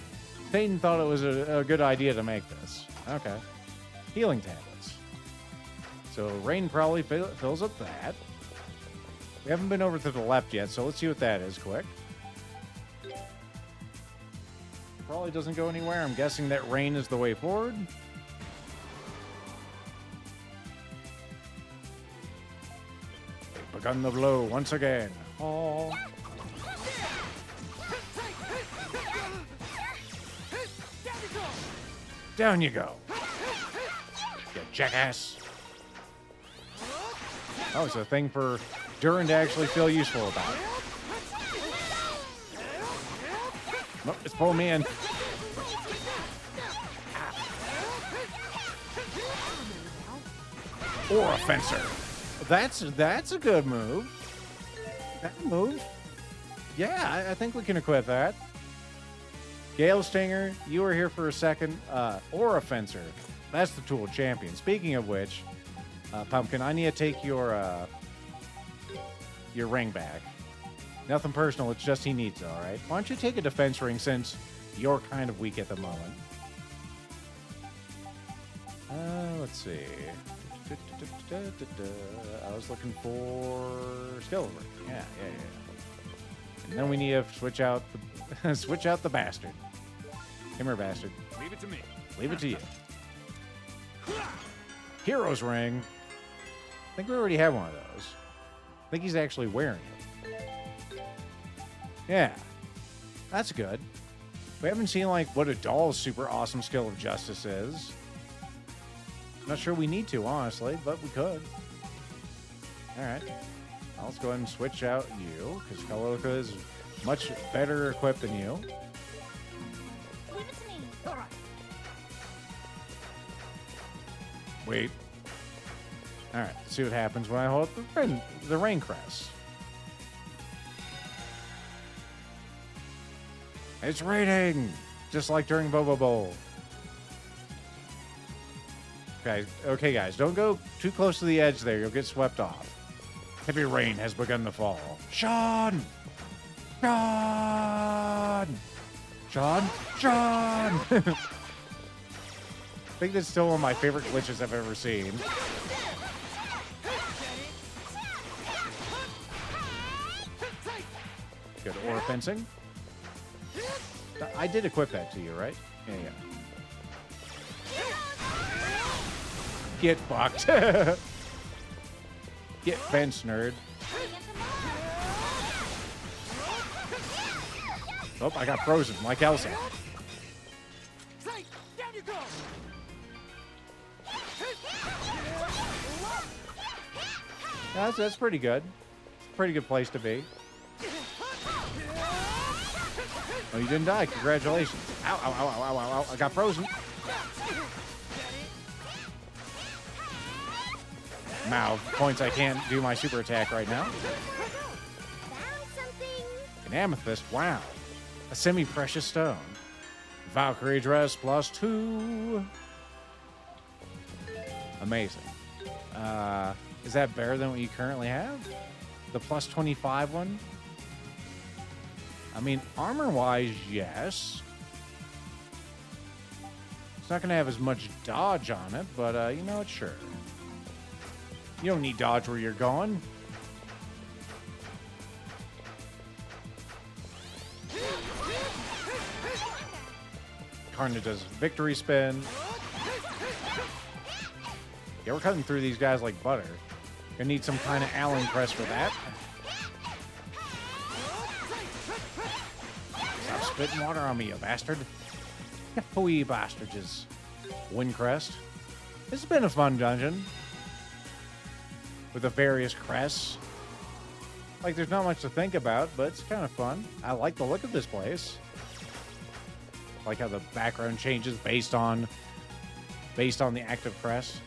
Peyton thought it was a good idea to make this. Okay. Healing tablets. So rain probably fills up that. We haven't been over to the left yet, so let's see what that is quick. Probably doesn't go anywhere. I'm guessing that rain is the way forward. They've begun the blow once again. Oh. Down you go. You jackass. Oh, it's a thing for Durin to actually feel useful about. Nope, it's pulling me in. Or a fencer. That's a good move. That move. Yeah, I think we can equip that. Gale Stinger, you were here for a second. Or a fencer. That's the tool champion. Speaking of which, Pumpkin, I need to take your ring back. Nothing personal, it's just he needs it, all right? Why don't you take a defense ring since you're kind of weak at the moment? Let's see. I was looking for skill ring. Yeah. And then we need to switch out the bastard. Come here, bastard. Leave it to me. Leave it to you. Hero's ring. I think we already have one of those. I think he's actually wearing it. Yeah. That's good. We haven't seen, like, what a doll's super awesome skill of justice is. Not sure we need to, honestly, but we could. Alright. Well, let's go ahead and switch out you, because Kaloka is much better equipped than you. Leave it to me. All right. Wait. Alright, let's see what happens when I hold up the rain crest. It's raining! Just like during Bobo Bowl. Okay, guys, don't go too close to the edge there. You'll get swept off. Heavy rain has begun to fall. Sean! Sean! Sean! Sean! I think that's still one of my favorite glitches I've ever seen. Good aura fencing. I did equip that to you, right? Yeah. Get fucked. Get fenced, nerd. Oh, I got frozen like Elsa. Down you go. That's pretty good. It's a pretty good place to be. Oh, you didn't die. Congratulations. Ow, ow, ow, ow, ow, ow. I got frozen. Mouth points I can't do my super attack right now. Found something. An amethyst. Wow. A semi-precious stone. Valkyrie dress +2. Amazing. Is that better than what you currently have? The +25 one? I mean, armor-wise, yes. It's not going to have as much dodge on it, but, you know what? Sure. You don't need dodge where you're going. Karna does victory spin. Yeah, we're cutting through these guys like butter. Gonna need some kind of Allen press for that. Stop spitting water on me, you bastard. You bastards. Windcrest. This has been a fun dungeon. With the various crests. Like, there's not much to think about, but it's kind of fun. I like the look of this place. I like how the background changes based on the active press.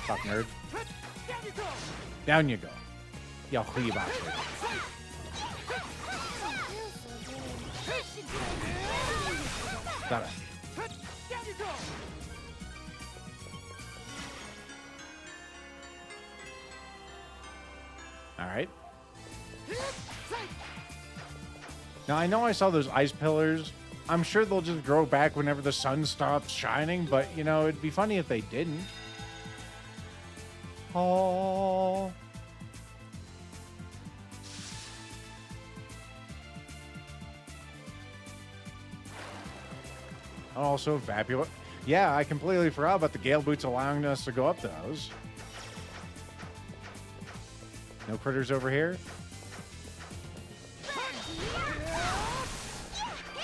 Fuck, nerd. Down you go. Ja, goeie bastard. Got it. All right. Now, I know I saw those ice pillars. I'm sure they'll just grow back whenever the sun stops shining, but, you know, it'd be funny if they didn't. Oh. Also, Vapula. Yeah, I completely forgot about the Gale Boots allowing us to go up those. No critters over here?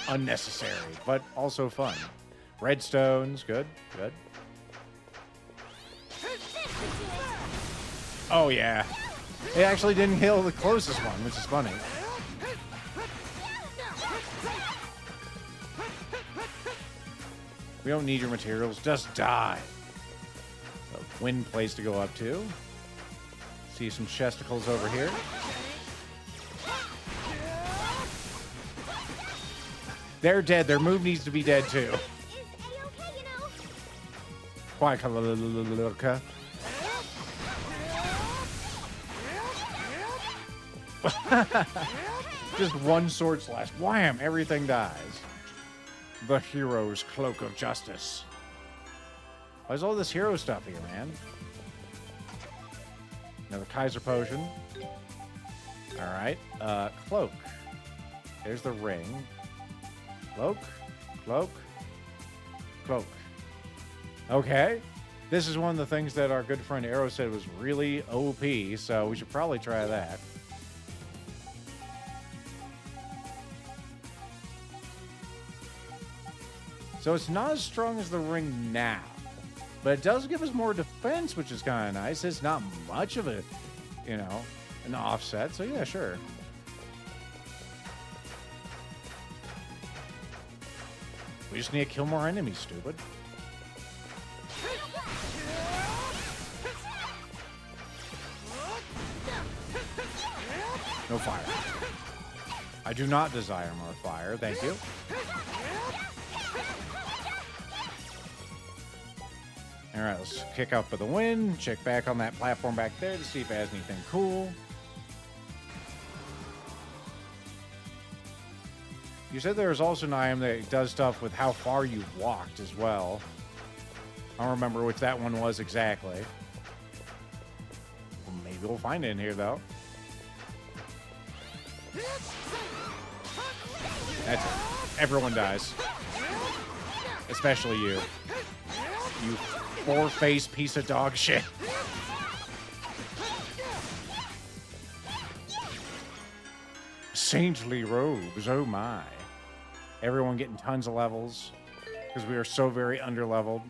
Unnecessary, but also fun. Redstones, good, good. Oh, yeah. It actually didn't kill the closest one, which is funny. We don't need your materials, just die. A wind place to go up to. See some chesticles over here. They're dead. Their move needs to be dead too. Is A-okay, you know? Quite a Just one sword slash. Wham! Everything dies. The hero's cloak of justice. Why's all this hero stuff here, man? Another Kaiser potion. Alright. Cloak. There's the ring. Cloak. Cloak. Cloak. Okay. This is one of the things that our good friend Arrow said was really OP, so we should probably try that. So it's not as strong as the ring now, but it does give us more defense, which is kind of nice. It's not much of a, you know, an offset, so yeah, sure. We just need to kill more enemies, stupid. No fire. I do not desire more fire, thank you. All right, let's kick up for the win. Check back on that platform back there to see if it has anything cool. You said there was also an item that does stuff with how far you've walked as well. I don't remember which that one was exactly. Well, maybe we'll find it in here, though. That's it. Everyone dies. Especially you. You four-faced piece of dog shit. Saintly robes, oh my. Everyone getting tons of levels because we are so very underleveled.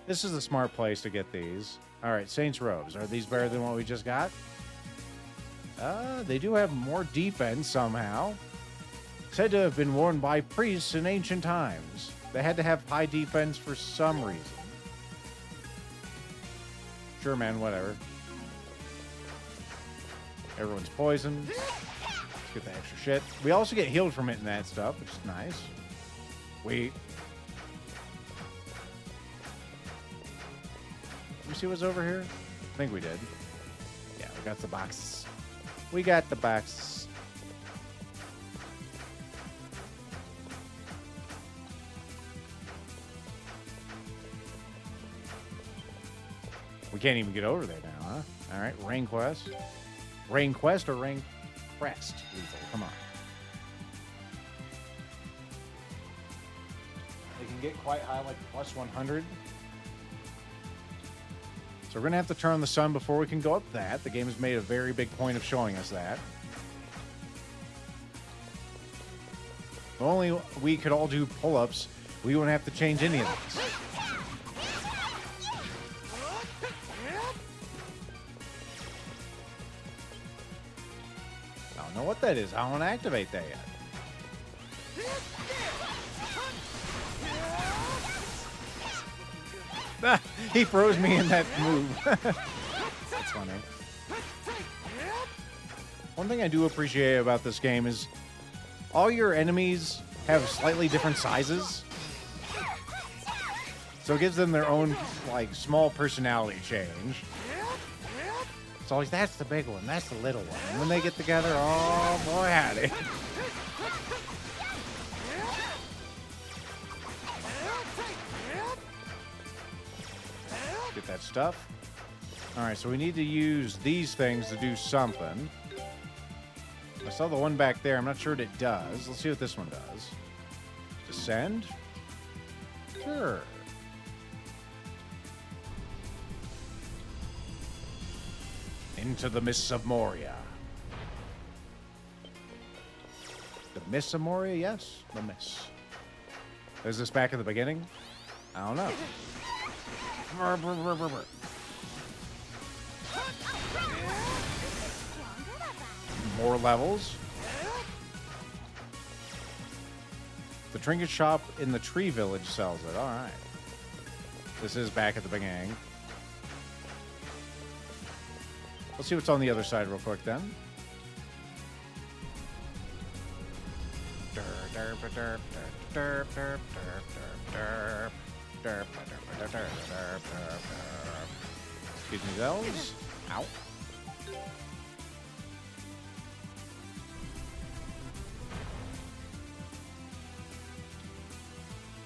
This is the smart place to get these. All right, Saints robes. Are these better than what we just got? They do have more defense somehow. Said to have been worn by priests in ancient times. They had to have high defense for some reason. Sure, man, whatever. Everyone's poisoned. Let's get the extra shit. We also get healed from it and that stuff, which is nice. Wait. Did we see what's over here? I think we did. Yeah, we got the boxes. We got the boxes. We can't even get over there now, huh? All right, Rain Quest. Rain Quest or Rain Crest? Lethal, come on. They can get quite high, like plus 100. So we're going to have to turn on the sun before we can go up that. The game has made a very big point of showing us that. If only we could all do pull-ups, we wouldn't have to change any of this. know what that is. I don't want to activate that yet. He froze me in that move. That's funny. One thing I do appreciate about this game is all your enemies have slightly different sizes. So it gives them their own, like, small personality change. It's always, that's the big one, that's the little one. And when they get together, oh boy, howdy. Get that stuff. All right, so we need to use these things to do something. I saw the one back there. I'm not sure what it does. Let's see what this one does. Descend? Sure. Into the mists of Moria. The mists of Moria? Yes, the mists. Is this back at the beginning? I don't know. More levels. The trinket shop in the tree village sells it. All right. This is back at the beginning. Let's see what's on the other side real quick then. Excuse me, those. Ow.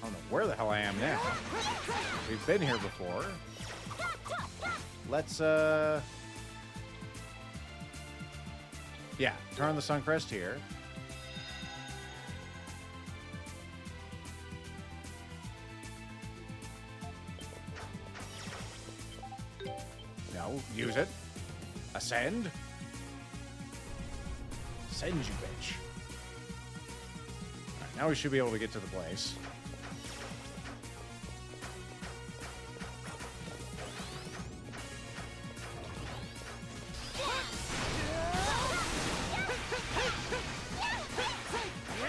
I don't know where the hell I am now. We've been here before. Let's, yeah, turn on the Suncrest here. No, use it. Ascend. Ascend, you bitch. All right, now we should be able to get to the place.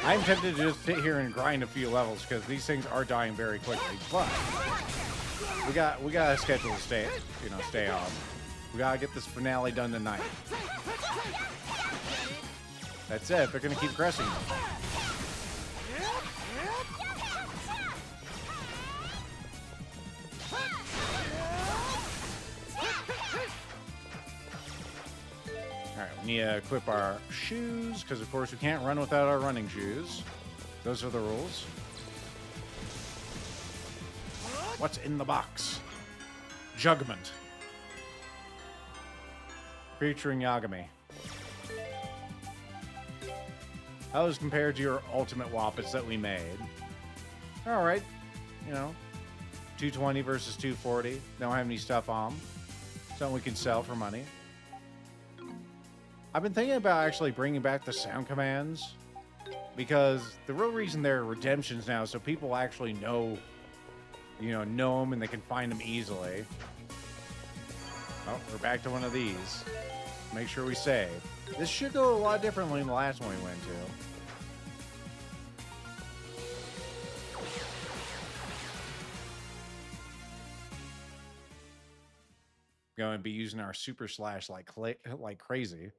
I'm tempted to just sit here and grind a few levels because these things are dying very quickly. But we got a schedule to stay on. We gotta get this finale done tonight. That's it. They're gonna keep pressing. We need to equip our shoes, because of course we can't run without our running shoes. Those are the rules. What's in the box? Jugment. Featuring Yagami. How does it compare to your ultimate Wappets that we made? Alright. 220 versus 240. Don't have any stuff on them. Something we can sell for money. I've been thinking about actually bringing back the sound commands because the real reason they're redemptions now is so people actually know them and they can find them easily. Oh, we're back to one of these. Make sure we save. This should go a lot differently than the last one we went to. Going to be using our super slash like crazy.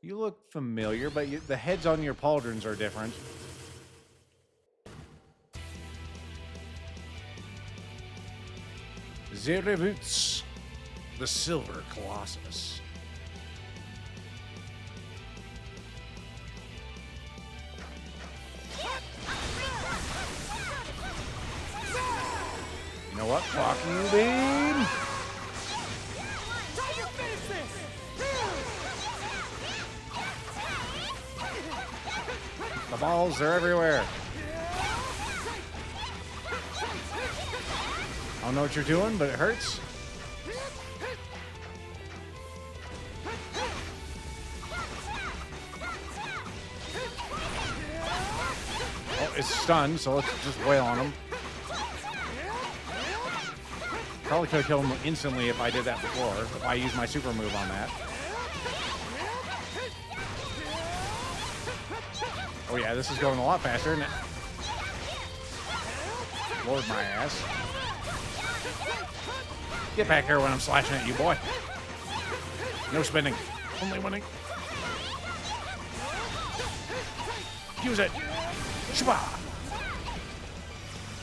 You look familiar, but the heads on your pauldrons are different. Zerevuts, the Silver Colossus. You know what? Fuck you, Bean! The balls are everywhere. I don't know what you're doing, but it hurts. Oh, it's stunned, so let's just wail on him. Probably could have killed him instantly if I did that before. If I used my super move on that. Oh yeah, this is going a lot faster, isn't it? Lord my ass. Get back here when I'm slashing at you, boy. No spinning. Only winning. Use it. Shba.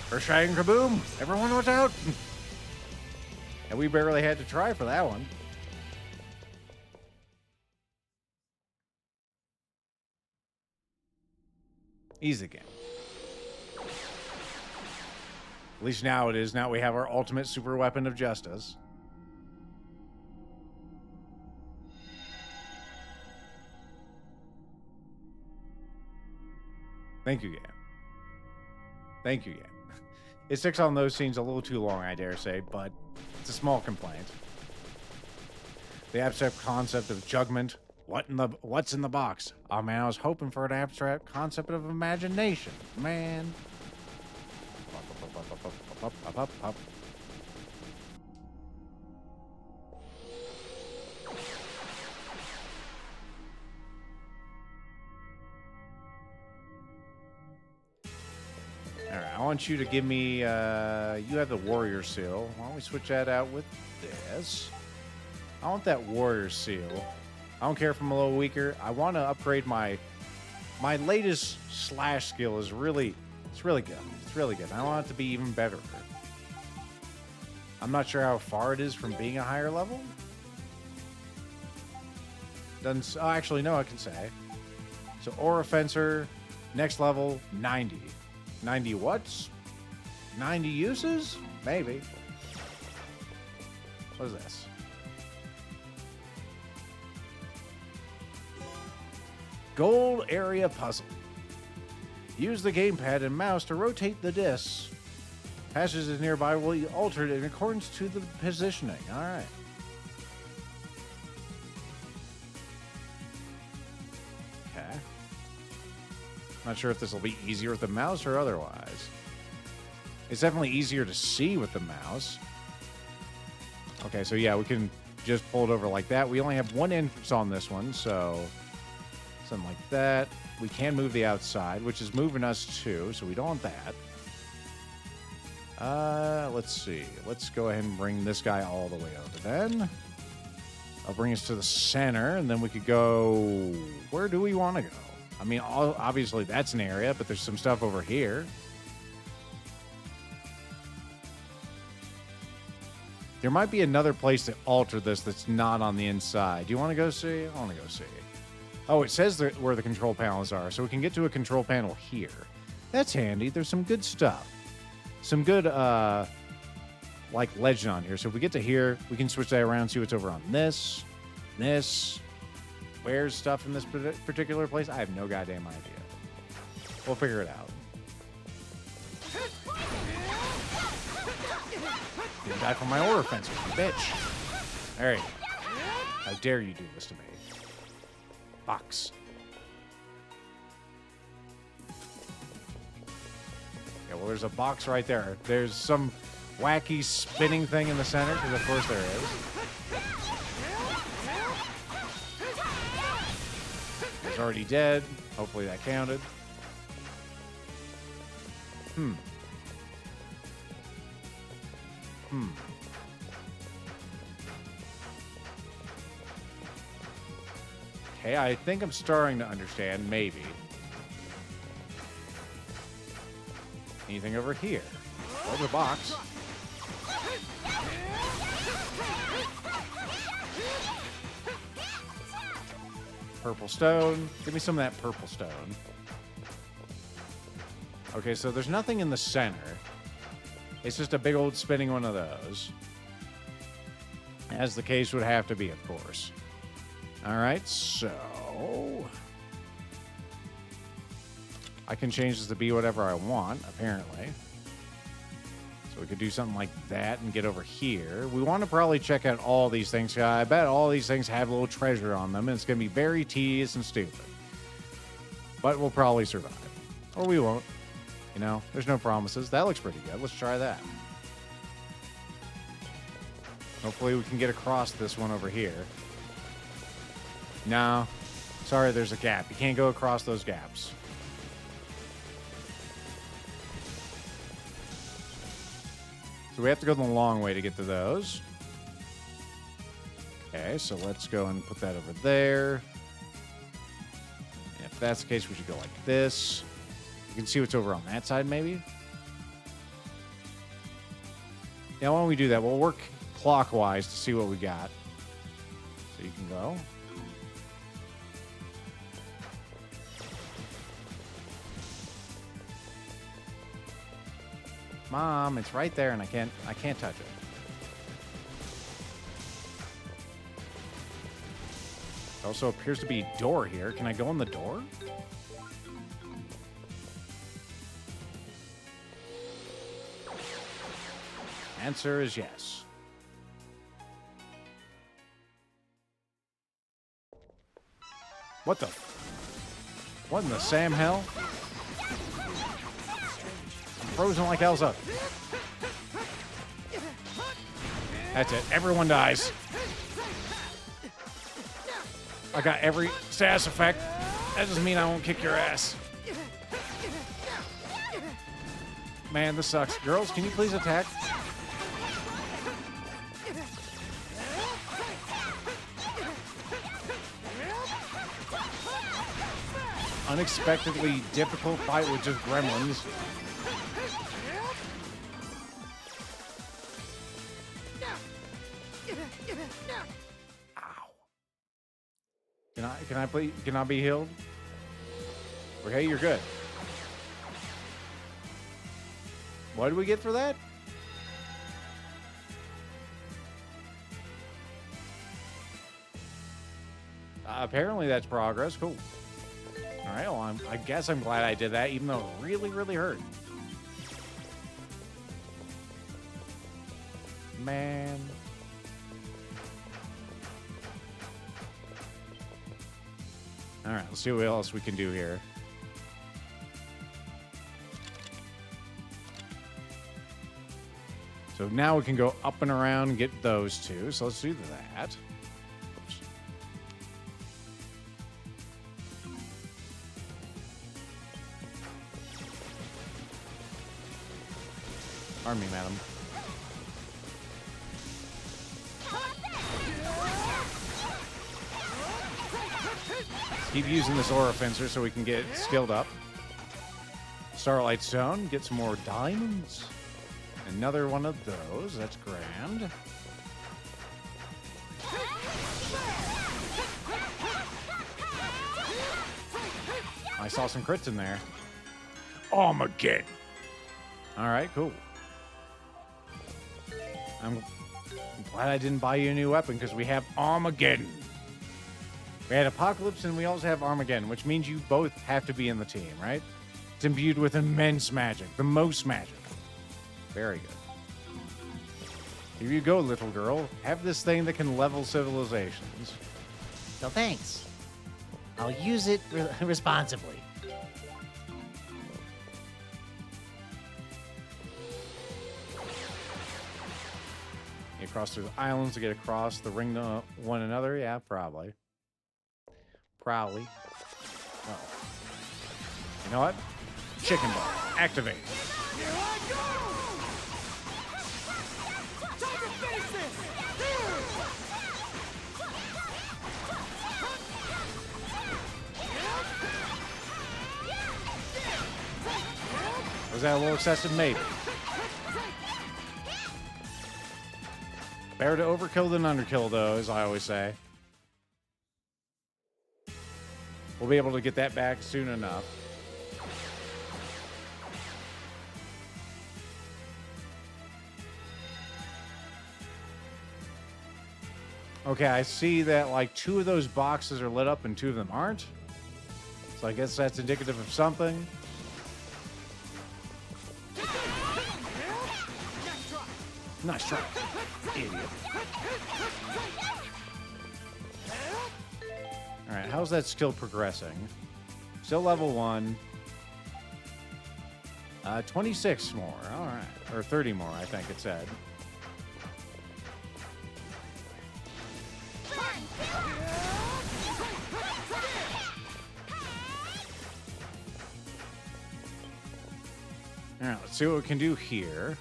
First try and kaboom. Everyone was out. And we barely had to try for that one. Easy game. At least now it is. Now we have our ultimate super weapon of justice. Thank you, game. Thank you, game. It sticks on those scenes a little too long, I dare say, but it's a small complaint. The abstract concept of judgment. What's in the box? Oh man, I was hoping for an abstract concept of imagination. Man. Up. Alright, I want you to give me, you have the warrior seal. Why don't we switch that out with this? I want that warrior seal. I don't care if I'm a little weaker. I want to upgrade my latest slash skill is really, it's really good. It's really good. I want it to be even better. I'm not sure how far it is from being a higher level. Doesn't, oh, actually, no, I can say. So, Aura Fencer, next level, 90. 90 what's? 90 uses? Maybe. What is this? Gold area puzzle. Use the gamepad and mouse to rotate the discs. Passages nearby will be altered in accordance to the positioning. All right. Okay. Not sure if this will be easier with the mouse or otherwise. It's definitely easier to see with the mouse. Okay, so yeah, we can just pull it over like that. We only have one entrance on this one, so something like that. We can move the outside, which is moving us too, so we don't want that. Let's see. Let's go ahead and bring this guy all the way over then. I'll bring us to the center, and then we could go... Where do we want to go? I mean, obviously that's an area, but there's some stuff over here. There might be another place to alter this that's not on the inside. Do you want to go see? I want to go see. Oh, it says where the control panels are, so we can get to a control panel here. That's handy. There's some good stuff. Some good, like, legend on here. So if we get to here, we can switch that around, see what's over on this. Where's stuff in this particular place? I have no goddamn idea. We'll figure it out. Didn't die from my Aura Fencer, you bitch. All right. How dare you do this to me? Box. Yeah, well, there's a box right there. There's some wacky spinning thing in the center, because of course there is. He's already dead. Hopefully that counted. Okay, I think I'm starting to understand, maybe. Anything over here? Well, the box. Purple stone. Give me some of that purple stone. Okay, so there's nothing in the center. It's just a big old spinning one of those. As the case would have to be, of course. All right, so I can change this to be whatever I want, apparently. So we could do something like that and get over here. We want to probably check out all these things. I bet all these things have a little treasure on them, and it's going to be very tedious and stupid. But we'll probably survive. Or we won't. You know, there's no promises. That looks pretty good. Let's try that. Hopefully we can get across this one over here. No. Sorry, there's a gap. You can't go across those gaps. So we have to go the long way to get to those. Okay, so let's go and put that over there. And if that's the case, we should go like this. You can see what's over on that side, maybe. Yeah, why don't we do that? We'll work clockwise to see what we got. So you can go. Mom, it's right there and I can't touch it. There also appears to be a door here. Can I go in the door? Answer is yes. What the? What in the Sam hell? I'm frozen like Elsa. That's it. Everyone dies. I got every status effect. That doesn't mean I won't kick your ass. Man, this sucks. Girls, can you please attack? Unexpectedly difficult fight with just gremlins. Ow. Can I be healed? Okay, you're good. What did we get for that? Apparently that's progress. Cool. All right, well, I guess I'm glad I did that, even though it really, really hurt. Man. All right, let's see what else we can do here. So now we can go up and around and get those two. So let's do that. Oops. Pardon me, madam. Keep using this aura fencer so we can get skilled up. Starlight Stone, get some more diamonds. Another one of those. That's grand. I saw some crits in there. Armageddon. All right, cool. I'm glad I didn't buy you a new weapon because we have Armageddon. We had Apocalypse and we also have Armageddon, which means you both have to be in the team, right? It's imbued with immense magic, the most magic. Very good. Here you go, little girl. Have this thing that can level civilizations. So thanks. I'll use it responsibly. You cross through the islands to get across the ring to one another? Yeah, probably. Probably. Oh. You know what? Chicken ball. Activate. Here I go! Time to finish this! Was that a little excessive? Maybe. Better to overkill than underkill, though, as I always say. We'll be able to get that back soon enough. Okay, I see that like 2 of those boxes are lit up and 2 of them aren't. So I guess that's indicative of something. Nice try, idiot. All right, how's that skill progressing? Still level 1. 26 more, all right. Or 30 more, I think it said. let's see what we can do here.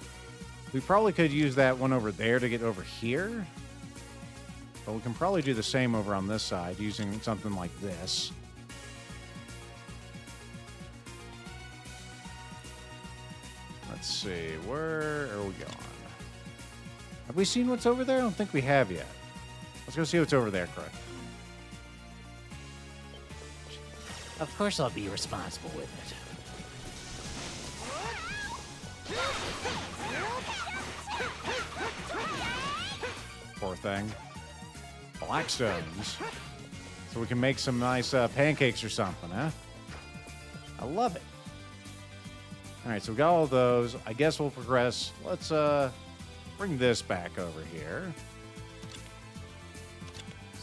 We probably could use that one over there to get over here. But we can probably do the same over on this side using something like this. Let's see, where are we going? Have we seen what's over there? I don't think we have yet. Let's go see what's over there, Crook. Of course I'll be responsible with it. Poor thing. Black stones. So we can make some nice pancakes or something, huh? I love it. All right, so we got all those. I guess we'll progress. Let's bring this back over here.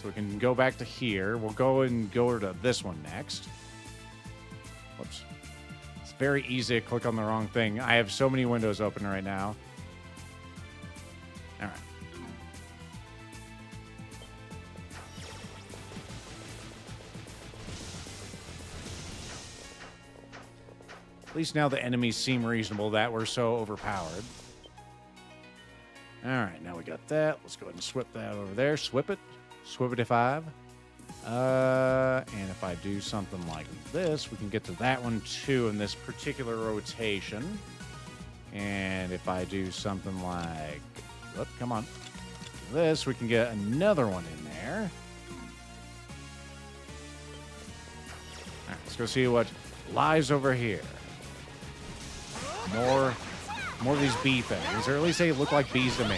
So we can go back to here. We'll go and go to this one next. Whoops. It's very easy to click on the wrong thing. I have so many windows open right now. All right. At least now the enemies seem reasonable that we're so overpowered. All right, now we got that. Let's go ahead and swip that over there. Swip it. Swip it to 5. And if I do something like this, we can get to that one too in this particular rotation. And if I do something like, oh, come on, this, we can get another one in there. All right, let's go see what lies over here. More of these bee things, or at least they look like bees to me.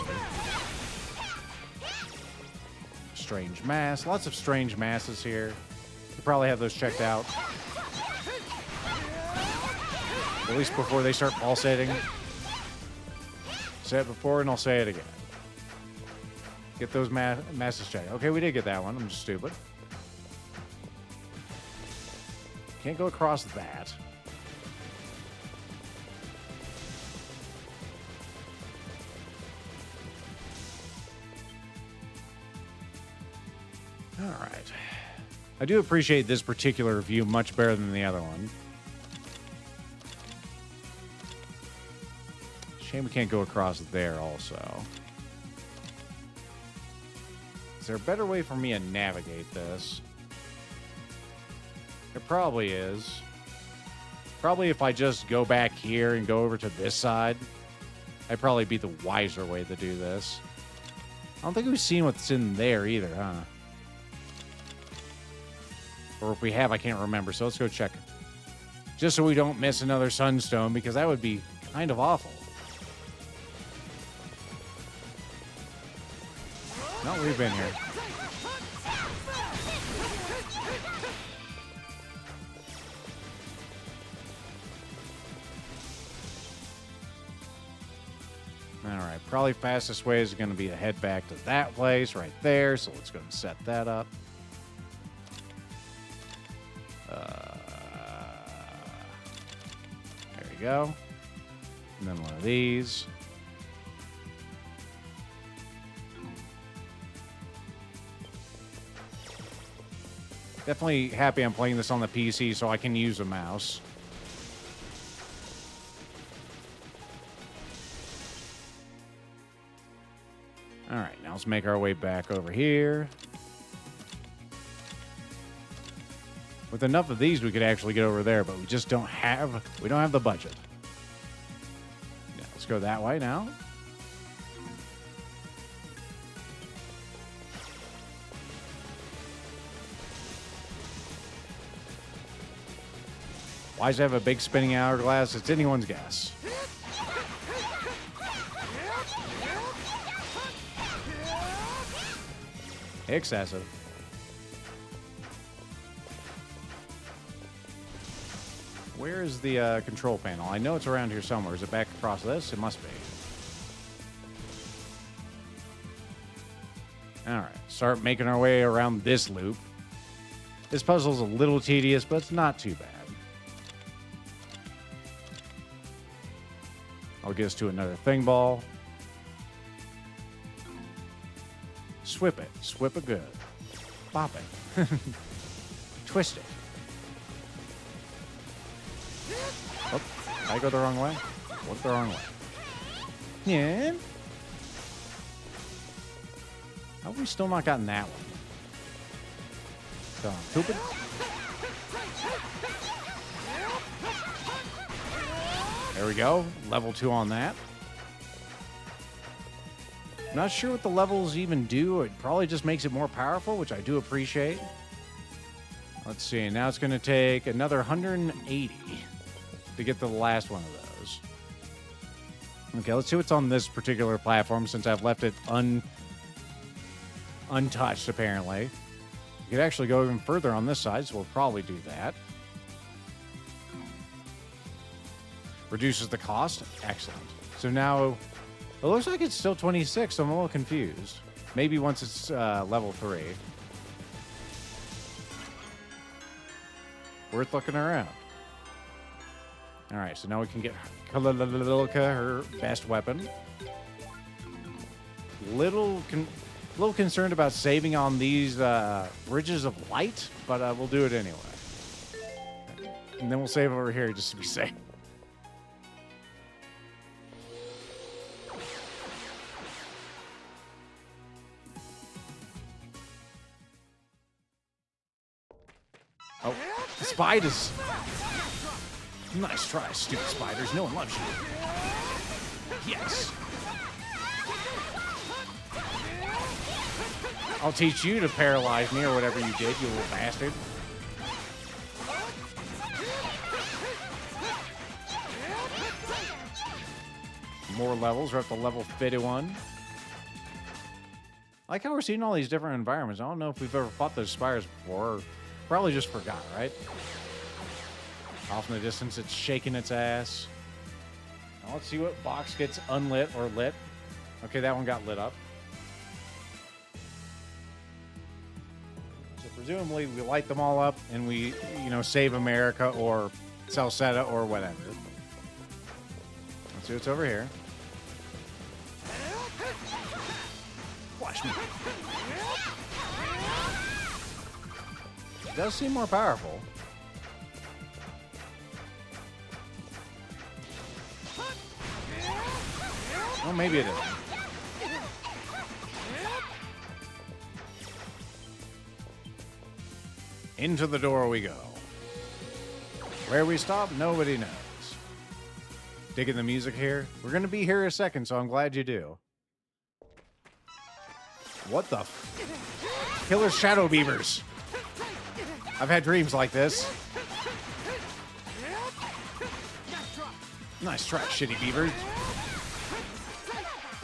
Strange mass. Lots of strange masses here. You probably have those checked out. At least before they start pulsating. Say it before and I'll say it again. Get those masses checked. Okay, we did get that one. I'm just stupid. Can't go across that. All right. I do appreciate this particular view much better than the other one. Shame we can't go across there also. Is there a better way for me to navigate this? There probably is. Probably if I just go back here and go over to this side, that'd probably be the wiser way to do this. I don't think we've seen what's in there either, huh? Or if we have, I can't remember. So let's go check. Just so we don't miss another sunstone, because that would be kind of awful. No, we've been here. All right, probably fastest way is going to be to head back to that place right there. So let's go and set that up. There we go. And then one of these. Definitely happy I'm playing this on the PC so I can use a mouse. All right, now let's make our way back over here. With enough of these, we could actually get over there, but we just don't have the budget. Yeah, let's go that way now. Why does it have a big spinning hourglass? It's anyone's guess. Excessive. Where is the control panel? I know it's around here somewhere. Is it back across this? It must be. All right. Start making our way around this loop. This puzzle's a little tedious, but it's not too bad. I'll get us to another thing ball. Swip it. Swip it good. Bop it. Twist it. Oh, I go the wrong way? Went the wrong way. Yeah. How have we still not gotten that one? So, stupid. There we go. Level 2 on that. Not sure what the levels even do. It probably just makes it more powerful, which I do appreciate. Let's see. Now it's going to take another 180 to get to the last one of those. Okay, let's see what's on this particular platform since I've left it untouched, apparently. You could actually go even further on this side, so we'll probably do that. Reduces the cost. Excellent. So now, it looks like it's still 26, so I'm a little confused. Maybe once it's level 3. Worth looking around. All right, so now we can get Kalilka, her best weapon. Little concerned about saving on these Ridges of Light, but we'll do it anyway. And then we'll save over here just to be safe. Oh, the spiders. Nice try, stupid spiders. No one loves you. Yes. I'll teach you to paralyze me or whatever you did, you little bastard. More levels. We're up to level 51. I like how we're seeing all these different environments. I don't know if we've ever fought those spiders before. Probably just forgot, right? Off in the distance, it's shaking its ass. Now let's see what box gets unlit or lit. Okay, that one got lit up. So presumably we light them all up and we, save America or Celceta or whatever. Let's see what's over here. Watch me. It does seem more powerful. Well, maybe it isn't. Into the door we go. Where we stop, nobody knows. Digging the music here? We're going to be here a second, so I'm glad you do. What the Killer shadow beavers. I've had dreams like this. Nice try, shitty beavers.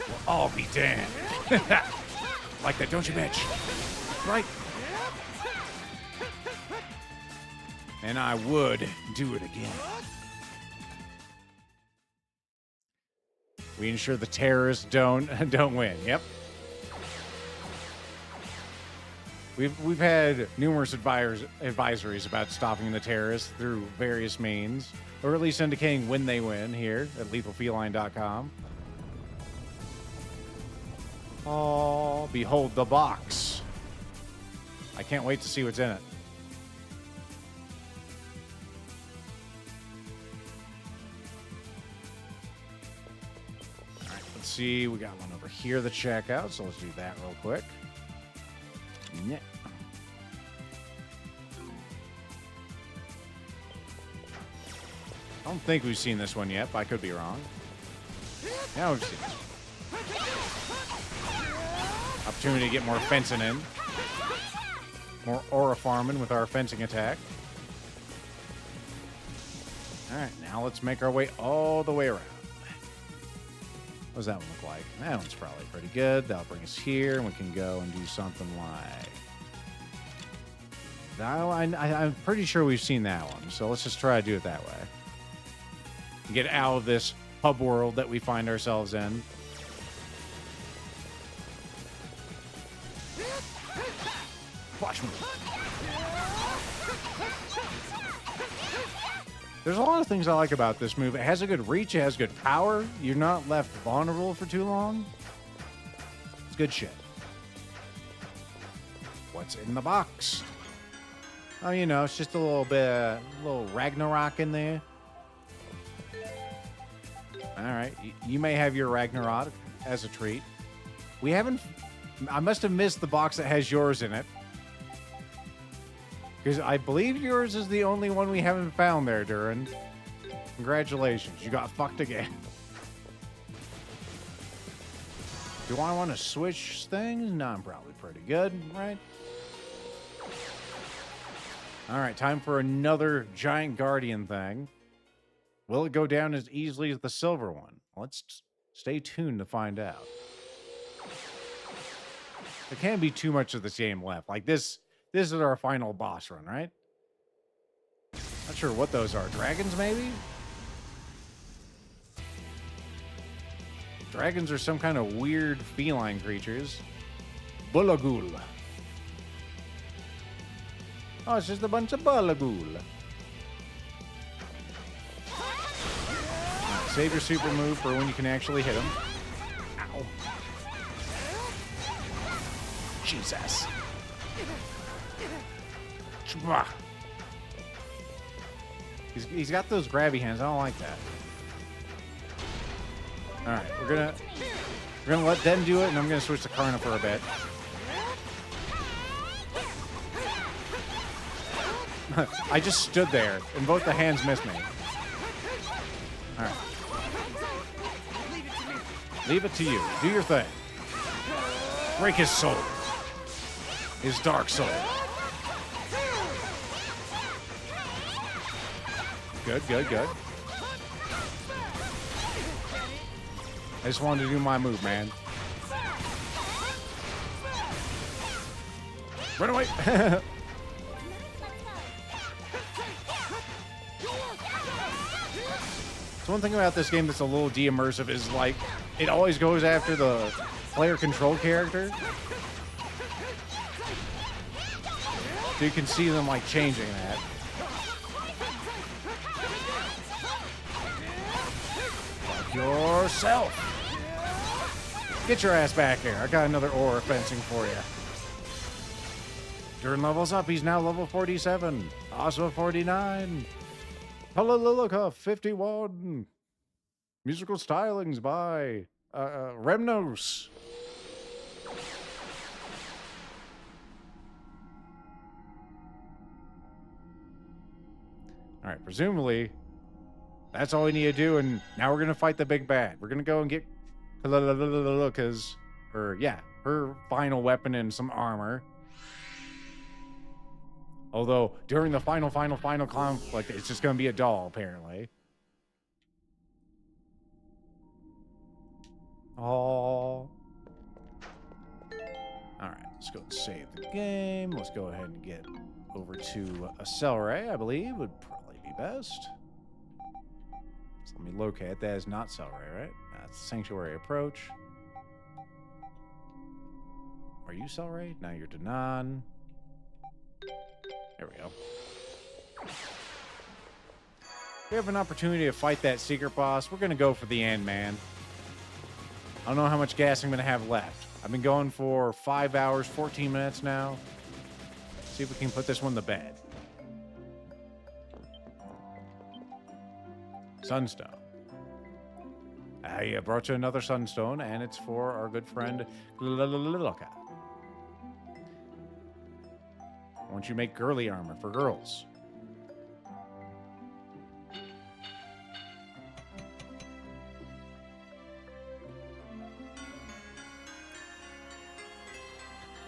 We'll all be damned. Like that, don't you, bitch? Right? And I would do it again. We ensure the terrorists don't win. Yep. We've had numerous advisories about stopping the terrorists through various means, or at least indicating when they win here at lethalfeline.com. Oh, behold the box. I can't wait to see what's in it. All right, let's see. We got one over here to check out, so let's do that real quick. Yeah. I don't think we've seen this one yet, but I could be wrong. Yeah, we've seen this one. Opportunity to get more fencing in. More aura farming with our fencing attack. Alright, now let's make our way all the way around. What does that one look like? That one's probably pretty good. That'll bring us here, and we can go and do something like... I'm pretty sure we've seen that one, so let's just try to do it that way. Get out of this hub world that we find ourselves in. Watch me. There's a lot of things I like about this move. It has a good reach. It has good power. You're not left vulnerable for too long. It's good shit. What's in the box? Oh, it's just a little Ragnarok in there. All right. You may have your Ragnarok as a treat. We haven't... I must have missed the box that has yours in it. Because I believe yours is the only one we haven't found there, Durin. Congratulations. You got fucked again. Do I want to switch things? No, I'm probably pretty good, right? All right, time for another giant guardian thing. Will it go down as easily as the silver one? Let's stay tuned to find out. There can't be too much of this game left. Like this is our final boss run, right? Not sure what those are. Dragons, maybe? Dragons are some kind of weird feline creatures. Bulagul. Oh, it's just a bunch of Bulagul. Right, save your super move for when you can actually hit them. Ow. Jesus. He's got those grabby hands. I don't like that. All right, we're gonna let them do it, and I'm gonna switch to Karna for a bit. I just stood there, and both the hands missed me. All right, leave it to you. Do your thing. Break his soul, his dark soul. Good, good, good. I just wanted to do my move, man. Run away! So one thing about this game that's a little de-immersive is, like, it always goes after the player control character. So you can see them, like, changing that. Like yourself! Get your ass back here. I got another aura fencing for you. Durin levels up. He's now level 47. Also 49. Hallelujah, 51. Musical stylings by Remnos. All right, presumably, that's all we need to do, and now we're going to fight the big bad. We're going to go and get because, her final weapon and some armor. Although, during the final conflict, it's just going to be a doll, apparently. Oh. Alright, let's go and save the game. Let's go ahead and get over to a Celeray, I believe, would probably be best. So let me locate. That is not Celeray, right? That's Sanctuary Approach. Are you Celeray? Now you're Danan. There we go. We have an opportunity to fight that secret boss. We're going to go for the end, man. I don't know how much gas I'm going to have left. I've been going for 5 hours, 14 minutes now. See if we can put this one to bed. Sunstone. I brought you another Sunstone, and it's for our good friend Loka. Why don't you make girly armor for girls?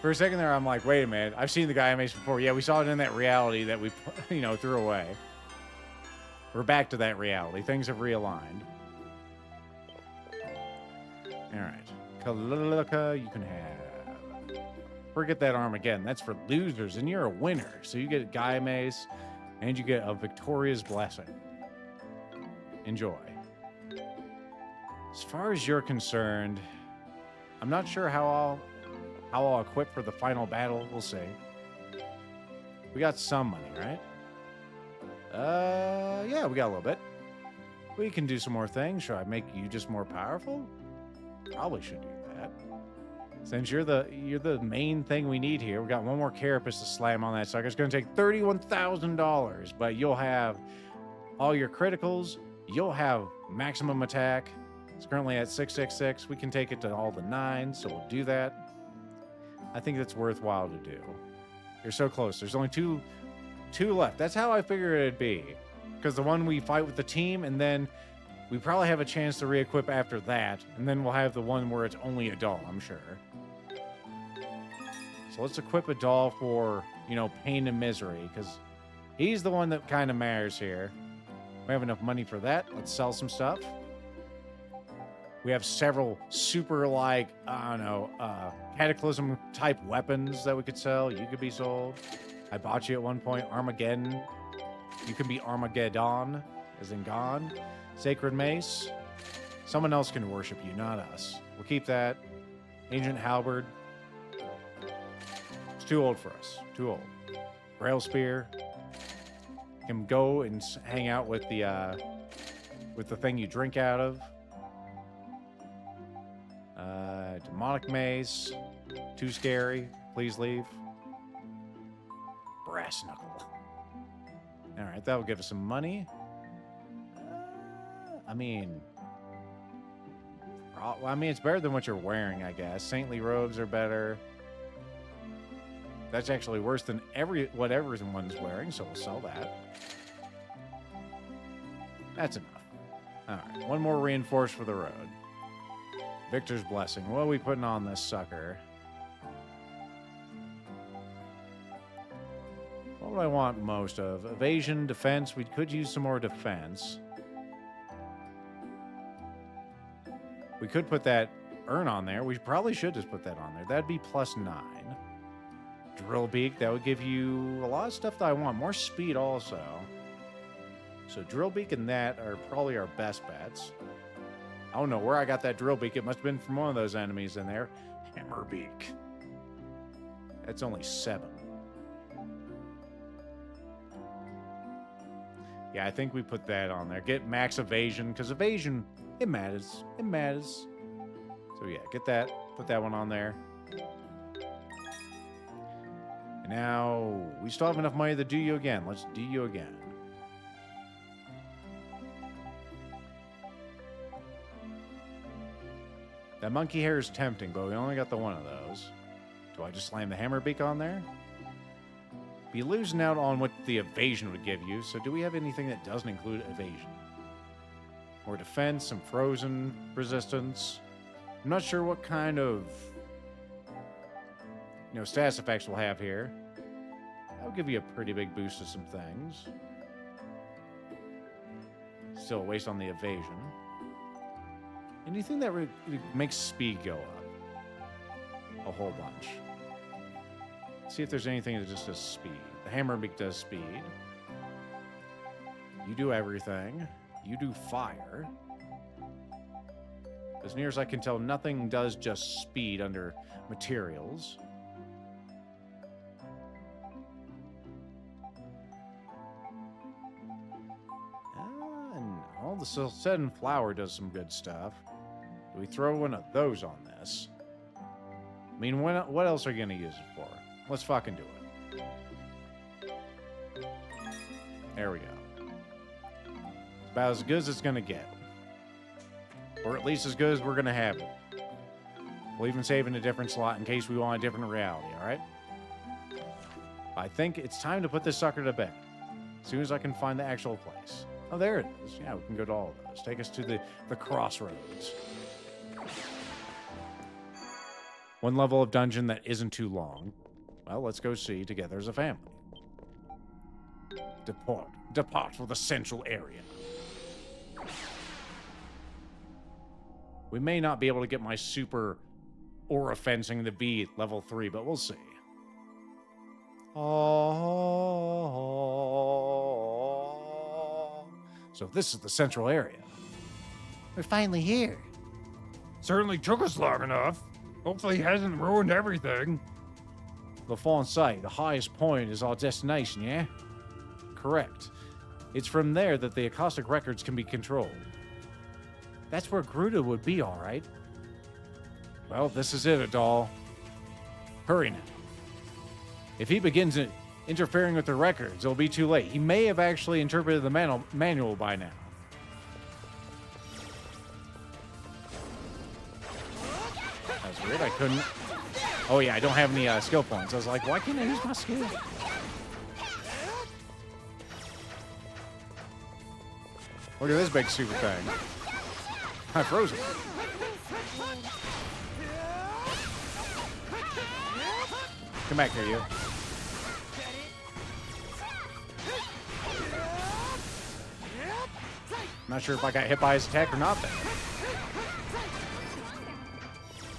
For a second there, I'm like, wait a minute. I've seen the guy I made before. Yeah, we saw it in that reality that we, threw away. We're back to that reality. Things have realigned. All right. Kalilika, you can have... Forget that Armageddon. That's for losers, and you're a winner. So you get a Gaia Mace, and you get a Victoria's Blessing. Enjoy. As far as you're concerned, I'm not sure how I'll equip for the final battle. We'll see. We got some money, right? Yeah, we got a little bit. We can do some more things. Should I make you just more powerful? Probably should do that. Since you're the main thing we need here, we got one more carapace to slam on that sucker. It's going to take $31,000, but you'll have all your criticals. You'll have maximum attack. It's currently at 666. We can take it to all the 9s, so we'll do that. I think that's worthwhile to do. You're so close. There's only two left. That's how I figured it'd be. Because the one we fight with the team, and then we probably have a chance to re-equip after that, and then we'll have the one where it's only a doll, I'm sure. So let's equip a doll for, you know, pain and misery, because he's the one that kind of matters here. We have enough money for that. Let's sell some stuff. We have several super, like, I don't know, Cataclysm-type weapons that we could sell. You could be sold. I bought you at one point. Armageddon. You can be Armageddon, as in gone. Sacred Mace. Someone else can worship you, not us. We'll keep that. Ancient Halberd. It's too old for us. Too old. Grail Spear. Can go and hang out with the thing you drink out of. Demonic Maze. Too scary. Please leave. Brass Knuckle. All right, that will give us some money. I mean, it's better than what you're wearing, I guess. Saintly robes are better. That's actually worse than what everyone's wearing, so we'll sell that. That's enough. All right, one more reinforced for the road. Victor's Blessing. What are we putting on this sucker? What would I want most of? Evasion, defense. We could use some more defense. We could put that urn on there. We probably should just put that on there. That'd be +9. Drill Beak. That would give you a lot of stuff that I want. More speed also. So Drill Beak and that are probably our best bets. I don't know where I got that Drill Beak. It must have been from one of those enemies in there. Hammer Beak. That's only 7. Yeah, I think we put that on there. Get max evasion, because evasion, it matters. It matters. So yeah, get that. Put that one on there. And now, we still have enough money to do you again. Let's do you again. That monkey hair is tempting, but we only got the one of those. Do I just slam the hammer beak on there? Be losing out on what the evasion would give you, so do we have anything that doesn't include evasion? More defense, some frozen resistance. I'm not sure what kind of, status effects we'll have here. That'll give you a pretty big boost to some things. Still a waste on the evasion. Anything that makes speed go up. A whole bunch. See if there's anything that just does speed. The hammer beak does speed. You do everything. You do fire. As near as I can tell, nothing does just speed under materials. And all the Celceta and flour does some good stuff. Do we throw one of those on this? I mean, what else are you going to use it for? Let's fucking do it. There we go. About as good as it's going to get. Or at least as good as we're going to have it. We'll even save in a different slot in case we want a different reality, alright? I think it's time to put this sucker to bed. As soon as I can find the actual place. Oh, there it is. Yeah, we can go to all of those. Take us to the crossroads. One level of dungeon that isn't too long. Well, let's go see together as a family. Depart for the central area. We may not be able to get my super aura fencing to be level 3, but we'll see. So this is the central area. We're finally here. Certainly took us long enough. Hopefully he hasn't ruined everything. The fallen site, the highest point, is our destination, yeah? Correct. It's from there that the acoustic records can be controlled. That's where Gruda would be, all right. Well, this is it, Adal. Hurry now. If he begins interfering with the records, it'll be too late. He may have actually interpreted the manual by now. That's weird. I couldn't. Oh yeah, I don't have any skill points. I was like, why can't I use my skill? Look at this big stupid thing. I froze it. Come back here, you. Not sure if I got hit by his attack or not there.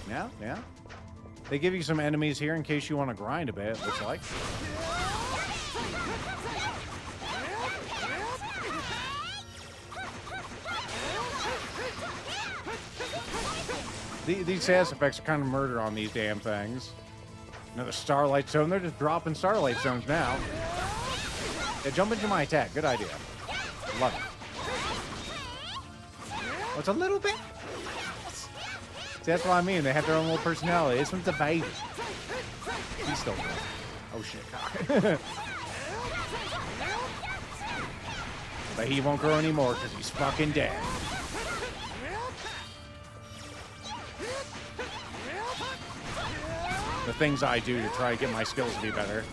Yeah, yeah. They give you some enemies here in case you want to grind a bit, it looks like. These status effects are kind of murder on these damn things. Another Starlight Zone. They're just dropping Starlight Zones now. Yeah, jump into my attack. Good idea. Love it. Oh, it's a little bit. See, that's what I mean. They have their own little personality. This one's a baby. He's still good. Oh, shit. But he won't grow anymore because he's fucking dead. The things I do to try to get my skills to be better.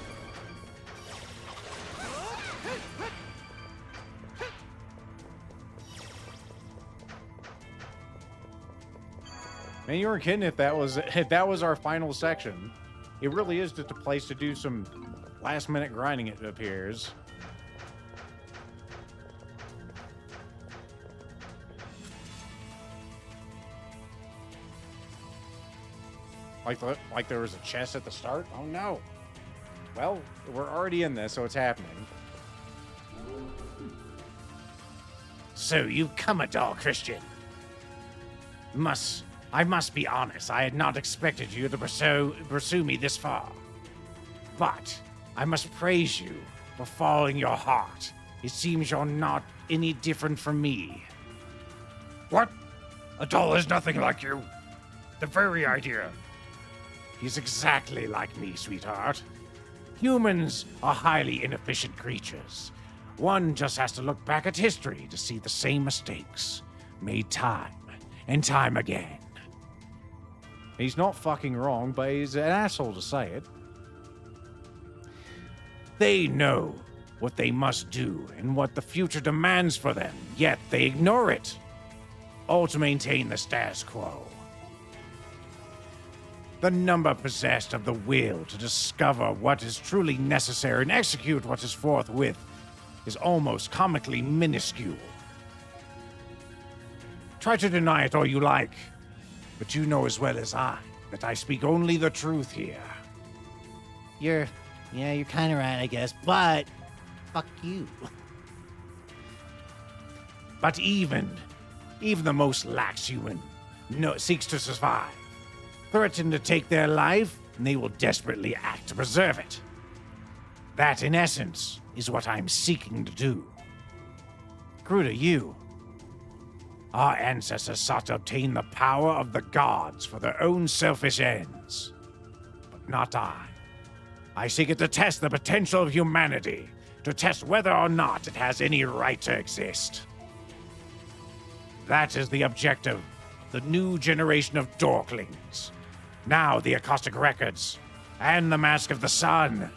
Man, you weren't kidding if that was our final section. It really is just a place to do some last minute grinding, it appears. Like there was a chest at the start? Oh no. Well, we're already in this, so it's happening. So you've come a dull Christian. I must be honest, I had not expected you to pursue me this far. But I must praise you for following your heart. It seems you're not any different from me. What? A doll is nothing like you. The very idea. He's exactly like me, sweetheart. Humans are highly inefficient creatures. One just has to look back at history to see the same mistakes made time and time again. He's not fucking wrong, but he's an asshole to say it. They know what they must do and what the future demands for them, yet they ignore it, all to maintain the status quo. The number possessed of the will to discover what is truly necessary and execute what is forthwith is almost comically minuscule. Try to deny it all you like, but you know as well as I that I speak only the truth here. You're kind of right, I guess, but fuck you. But even the most lax human seeks to survive. Threaten to take their life, and they will desperately act to preserve it. That, in essence, is what I'm seeking to do. Kruta, you. Our ancestors sought to obtain the power of the gods for their own selfish ends. But not I. I seek it to test the potential of humanity, to test whether or not it has any right to exist. That is the objective, the new generation of Dorklings. Now the Acoustic Records, and the Mask of the Sun.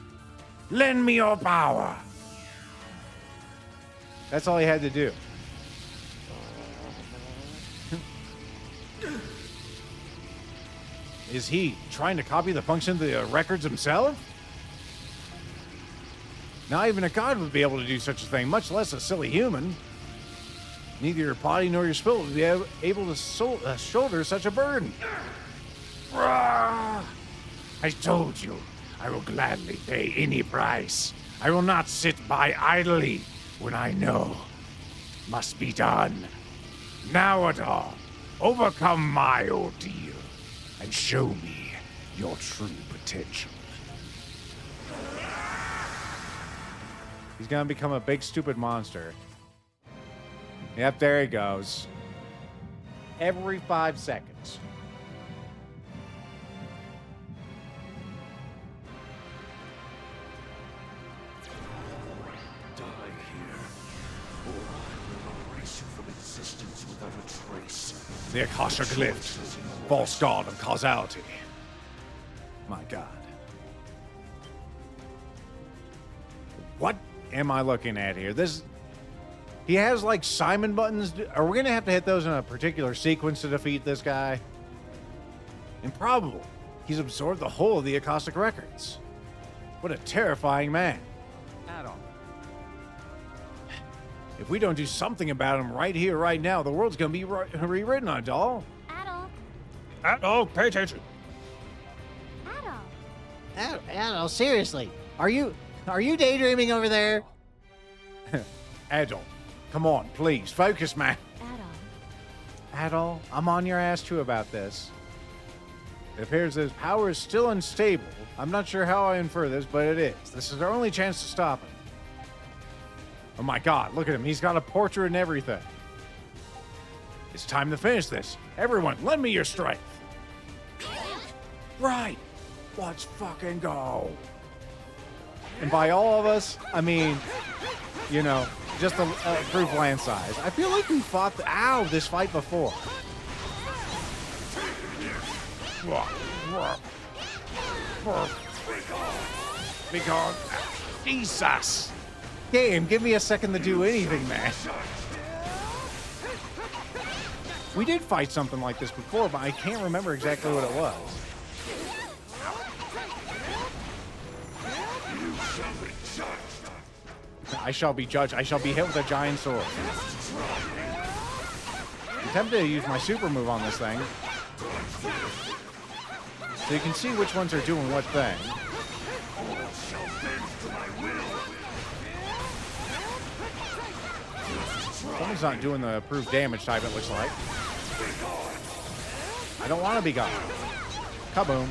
Lend me your power. That's all he had to do. Is he trying to copy the function of the records himself? Not even a god would be able to do such a thing, much less a silly human. Neither your body nor your spirit would be able to shoulder such a burden. I told you, I will gladly pay any price. I will not sit by idly when I know must be done. Now at all, overcome my ordeal and show me your true potential. He's gonna become a big stupid monster. Yep, there he goes. Every 5 seconds. Die here, or I will erase you from existence without a trace. The Akasha Glyph. false god of causality. My God. What am I looking at here? He has like Simon buttons. Are we gonna have to hit those in a particular sequence to defeat this guy? Improbable. He's absorbed the whole of the Acoustic Records. What a terrifying man. Add-on. If we don't do something about him right here, right now, the world's gonna be rewritten on doll. Oh, pay attention. Adol, seriously, are you daydreaming over there? Adol, come on, please, focus, man. Adol, I'm on your ass too about this. It appears that his power is still unstable. I'm not sure how I infer this, but it is. This is our only chance to stop him. Oh my God, look at him. He's got a portrait and everything. It's time to finish this. Everyone, lend me your strength. Right. Let's fucking go. And by all of us, I mean, you know, just a proof land size. I feel like we fought this fight before. Be gone. Jesus. Game, give me a second to do anything, man. We did fight something like this before, but I can't remember exactly what it was. I shall be judged. I shall be hit with a giant sword. I'm tempted to use my super move on this thing. So you can see which ones are doing what thing. Someone's not doing the approved damage type, it looks like. I don't want to be gone. Kaboom.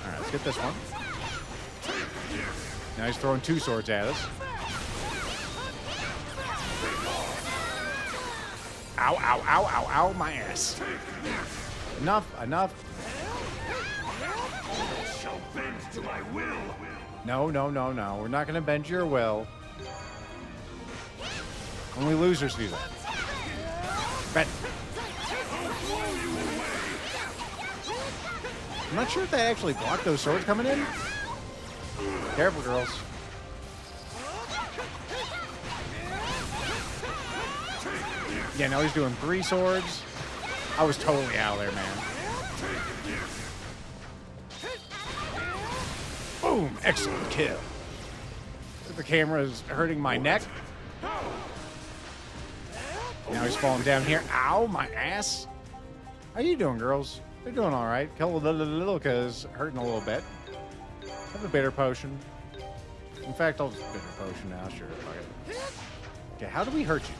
Alright, let's get this one. Now he's throwing two swords at us. Ow, ow, ow, ow, ow, my ass. Enough, enough. No, no, no, no. We're not going to bend your will. Only losers do that. Bet. I'm not sure if they actually blocked those swords coming in. Careful, girls. Yeah, now he's doing three swords. I was totally out of there, man. Boom! Excellent kill. The camera is hurting my neck. Now he's falling down here. Ow, my ass. How you doing, girls? They're doing all right. Kalililika's hurting a little bit. Have a bitter potion. In fact, I'll just bitter potion now. Sure. Okay, how do we hurt you?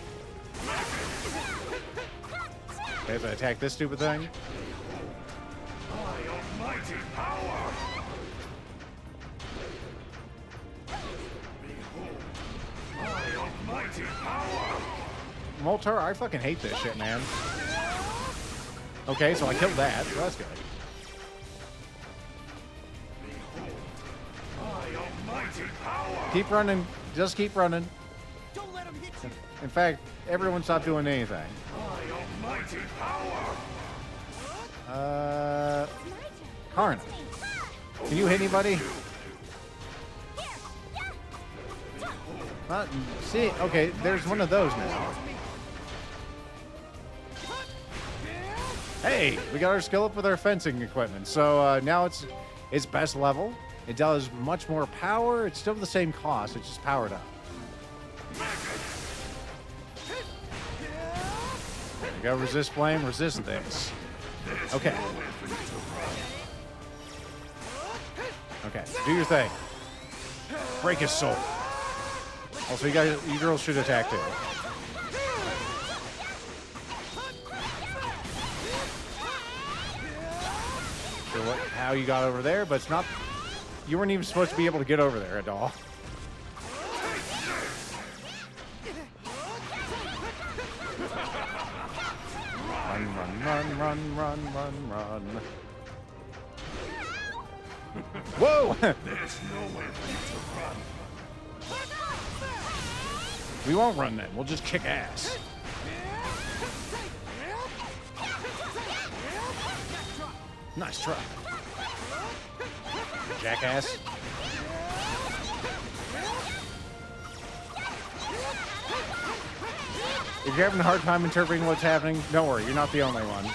Okay, if I attack this stupid thing. Moltar, I fucking hate this shit, man. Okay, so I killed that, so that's good. Keep running. Just keep running. Don't let him hit you. In fact, everyone stop doing anything. Karna. Can you hit anybody? See, okay, there's one of those now. Hey, we got our skill up with our fencing equipment. So now it's best level. It does much more power. It's still the same cost. It's just powered up. There you go. Resist flame. Resist this. Okay. Okay. Do your thing. Break his soul. Also, you girls should attack too. Sure how you got over there, but it's not. You weren't even supposed to be able to get over there at all. Run, run, run, run, run, run, run. Whoa! There's nowhere to run. We won't run then. We'll just kick ass. Nice try. Jackass. If you're having a hard time interpreting what's happening, don't worry, you're not the only one.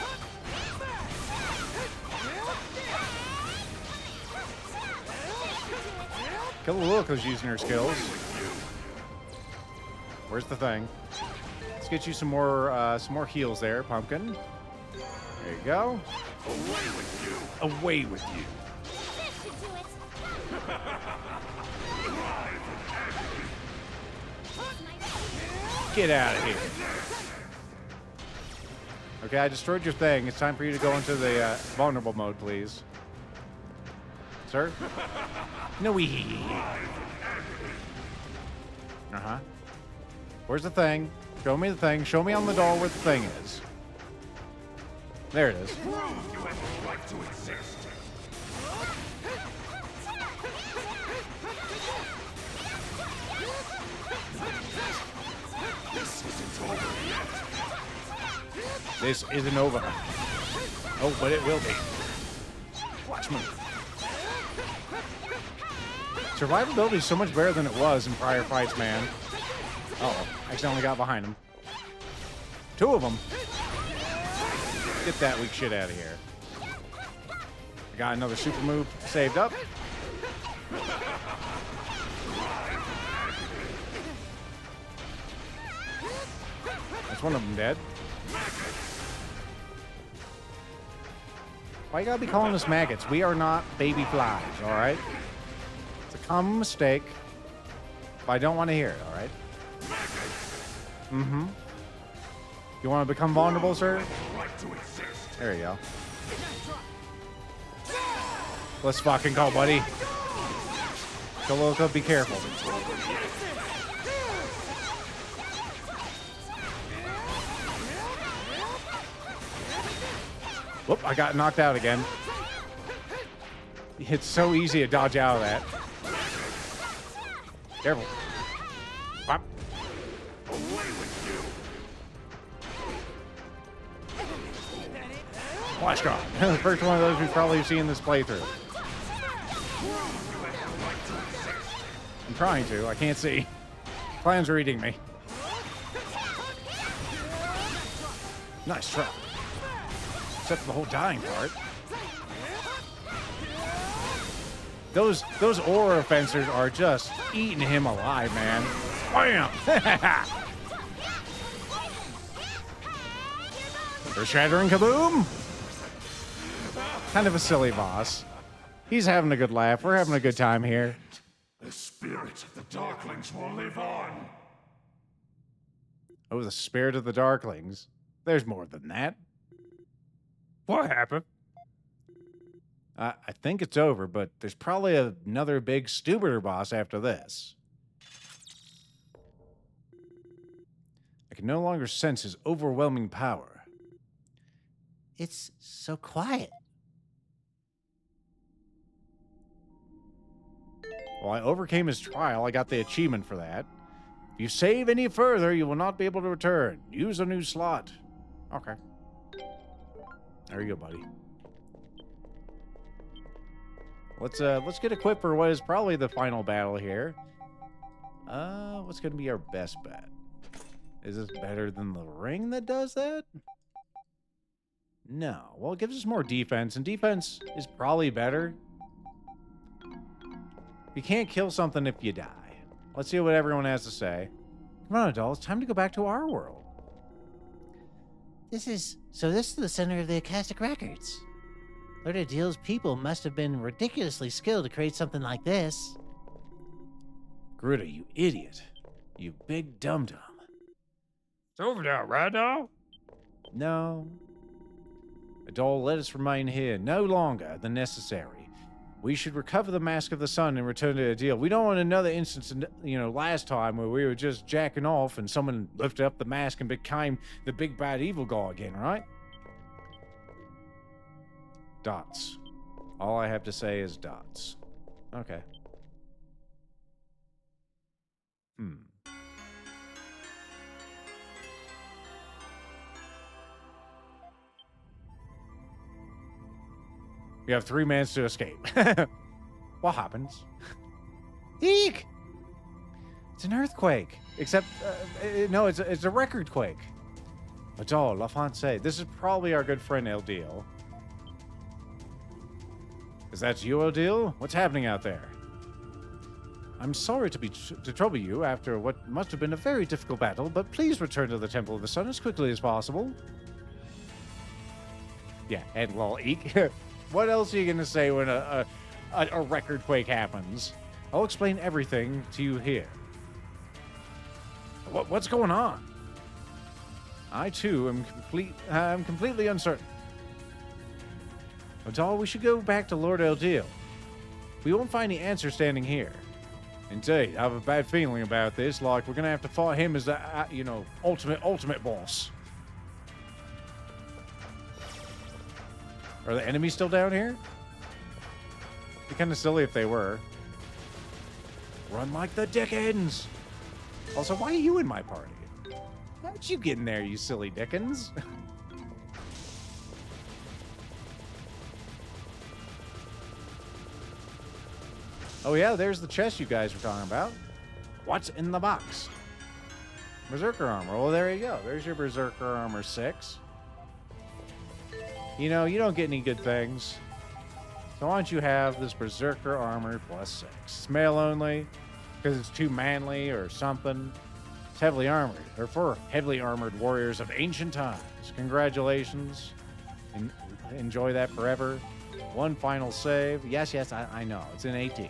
Kill the Lilica's using her skills. Where's the thing? Let's get you some more heals there, Pumpkin. There you go. Away with you. Away with you. That should do it. Get out of here. Okay, I destroyed your thing. It's time for you to go into the vulnerable mode, please. Sir? No, Uh-huh. Where's the thing? Show me the thing. Show me on the doll where the thing is. There it is. Prove you have a right to exist. This isn't over yet. This isn't over. Oh, but it will be. Watch me. Survivability is so much better than it was in prior fights, man. Uh-oh, accidentally got behind him. Two of them. Get that weak shit out of here. I got another super move saved up. That's one of them dead. Why you gotta be calling us maggots? We are not baby flies, all right? It's a common mistake, but I don't want to hear it, all right? Mm-hmm. You want to become vulnerable, sir? There you go. Let's fucking go, buddy. Celceta, be careful. Whoop, I got knocked out again. It's so easy to dodge out of that. Careful. Pop. Flash guard. The first one of those we've probably seen this playthrough. I'm trying to. I can't see. Plans are eating me. Nice try. Except for the whole dying part. Those aura fencers are just eating him alive, man. Bam! Earth shattering kaboom! Kind of a silly boss. He's having a good laugh. We're having a good time here. The spirit of the Darklings will live on. Oh, the spirit of the Darklings. There's more than that. What happened? I think it's over, but there's probably another big stupider boss after this. I can no longer sense his overwhelming power. It's so quiet. Well, I overcame his trial. I got the achievement for that. If you save any further, you will not be able to return. Use a new slot. Okay. There you go, buddy. Let's get equipped for what is probably the final battle here. What's gonna be our best bet? Is this better than the ring that does that? No. Well, it gives us more defense, and defense is probably better. You can't kill something if you die. Let's see what everyone has to say. Come on, adults. It's time to go back to our world. This is the center of the Akashic Records. Lord Adil's people must have been ridiculously skilled to create something like this. Gruta, you idiot. You big dum-dum. It's over now, right now? No. Adol, let us remain here no longer than necessary. We should recover the Mask of the Sun and return to Adil. We don't want another instance, last time where we were just jacking off and someone lifted up the mask and became the big bad evil guy again, right? Dots. All I have to say is dots. Okay. We have 3 minutes to escape. What happens? Eek! It's an earthquake. Except, no, it's a record quake. Adol, La Fonse. This is probably our good friend El Deal. Is that you, El Deal? What's happening out there? I'm sorry to trouble you after what must have been a very difficult battle, but please return to the Temple of the Sun as quickly as possible. Yeah, and well, eek. What else are you gonna say when a record quake happens? I'll explain everything to you here. What's going on? I too am completely uncertain. Adol, we should go back to Lord Eldeal. We won't find the answer standing here. Indeed, I have a bad feeling about this. Like we're gonna have to fight him as the ultimate boss. Are the enemies still down here? It'd be kind of silly if they were. Run like the Dickens! Also, why are you in my party? How'd you get in there, you silly Dickens? Oh yeah, there's the chest you guys were talking about. What's in the box? Berserker armor. Well, there you go. There's your Berserker armor 6. You know, you don't get any good things. So why don't you have this Berserker armor plus 6? It's male only, because it's too manly or something. It's heavily armored, or for heavily armored warriors of ancient times. Congratulations. Enjoy that forever. One final save. Yes, I know. It's in 18.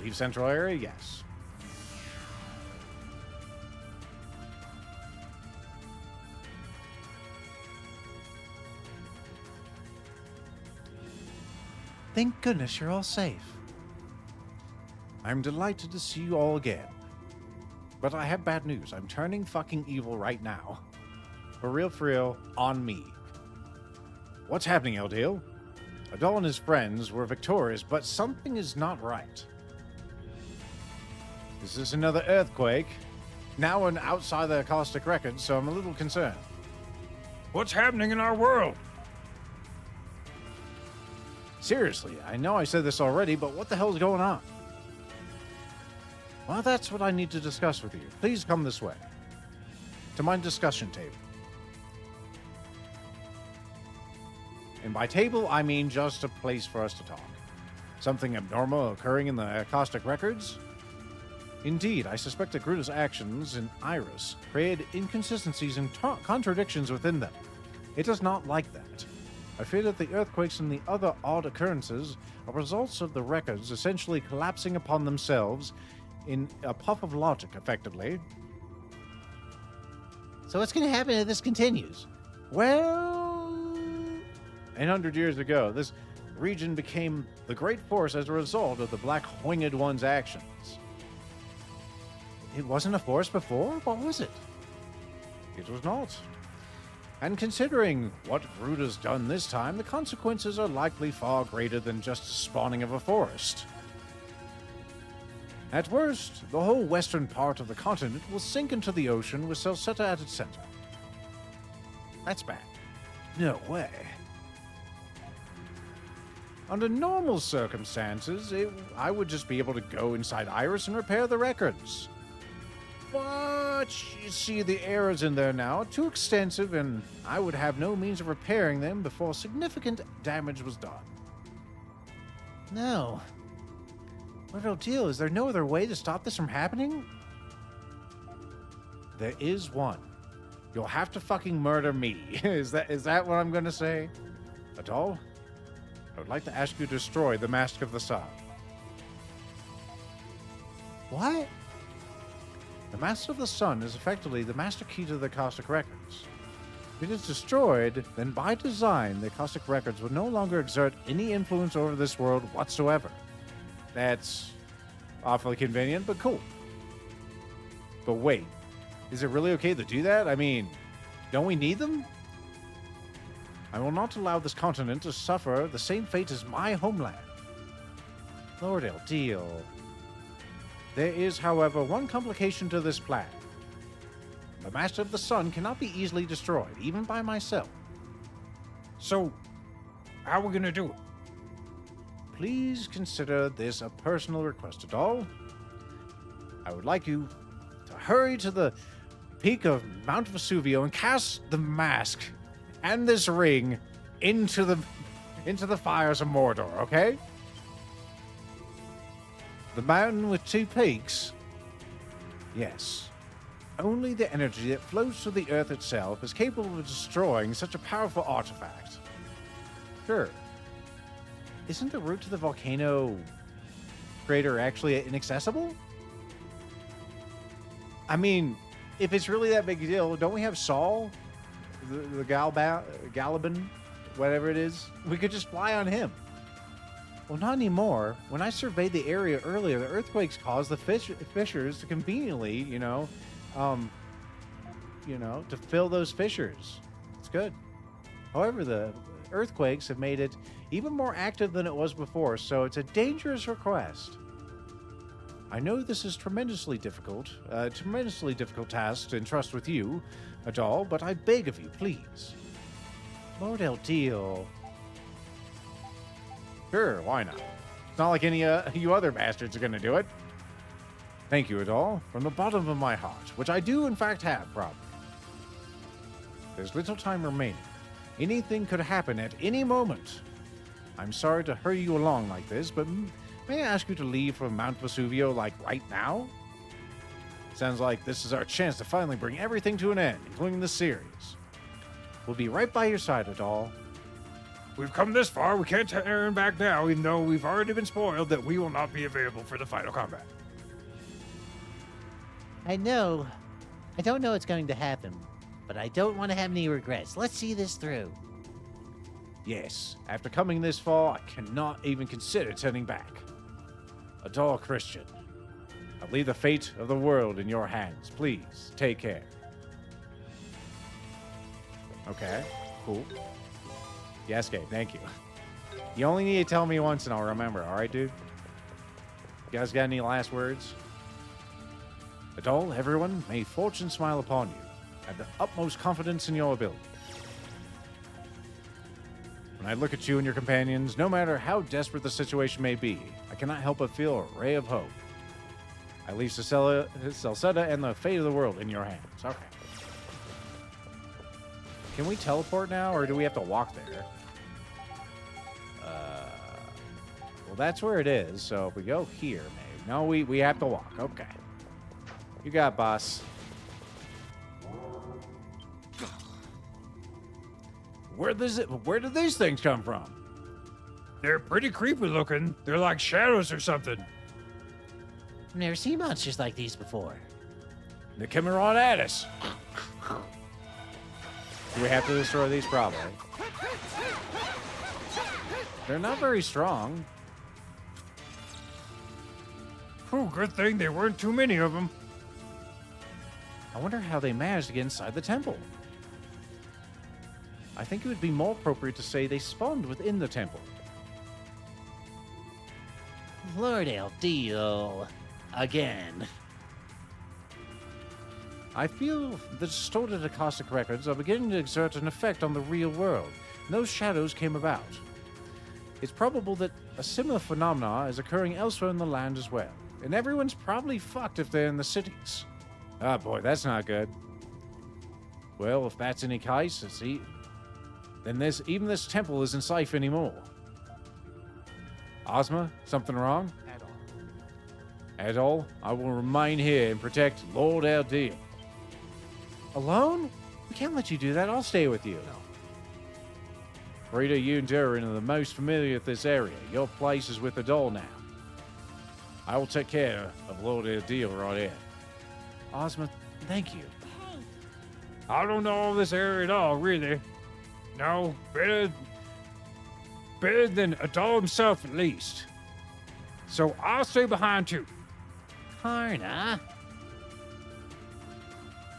Leave central area? Yes. Thank goodness you're all safe. I'm delighted to see you all again. But I have bad news. I'm turning fucking evil right now. For real, on me. What's happening, Eldeal? Adol and his friends were victorious, but something is not right. Is this another earthquake? Now we're outside the Caustic Records, so I'm a little concerned. What's happening in our world? Seriously, I know I said this already, but what the hell's going on? Well, that's what I need to discuss with you. Please come this way. To my discussion table. And by table, I mean just a place for us to talk. Something abnormal occurring in the Caustic Records? Indeed, I suspect that Gruda's actions in Iris created inconsistencies and contradictions within them. It does not like that. I fear that the earthquakes and the other odd occurrences are results of the records essentially collapsing upon themselves in a puff of logic, effectively. So what's going to happen if this continues? Well, 800 years ago, this region became the Great Force as a result of the Black Winged One's actions. It wasn't a force before? What was it? It was not. And considering what Gruda's done this time, the consequences are likely far greater than just the spawning of a forest. At worst, the whole western part of the continent will sink into the ocean with Celceta at its center. That's bad. No way. Under normal circumstances, I would just be able to go inside Iris and repair the records. But you see, the errors in there now are too extensive, and I would have no means of repairing them before significant damage was done. No. What a deal. Is there no other way to stop this from happening? There is one. You'll have to fucking murder me. Is that what I'm gonna say? Adol, I would like to ask you to destroy the Mask of the Sun. What? The Mask of the Sun is effectively the master key to the Caustic Records. If it is destroyed, then by design, the Caustic Records will no longer exert any influence over this world whatsoever. That's awfully convenient, but cool. But wait, is it really okay to do that? I mean, don't we need them? I will not allow this continent to suffer the same fate as my homeland. Lord Eldeal. There is, however, one complication to this plan. The Master of the Sun cannot be easily destroyed, even by myself. So, how are we gonna do it? Please consider this a personal request at all. I would like you to hurry to the peak of Mount Vesuvio and cast the mask and this ring into the fires of Mordor, okay? The mountain with 2 peaks? Yes. Only the energy that flows through the earth itself is capable of destroying such a powerful artifact. Sure. Isn't the route to the volcano crater actually inaccessible? I mean, if it's really that big a deal, don't we have Saul? The Galabin? Whatever it is? We could just fly on him. Well, not anymore. When I surveyed the area earlier, the earthquakes caused the fissures to conveniently, to fill those fissures. It's good. However, the earthquakes have made it even more active than it was before, so it's a dangerous request. I know this is tremendously difficult task to entrust with you, Adal, but I beg of you, please. Lord Eldeal. Sure, why not? It's not like any you other bastards are gonna do it. Thank you, Adal, from the bottom of my heart, which I do in fact have, probably. There's little time remaining. Anything could happen at any moment. I'm sorry to hurry you along like this, but may I ask you to leave from Mount Vesuvio, like, right now? Sounds like this is our chance to finally bring everything to an end, including the series. We'll be right by your side, Adal. We've come this far, we can't turn back now, even though we've already been spoiled that we will not be available for the final combat. I know. I don't know what's going to happen, but I don't want to have any regrets. Let's see this through. Yes, after coming this far, I cannot even consider turning back. Adal Christian, I leave the fate of the world in your hands. Please, take care. Okay, cool. Yes, Gabe, thank you. You only need to tell me once and I'll remember, alright, dude? You guys got any last words? Adal, everyone, may fortune smile upon you. Have the utmost confidence in your ability. When I look at you and your companions, no matter how desperate the situation may be, I cannot help but feel a ray of hope. I leave Celceta and the fate of the world in your hands. Okay. Can we teleport now, or do we have to walk there? Well, that's where it is, so if we go here, maybe. No, we have to walk. Okay. You got it, boss. Where did these things come from? They're pretty creepy looking. They're like shadows or something. I've never seen monsters like these before. They're coming right at us. Do we have to destroy these? Probably. They're not very strong. Whew, good thing there weren't too many of them. I wonder how they managed to get inside the temple. I think it would be more appropriate to say they spawned within the temple. Lord Eldeal. Again. I feel the distorted Akashic records are beginning to exert an effect on the real world. Those shadows came about. It's probable that a similar phenomena is occurring elsewhere in the land as well. And everyone's probably fucked if they're in the cities. Oh boy, that's not good. Well, if that's any case, then even this temple isn't safe anymore. Ozma, something wrong? Adal, I will remain here and protect Lord Eldeal. Alone? We can't let you do that. I'll stay with you. Frida, you and Durin are the most familiar with this area. Your place is with Adal now. I will take care of Lord Eldeal right here. Ozma, thank you. Hey, I don't know this area at all, really. No, better than Adal himself at least. So I'll stay behind too. Karna?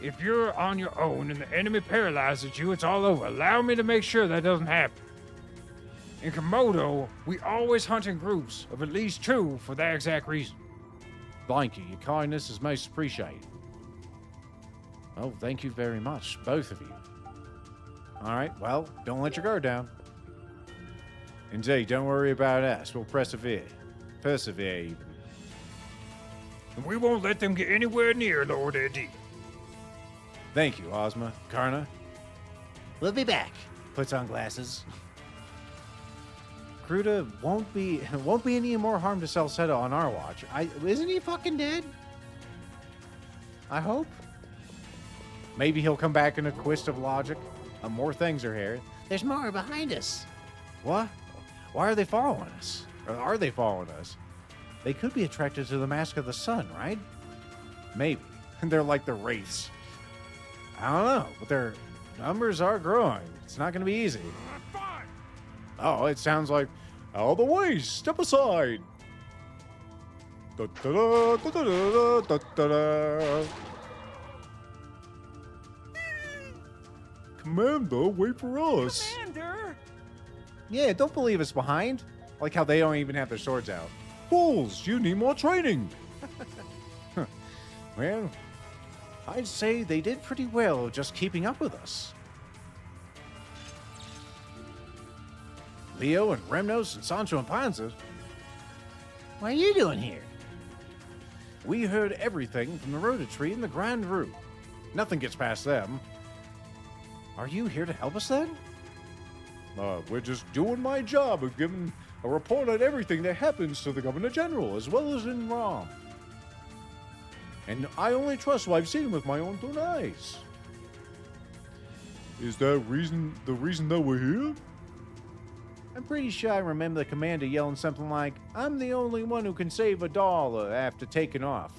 If you're on your own and the enemy paralyzes you, it's all over. Allow me to make sure that doesn't happen. In Komodo, we always hunt in groups of at least 2 for that exact reason. Thank you. Your kindness is most appreciated. Oh, thank you very much, both of you. All right, well, don't let your guard down. Indeed, don't worry about us. We'll persevere. Persevere, even. And we won't let them get anywhere near Lord Eddie. Thank you, Ozma. Karna, We'll be back. Puts on glasses. Gruda won't be any more harm to Celceta on our watch. Isn't he fucking dead? I hope. Maybe he'll come back in a twist of logic. More things are here. There's more behind us. What? Why are they following us? Or are they following us? They could be attracted to the Mask of the Sun, right? Maybe. They're like the Wraiths. I don't know, but their numbers are growing. It's not going to be easy. Oh, it sounds like, out of the way, step aside. Da-da-da, da-da-da, da-da-da. Commander, wait for us. Commander! Yeah, don't believe us behind. Like how they don't even have their swords out. Fools, you need more training. Well, I'd say they did pretty well just keeping up with us. Leo and Remnos and Sancho and Panza, What are you doing here? we heard everything from the Rhoda Tree and the Grand Rue. Nothing gets past them. Are you here to help us then? We're just doing my job of giving a report on everything that happens to the Governor General, as well as in Rom. And I only trust what I've seen with my own two eyes. Is that the reason that we're here? I'm pretty sure I remember the commander yelling something like, "I'm the only one who can save a doll," after taking off.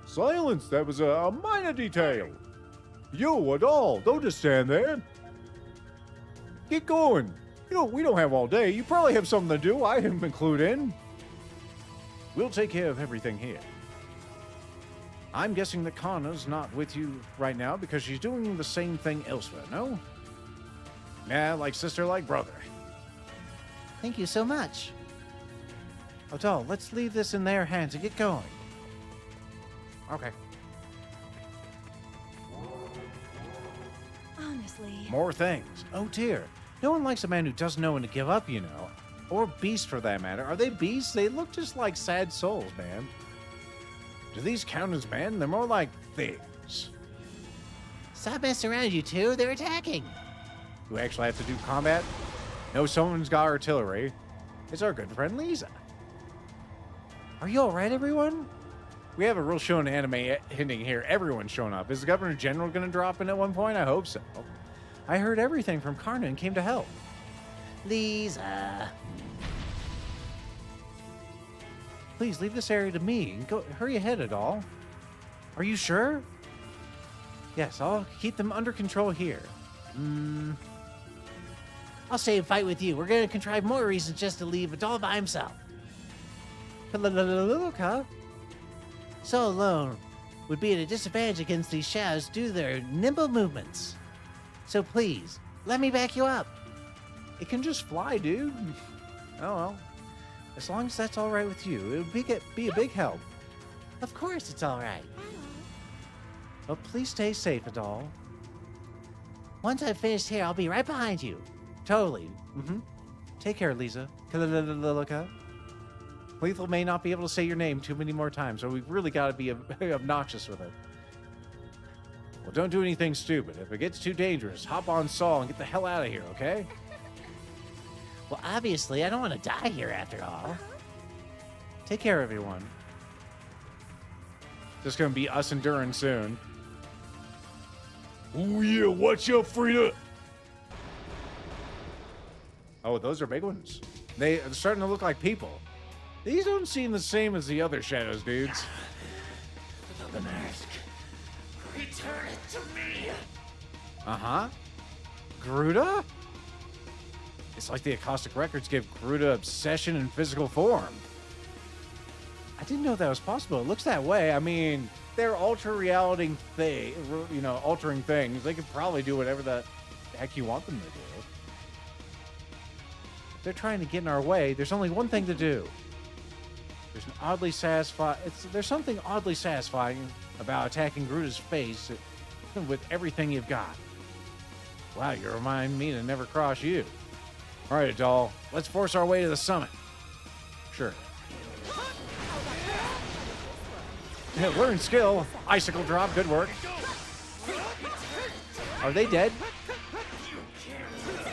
Silence! That was a minor detail. You, a doll, don't just stand there. Get going. We don't have all day. You probably have something to do. I haven't been clued in. We'll take care of everything here. I'm guessing that Karna's not with you right now because she's doing the same thing elsewhere, no? Yeah, like sister, like brother. Thank you so much. Odal, let's leave this in their hands and get going. Okay. Honestly. More things. Oh dear. No one likes a man who doesn't know when to give up, you know. Or beasts, for that matter. Are they beasts? They look just like sad souls, man. Do these count as men? They're more like things. Stop messing around, you two. They're attacking. Do we actually have to do combat? No, someone's got artillery. It's our good friend Lisa. Are you alright, everyone? We have a real shonen anime ending here. Everyone's showing up. Is the Governor General going to drop in at one point? I hope so. I heard everything from Karna and came to help. Lisa. Please leave this area to me. And go, hurry ahead, Adal. Are you sure? Yes, I'll keep them under control here. I'll stay and fight with you. We're going to contrive more reasons just to leave Adal by himself. So alone would be at a disadvantage against these shadows due to their nimble movements. So please, let me back you up. It can just fly, dude. Oh, well. As long as that's all right with you, it would be a big help. Of course it's all right. But please stay safe, Adal. Once I've finished here, I'll be right behind you. Totally. Take care, Lisa. Lethal may not be able to say your name too many more times, so we've really got to be obnoxious with it. Well, don't do anything stupid. If it gets too dangerous, hop on Saul and get the hell out of here, okay? Well, obviously, I don't want to die here after all. Take care, everyone. Just gonna be us and Durin soon. Oh yeah, watch out, Frida. Oh, those are big ones. They're starting to look like people. These don't seem the same as the other shadows, dudes. The mask. Return it to me. Uh-huh. Gruda? It's like the Acoustic Records give Gruda obsession in physical form. I didn't know that was possible. It looks that way. I mean, they're altering things. They could probably do whatever the heck you want them to do. If they're trying to get in our way, there's only one thing to do. There's something oddly satisfying about attacking Gruda's face with everything you've got. Wow, you remind me to never cross you. All right, doll. Let's force our way to the summit. Sure. Yeah, learn skill. Icicle drop. Good work. Are they dead?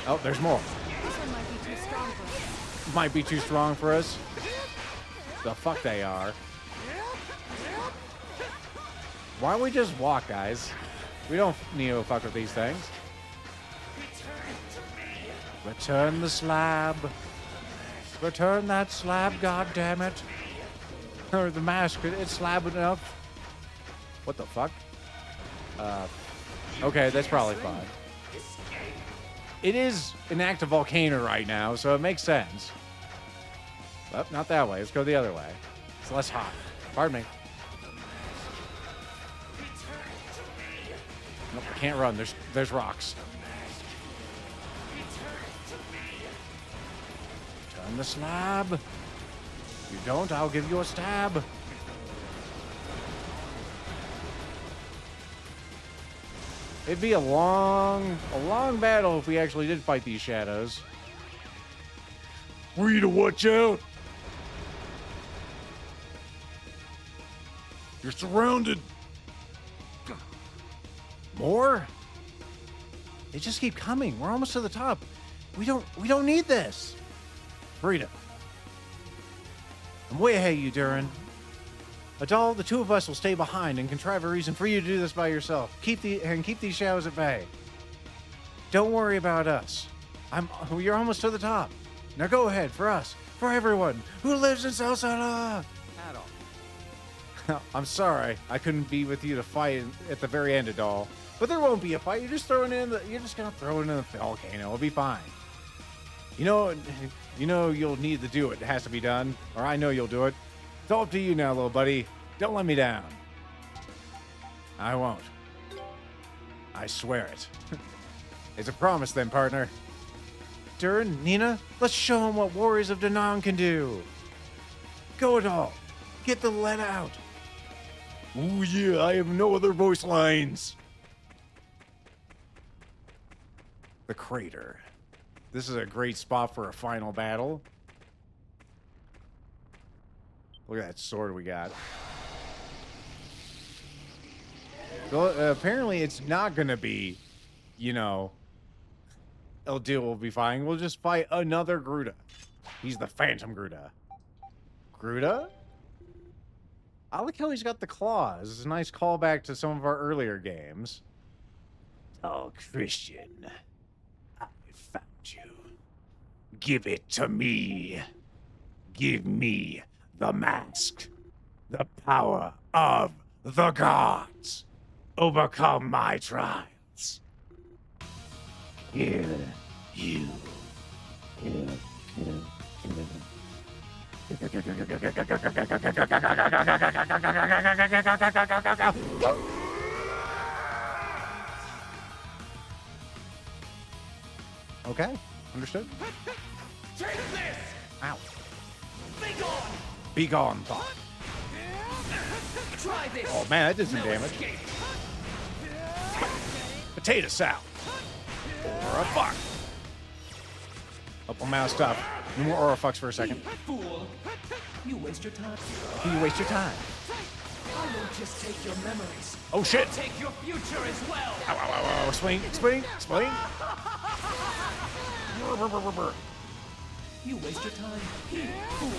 Oh, there's more. This one might be too strong for us. Might be too strong for us. The fuck they are. Why don't we just walk, guys? We don't need to fuck with these things. Return the slab. Return that slab, goddammit. Or the mask, it's slab enough. What the fuck? Okay, that's probably fine. It is an active volcano right now, so it makes sense. Well, not that way. Let's go the other way. It's less hot. Pardon me. Nope, I can't run. There's rocks. Turn the slab. If you don't, I'll give you a stab. It'd be a long battle if we actually did fight these shadows. Rita, watch out! You're surrounded. More? They just keep coming. We're almost to the top. We don't need this. Rita. I'm way ahead of you, Durin. Adal, the two of us will stay behind and contrive a reason for you to do this by yourself. Keep these shadows at bay. Don't worry about us. You're almost to the top. Now go ahead, for us, for everyone who lives in Celceta. I'm sorry, I couldn't be with you to fight at the very end, Adal. But there won't be a fight. You're just gonna throw it in the volcano. It'll be fine. You know you'll need to do it. It has to be done, or I know you'll do it. It's all up to you now, little buddy. Don't let me down. I won't. I swear it. It's a promise then, partner. Durin, Nina, let's show them what warriors of Danaan can do. Go it all. Get the lead out. Ooh, yeah, I have no other voice lines. The crater. This is a great spot for a final battle. Look at that sword we got. Well, apparently it's not going to be, Eldir will be fine. We'll just fight another Gruta. He's the Phantom Gruta. Gruta? I like how he's got the claws. It's a nice callback to some of our earlier games. Oh, Christian, I found you. Give it to me. Give me the mask. The power of the gods. Overcome my trials. Here you. Okay, understood. Take this! Ow. Be gone! Be gone, thought. Try this! Oh man, that did some damage. Escape. Potato salad. Or a fuck. Up on my stuff. No more aura fucks for a second. Fool! You waste your time. You waste your time. I won't just take your memories. Oh shit. I'll take your future as well. Ow, ow, ow, ow. Swing, swing, swing. You waste your time. Fool!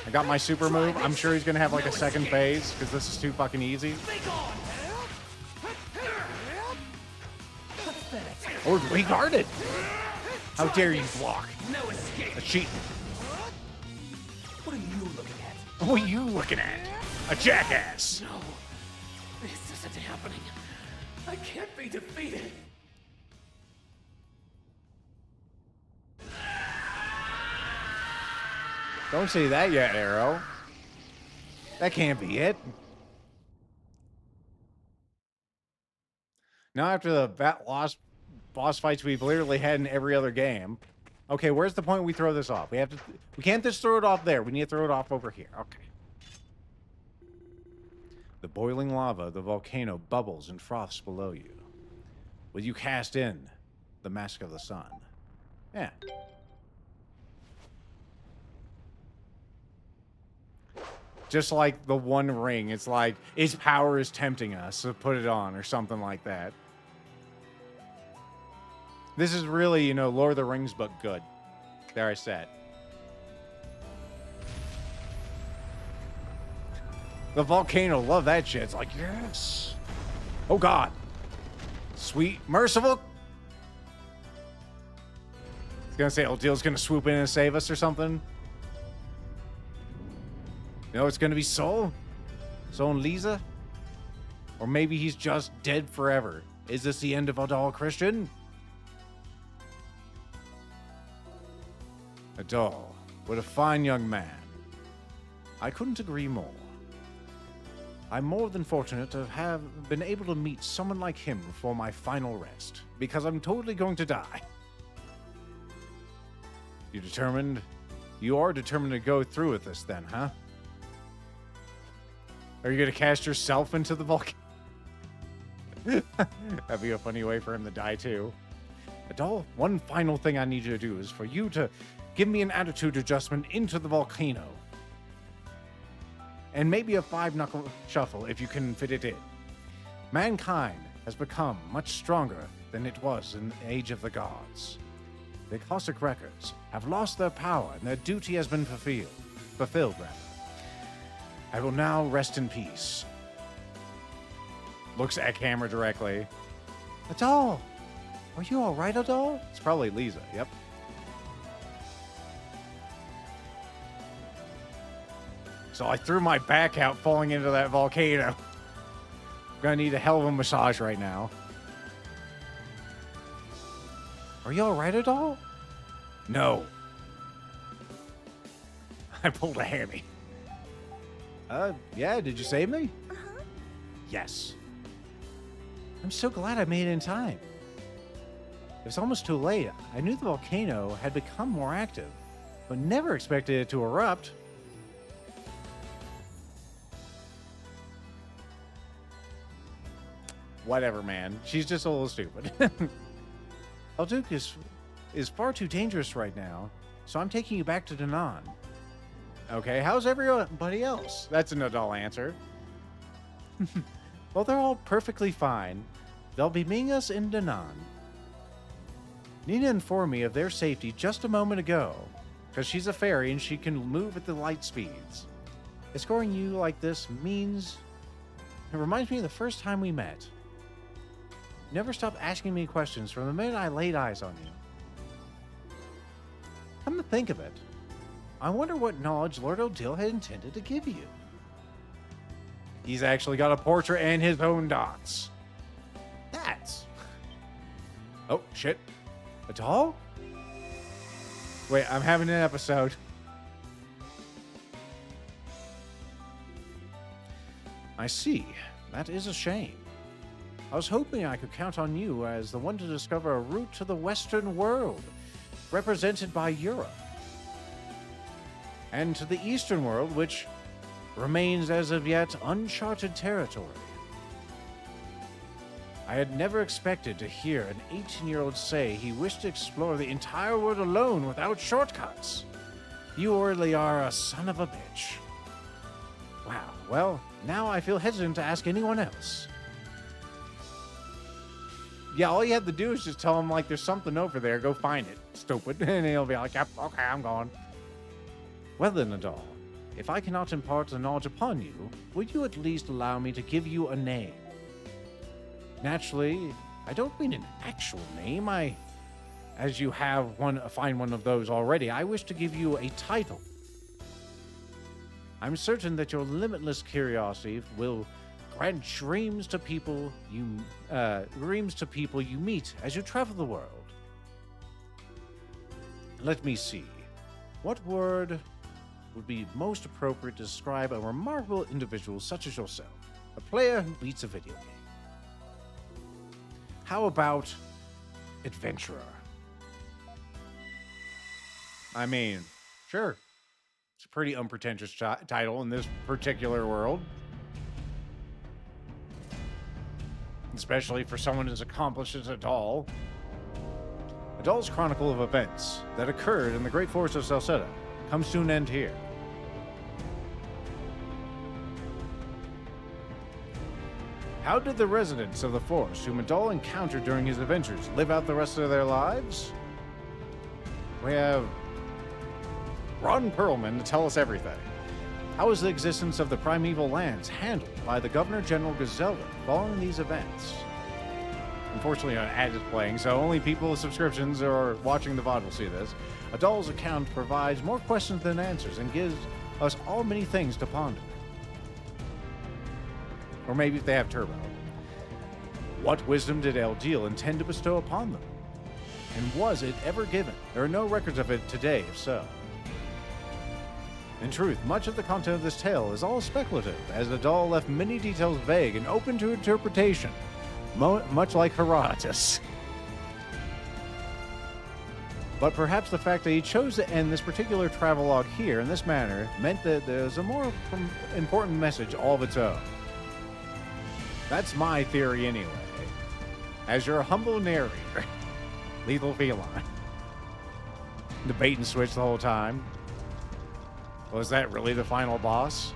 I got my super move. I'm sure he's gonna have like a second phase because this is too fucking easy. Be gone! Or we guarded. How dare you block? No escape! A cheat. What are you looking at? What are you looking at? A jackass. No, this isn't happening. I can't be defeated. Don't say that yet, Arrow. That can't be it. Now after the boss fights we've literally had in every other game. Okay, where's the point we throw this off? We can't just throw it off there. We need to throw it off over here. Okay. The boiling lava of the volcano bubbles and froths below you. Will you cast in the Mask of the Sun. Yeah. Just like the One Ring, it's like its power is tempting us, so put it on or something like that. This is really, you know, Lord of the Rings, but good. There I said. The volcano, love that shit. It's like, yes. Oh, God. Sweet, merciful. I was going to say, Odil's going to swoop in and save us or something. No, it's going to be Sol? Sol and Lisa? Or maybe he's just dead forever. Is this the end of Adal Christian? Adal, what a fine young man. I couldn't agree more. I'm more than fortunate to have been able to meet someone like him before my final rest, because I'm totally going to die. You determined? You are determined to go through with this then, huh? Are you going to cast yourself into the volcano? That'd be a funny way for him to die, too. Adal, one final thing I need you to do is for you to give me an attitude adjustment into the volcano. And maybe a 5-knuckle shuffle if you can fit it in. Mankind has become much stronger than it was in the age of the gods. The Cossack records have lost their power and their duty has been fulfilled. I will now rest in peace. Looks at camera directly. Adal! Are you alright, Adal? It's probably Lisa, yep. So I threw my back out falling into that volcano. I'm gonna need a hell of a massage right now. Are you alright at all? No. I pulled a hammy. Yeah, did you save me? Uh-huh. Yes. I'm so glad I made it in time. It was almost too late. I knew the volcano had become more active, but never expected it to erupt. Whatever, man. She's just a little stupid. Duke is far too dangerous right now, so I'm taking you back to Danann. Okay, how's everybody else? That's an Adal answer. Well, they're all perfectly fine. They'll be meeting us in Danann. Nina informed me of their safety just a moment ago, because she's a fairy and she can move at the light speeds. Escorting you like this means... It reminds me of the first time we met. You never stopped asking me questions from the minute I laid eyes on you. Come to think of it, I wonder what knowledge Lord Odil had intended to give you. He's actually got a portrait and his own dots. That's... Oh, shit. Adal? Wait, I'm having an episode. I see. That is a shame. I was hoping I could count on you as the one to discover a route to the Western world, represented by Europe. And to the Eastern world, which remains as of yet uncharted territory. I had never expected to hear an 18-year-old say he wished to explore the entire world alone without shortcuts. You really are a son of a bitch. Wow, well, now I feel hesitant to ask anyone else. Yeah, all you have to do is just tell him, like, there's something over there, go find it, stupid. And he'll be like, yep, okay, I'm gone. Well then, Adal, if I cannot impart the knowledge upon you, would you at least allow me to give you a name? Naturally, I don't mean an actual name. As you have find one of those already, I wish to give you a title. I'm certain that your limitless curiosity will grant dreams to people you meet as you travel the world. Let me see. What word would be most appropriate to describe a remarkable individual such as yourself, a player who beats a video game? How about adventurer? I mean, sure. It's a pretty unpretentious title in this particular world. Especially for someone as accomplished as Adal. Adul's chronicle of events that occurred in the great forest of Celceta comes to an end here. How did the residents of the forest whom Adol encountered during his adventures live out the rest of their lives? We have Ron Perlman to tell us everything. How was the existence of the primeval lands handled by the Governor General Gazelda following these events? Unfortunately, an ad is playing, so only people with subscriptions or watching the VOD will see this. Adol's account provides more questions than answers and gives us all many things to ponder. Or maybe if they have turbo. What wisdom did Eldeal intend to bestow upon them? And was it ever given? There are no records of it today, if so. In truth, much of the content of this tale is all speculative, as Adol left many details vague and open to interpretation, much like Herodotus. But perhaps the fact that he chose to end this particular travelogue here in this manner meant that there's a more important message all of its own. That's my theory anyway. As your humble narrator, Lethal Feline. The bait and switch the whole time. Was that really the final boss?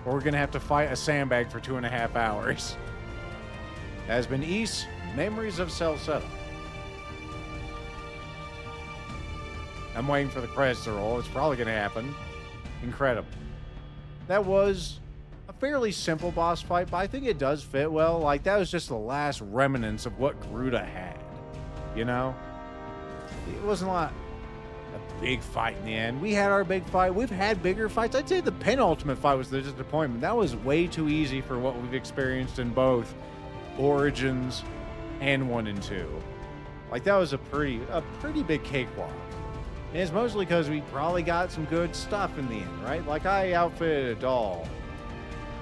Or we're gonna have to fight a sandbag for 2.5 hours? That has been East Memories of Celceta. I'm waiting for the credits to roll. It's probably gonna happen. Incredible. That was a fairly simple boss fight, but I think it does fit well. Like, that was just the last remnants of what Garuda had. You know? It wasn't a big fight in the end. We had our big fight. We've had bigger fights. I'd say the penultimate fight was the disappointment. That was way too easy for what we've experienced in both Origins and 1 and 2. Like, that was a pretty big cakewalk. And it's mostly because we probably got some good stuff in the end, right? Like, I outfitted a doll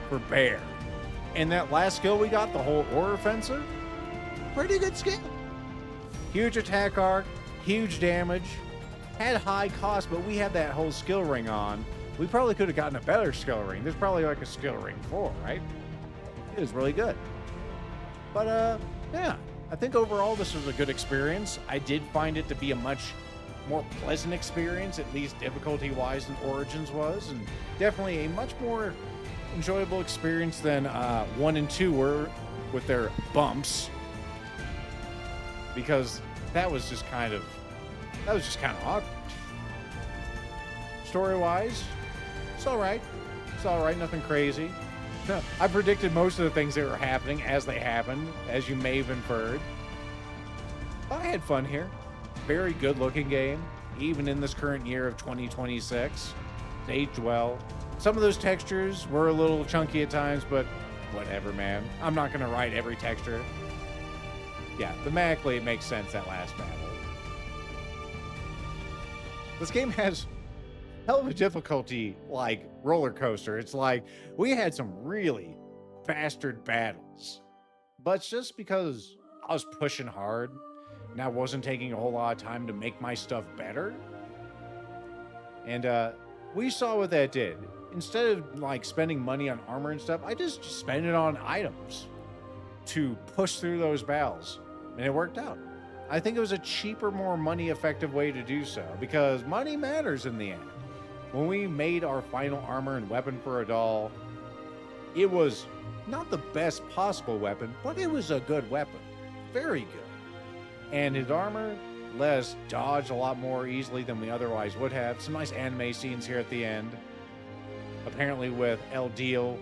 for Bear. And that last skill we got, the whole Aura Fencer, pretty good skill. Huge attack arc, huge damage, had high cost, but we had that whole skill ring on. We probably could have gotten a better skill ring. There's probably like a skill ring 4, right? It was really good. But, yeah, I think overall this was a good experience. I did find it to be a much more pleasant experience, at least difficulty-wise, than Origins was, and definitely a much more enjoyable experience than 1 and 2 were with their bumps, because that was just kind of awkward. Story-wise, it's all right. It's all right. Nothing crazy. I predicted most of the things that were happening as they happened, as you may have inferred. I had fun here. Very good-looking game, even in this current year of 2026. It aged well. Some of those textures were a little chunky at times, but whatever, man. I'm not going to write every texture. Yeah, thematically, it makes sense, that last battle. This game has hell of a difficulty, like, roller coaster. It's like, we had some really bastard battles. But it's just because I was pushing hard, and I wasn't taking a whole lot of time to make my stuff better. And, we saw what that did. Instead of, like, spending money on armor and stuff, I just spent it on items to push through those battles. And it worked out. I think it was a cheaper, more money-effective way to do so, because money matters in the end. When we made our final armor and weapon for Adol, it was not the best possible weapon, but it was a good weapon. Very good. And his armor let us dodge a lot more easily than we otherwise would have. Some nice anime scenes here at the end. Apparently with Eldeal,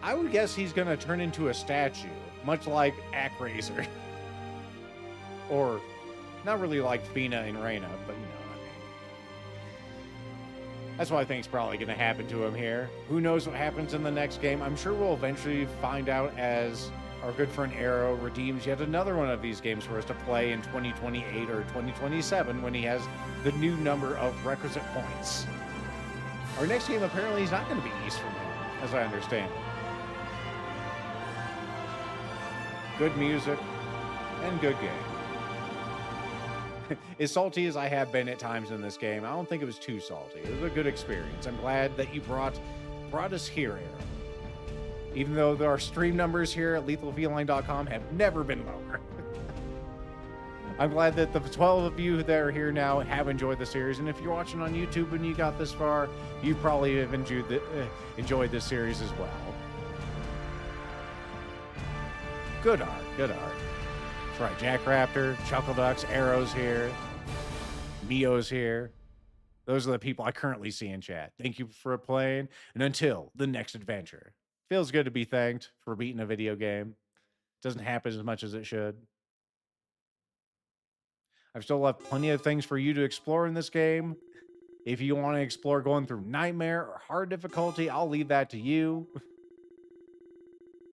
I would guess he's going to turn into a statue, much like Acraiser. Or, not really like Fina and Reyna, but you know what I mean. That's what I think is probably going to happen to him here. Who knows what happens in the next game? I'm sure we'll eventually find out as our good friend Arrow redeems yet another one of these games for us to play in 2028 or 2027 when he has the new number of requisite points. Our next game apparently is not going to be East from him, as I understand it. Good music and good game. As salty as I have been at times in this game, I don't think it was too salty. It was a good experience. I'm glad that you brought us here, Arrow. Even though our stream numbers here at lethalfeline.com have never been lower. I'm glad that the 12 of you that are here now have enjoyed the series. And if you're watching on YouTube and you got this far, you probably have enjoyed this series as well. Good art, good art. That's right, Jack Raptor, Chuckle Ducks, Arrow's here, Mio's here. Those are the people I currently see in chat. Thank you for playing, and until the next adventure. Feels good to be thanked for beating a video game. Doesn't happen as much as it should. I've still left plenty of things for you to explore in this game. If you want to explore going through Nightmare or hard difficulty, I'll leave that to you.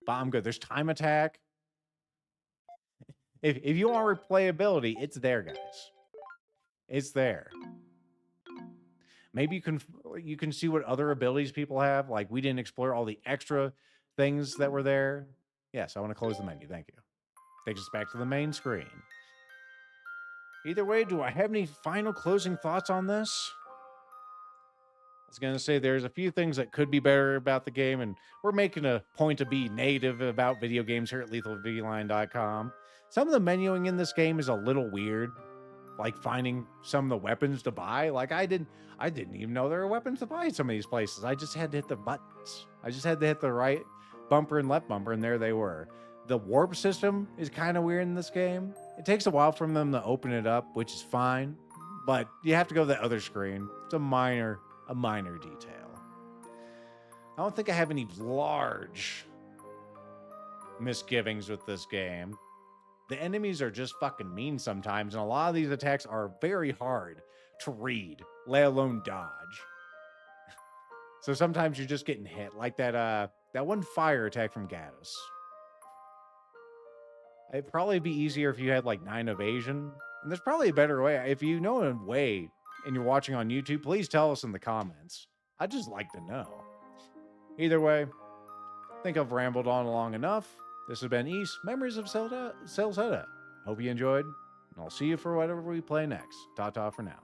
But I'm good. There's Time Attack. If you want replayability, it's there, guys. It's there. Maybe you can see what other abilities people have. Like, we didn't explore all the extra things that were there. Yes, I want to close the menu. Thank you. Takes us back to the main screen. Either way, do I have any final closing thoughts on this? I was going to say there's a few things that could be better about the game, and we're making a point to be negative about video games here at LethalVline.com. Some of the menuing in this game is a little weird, like finding some of the weapons to buy. Like, I didn't even know there were weapons to buy in some of these places. I just had to hit the buttons. I just had to hit the right bumper and left bumper, and there they were. The warp system is kind of weird in this game. It takes a while for them to open it up, which is fine, but you have to go to the other screen. It's a minor detail. I don't think I have any large misgivings with this game. The enemies are just fucking mean sometimes, and a lot of these attacks are very hard to read, let alone dodge. So sometimes you're just getting hit, like that one fire attack from Gaddis. It'd probably be easier if you had like 9 evasion. And there's probably a better way. If you know a way and you're watching on YouTube, please tell us in the comments. I'd just like to know. Either way, I think I've rambled on long enough. This has been East, Memories of Celceta. Hope you enjoyed, and I'll see you for whatever we play next. Ta-ta for now.